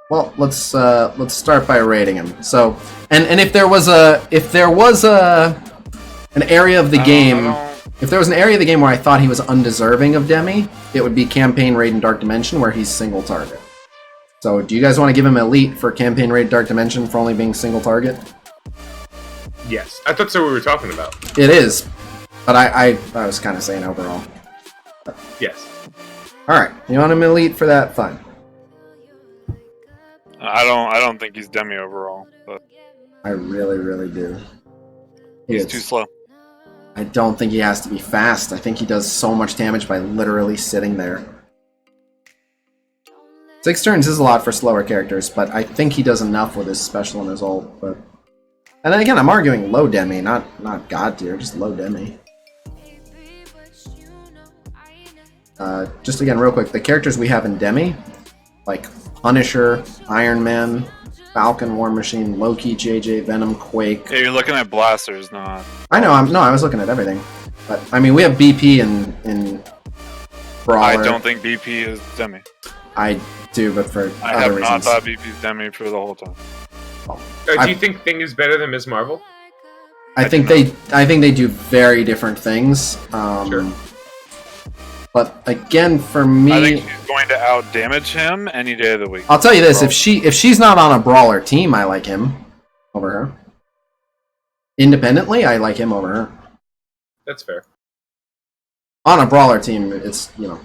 Well, let's start by rating him. So, and if there was an area of the game, if there was an area of the game where I thought he was undeserving of Demi, it would be Campaign Raid and Dark Dimension, where he's single target. So, do you guys want to give him Elite for Campaign Raid Dark Dimension for only being single target? Yes, I thought so. We were talking about. It is, but I was kind of saying overall. Yes. All right, you want him Elite for that? Fine. I don't think he's Demi overall, but I really, really do. he's too slow. I don't think he has to be fast. I think he does so much damage by literally sitting there. 6 turns is a lot for slower characters, but I think he does enough with his special and his ult. But and then again, I'm arguing low Demi, not God tier, just low Demi. Just again, real quick, the characters we have in Demi, like Punisher, Iron Man, Falcon, War Machine, Loki, JJ, Venom, Quake. Yeah, you're looking at blasters, not. I know. I was looking at everything, but I mean, we have BP in Brawler. I don't think BP is Demi. I do, but for I other have reasons. not thought BP's Demi for the whole time. Do you think Thing is better than Ms. Marvel? I think they do very different things. Sure. But again, for me, I think she's going to out damage him any day of the week. I'll tell you this: if she's not on a Brawler team, I like him over her. Independently, I like him over her. That's fair. On a Brawler team, it's, you know,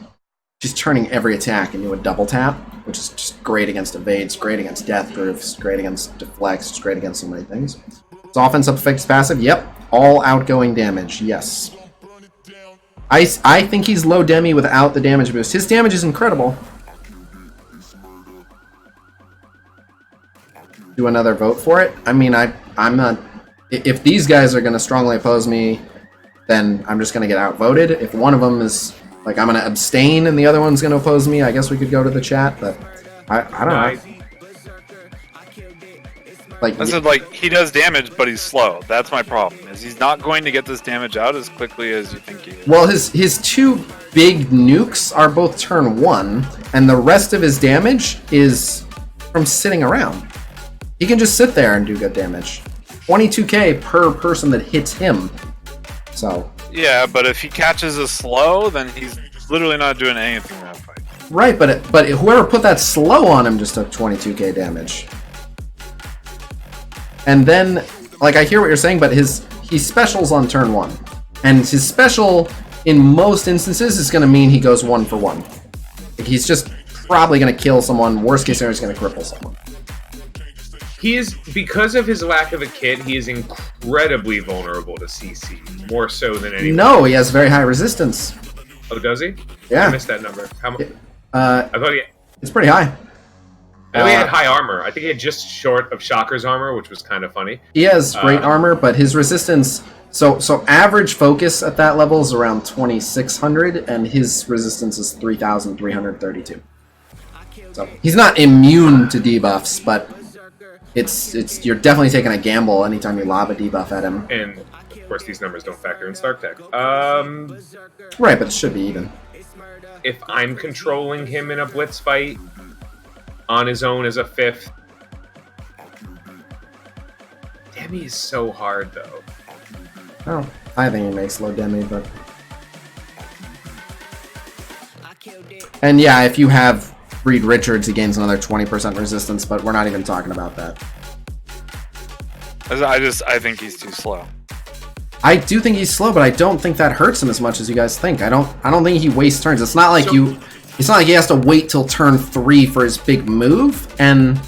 she's turning every attack into a double tap, which is just great against evades, great against death proofs, great against deflects, it's great against so many things. It's offense up fixed passive, yep. All outgoing damage, yes. I think he's low Demi without the damage boost. His damage is incredible. Do another vote for it? I mean, I'm not... If these guys are going to strongly oppose me, then I'm just going to get outvoted. If one of them is... Like, I'm going to abstain and the other one's going to oppose me, I guess we could go to the chat, but I don't know. Like, I said, like, he does damage, but he's slow. That's my problem, is he's not going to get this damage out as quickly as you think he is. well, his 2 big nukes are both turn 1, and the rest of his damage is from sitting around. He can just sit there and do good damage. 22k per person that hits him. So... Yeah, but if he catches a slow, then he's literally not doing anything in that fight. Right, but whoever put that slow on him just took 22k damage. And then, like, I hear what you're saying, but he specials on turn 1. And his special in most instances, it's going to mean he goes 1 for 1. Like, he's just probably going to kill someone. Worst case scenario, he's going to cripple someone. He is, because of his lack of a kit, he is incredibly vulnerable to CC, more so than anyone. No, he has very high resistance. Oh, does he? Yeah. I missed that number. How much? I thought he. It's pretty high. I know he had high armor. I think he had just short of Shocker's armor, which was kind of funny. He has great armor, but his resistance... So average focus at that level is around 2,600, and his resistance is 3,332. So he's not immune to debuffs, but it's you're definitely taking a gamble anytime you lob a debuff at him. And, of course, these numbers don't factor in Stark Tech. Right, but it should be even. If I'm controlling him in a blitz fight on his own as a 5th, Demi is so hard, though. Oh, I think he makes low Demi, but... And yeah, if you have Reed Richards, he gains another 20% resistance, but we're not even talking about that. I think he's too slow. I do think he's slow, but I don't think that hurts him as much as you guys think. I don't think he wastes turns. It's not like it's not like he has to wait till turn 3 for his big move, and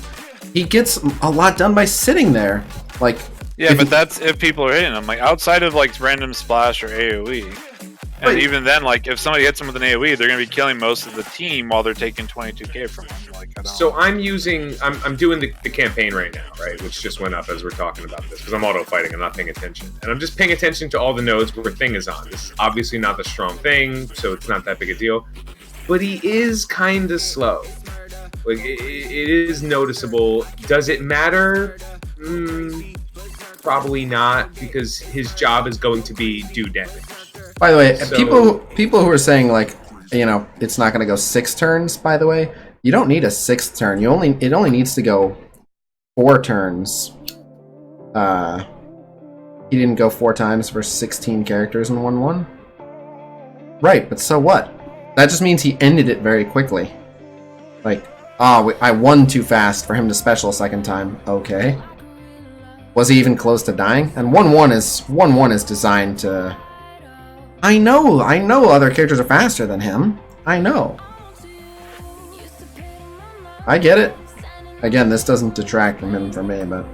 he gets a lot done by sitting there. Like, yeah, but that's if people are hitting him. Like, outside of like random splash or AoE, and even then, like, if somebody hits him with an AoE, they're going to be killing most of the team while they're taking 22k from him. Like, So I'm doing the campaign right now, right, which just went up as we're talking about this, because I'm auto-fighting, I'm not paying attention. And I'm just paying attention to all the nodes where Thing is on. This is obviously not the strong thing, so it's not that big a deal. But he is kind of slow. Like, it is noticeable. Does it matter? Probably not, because his job is going to be do damage. By the way, people who are saying, like, you know, it's not going to go 6 turns, by the way, you don't need a 6th turn. It only needs to go 4 turns. He didn't go 4 times for 16 characters in 1-1. Right, but so what? That just means he ended it very quickly. Like, I won too fast for him to special a second time. Okay. Was he even close to dying? And 1-1 is designed to... I know other characters are faster than him. I know. I get it. Again, this doesn't detract from him for me, but...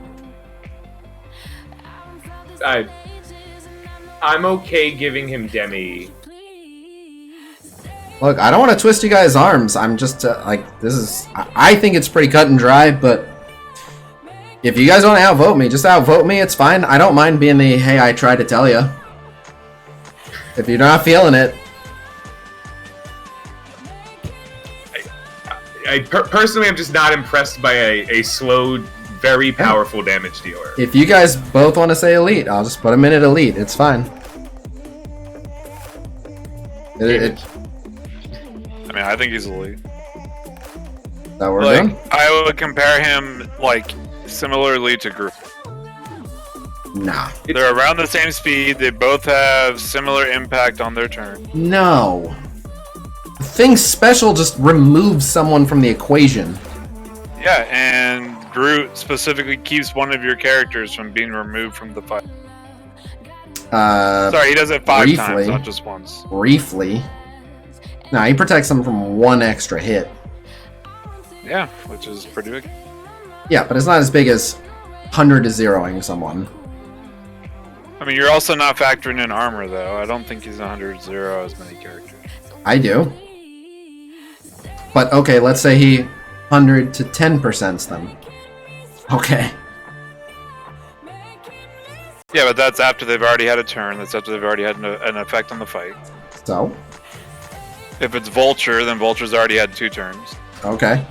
I'm okay giving him Demi. Look, I don't want to twist you guys' arms. I'm just, like, this is... I think it's pretty cut and dry, but... If you guys want to outvote me, just outvote me, it's fine. I don't mind being the, hey, I tried to tell you. If you're not feeling it. Personally, I'm just not impressed by a slow, very powerful damage dealer. If you guys both want to say elite, I'll just put him in at elite. It's fine. I mean, I think he's elite. That we're like, doing? I would compare him, like, similarly to Groot. Nah. They're around the same speed. They both have similar impact on their turn. No. Thing special just removes someone from the equation. Yeah, and Groot specifically keeps one of your characters from being removed from the fight. Sorry, he does it 5 times, not just once. Briefly. No, he protects them from 1 extra hit. Yeah, which is pretty big. Yeah, but it's not as big as 100 to 0ing someone. I mean, you're also not factoring in armor, though. I don't think he's 100 to 0 as many characters. I do. But, okay, let's say he 100 to 10% them. Okay. Yeah, but that's after they've already had a turn. That's after they've already had an effect on the fight. So? If it's Vulture, then Vulture's already had 2 turns. Okay.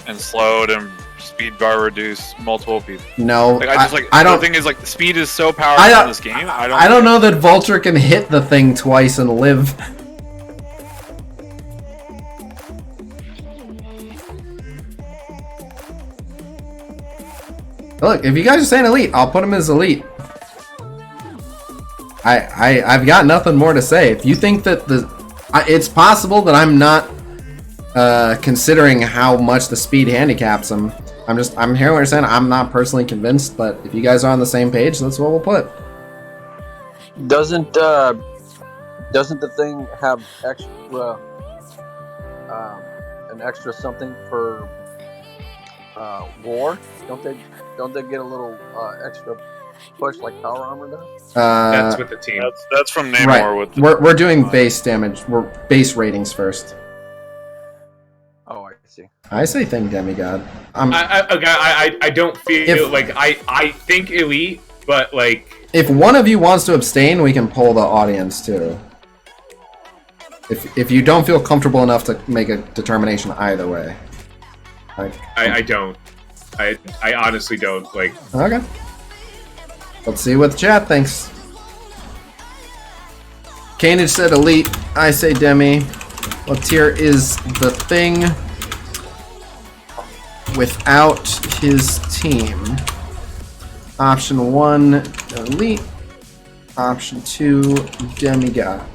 And slowed and speed bar reduced multiple people. No, like, I don't. The thing is, like, the speed is so powerful in this game. I don't know that Vulture can hit the thing twice and live. Look, if you guys are saying elite, I'll put him as elite. I've got nothing more to say. If you think that it's possible that I'm not considering how much the speed handicaps him. I'm hearing what you're saying. I'm not personally convinced, but if you guys are on the same page, that's what we'll put. Doesn't Doesn't the thing have extra, an extra something for war? Don't they get a little extra push like power armor does? That's with the team. That's from Namor. Right. With the, We're doing base damage. We're base ratings first. Oh, I see. I say thing demigod. I don't feel like I think elite, but like If one of you wants to abstain, we can poll the audience too. If you don't feel comfortable enough to make a determination either way. I don't. I honestly don't like. Okay. Let's see what the chat thinks. Cainage said elite. I say demi. What tier is the thing without his team? Option 1, elite. Option 2, demigod.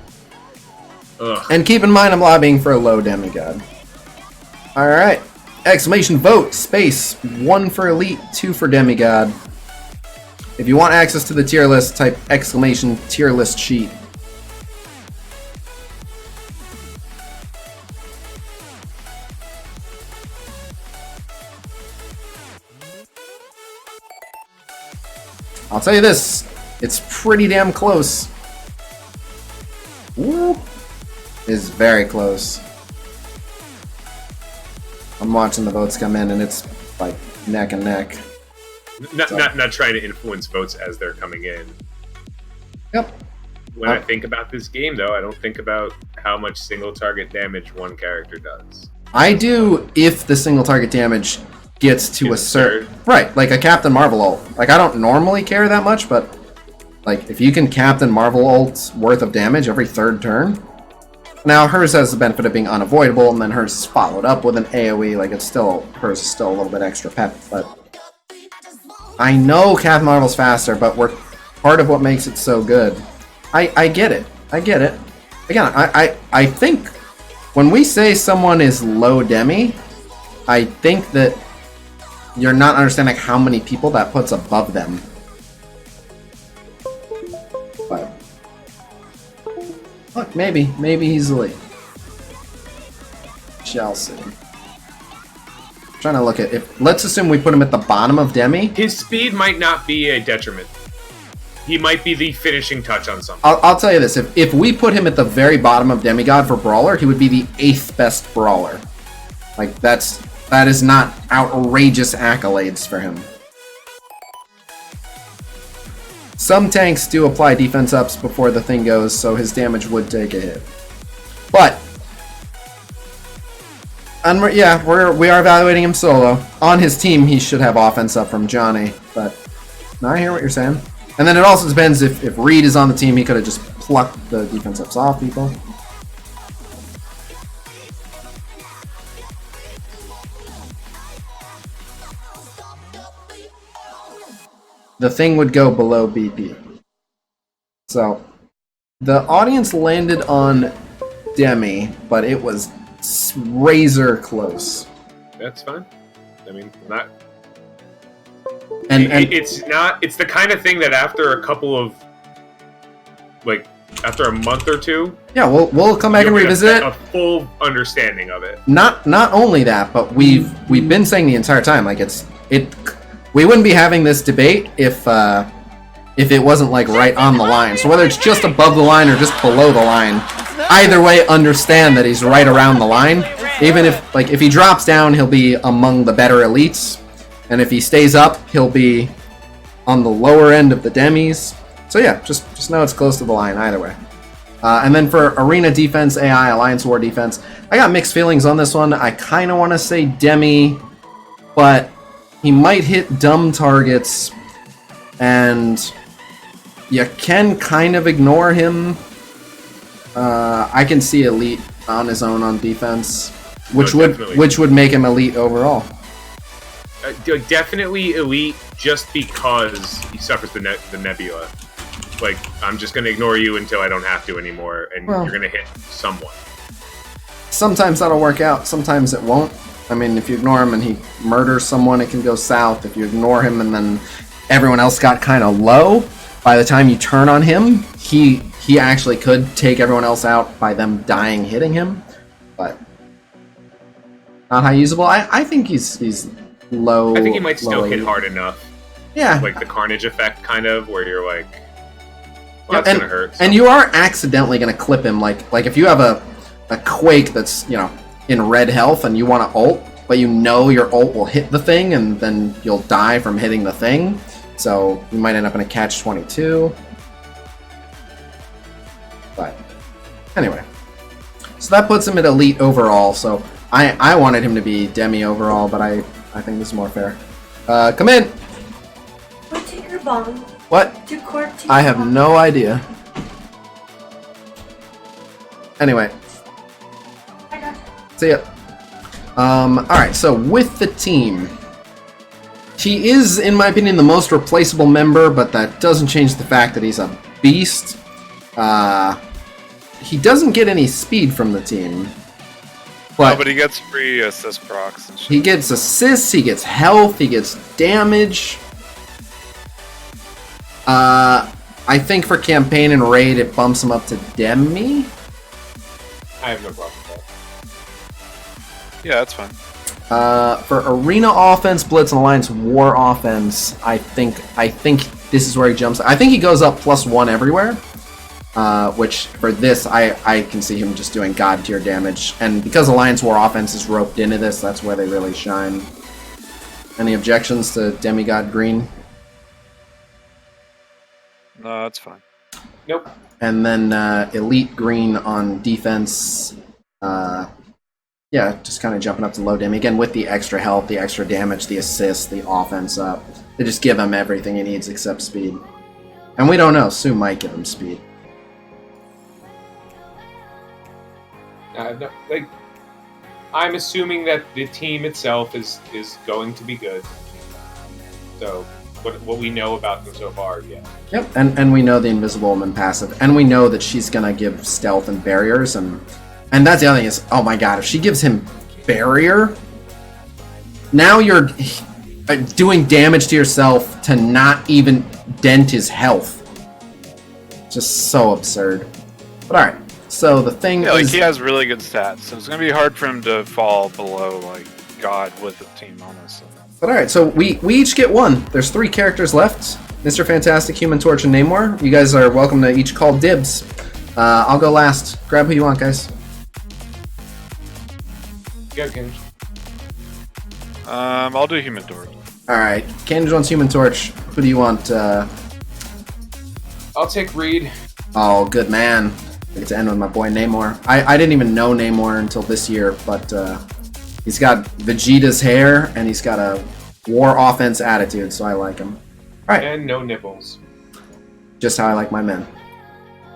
Ugh. And keep in mind I'm lobbying for a low demigod. Alright. Exclamation vote, space. 1 for elite, 2 for demigod. If you want access to the tier list, type exclamation tier list sheet. I'll tell you this, it's pretty damn close. Ooh, it's very close. I'm watching the votes come in and it's like neck and neck. Not trying to influence votes as they're coming in. Yep. When I think about this game, though, I don't think about how much single target damage one character does. I do if the single target damage gets to a certain... Right, like a Captain Marvel ult. Like, I don't normally care that much, but like if you can Captain Marvel ult's worth of damage every third turn... Now, hers has the benefit of being unavoidable, and then hers is followed up with an AoE. Like, it's still... Hers is still a little bit extra pep, but... I know Captain Marvel's faster, but we're part of what makes it so good. I get it. I get it. Again, I think when we say someone is low demi, I think that you're not understanding how many people that puts above them. But look, maybe he's elite. Shall see. Trying to look at if let's assume we put him at the bottom of demi. His speed might not be a detriment. He might be the finishing touch on something. I'll tell you this: if we put him at the very bottom of demigod for brawler, he would be the 8th best brawler. Like that is not outrageous accolades for him. Some tanks do apply defense ups before the thing goes, so his damage would take a hit. But yeah, we are evaluating him solo. On his team, he should have offense up from Johnny, but no, I hear what you're saying. And then it also depends if Reed is on the team, he could have just plucked the defense ups off people. The thing would go below BP. So, the audience landed on Demi, but it was razor close. That's fine. I mean, not. And it's not. It's the kind of thing that after a couple of, like, after a month or two. Yeah, we'll come back and revisit it. A full understanding of it. Not only that, but we've been saying the entire time, like we wouldn't be having this debate if it wasn't like right on the line. So whether it's just above the line or just below the line, either way, understand that he's right around the line. Even if he drops down, he'll be among the better elites, and if he stays up, he'll be on the lower end of the demis. So yeah, just know it's close to the line either way. And then for arena defense, AI, Alliance War defense, I got mixed feelings on this one. I kind of want to say demi, but he might hit dumb targets, and you can kind of ignore him. I can see elite on his own on defense, which would make him elite overall. Definitely elite, just because he suffers the nebula. Like, I'm just gonna ignore you until I don't have to anymore, and you're gonna hit someone. Sometimes that'll work out. Sometimes it won't. I mean, if you ignore him and he murders someone, it can go south. If you ignore him and then everyone else got kind of low, by the time you turn on him, he he actually could take everyone else out by them dying hitting him, but not high usable. I think he's low. I think he might still low hit 80. hard enough. Yeah. Like the Carnage effect, kind of, where you're like, well, Yeah, that's gonna hurt. So. And you are accidentally gonna clip him, like if you have a Quake that's, you know, in red health and you want to ult, but you know your ult will hit the thing and then you'll die from hitting the thing, so you might end up in a catch-22. But anyway, so that puts him at elite overall. So I wanted him to be demi overall, but I think this is more fair. Come in. Go take your bomb. What? To court. Take I your have bomb. no idea. Anyway, I got you. see ya. Alright, so with the team, he is, in my opinion, the most replaceable member, but that doesn't change the fact that he's a beast. He doesn't get any speed from the team. But he gets free assist procs and shit. He gets assists, he gets health, he gets damage. I think for campaign and raid, it bumps him up to demi. I have no problem with that. Yeah, that's fine. For arena offense, blitz, and alliance war offense, I think this is where he jumps. I think he goes up +1 everywhere. Which for this, I can see him just doing god tier damage, and because alliance war offense is roped into this, that's where they really shine. Any objections to demigod green? No, that's fine. Nope. And then elite green on defense. Yeah, just kind of jumping up to low demi again with the extra health, the extra damage, the assist, the offense up. They just give him everything he needs except speed. And we don't know. Sue might give him speed. No, like, I'm assuming that the team itself is going to be good. So, what we know about them so far, yeah. Yep, and we know the Invisible Woman passive, and we know that she's gonna give stealth and barriers, and that's the other thing is, oh my god, if she gives him barrier, now you're doing damage to yourself to not even dent his health. Just so absurd. But alright, so the thing Yeah, like is... he has really good stats, so it's gonna be hard for him to fall below like God with the team, honestly. But alright, so we each get one. There's 3 characters left. Mr. Fantastic, Human Torch, and Namor. You guys are welcome to each call dibs. I'll go last. Grab who you want, guys. Go, Cainage. I'll do Human Torch. Alright, Cainage wants Human Torch. Who do you want? I'll take Reed. Oh, good man. I get to end with my boy Namor. I didn't even know Namor until this year, but he's got Vegeta's hair, and he's got a war offense attitude, so I like him. Alright. And no nipples. Just how I like my men.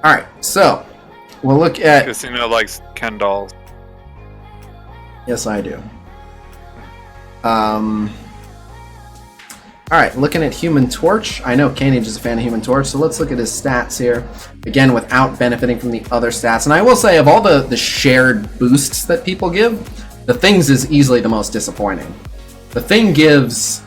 Alright, so we'll look at... Khasino likes Ken dolls. Yes, I do. Alright, looking at Human Torch. I know Cainage is a fan of Human Torch, so let's look at his stats here. Again, without benefiting from the other stats. And I will say, of all the shared boosts that people give, the Thing's is easily the most disappointing. The Thing gives...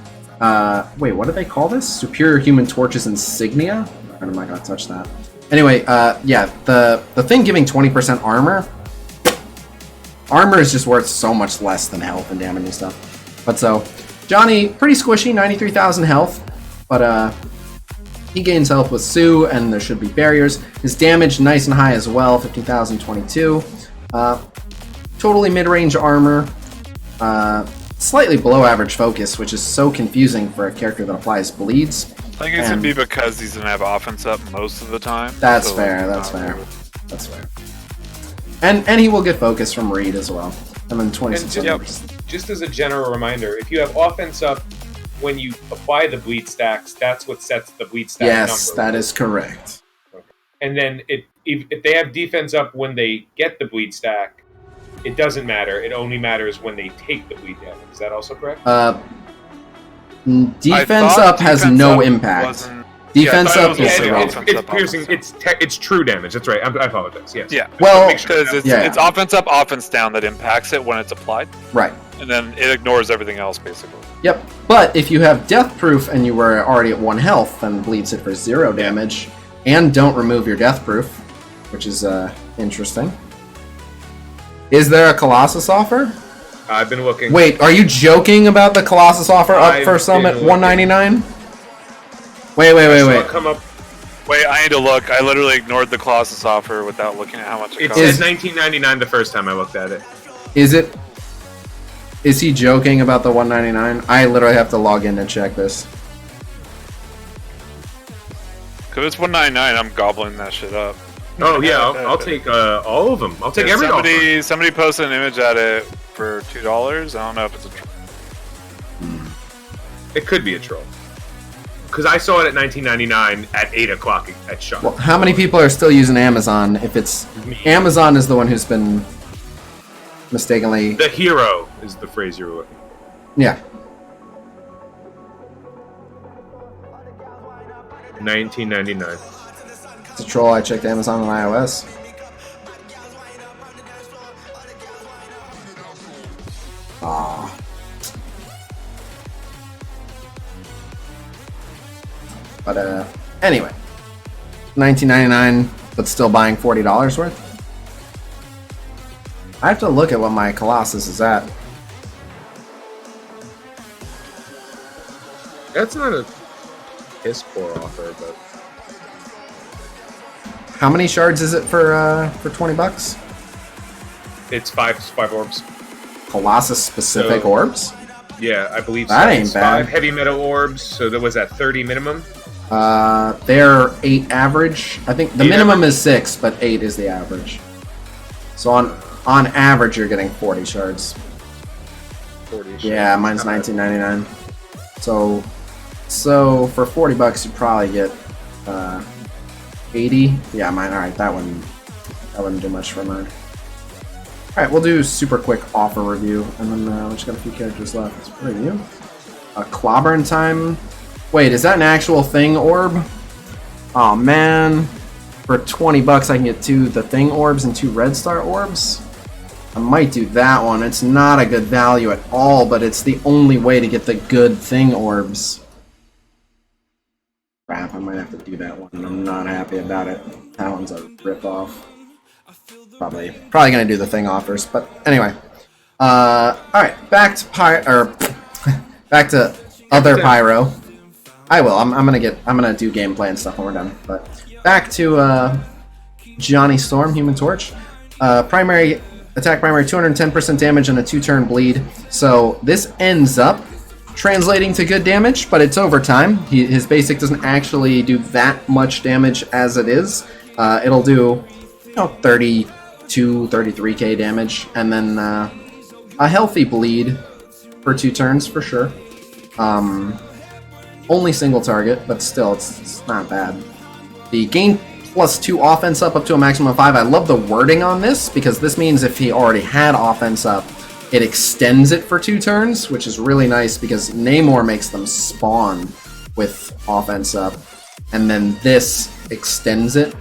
wait, what do they call this? Superior Human Torch's Insignia? Or am I going to touch that? Anyway, yeah, the Thing giving 20% armor... Armor is just worth so much less than health and damage and stuff. But so, Johnny, pretty squishy, 93,000 health. But he gains health with Sue, and there should be barriers. His damage, nice and high as well, 15,022. Totally mid-range armor. Slightly below average focus, which is so confusing for a character that applies bleeds. I think it's gonna be because he's gonna have offense up most of the time. That's so fair, that's fair. That's fair. And he will get focus from Reed as well. And then 26%. Just as a general reminder, if you have offense up when you apply the bleed stacks, that's what sets the bleed stack number. Yes, that is correct. Okay. And then if they have defense up when they get the bleed stack, it doesn't matter. It only matters when they take the bleed damage. Is that also correct? Defense up has no impact. Defense up is irrelevant. It's piercing. It's true damage. That's right. I apologize. Yes. Yeah. Well, because it's offense up, offense down that impacts it when it's applied. Right. And then it ignores everything else, basically. Yep. But if you have death proof and you were already at 1 health, then bleeds it for 0 damage, and don't remove your death proof, which is interesting. Is there a Colossus offer? I've been looking. Wait, are you joking about the Colossus offer up I've for some at been $199? Wait. Come up. Wait, I need to look. I literally ignored the Colossus offer without looking at how much it It cost. says $19.99 the first time I looked at it. Is he joking about the $199? I literally have to log in and check this. Because it's $199, I'm gobbling that shit up. Oh yeah, I'll take all of them. I'll take every offer. Somebody posted an image at it for $2. I don't know if it's a troll. It could be a troll. Because I saw it at $19.99 at 8 o'clock at shop. Well, how many people are still using Amazon? If it's Amazon is the one who's been mistakenly. The hero is the phrase you're looking for. Yeah. $19.99. It's a troll. I checked Amazon on iOS. Aww. But anyway, $19.99, but still buying $40 worth. I have to look at what my Colossus is at. That's not a piss poor offer, but How many shards is it for $20? it's five orbs. Colossus specific So- orbs? Yeah, I believe That so. ain't It's bad. 5 heavy metal orbs, so that was at 30 minimum. They're 8 average. I think the 8 minimum average? is 6, but 8 is the average. So on average, you're getting 40 shards. 40 Yeah, mine's $19.99. So for $40, you'd probably get 80. Yeah, mine. All right, that wouldn't do much for mine. All right, we'll do super quick offer review, and then we just got a few characters left. Review. Clobbering time. Wait, is that an actual thing orb? Oh man, for $20 I can get 2 the thing orbs and 2 red star orbs. I might do that one. It's not a good value at all, but it's the only way to get the good thing orbs. Crap, I might have to do that one. I'm not happy about it. That one's a ripoff. Probably gonna do the thing offers, but anyway. All right, back to back to other pyro. I will. I'm gonna do gameplay and stuff when we're done. But back to Johnny Storm, Human Torch. Primary attack, 210% damage and a 2-turn bleed. So this ends up translating to good damage, but it's over time. His basic doesn't actually do that much damage as it is. It'll do 32, 33k damage, and then a healthy bleed for 2 turns for sure. Only single target, but still, it's not bad. The gain +2 offense up to a maximum of 5. I love the wording on this, because this means if he already had offense up, it extends it for 2 turns, which is really nice, because Namor makes them spawn with offense up, and then this extends it.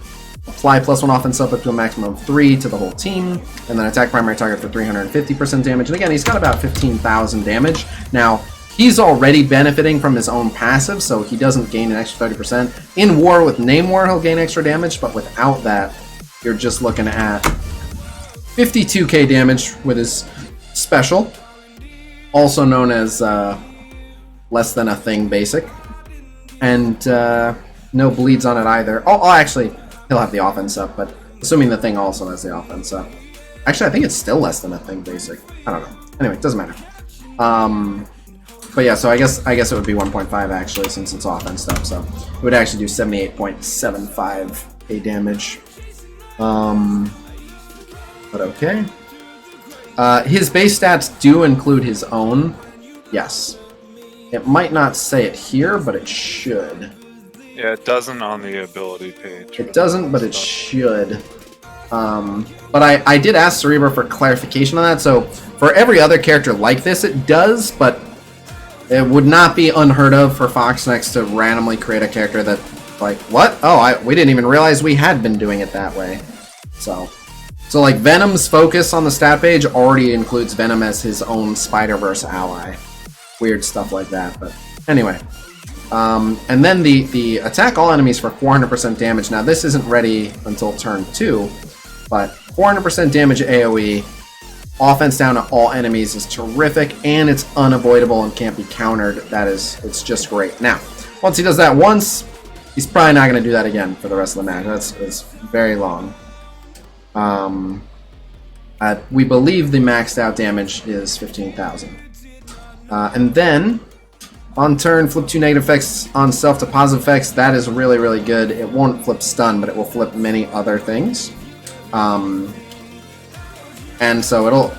Apply +1 offense up to a maximum of 3 to the whole team, and then attack primary target for 350% damage. And again, he's got about 15,000 damage. Now, he's already benefiting from his own passive, so he doesn't gain an extra 30%. In war with Namor, he'll gain extra damage, but without that, you're just looking at 52k damage with his special, also known as less than a thing basic, and no bleeds on it either. Oh, actually, he'll have the offense up, but assuming the thing also has the offense up. Actually, I think it's still less than a thing basic. I don't know. Anyway, it doesn't matter. But yeah, so I guess it would be 1.5 actually, since it's offense up. So it would actually do 78.75k damage. But okay. His base stats do include his own. Yes. It might not say it here, but it should. Yeah, it doesn't on the ability page. It doesn't, but it should. But I did ask Cerebro for clarification on that. So for every other character like this, it does, but it would not be unheard of for Foxnex to randomly create a character that, like, what? Oh, we didn't even realize we had been doing it that way. So like Venom's focus on the stat page already includes Venom as his own Spiderverse ally. Weird stuff like that, but anyway. And then the attack all enemies for 400% damage. Now this isn't ready until turn 2, but 400% damage AoE, offense down to all enemies is terrific, and it's unavoidable and can't be countered. It's just great. Now, once he does that once, he's probably not going to do that again for the rest of the match. That's very long. We believe the maxed out damage is 15,000. And then, on turn, flip 2 negative effects on self to positive effects. That is really, really good. It won't flip stun, but it will flip many other things. And so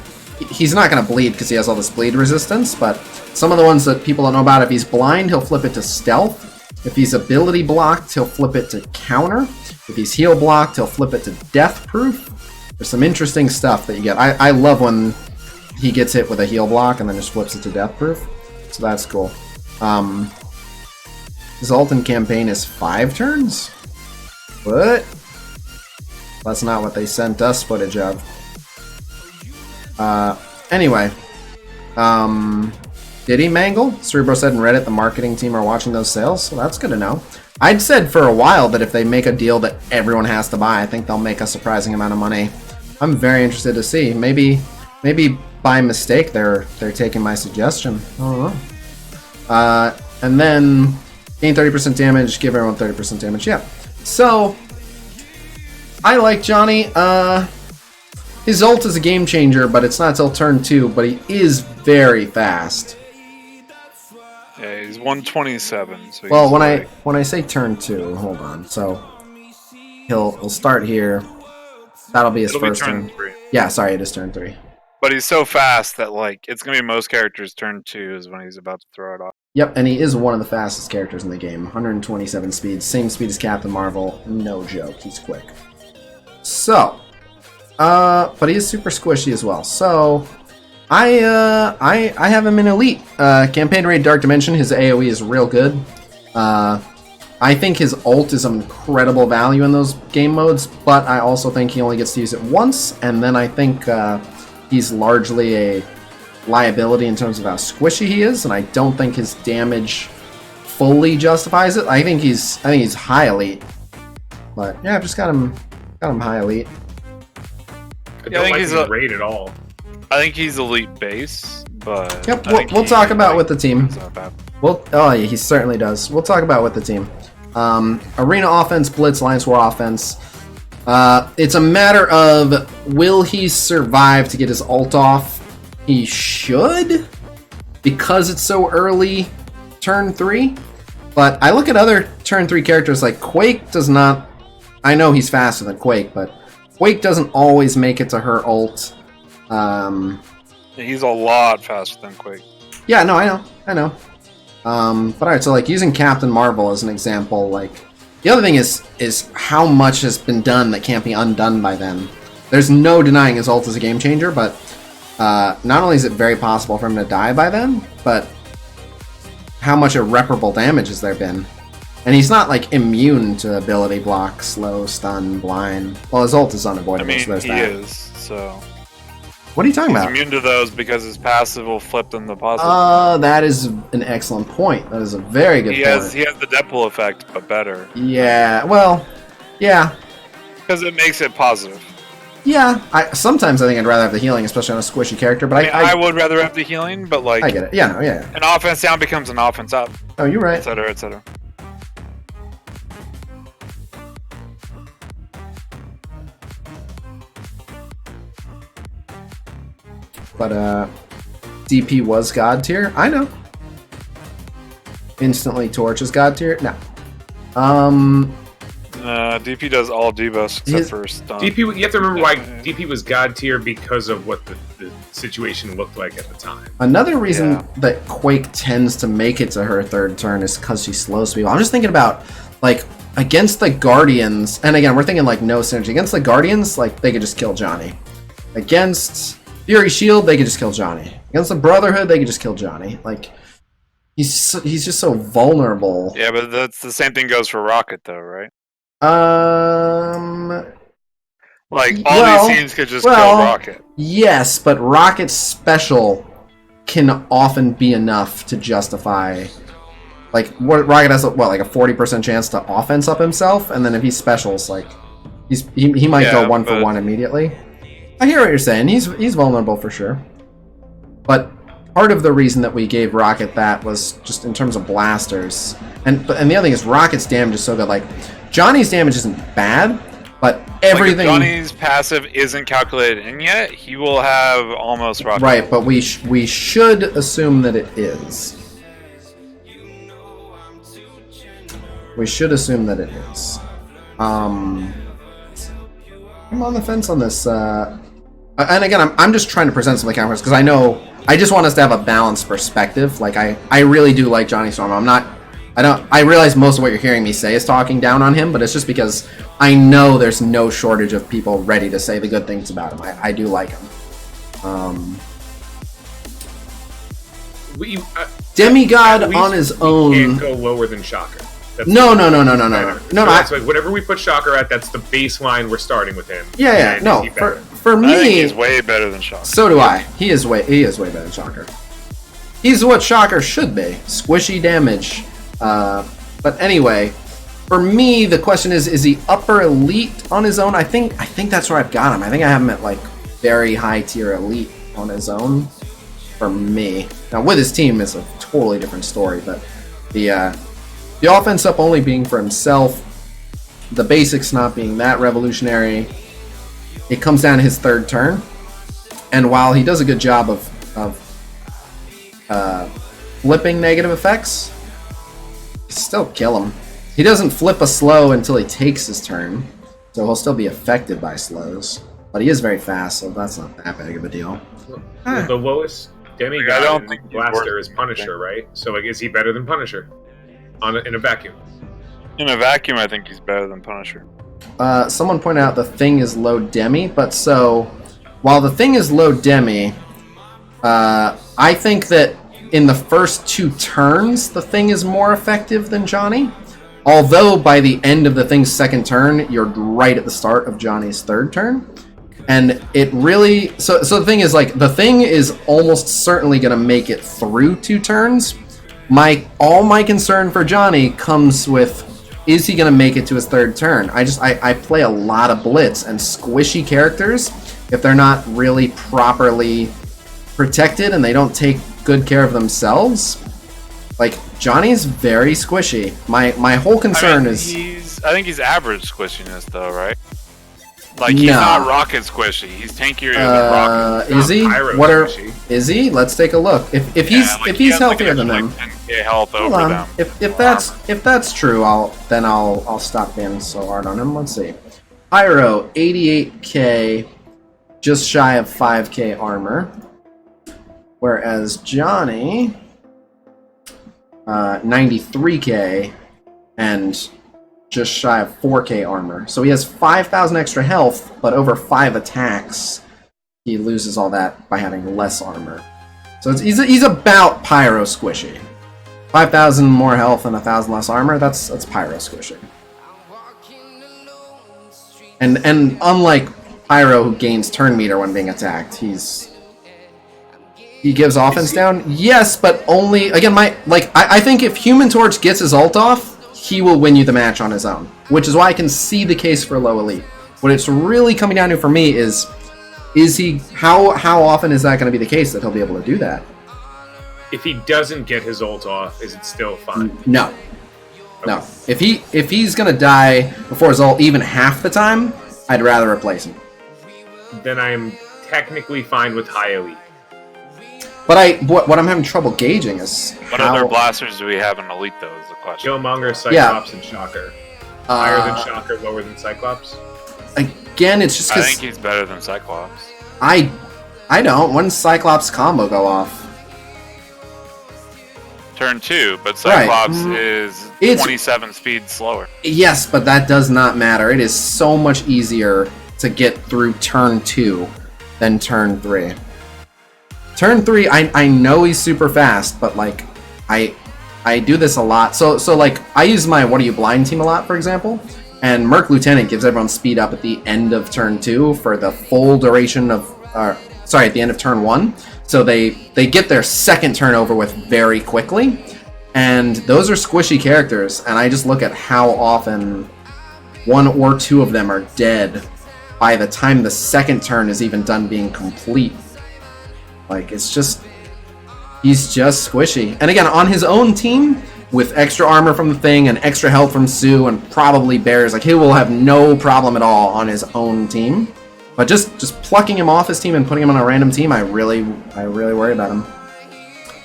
he's not going to bleed because he has all this bleed resistance, but some of the ones that people don't know about, if he's blind, he'll flip it to stealth. If he's ability blocked, he'll flip it to counter. If he's heal blocked, he'll flip it to death proof. There's some interesting stuff that you get. I love when he gets hit with a heal block and then just flips it to death proof. So that's cool. His ult in campaign is 5 turns? What? That's not what they sent us footage of. Anyway. Did he mangle? Cerebro said in Reddit the marketing team are watching those sales, so that's good to know. I'd said for a while that if they make a deal that everyone has to buy, I think they'll make a surprising amount of money. I'm very interested to see. Maybe by mistake they're taking my suggestion. I don't know. And then gain 30% damage, give everyone 30% damage. Yeah. So I like Johnny. His ult is a game changer, but it's not till turn 2. But he is very fast. Yeah, he's 127. So well, when I say turn 2, hold on. So he'll start here. That'll be his first turn. 3. Yeah, sorry, it is turn 3. But he's so fast that it's gonna be most characters' turn 2 is when he's about to throw it off. Yep, and he is one of the fastest characters in the game. 127 speed, same speed as Captain Marvel. No joke, he's quick. So, but he is super squishy as well. So, I have him in Elite. Campaign Raid Dark Dimension, his AoE is real good. I think his ult is an incredible value in those game modes, but I also think he only gets to use it once, and then I think he's largely a liability in terms of how squishy he is, and I don't think his damage fully justifies it. I think he's high elite, but yeah, I've just got him high elite. I don't like his raid at all. I think he's elite base, but yep, we'll talk about with the team. He certainly does. We'll talk about with the team. Arena offense, blitz, alliance war offense. It's a matter of will he survive to get his ult off? He should, because it's so early, turn 3. But I look at other turn 3 characters like Quake does not. I know he's faster than Quake, but Quake doesn't always make it to her ult. He's a lot faster than Quake. Yeah, no, I know. But alright, so using Captain Marvel as an example, the other thing is how much has been done that can't be undone by then. There's no denying his ult is a game changer, but not only is it very possible for him to die by then, but how much irreparable damage has there been? And he's not immune to ability block, slow, stun, blind. Well, his ult is unavoidable. I mean, so there's he that. is. So what are you talking about? He's immune to those because his passive will flip them the positive. That is an excellent point. That is a very good point. He has the Deadpool effect, but better. Yeah. Well. Yeah. Because it makes it positive. Yeah, sometimes I think I'd rather have the healing, especially on a squishy character. But I would rather have the healing, but I get it. Yeah, yeah. An offense down becomes an offense up. Oh, you're right. Etc. Etc. But DP was God tier. I know. Instantly Torch is God tier. No. DP does all debuffs except for stun. DP, you have to remember why DP was God tier because of what the situation looked like at the time. Another reason that Quake tends to make it to her third turn is because she slows people. I'm just thinking about against the Guardians, and again we're thinking no synergy. Against the Guardians, they could just kill Johnny. Against Fury Shield, they could just kill Johnny. Against the Brotherhood, they could just kill Johnny. He's just so vulnerable. Yeah, but that's the same thing goes for Rocket, though, right? All these teams could just kill Rocket. Yes, but Rocket's special can often be enough to justify Like, Rocket has, like a 40% chance to offense up himself, and then if he specials, like, he might go 1-for-1 immediately. I hear what you're saying. He's vulnerable for sure. But part of the reason that we gave Rocket that was just in terms of blasters. And the other thing is Rocket's damage is so good. Like, Johnny's damage isn't bad, but everything... Like if Johnny's passive isn't calculated in yet, he will have almost Rocket. Right, but we should assume that it is. We should assume that it is. I'm on the fence on this. And again, I'm just trying to present some of the counters because I just want us to have a balanced perspective. Like I really do like Johnny Storm. I realize most of what you're hearing me say is talking down on him, but it's just because I know there's no shortage of people ready to say the good things about him. I do like him. Demigod on his own. Can't go lower than Shocker. No. That's like whatever we put Shocker at, that's the baseline we're starting with him. Yeah. No, for me, I think he's way better than Shocker. So do I. He is way better than Shocker. He's what Shocker should be. Squishy damage. But anyway, for me, the question is he upper elite on his own? I think that's where I've got him. I think I have him at like very high tier elite on his own. For me, now with his team is a totally different story. But the offense up only being for himself, the basics not being that revolutionary, it comes down to his third turn. And while he does a good job of flipping negative effects, still kill him. He doesn't flip a slow until he takes his turn, so he'll still be affected by slows. But he is very fast, so that's not that big of a deal. Well, the lowest demigod in Blaster is Punisher, right? So like, is he better than Punisher in a vacuum? In a vacuum, I think he's better than Punisher. Someone pointed out the Thing is low demi, but so while the Thing is low demi, I think that in the first 2 turns, the Thing is more effective than Johnny. Although by the end of the Thing's second turn, you're right at the start of Johnny's third turn. And it really... So the thing is, like, the Thing is almost certainly going to make it through 2 turns. All my concern for Johnny comes with, is he going to make it to his third turn? I play a lot of blitz, and squishy characters, if they're not really properly protected and they don't take good care of themselves, like, Johnny's very squishy. My whole concern is... I think he's average squishiness, though, right? Like, he's not Rocket squishy. He's tankier than Rocket. Is he? Is he? Let's take a look. If he's healthier than them, health over them. If that's true, I'll stop being so hard on him. Let's see. Pyro, 88k, just shy of 5k armor, whereas Johnny, 93k and just shy of 4k armor. So he has 5,000 extra health, but over 5 attacks, he loses all that by having less armor. So he's about Pyro squishy. 5,000 more health and 1,000 less armor, that's Pyro squishy. And unlike Pyro, who gains turn meter when being attacked, he gives offense down. Yes, but only again I think if Human Torch gets his ult off, he will win you the match on his own, which is why I can see the case for low elite. What it's really coming down to for me is he how often is that going to be the case that he'll be able to do that? If he doesn't get his ult off, is it still fine? No. Okay. No. If he's going to die before his ult even half the time, I'd rather replace him. Then I'm technically fine with high elite. But what I'm having trouble gauging is what other blasters do we have in elite, though, is the question. Killmonger, Cyclops, and Shocker. Higher than Shocker, lower than Cyclops? Again, it's just because... I think he's better than Cyclops. I don't. When does Cyclops combo go off? Turn 2, but Cyclops is 27 speed slower. Yes, but that does not matter. It is so much easier to get through turn 2 than turn 3. Turn 3, I know he's super fast, but like I do this a lot. So like I use my What Are You Blind team a lot, for example, and Merc Lieutenant gives everyone speed up at the end of turn 2 for the full duration of at the end of turn 1. So they get their second turn over with very quickly. And those are squishy characters, and I just look at how often one or two of them are dead by the time the second turn is even done being complete. Like, it's just... he's just squishy. And again, on his own team, with extra armor from the Thing and extra health from Sue and probably Bears, like, he will have no problem at all on his own team. But just plucking him off his team and putting him on a random team, I really worry about him.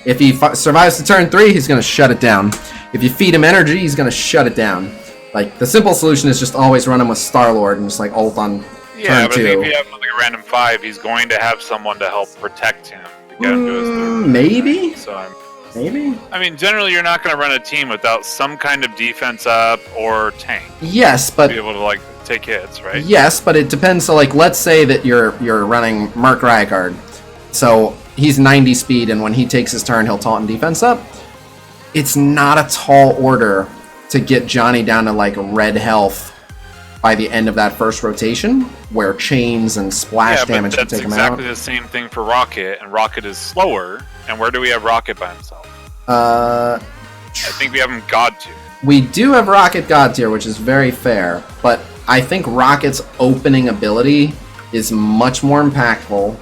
If he survives to turn 3, he's going to shut it down. If you feed him energy, he's going to shut it down. Like, the simple solution is just always run him with Star-Lord and just, like, ult on yeah, turn but 2. if you have like a random 5, he's going to have someone to help protect him. To get him to his third. Maybe? So Maybe? I mean, generally, you're not going to run a team without some kind of defense up or tank. Yes, but... to be able to, like, take hits, right? Yes, but it depends. So, like, let's say that you're running Mark Rycard. So, he's 90 speed, and when he takes his turn, he'll taunt and defense up. It's not a tall order to get Johnny down to, like, red health by the end of that first rotation, where chains and splash damage can take him out. That's exactly the same thing for Rocket, and Rocket is slower. And where do we have Rocket by himself? I think we have him God tier. We do have Rocket God tier, which is very fair, but I think Rocket's opening ability is much more impactful,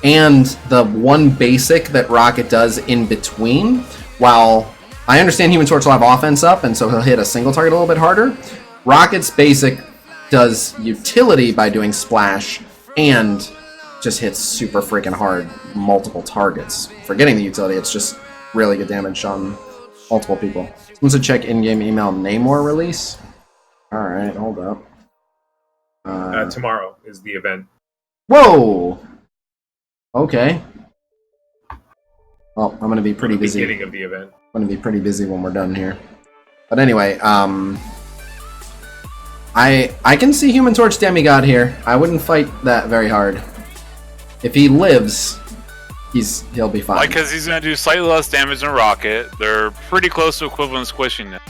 and the one basic that Rocket does in between, while I understand Human Torch will have offense up, and so he'll hit a single target a little bit harder, Rocket's basic does utility by doing splash, and just hits super freaking hard multiple targets. Forgetting the utility, it's just really good damage on multiple people. Someone said check in-game email Namor release. Alright, hold up. Tomorrow is the event. Whoa! Okay. Well, I'm gonna be pretty busy. Beginning of the event. I'm gonna be pretty busy when we're done here. But anyway, I can see Human Torch Demigod here. I wouldn't fight that very hard. If he lives, he'll be fine. Like, because he's going to do slightly less damage than Rocket. They're pretty close to equivalent squishiness.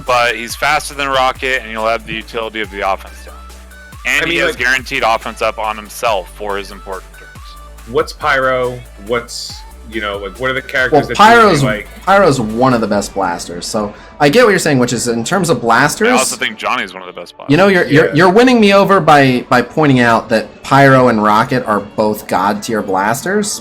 But he's faster than Rocket, and he'll have the utility of the offense down. And he has guaranteed offense up on himself for his important turns. What's Pyro? What's, like, what are the characters that Pyro's you like? Pyro's one of the best blasters. So I get what you're saying, which is in terms of blasters. I also think Johnny's one of the best blasters. You're winning me over by pointing out that Pyro and Rocket are both God tier blasters,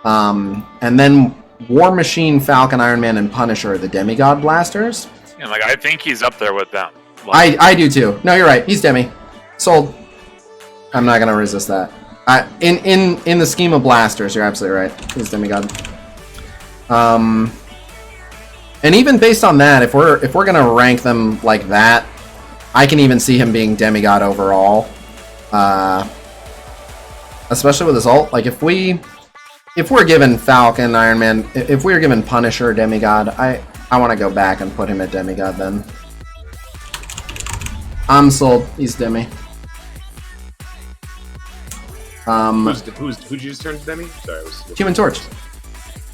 and then War Machine, Falcon, Iron Man, and Punisher are the demigod blasters. And I think he's up there with them. I do too. No, you're right. He's demi. Sold. I'm not gonna resist that. In the scheme of blasters, you're absolutely right. He's demigod. And even based on that, if we're gonna rank them like that, I can even see him being demigod overall. Especially with his ult. Like if we're given Falcon, Iron Man, if we're given Punisher demigod, I want to go back and put him at demigod then. I'm sold. He's demi. Who'd you just turn to Demi? Sorry, Human Torch.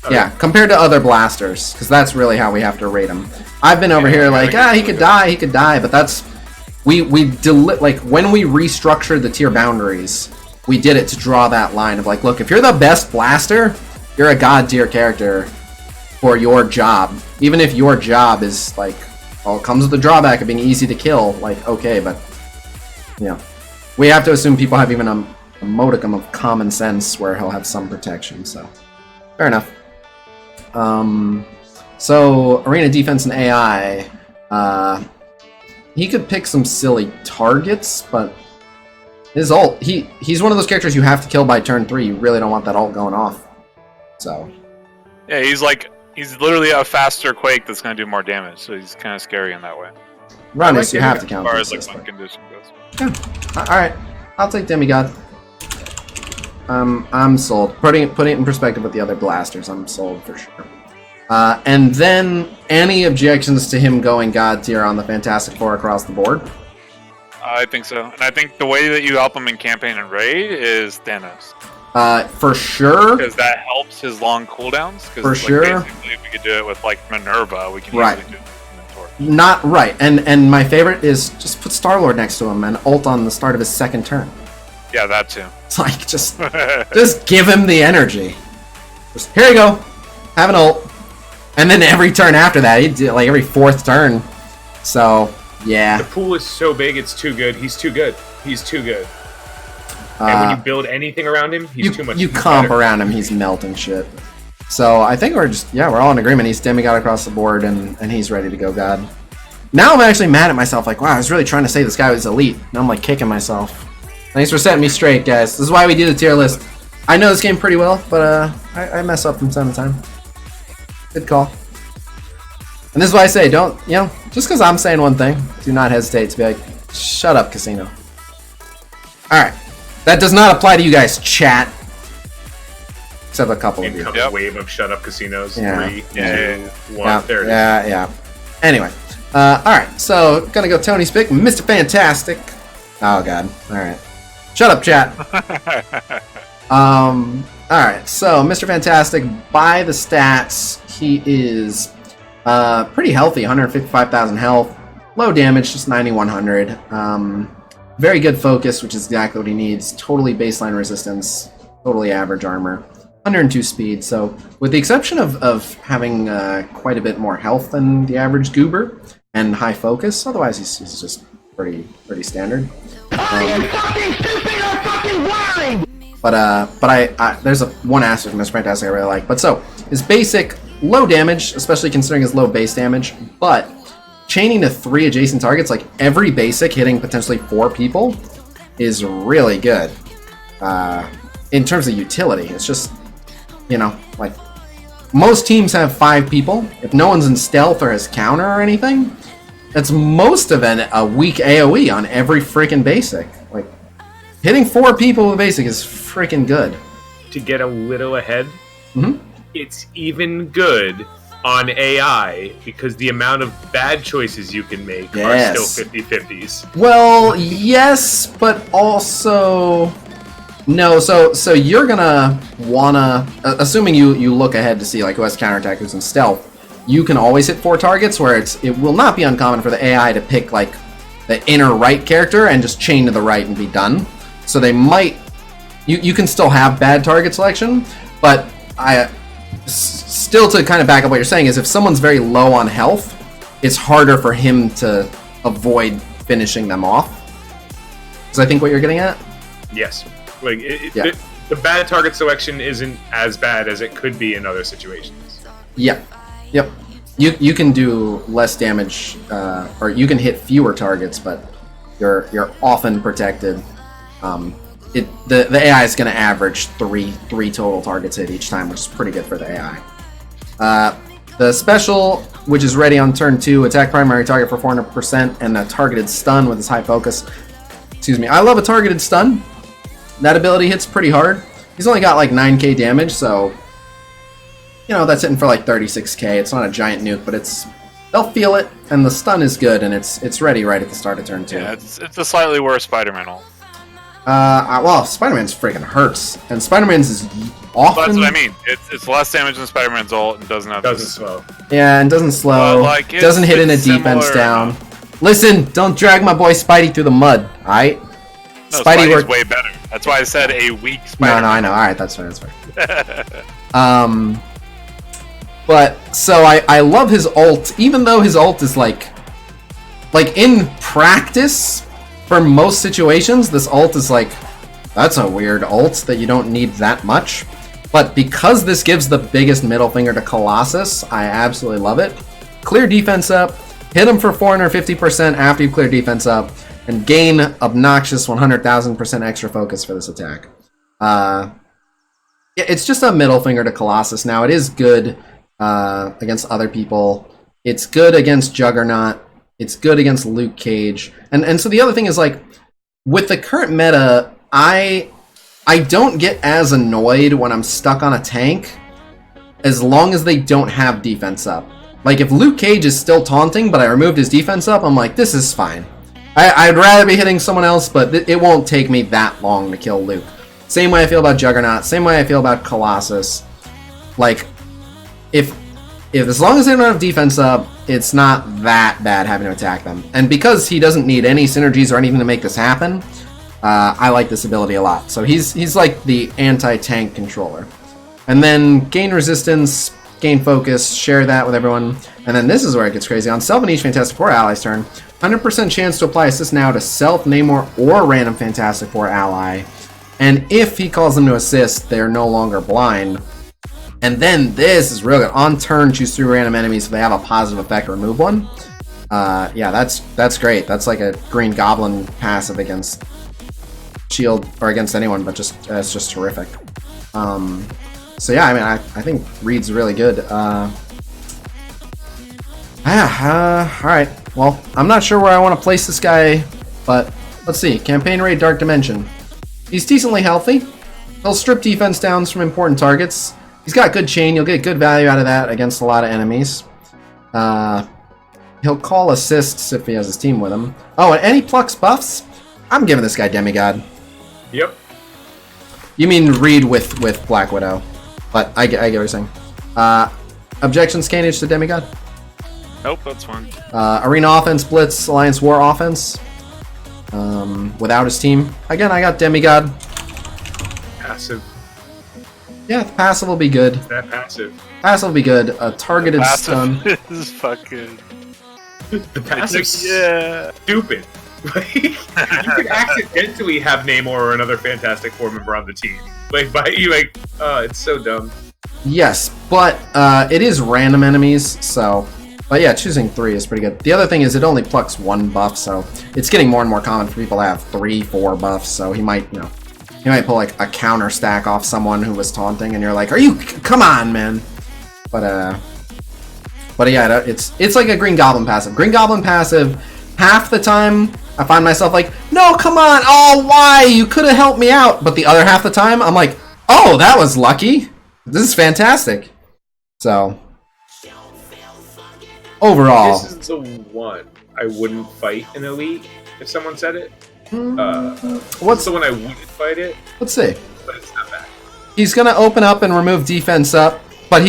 Okay. Yeah, compared to other blasters, because that's really how we have to rate him. I've been over here like, he could die, but that's like when we restructured the tier boundaries, we did it to draw that line of like, look, if you're the best blaster, you're a god tier character for your job. Even if your job is like, well, it comes with the drawback of being easy to kill, like, okay, but we have to assume people have even a modicum of common sense where he'll have some protection, so fair enough. So arena defense and AI, he could pick some silly targets, but his ult, he's one of those characters you have to kill by turn 3. You really don't want that ult going off. So yeah, he's literally a faster Quake that's going to do more damage, so he's kind of scary in that way. Runners, you have to count. As far as win condition goes. Yeah. All right, I'll take demigod. I'm sold. Putting it in perspective with the other blasters, I'm sold for sure. And then any objections to him going god tier on the Fantastic Four across the board? I think so, and I think the way that you help him in campaign and raid is Thanos. For sure. Because that helps his long cooldowns. For sure. Basically, if we could do it with like Minerva, we can easily do it with Mentor. Not right, and my favorite is just put Star-Lord next to him and ult on the start of his second turn. Yeah, that too. It's like just give him the energy. Just, here you go, have an ult. And then every turn after that, he did like every 4th turn. So, yeah. The pool is so big, it's too good. He's too good. He's too good. And when you build anything around him, he's too much. You comp around him, he's melting shit. So I think we're all in agreement. He's demigod across the board, and he's ready to go god. Now I'm actually mad at myself. Like, wow, I was really trying to say this guy was elite. Now I'm like kicking myself. Thanks for setting me straight, guys. This is why we do the tier list. I know this game pretty well, but I mess up from time to time. Good call. And this is why I say, don't, just because I'm saying one thing, do not hesitate to be like, shut up, Khasino. Alright. That does not apply to you guys, chat. Except a couple of you. Incoming wave of shut up casinos. Yeah. 3, 2, 1. There it is. Yeah. Anyway. Alright, so gonna go Tony's pick, Mr. Fantastic. Oh god. Alright. Shut up, chat. Alright, so Mr. Fantastic, by the stats, he is pretty healthy, 155,000 health, low damage, just 9,100. Very good focus, which is exactly what he needs. Totally baseline resistance, totally average armor, 102 speed. So, with the exception of having quite a bit more health than the average goober and high focus, otherwise he's just pretty standard. But I there's one aspect of Mr. Fantastic I really like. But so, his basic, low damage, especially considering his low base damage, but chaining to 3 adjacent targets, like every basic hitting potentially 4 people, is really good. In terms of utility, it's just, like, most teams have 5 people. If no one's in stealth or has counter or anything, that's most of a weak AoE on every freaking basic. Like, hitting 4 people with basic is freaking good. To get a little ahead, it's even good on AI because the amount of bad choices you can make are still 50-50s. Well, yes, but also no. So you're gonna wanna, assuming you look ahead to see like who has counterattack, who's in stealth, you can always hit 4 targets. Where it will not be uncommon for the AI to pick like the inner right character and just chain to the right and be done. So they might, you can still have bad target selection, but still, to kind of back up what you're saying, is if someone's very low on health, it's harder for him to avoid finishing them off. Is I think what you're getting at? Yes. Like the bad target selection isn't as bad as it could be in other situations. Yep. You can do less damage, or you can hit fewer targets, but you're often protected. The AI is going to average three total targets hit each time, which is pretty good for the AI. The special, which is ready on turn 2, attack primary target for 400%, and a targeted stun with his high focus. Excuse me. I love a targeted stun. That ability hits pretty hard. He's only got like 9k damage, so that's hitting for like 36k. It's not a giant nuke, but they'll feel it, and the stun is good, and it's ready right at the start of turn 2. Yeah, it's a slightly worse Spider-Man ult. Well, Spider-Man's freaking hurts, and Spider-Man's is often. That's what I mean. It's less damage than Spider-Man's ult, and doesn't slow. Yeah, and doesn't slow. Doesn't hit in a defense down. Listen, don't drag my boy Spidey through the mud. All right. No, Spidey's way better. That's why I said a weak Spider-Man. No, I know. All right, that's fair. But so I love his ult, even though his ult is like in practice. For most situations, this ult is like, that's a weird ult that you don't need that much. But because this gives the biggest middle finger to Colossus, I absolutely love it. Clear defense up, hit him for 450% after you clear defense up, and gain obnoxious 100,000% extra focus for this attack. It's just a middle finger to Colossus. Now, it is good against other people. It's good against Juggernaut. It's good against Luke Cage. And so the other thing is, like, with the current meta, I don't get as annoyed when I'm stuck on a tank as long as they don't have defense up. Like, if Luke Cage is still taunting, but I removed his defense up, I'm like, this is fine. I'd rather be hitting someone else, but it won't take me that long to kill Luke. Same way I feel about Juggernaut, same way I feel about Colossus. Like, if as long as they don't have defense up, it's not that bad having to attack them. And because he doesn't need any synergies or anything to make this happen, I like this ability a lot. So he's like the anti-tank controller. And then gain resistance, gain focus, share that with everyone. And then this is where it gets crazy. On self and each Fantastic Four ally's turn, 100% chance to apply assist now to self, Namor, or random Fantastic Four ally. And if he calls them to assist, they're no longer blind. And then this is real good. On turn, choose 3 random enemies. If they have a positive effect, remove one. Yeah, that's great. That's like a Green Goblin passive against Shield, or against anyone, but just it's just terrific. So yeah, I mean, I think Reed's really good. Alright. Well, I'm not sure where I want to place this guy, but let's see. Campaign Raid Dark Dimension. He's decently healthy. He'll strip defense downs from important targets. He's got good chain. You'll get good value out of that against a lot of enemies. He'll call assists if he has his team with him. Oh, and any plucks buffs? I'm giving this guy Demigod. Yep. You mean Reed with Black Widow. But I get what you're saying. Objections, Cainage to Demigod? Nope, that's fine. Arena offense, Blitz, Alliance War offense. Without his team. Again, I got Demigod. Passive. Yeah, the passive will be good. That passive. Passive will be good. A targeted stun. Is fucking. The passive's Yeah. stupid. You could accidentally have Namor or another Fantastic Four member on the team. It's so dumb. Yes, but it is random enemies, so. But yeah, choosing 3 is pretty good. The other thing is it only plucks 1 buff, so it's getting more and more common for people to have 3, 4 buffs. So he might, he might pull like a counter stack off someone who was taunting, and you're like, come on, man. But yeah, it's like a Green Goblin passive. Green Goblin passive, half the time I find myself like, no, come on, oh, why? You could have helped me out. But the other half the time, I'm like, oh, that was lucky. This is fantastic. So, overall. This is the one I wouldn't fight an Elite if someone said it. What's the one I wouldn't fight it? Let's see. But it's not bad. He's going to open up and remove defense up, but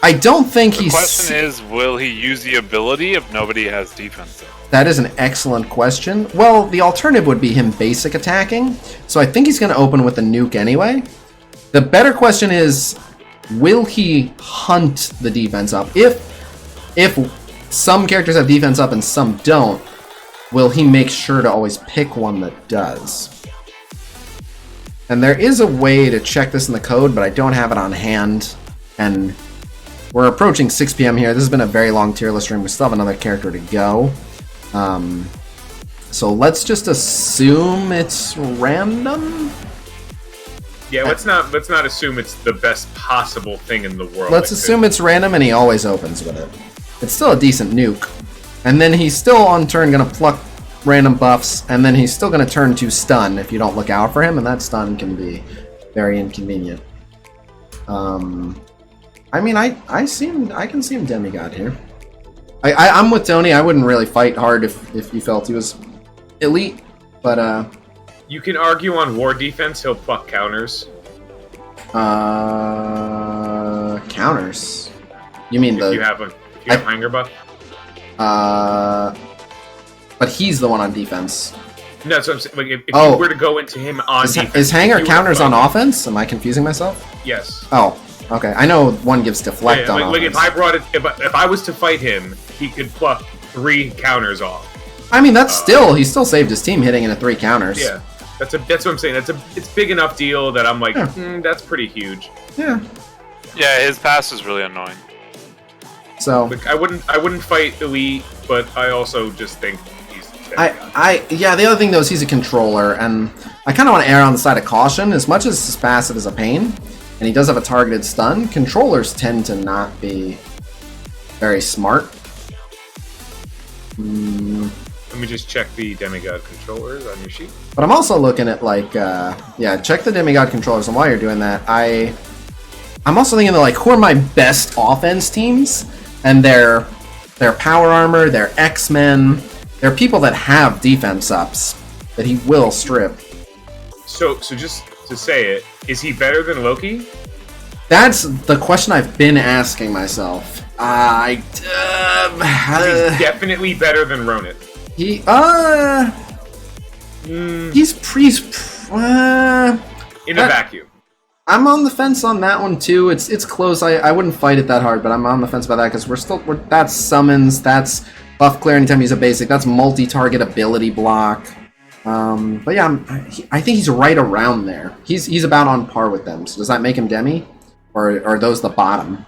I don't think The question is, will he use the ability if nobody has defense? That is an excellent question. Well, the alternative would be him basic attacking, so I think he's going to open with a nuke anyway. The better question is, will he hunt the defense up? If some characters have defense up and some don't, will he make sure to always pick one that does? And there is a way to check this in the code, but I don't have it on hand, and we're approaching 6 p.m. here. This has been a very long tier list stream. We still have another character to go. So let's just assume it's random. Yeah, let's not assume it's the best possible thing in the world. Let's assume it's random and he always opens with it. It's still a decent nuke. And then he's still on turn going to pluck random buffs, and then he's still going to turn to stun if you don't look out for him, and that stun can be very inconvenient. I mean, I can see him Demigod here. I'm with Tony. I wouldn't really fight hard if you felt he was elite, but you can argue on war defense he'll pluck counters. Counters. You mean if you have hanger buff? But he's the one on defense. No, so I'm saying, like, if you were to go into him on defense, is hanger counters on offense? Am I confusing myself? Yes. Oh. Okay, I know one gives deflect on like offense. if I brought it, if I was to fight him, he could pluck 3 counters off. I mean, that's he still saved his team hitting into 3 counters. Yeah, that's what I'm saying. It's big enough deal that I'm like, that's pretty huge. Yeah. Yeah, his pass is really annoying. So like, I wouldn't fight Elite, but I also just think he's. Yeah. The other thing though is he's a controller, and I kind of want to err on the side of caution. As much as his passive is a pain, and he does have a targeted stun, controllers tend to not be very smart. Let me just check the Demigod controllers on your sheet. But I'm also looking at check the Demigod controllers, and while you're doing that, I'm also thinking of who are my best offense teams, and their power armor, their X-Men, they're people that have defense ups that he will strip. So just to say it, is he better than Loki? That's the question I've been asking myself. He's definitely better than Ronan. He's in a vacuum. I'm on the fence on that one too. It's close. I wouldn't fight it that hard, but I'm on the fence about that because that's summons, that's buff clear anytime he's a basic, that's multi-target ability block. But yeah, I think he's right around there. He's about on par with them. So does that make him Demi, or are those the bottom?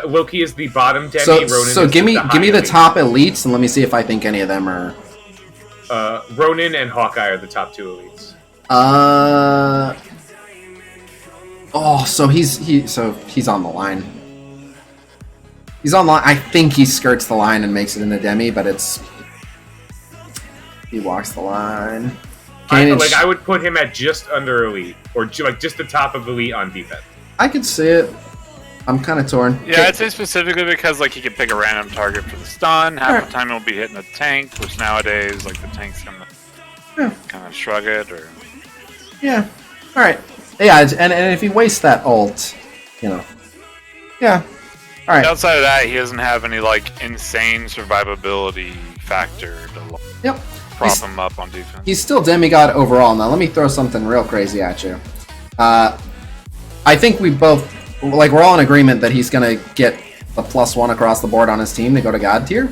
Loki is the bottom Demi. So Ronan so is give me high the elite. top elites and let me see if I think any of them are. Ronan and Hawkeye are the top 2 elites. Oh, so he's on the line. He's on the line. I think he skirts the line and makes it into Demi, but he walks the line. I would put him at just under elite, or just the top of elite on defense. I could see it. I'm kind of torn. Yeah, I'd say specifically because he can pick a random target for the stun. Half the time he'll be hitting a tank, which nowadays the tank's gonna kind of shrug it or. Yeah. All right. Yeah, and if he wastes that ult, Yeah. All right. Outside of that, he doesn't have any insane survivability factor to prop him up on defense. He's still demigod overall. Now let me throw something real crazy at you. I think we both we're all in agreement that he's gonna get the +1 across the board on his team to go to God tier.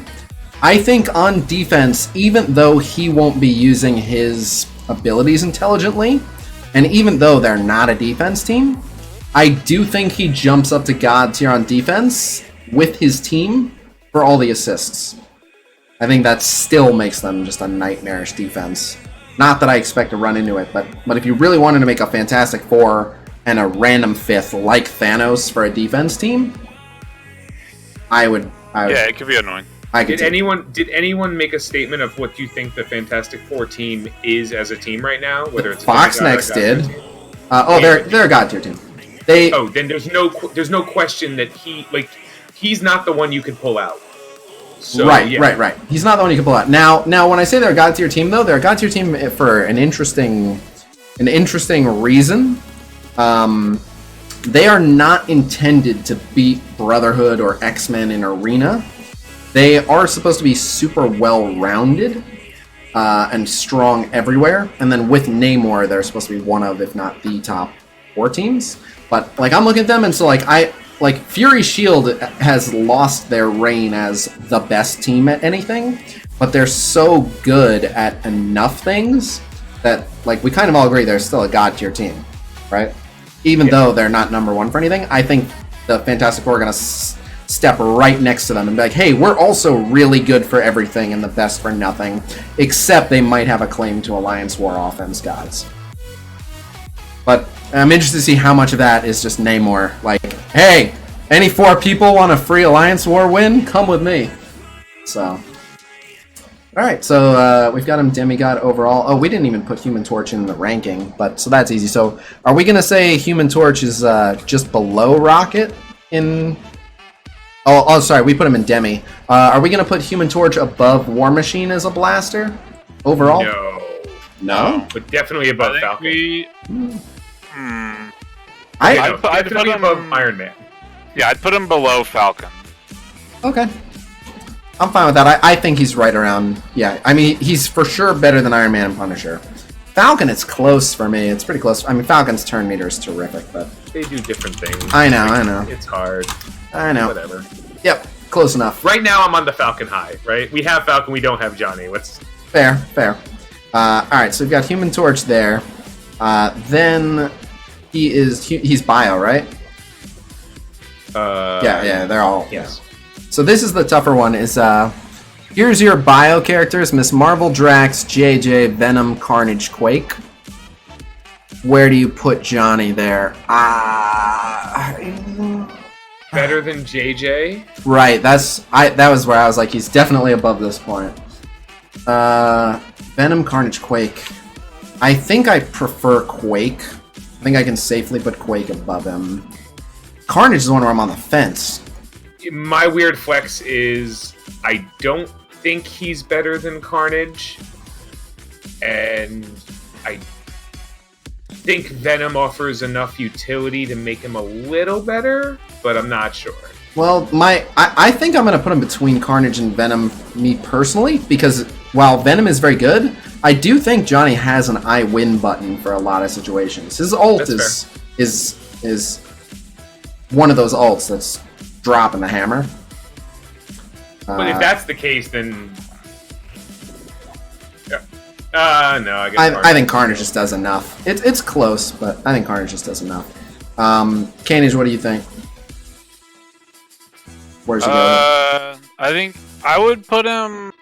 I think on defense, even though he won't be using his abilities intelligently, and even though they're not a defense team, I do think he jumps up to God tier on defense with his team for all the assists. I think that still makes them just a nightmarish defense. Not that I expect to run into it, but if you really wanted to make a Fantastic Four and a random 5th like Thanos for a defense team, I would yeah, it could be annoying. Did anyone make a statement of what you think the Fantastic Four team is as a team right now? Whether it's Fox next did. They're a God tier team. Then there's no question that he's not the one you could pull out. So, right. He's not the one you can pull out. Now, when I say they're a God tier team, though, they're a God tier team for an interesting reason. They are not intended to beat Brotherhood or X-Men in Arena. They are supposed to be super well-rounded and strong everywhere. And then with Namor, they're supposed to be one of, if not the top 4 teams. But I'm looking at them, and so Fury Shield has lost their reign as the best team at anything, but they're so good at enough things that we kind of all agree they're still a God tier team, right? Even though they're not number 1 for anything, I think the Fantastic Four are gonna step right next to them and be like, hey, we're also really good for everything and the best for nothing, except they might have a claim to Alliance War offense gods. But I'm interested to see how much of that is just Namor. Hey, any 4 people want a free Alliance War win? Come with me. So, alright, so we've got him demigod overall. Oh, we didn't even put Human Torch in the ranking, so that's easy. So, are we going to say Human Torch is just below Rocket in... Oh, sorry, we put him in Demi. Are we going to put Human Torch above War Machine as a blaster overall? No? But definitely above Falcon. I'd put Definitely him above Iron Man. Yeah, I'd put him below Falcon. Okay. I'm fine with that. I think he's right around... Yeah, I mean, he's for sure better than Iron Man and Punisher. Falcon, it's close for me. It's pretty close. I mean, Falcon's turn meter is terrific, but... They do different things. I know. It's hard. I know. Whatever. Yep, close enough. Right now, I'm on the Falcon high, right? We have Falcon, we don't have Johnny. Fair. Alright, so we've got Human Torch there. Then he's bio, right? Yeah, they're all... Yes. So this is the tougher one, here's your bio characters: Miss Marvel, Drax, JJ, Venom, Carnage, Quake. Where do you put Johnny there? Better than JJ? Right, that was where I was like, he's definitely above this point. Venom, Carnage, Quake. I think I prefer Quake. I think I can safely put Quake above him. Carnage is the one where I'm on the fence. My weird flex is I don't think he's better than Carnage, and I think Venom offers enough utility to make him a little better, but I'm not sure. Well, I think I'm going to put him between Carnage and Venom, me personally, because while Venom is very good, I do think Johnny has an I win button for a lot of situations. His ult is is one of those ults that's dropping the hammer. But if that's the case, then no, I guess I think Carnage just does enough. It's close, but I think Carnage just does enough. Cainage, what do you think? Where's he going? I think I would put him.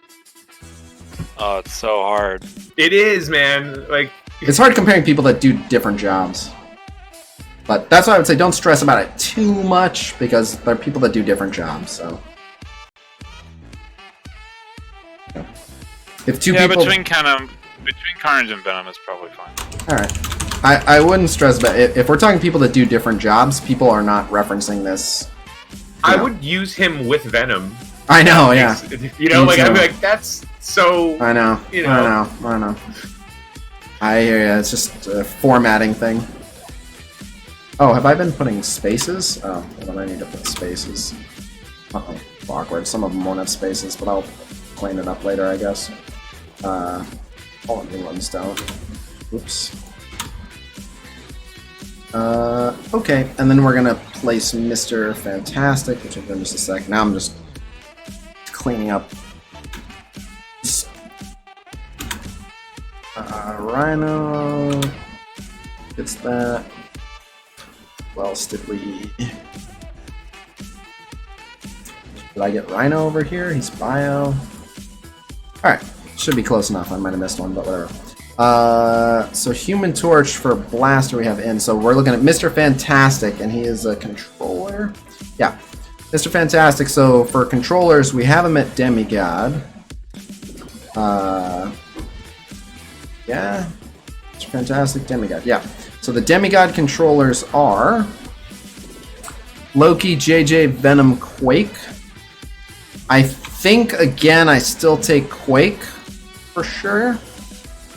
Oh, it's so hard. It is, man. Like, it's hard comparing people that do different jobs. But that's why I would say don't stress about it too much, because there are people that do different jobs. So, if two people, between Carnage and Venom is probably fine. All right, I wouldn't stress about it. If we're talking people that do different jobs, people are not referencing this. I would use him with Venom. I know, yeah. You know, Me like too. I'd be like, that's so. I know. You know. I know. I hear you. It's just a formatting thing. Oh, have I been putting spaces? Oh, well, then I need to put spaces. Uh-oh, awkward. Some of them won't have spaces, but I'll clean it up later, I guess. All of the ones down. Oops. Okay, and then we're gonna place Mr. Fantastic, which will be in just a sec. Now I'm just cleaning up. Rhino gets that. What else did we? Did I get Rhino over here? He's bio. Alright, should be close enough. I might have missed one, but whatever. So Human Torch for Blaster we have in. So we're looking at Mr. Fantastic, and he is a controller. Yeah, Mr. Fantastic. So for controllers, we have him at Demigod. Yeah, Mr. Fantastic, Demigod. Yeah. So the Demigod controllers are Loki, JJ, Venom, Quake. I think, again, I still take Quake for sure.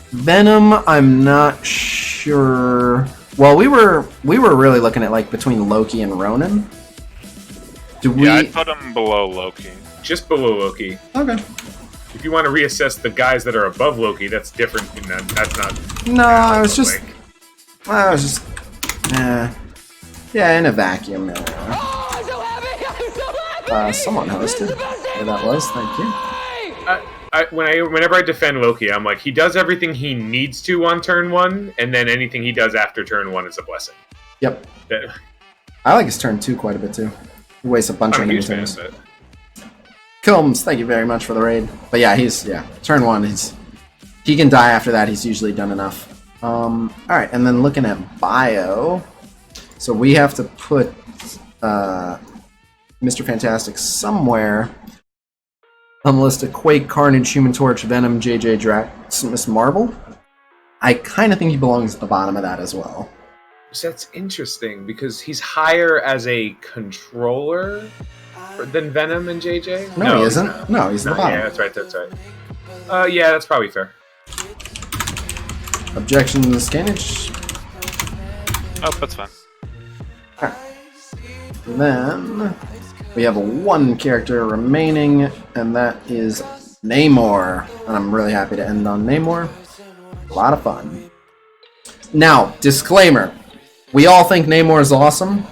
Venom, I'm not sure. Well, we were really looking at like between Loki and Ronan. Yeah, I'd put him below Loki. Just below Loki. Okay. If you want to reassess the guys that are above Loki, that's different. That's not. No, I was just. Yeah, in a vacuum. Someone hosted. There that was. Thank you. Whenever I defend Loki, I'm like, he does everything he needs to on turn 1, and then anything he does after turn 1 is a blessing. Yep. I like his turn 2 quite a bit too. He wastes a bunch of enemy turns. Combs, thank you very much for the raid. But yeah, turn 1. He can die after that. He's usually done enough. All right, and then looking at bio, so we have to put Mr. Fantastic somewhere on the list of Quake, Carnage, Human Torch, Venom, JJ, Drax, Miss Marvel. I kind of think he belongs at the bottom of that as well. So that's interesting because he's higher as a controller than Venom and JJ. No, he isn't. No, he's the bottom. Yeah, that's right. Yeah, that's probably fair. Objections, Cainage. Oh, that's fine. Alright. Then we have one character remaining, and that is Namor. And I'm really happy to end on Namor. A lot of fun. Now, disclaimer. We all think Namor is awesome.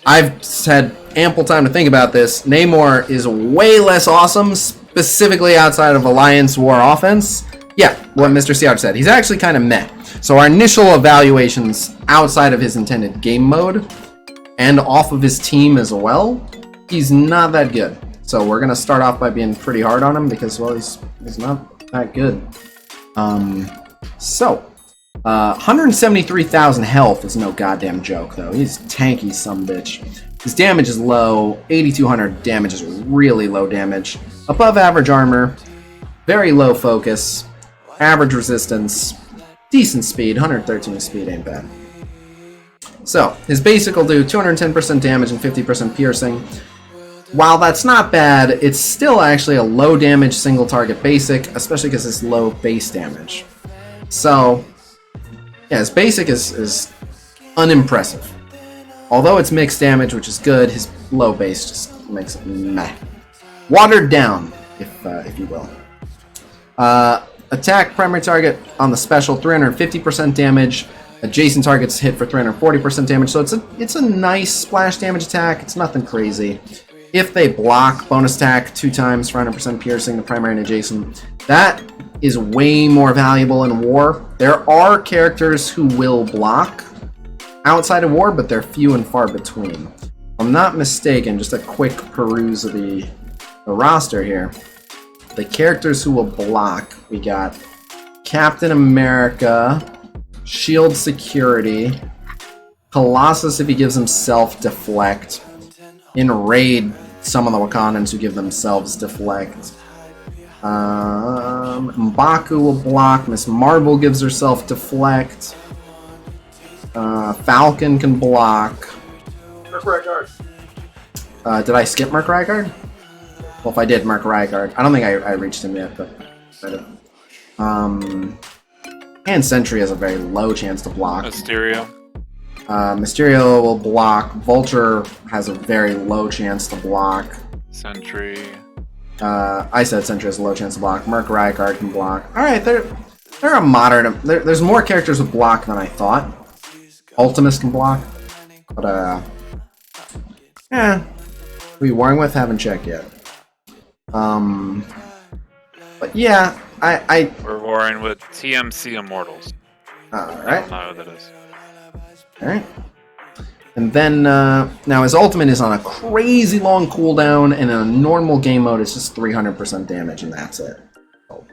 I've had ample time to think about this. Namor is way less awesome, specifically outside of Alliance War Offense. Yeah, what Mr. Seattle said. He's actually kind of meh. So our initial evaluations outside of his intended game mode and off of his team as well, he's not that good. So we're going to start off by being pretty hard on him because, well, he's not that good. 173,000 health is no goddamn joke, though. He's tanky, some bitch. His damage is low. 8,200 damage is really low damage. Above average armor. Very low focus. Average resistance. Decent speed. 113 speed ain't bad. So, his basic will do 210% damage and 50% piercing. While that's not bad, it's still actually a low damage single target basic, especially because it's low base damage. So, yeah, his basic is unimpressive. Although it's mixed damage, which is good, his low base just makes it meh. Watered down, if you will. Attack primary target on the special, 350% damage. Adjacent targets hit for 340% damage, so it's a nice splash damage attack. It's nothing crazy. If they block, bonus attack 2 times for 100% piercing, the primary and adjacent. That is way more valuable in war. There are characters who will block outside of war, but they're few and far between. If I'm not mistaken, just a quick peruse of the roster here. The characters who will block, we got Captain America, Shield Security, Colossus if he gives himself deflect. In Raid, some of the Wakandans who give themselves deflect. M'Baku will block, Miss Marvel gives herself deflect. Falcon can block. Merc Ryguard. Did I skip Merc Ryguard? Well, if I did, Merc Ryguard. I don't think I reached him yet, but I did. And Sentry has a very low chance to block. Mystero. Mystero will block. Vulture has a very low chance to block. Sentry. I said Sentry has a low chance to block. Merc Ryguard can block. Alright, they're a moderate... There's more characters with block than I thought. Ultimus can block. But, who you warring with? Haven't checked yet. But yeah, We're warring with TMC Immortals. Alright. I don't know who that is. Alright. And then, now his ultimate is on a crazy long cooldown, and in a normal game mode it's just 300% damage, and that's it. So,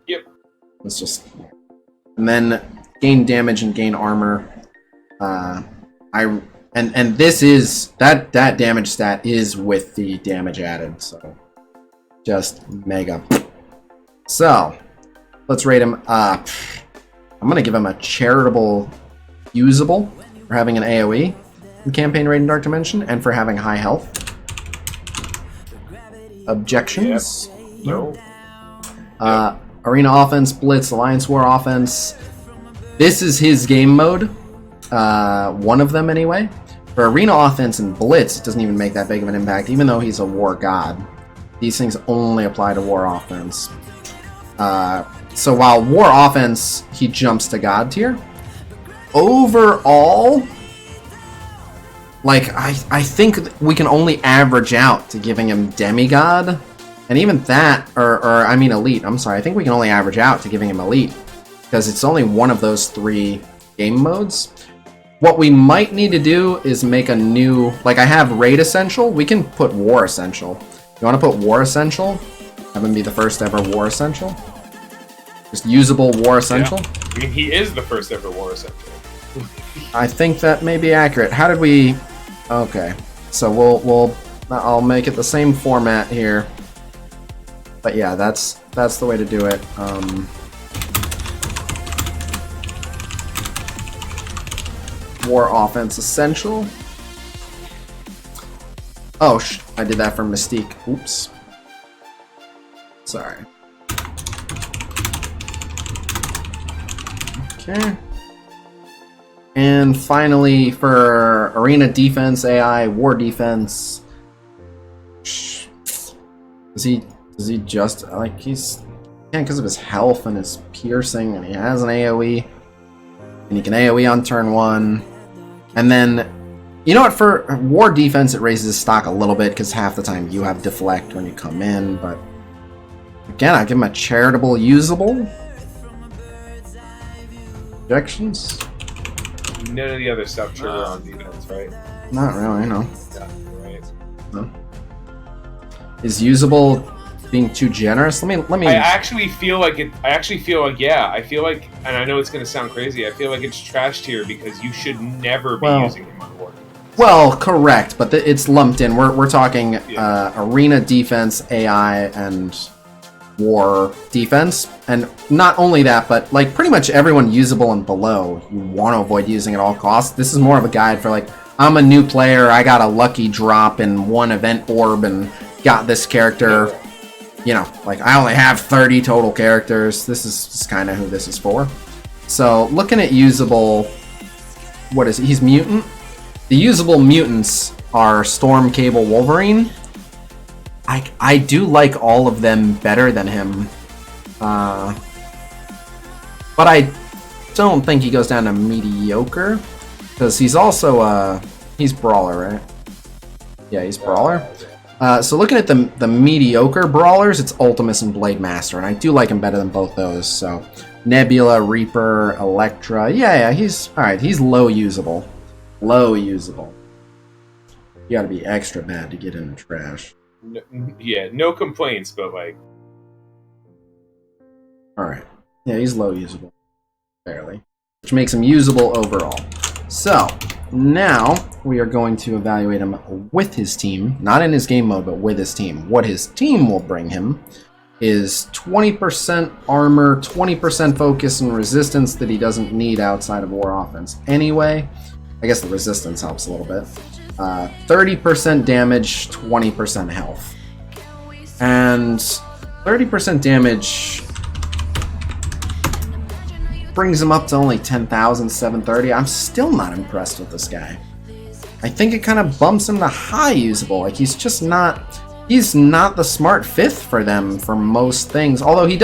yep. It's just... And then, gain damage and gain armor. And this is... That damage stat is with the damage added, so... Just mega. So, let's rate him up. I'm gonna give him a charitable usable for having an AoE in Campaign Raid in Dark Dimension and for having high health. Objections? Yep. No. Arena offense, Blitz, Alliance War offense. This is his game mode. One of them anyway. For Arena offense and Blitz, it doesn't even make that big of an impact, even though he's a war god. These things only apply to war offense. So while war offense, he jumps to god tier. Overall, like, I think we can only average out to giving him demigod. And even that, or I mean elite, I'm sorry. I think we can only average out to giving him elite. Because it's only one of those 3 game modes. What we might need to do is make a new, like I have Raid Essential, we can put War Essential. You want to put War Essential? Have him be the first ever War Essential? Just usable War Essential? Yeah. I mean, he is the first ever War Essential. I think that may be accurate. How did we... Okay. So I'll make it the same format here. But yeah, that's the way to do it. War Offense Essential. Oh, I did that for Mystique. Oops. Sorry. Okay. And finally, for Arena Defense AI, War Defense. Does he just, like, he's... Yeah, because of his health and his piercing, and he has an AoE. And he can AoE on turn 1. And then... You know what, for War Defense, it raises his stock a little bit, because half the time you have deflect when you come in, but... Again, I'll give him a charitable usable. Objections? None of the other stuff trigger on defense, right? Not really, no. Yeah, right. No. Is usable being too generous? Let me... I actually feel like, yeah. I feel like, and I know it's going to sound crazy, I feel like it's trash tier because you should never be using him on War. Well, correct, but it's lumped in. We're talking Arena Defense, AI, and War Defense. And not only that, but like pretty much everyone usable and below, you want to avoid using at all costs. This is more of a guide for like, I'm a new player, I got a lucky drop in one event orb and got this character. You know, like I only have 30 total characters. This is kind of who this is for. So looking at usable, what is it? He's mutant. The usable mutants are Storm, Cable, Wolverine. I do like all of them better than him. But don't think he goes down to mediocre, because he's also he's brawler, right? Yeah, he's brawler. So looking at the mediocre brawlers, it's Ultimus and Blade Master, and I do like him better than both those. So Nebula, Reaper, Elektra, yeah, he's all right. He's low usable, low usable. You got to be extra bad to get in the trash. No, yeah, no complaints, but like, all right, yeah, he's low usable, barely, which makes him usable overall. So now we are going to evaluate him with his team, not in his game mode, but with his team. What his team will bring him is 20% armor, 20% focus and resistance that he doesn't need outside of war offense anyway. I guess the resistance helps a little bit. 30% damage, 20% health. And 30% damage brings him up to only 10,730. I'm still not impressed with this guy. I think it kind of bumps him to high usable. Like, he's just not... He's not the smart fifth for them for most things. Although he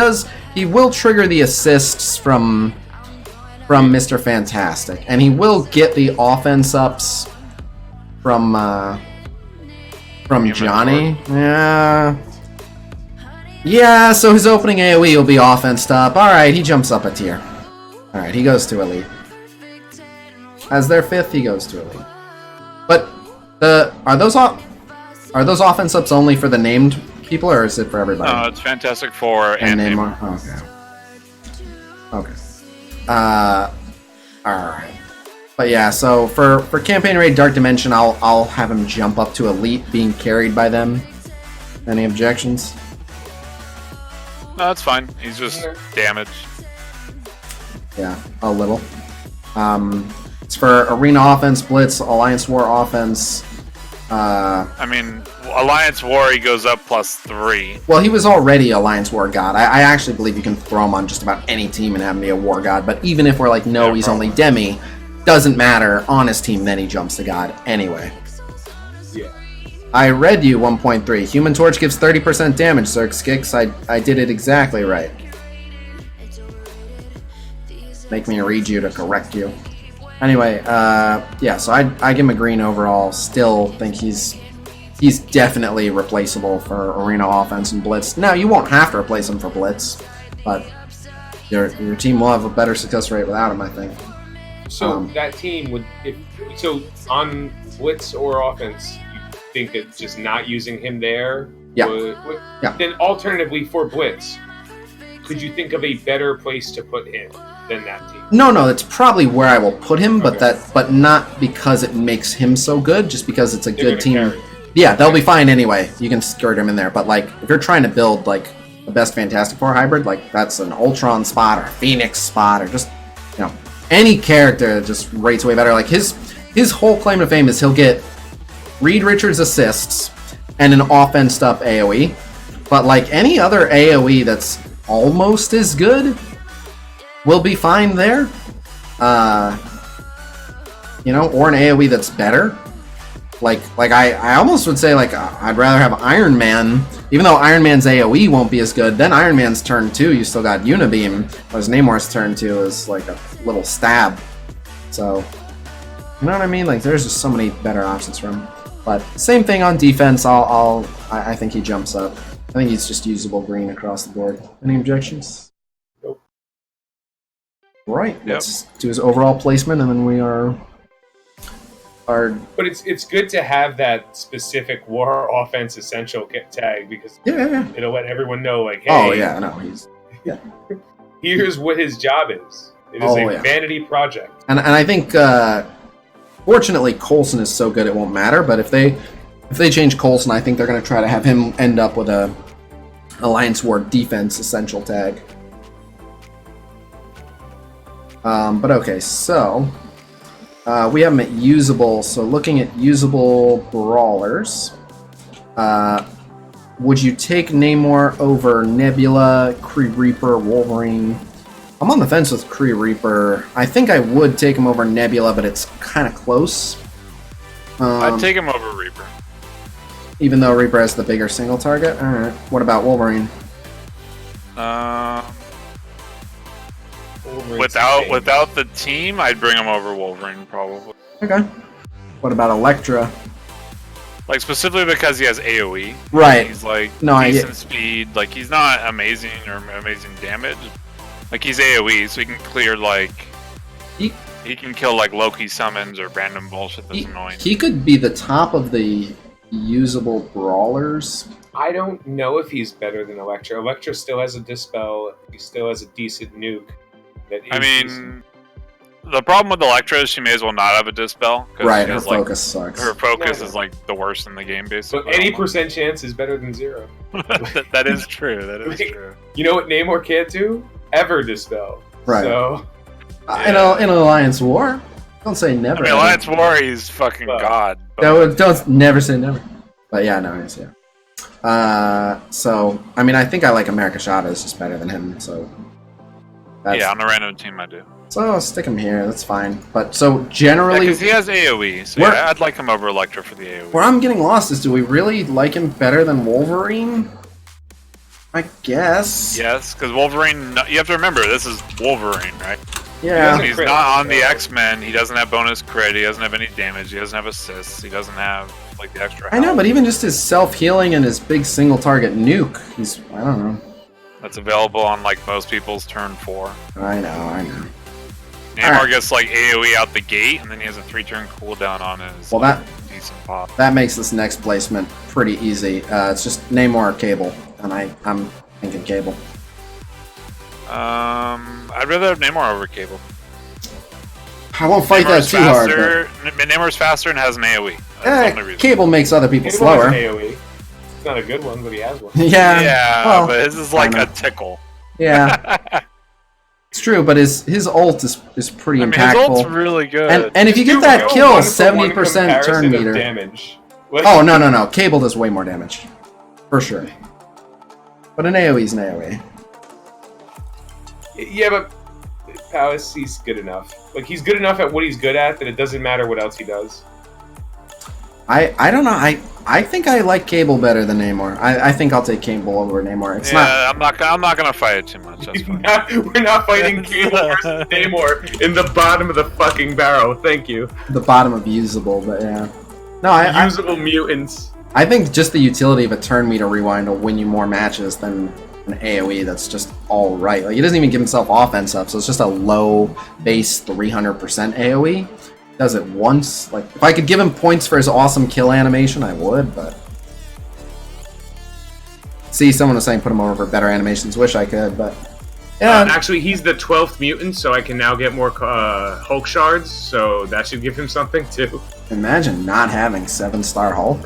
will trigger the assists from Mr. Fantastic. And he will get the offense ups from Johnny. Yeah, so his opening AoE will be offense up. Alright, he jumps up a tier. Alright, he goes to Elite. As their fifth, he goes to Elite. But are those offense ups only for the named people, or is it for everybody? No, it's Fantastic Four and Namor. Okay. Alright. But yeah, so for Campaign Raid Dark Dimension, I'll have him jump up to Elite, being carried by them. Any objections? No, that's fine. He's just damaged. Yeah, a little. It's for Arena Offense, Blitz, Alliance War Offense. I mean, Alliance War, he goes up +3. Well, he was already Alliance War God. I actually believe you can throw him on just about any team and have him be a War God. But even if we're like, no, he's only Demi, doesn't matter. On his team, then he jumps to God anyway. yeah. I read you 1.3. Human Torch gives 30% damage, Xerxkix. I did it exactly right. Make me read you to correct you. Anyway, yeah, so I give him a green overall. Still think he's definitely replaceable for Arena Offense and Blitz. Now, you won't have to replace him for Blitz, but your team will have a better success rate without him, I think. So that team would, so on Blitz or offense, you think that just not using him there? Yeah. Yeah. Then alternatively for Blitz, could you think of a better place to put him than that team? No, that's probably where I will put him, but not because it makes him so good, just because it's a good team. Carry. Yeah, they'll be fine anyway. You can skirt him in there, but like if you're trying to build like the best Fantastic Four hybrid, like that's an Ultron spot or a Phoenix spot or just any character that just rates way better. Like his whole claim to fame is he'll get Reed Richards assists and an offensed up AoE, but like any other AoE that's almost as good will be fine there. Or an AoE that's better. Like I almost would say like I'd rather have Iron Man, even though Iron Man's AoE won't be as good. Then Iron Man's turn 2, you still got Unibeam, whereas Namor's turn 2 is like a little stab. So, you know what I mean? Like there's just so many better options for him. But same thing on defense. I think he jumps up. I think he's just usable green across the board. Any objections? Nope. Right. Yep. Let's do his overall placement, and then we are. But it's good to have that specific war offense essential tag because it'll let everyone know like, hey, here's what his job is. It is a vanity project. And I think fortunately Coulson is so good it won't matter, but if they change Coulson, I think they're going to try to have him end up with a Alliance War defense essential tag. But okay, so we have him at usable. So looking at usable brawlers, would you take Namor over Nebula, Kree Reaper, Wolverine? I'm on the fence with Kree Reaper. I think I would take him over Nebula, but it's kind of close. I'd take him over Reaper. Even though Reaper has the bigger single target? Alright. What about Wolverine? Wolverine's without the team, I'd bring him over Wolverine probably. Okay. What about Elektra? Like specifically because he has AOE. Right. He's like No, decent speed. Like he's not amazing or amazing damage. Like he's AOE, so he can clear like he can kill like Loki summons or random bullshit that's annoying. He could be the top of the usable brawlers. I don't know if he's better than Elektra. Elektra still has a dispel. He still has a decent nuke. I mean, the problem with Elektra is she may as well not have a dispel. Right, her focus sucks. Her focus is like the worst in the game, basically. But any % chance is better than 0. That is true. That is true. You know what Namor can't do? Ever dispel. Right. So, in an Alliance War, don't say never. I mean, Alliance War, he's fucking god. Don't never say never. But yeah, no, he's so I mean, I think I like America Chavez is just better than him. So yeah, on a random team, I do. So I'll stick him here. That's fine. But so generally, because he has AOE, so yeah, I'd like him over Elektra for the AOE. Where I'm getting lost is, do we really like him better than Wolverine? I guess. Yes, because Wolverine. You have to remember, this is Wolverine, right? Yeah. He's not on the X-Men. He doesn't have bonus crit. He doesn't have any damage. He doesn't have assists. He doesn't have like the extra health. I know, but even just his self-healing and his big single-target nuke, I don't know. That's available on like most people's turn 4. I know. Namor gets like AOE out the gate, and then he has a 3-turn cooldown on his decent pop. That makes this next placement pretty easy. It's just Namor or Cable, and I'm thinking Cable. I'd rather have Namor over Cable. I won't fight that too hard. Namor's faster and has an AOE. That's the only reason. Cable makes other people Cable slower. has an AOE. It's not a good one, but he has one. Yeah. Yeah, well, but his is like a tickle. Yeah. It's true, but his ult is pretty impactful. His ult's really good. And if you get that kill, 70% turn meter. Damage. Oh, no. Cable does way more damage. For sure. But an AoE is an AoE. Yeah, but Palace, he's good enough. Like, he's good enough at what he's good at that it doesn't matter what else he does. I don't know. I think I like Cable better than Namor. I think I'll take Cable over Namor. It's not. I'm not gonna fight it too much. That's fine. We're not fighting Cable versus Namor in the bottom of the fucking barrel. Thank you. The bottom of usable, but yeah. No, usable mutants. I think just the utility of a turn meter rewind will win you more matches than an AoE that's just all right. Like, he doesn't even give himself offense up, so it's just a low base 300% AoE. Does it once. Like, if I could give him points for his awesome kill animation, I would, but... See, someone was saying put him over for better animations. Wish I could, but... Yeah. Actually, he's the 12th mutant, so I can now get more Hulk shards, so that should give him something, too. Imagine not having 7-star Hulk.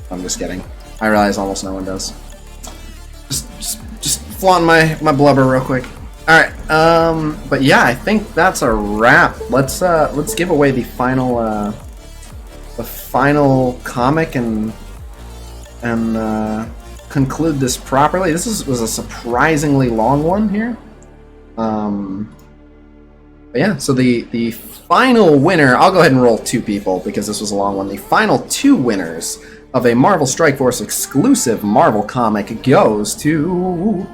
I'm just kidding. I realize almost no one does. Just flaunting my blubber real quick. Alright, but yeah, I think that's a wrap. Let's give away the final comic and conclude this properly. This was a surprisingly long one here. But yeah, so the final winner, I'll go ahead and roll 2 people because this was a long one. The final 2 winners of a Marvel Strike Force exclusive Marvel comic goes to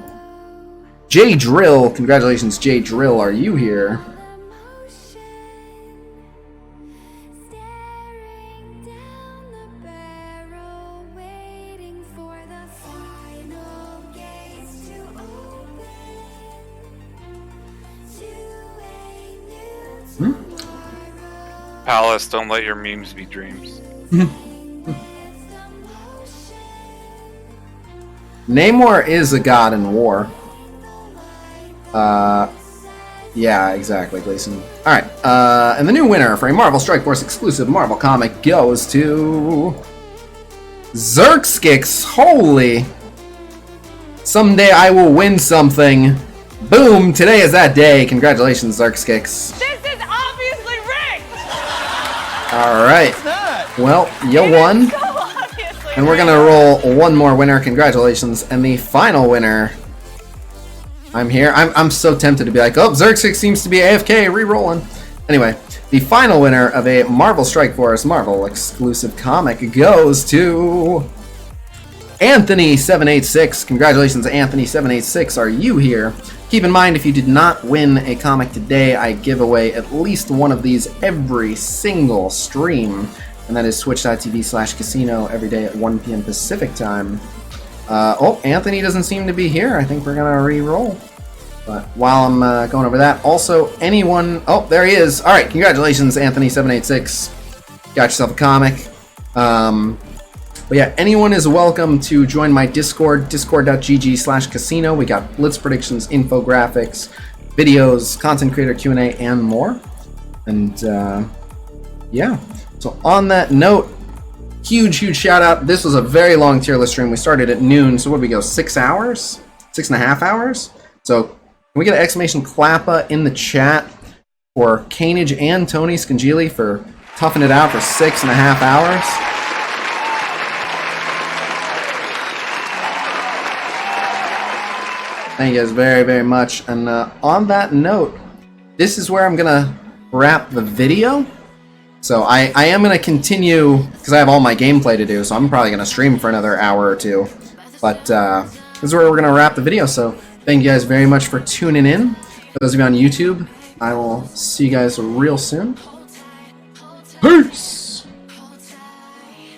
J Drill. Congratulations, J Drill. Are you here? Palace, don't let your memes be dreams. Namor is a god in war. Yeah, exactly, Gleason. Alright, and the new winner for a Marvel Strike Force exclusive Marvel comic goes to... Xerxkix. Holy! Someday I will win something. Boom! Today is that day. Congratulations, Xerxkix. This is obviously rigged! Alright. Well, you won. And we're gonna roll one more winner. Congratulations. And the final winner... I'm here. I'm so tempted to be like, oh, Xerxkix seems to be AFK, re-rolling. Anyway, the final winner of a Marvel Strike Force Marvel exclusive comic goes to... Anthony786. Congratulations, Anthony786. Are you here? Keep in mind, if you did not win a comic today, I give away at least one of these every single stream, and that is twitch.tv/Khasino every day at 1 p.m. Pacific time. Oh, Anthony doesn't seem to be here. I think we're gonna re-roll. But while I'm going over that, also anyone... Oh, there he is. All right, congratulations, Anthony786. Got yourself a comic. But yeah, anyone is welcome to join my Discord, discord.gg/Khasino. We got blitz predictions, infographics, videos, content creator Q&A, and more. And yeah, so on that note, huge shout out. This was a very long tier list stream. We started at noon, so what did we go, 6 hours? 6.5 hours? So can we get an exclamation clappa in the chat for Cainage and TonyScungili for toughing it out for 6.5 hours? Thank you guys very much. And on that note, this is where I'm gonna wrap the video. So I am gonna continue because I have all my gameplay to do. So I'm probably gonna stream for another hour or two. But this is where we're gonna wrap the video. So thank you guys very much for tuning in. For those of you on YouTube, I will see you guys real soon. Peace.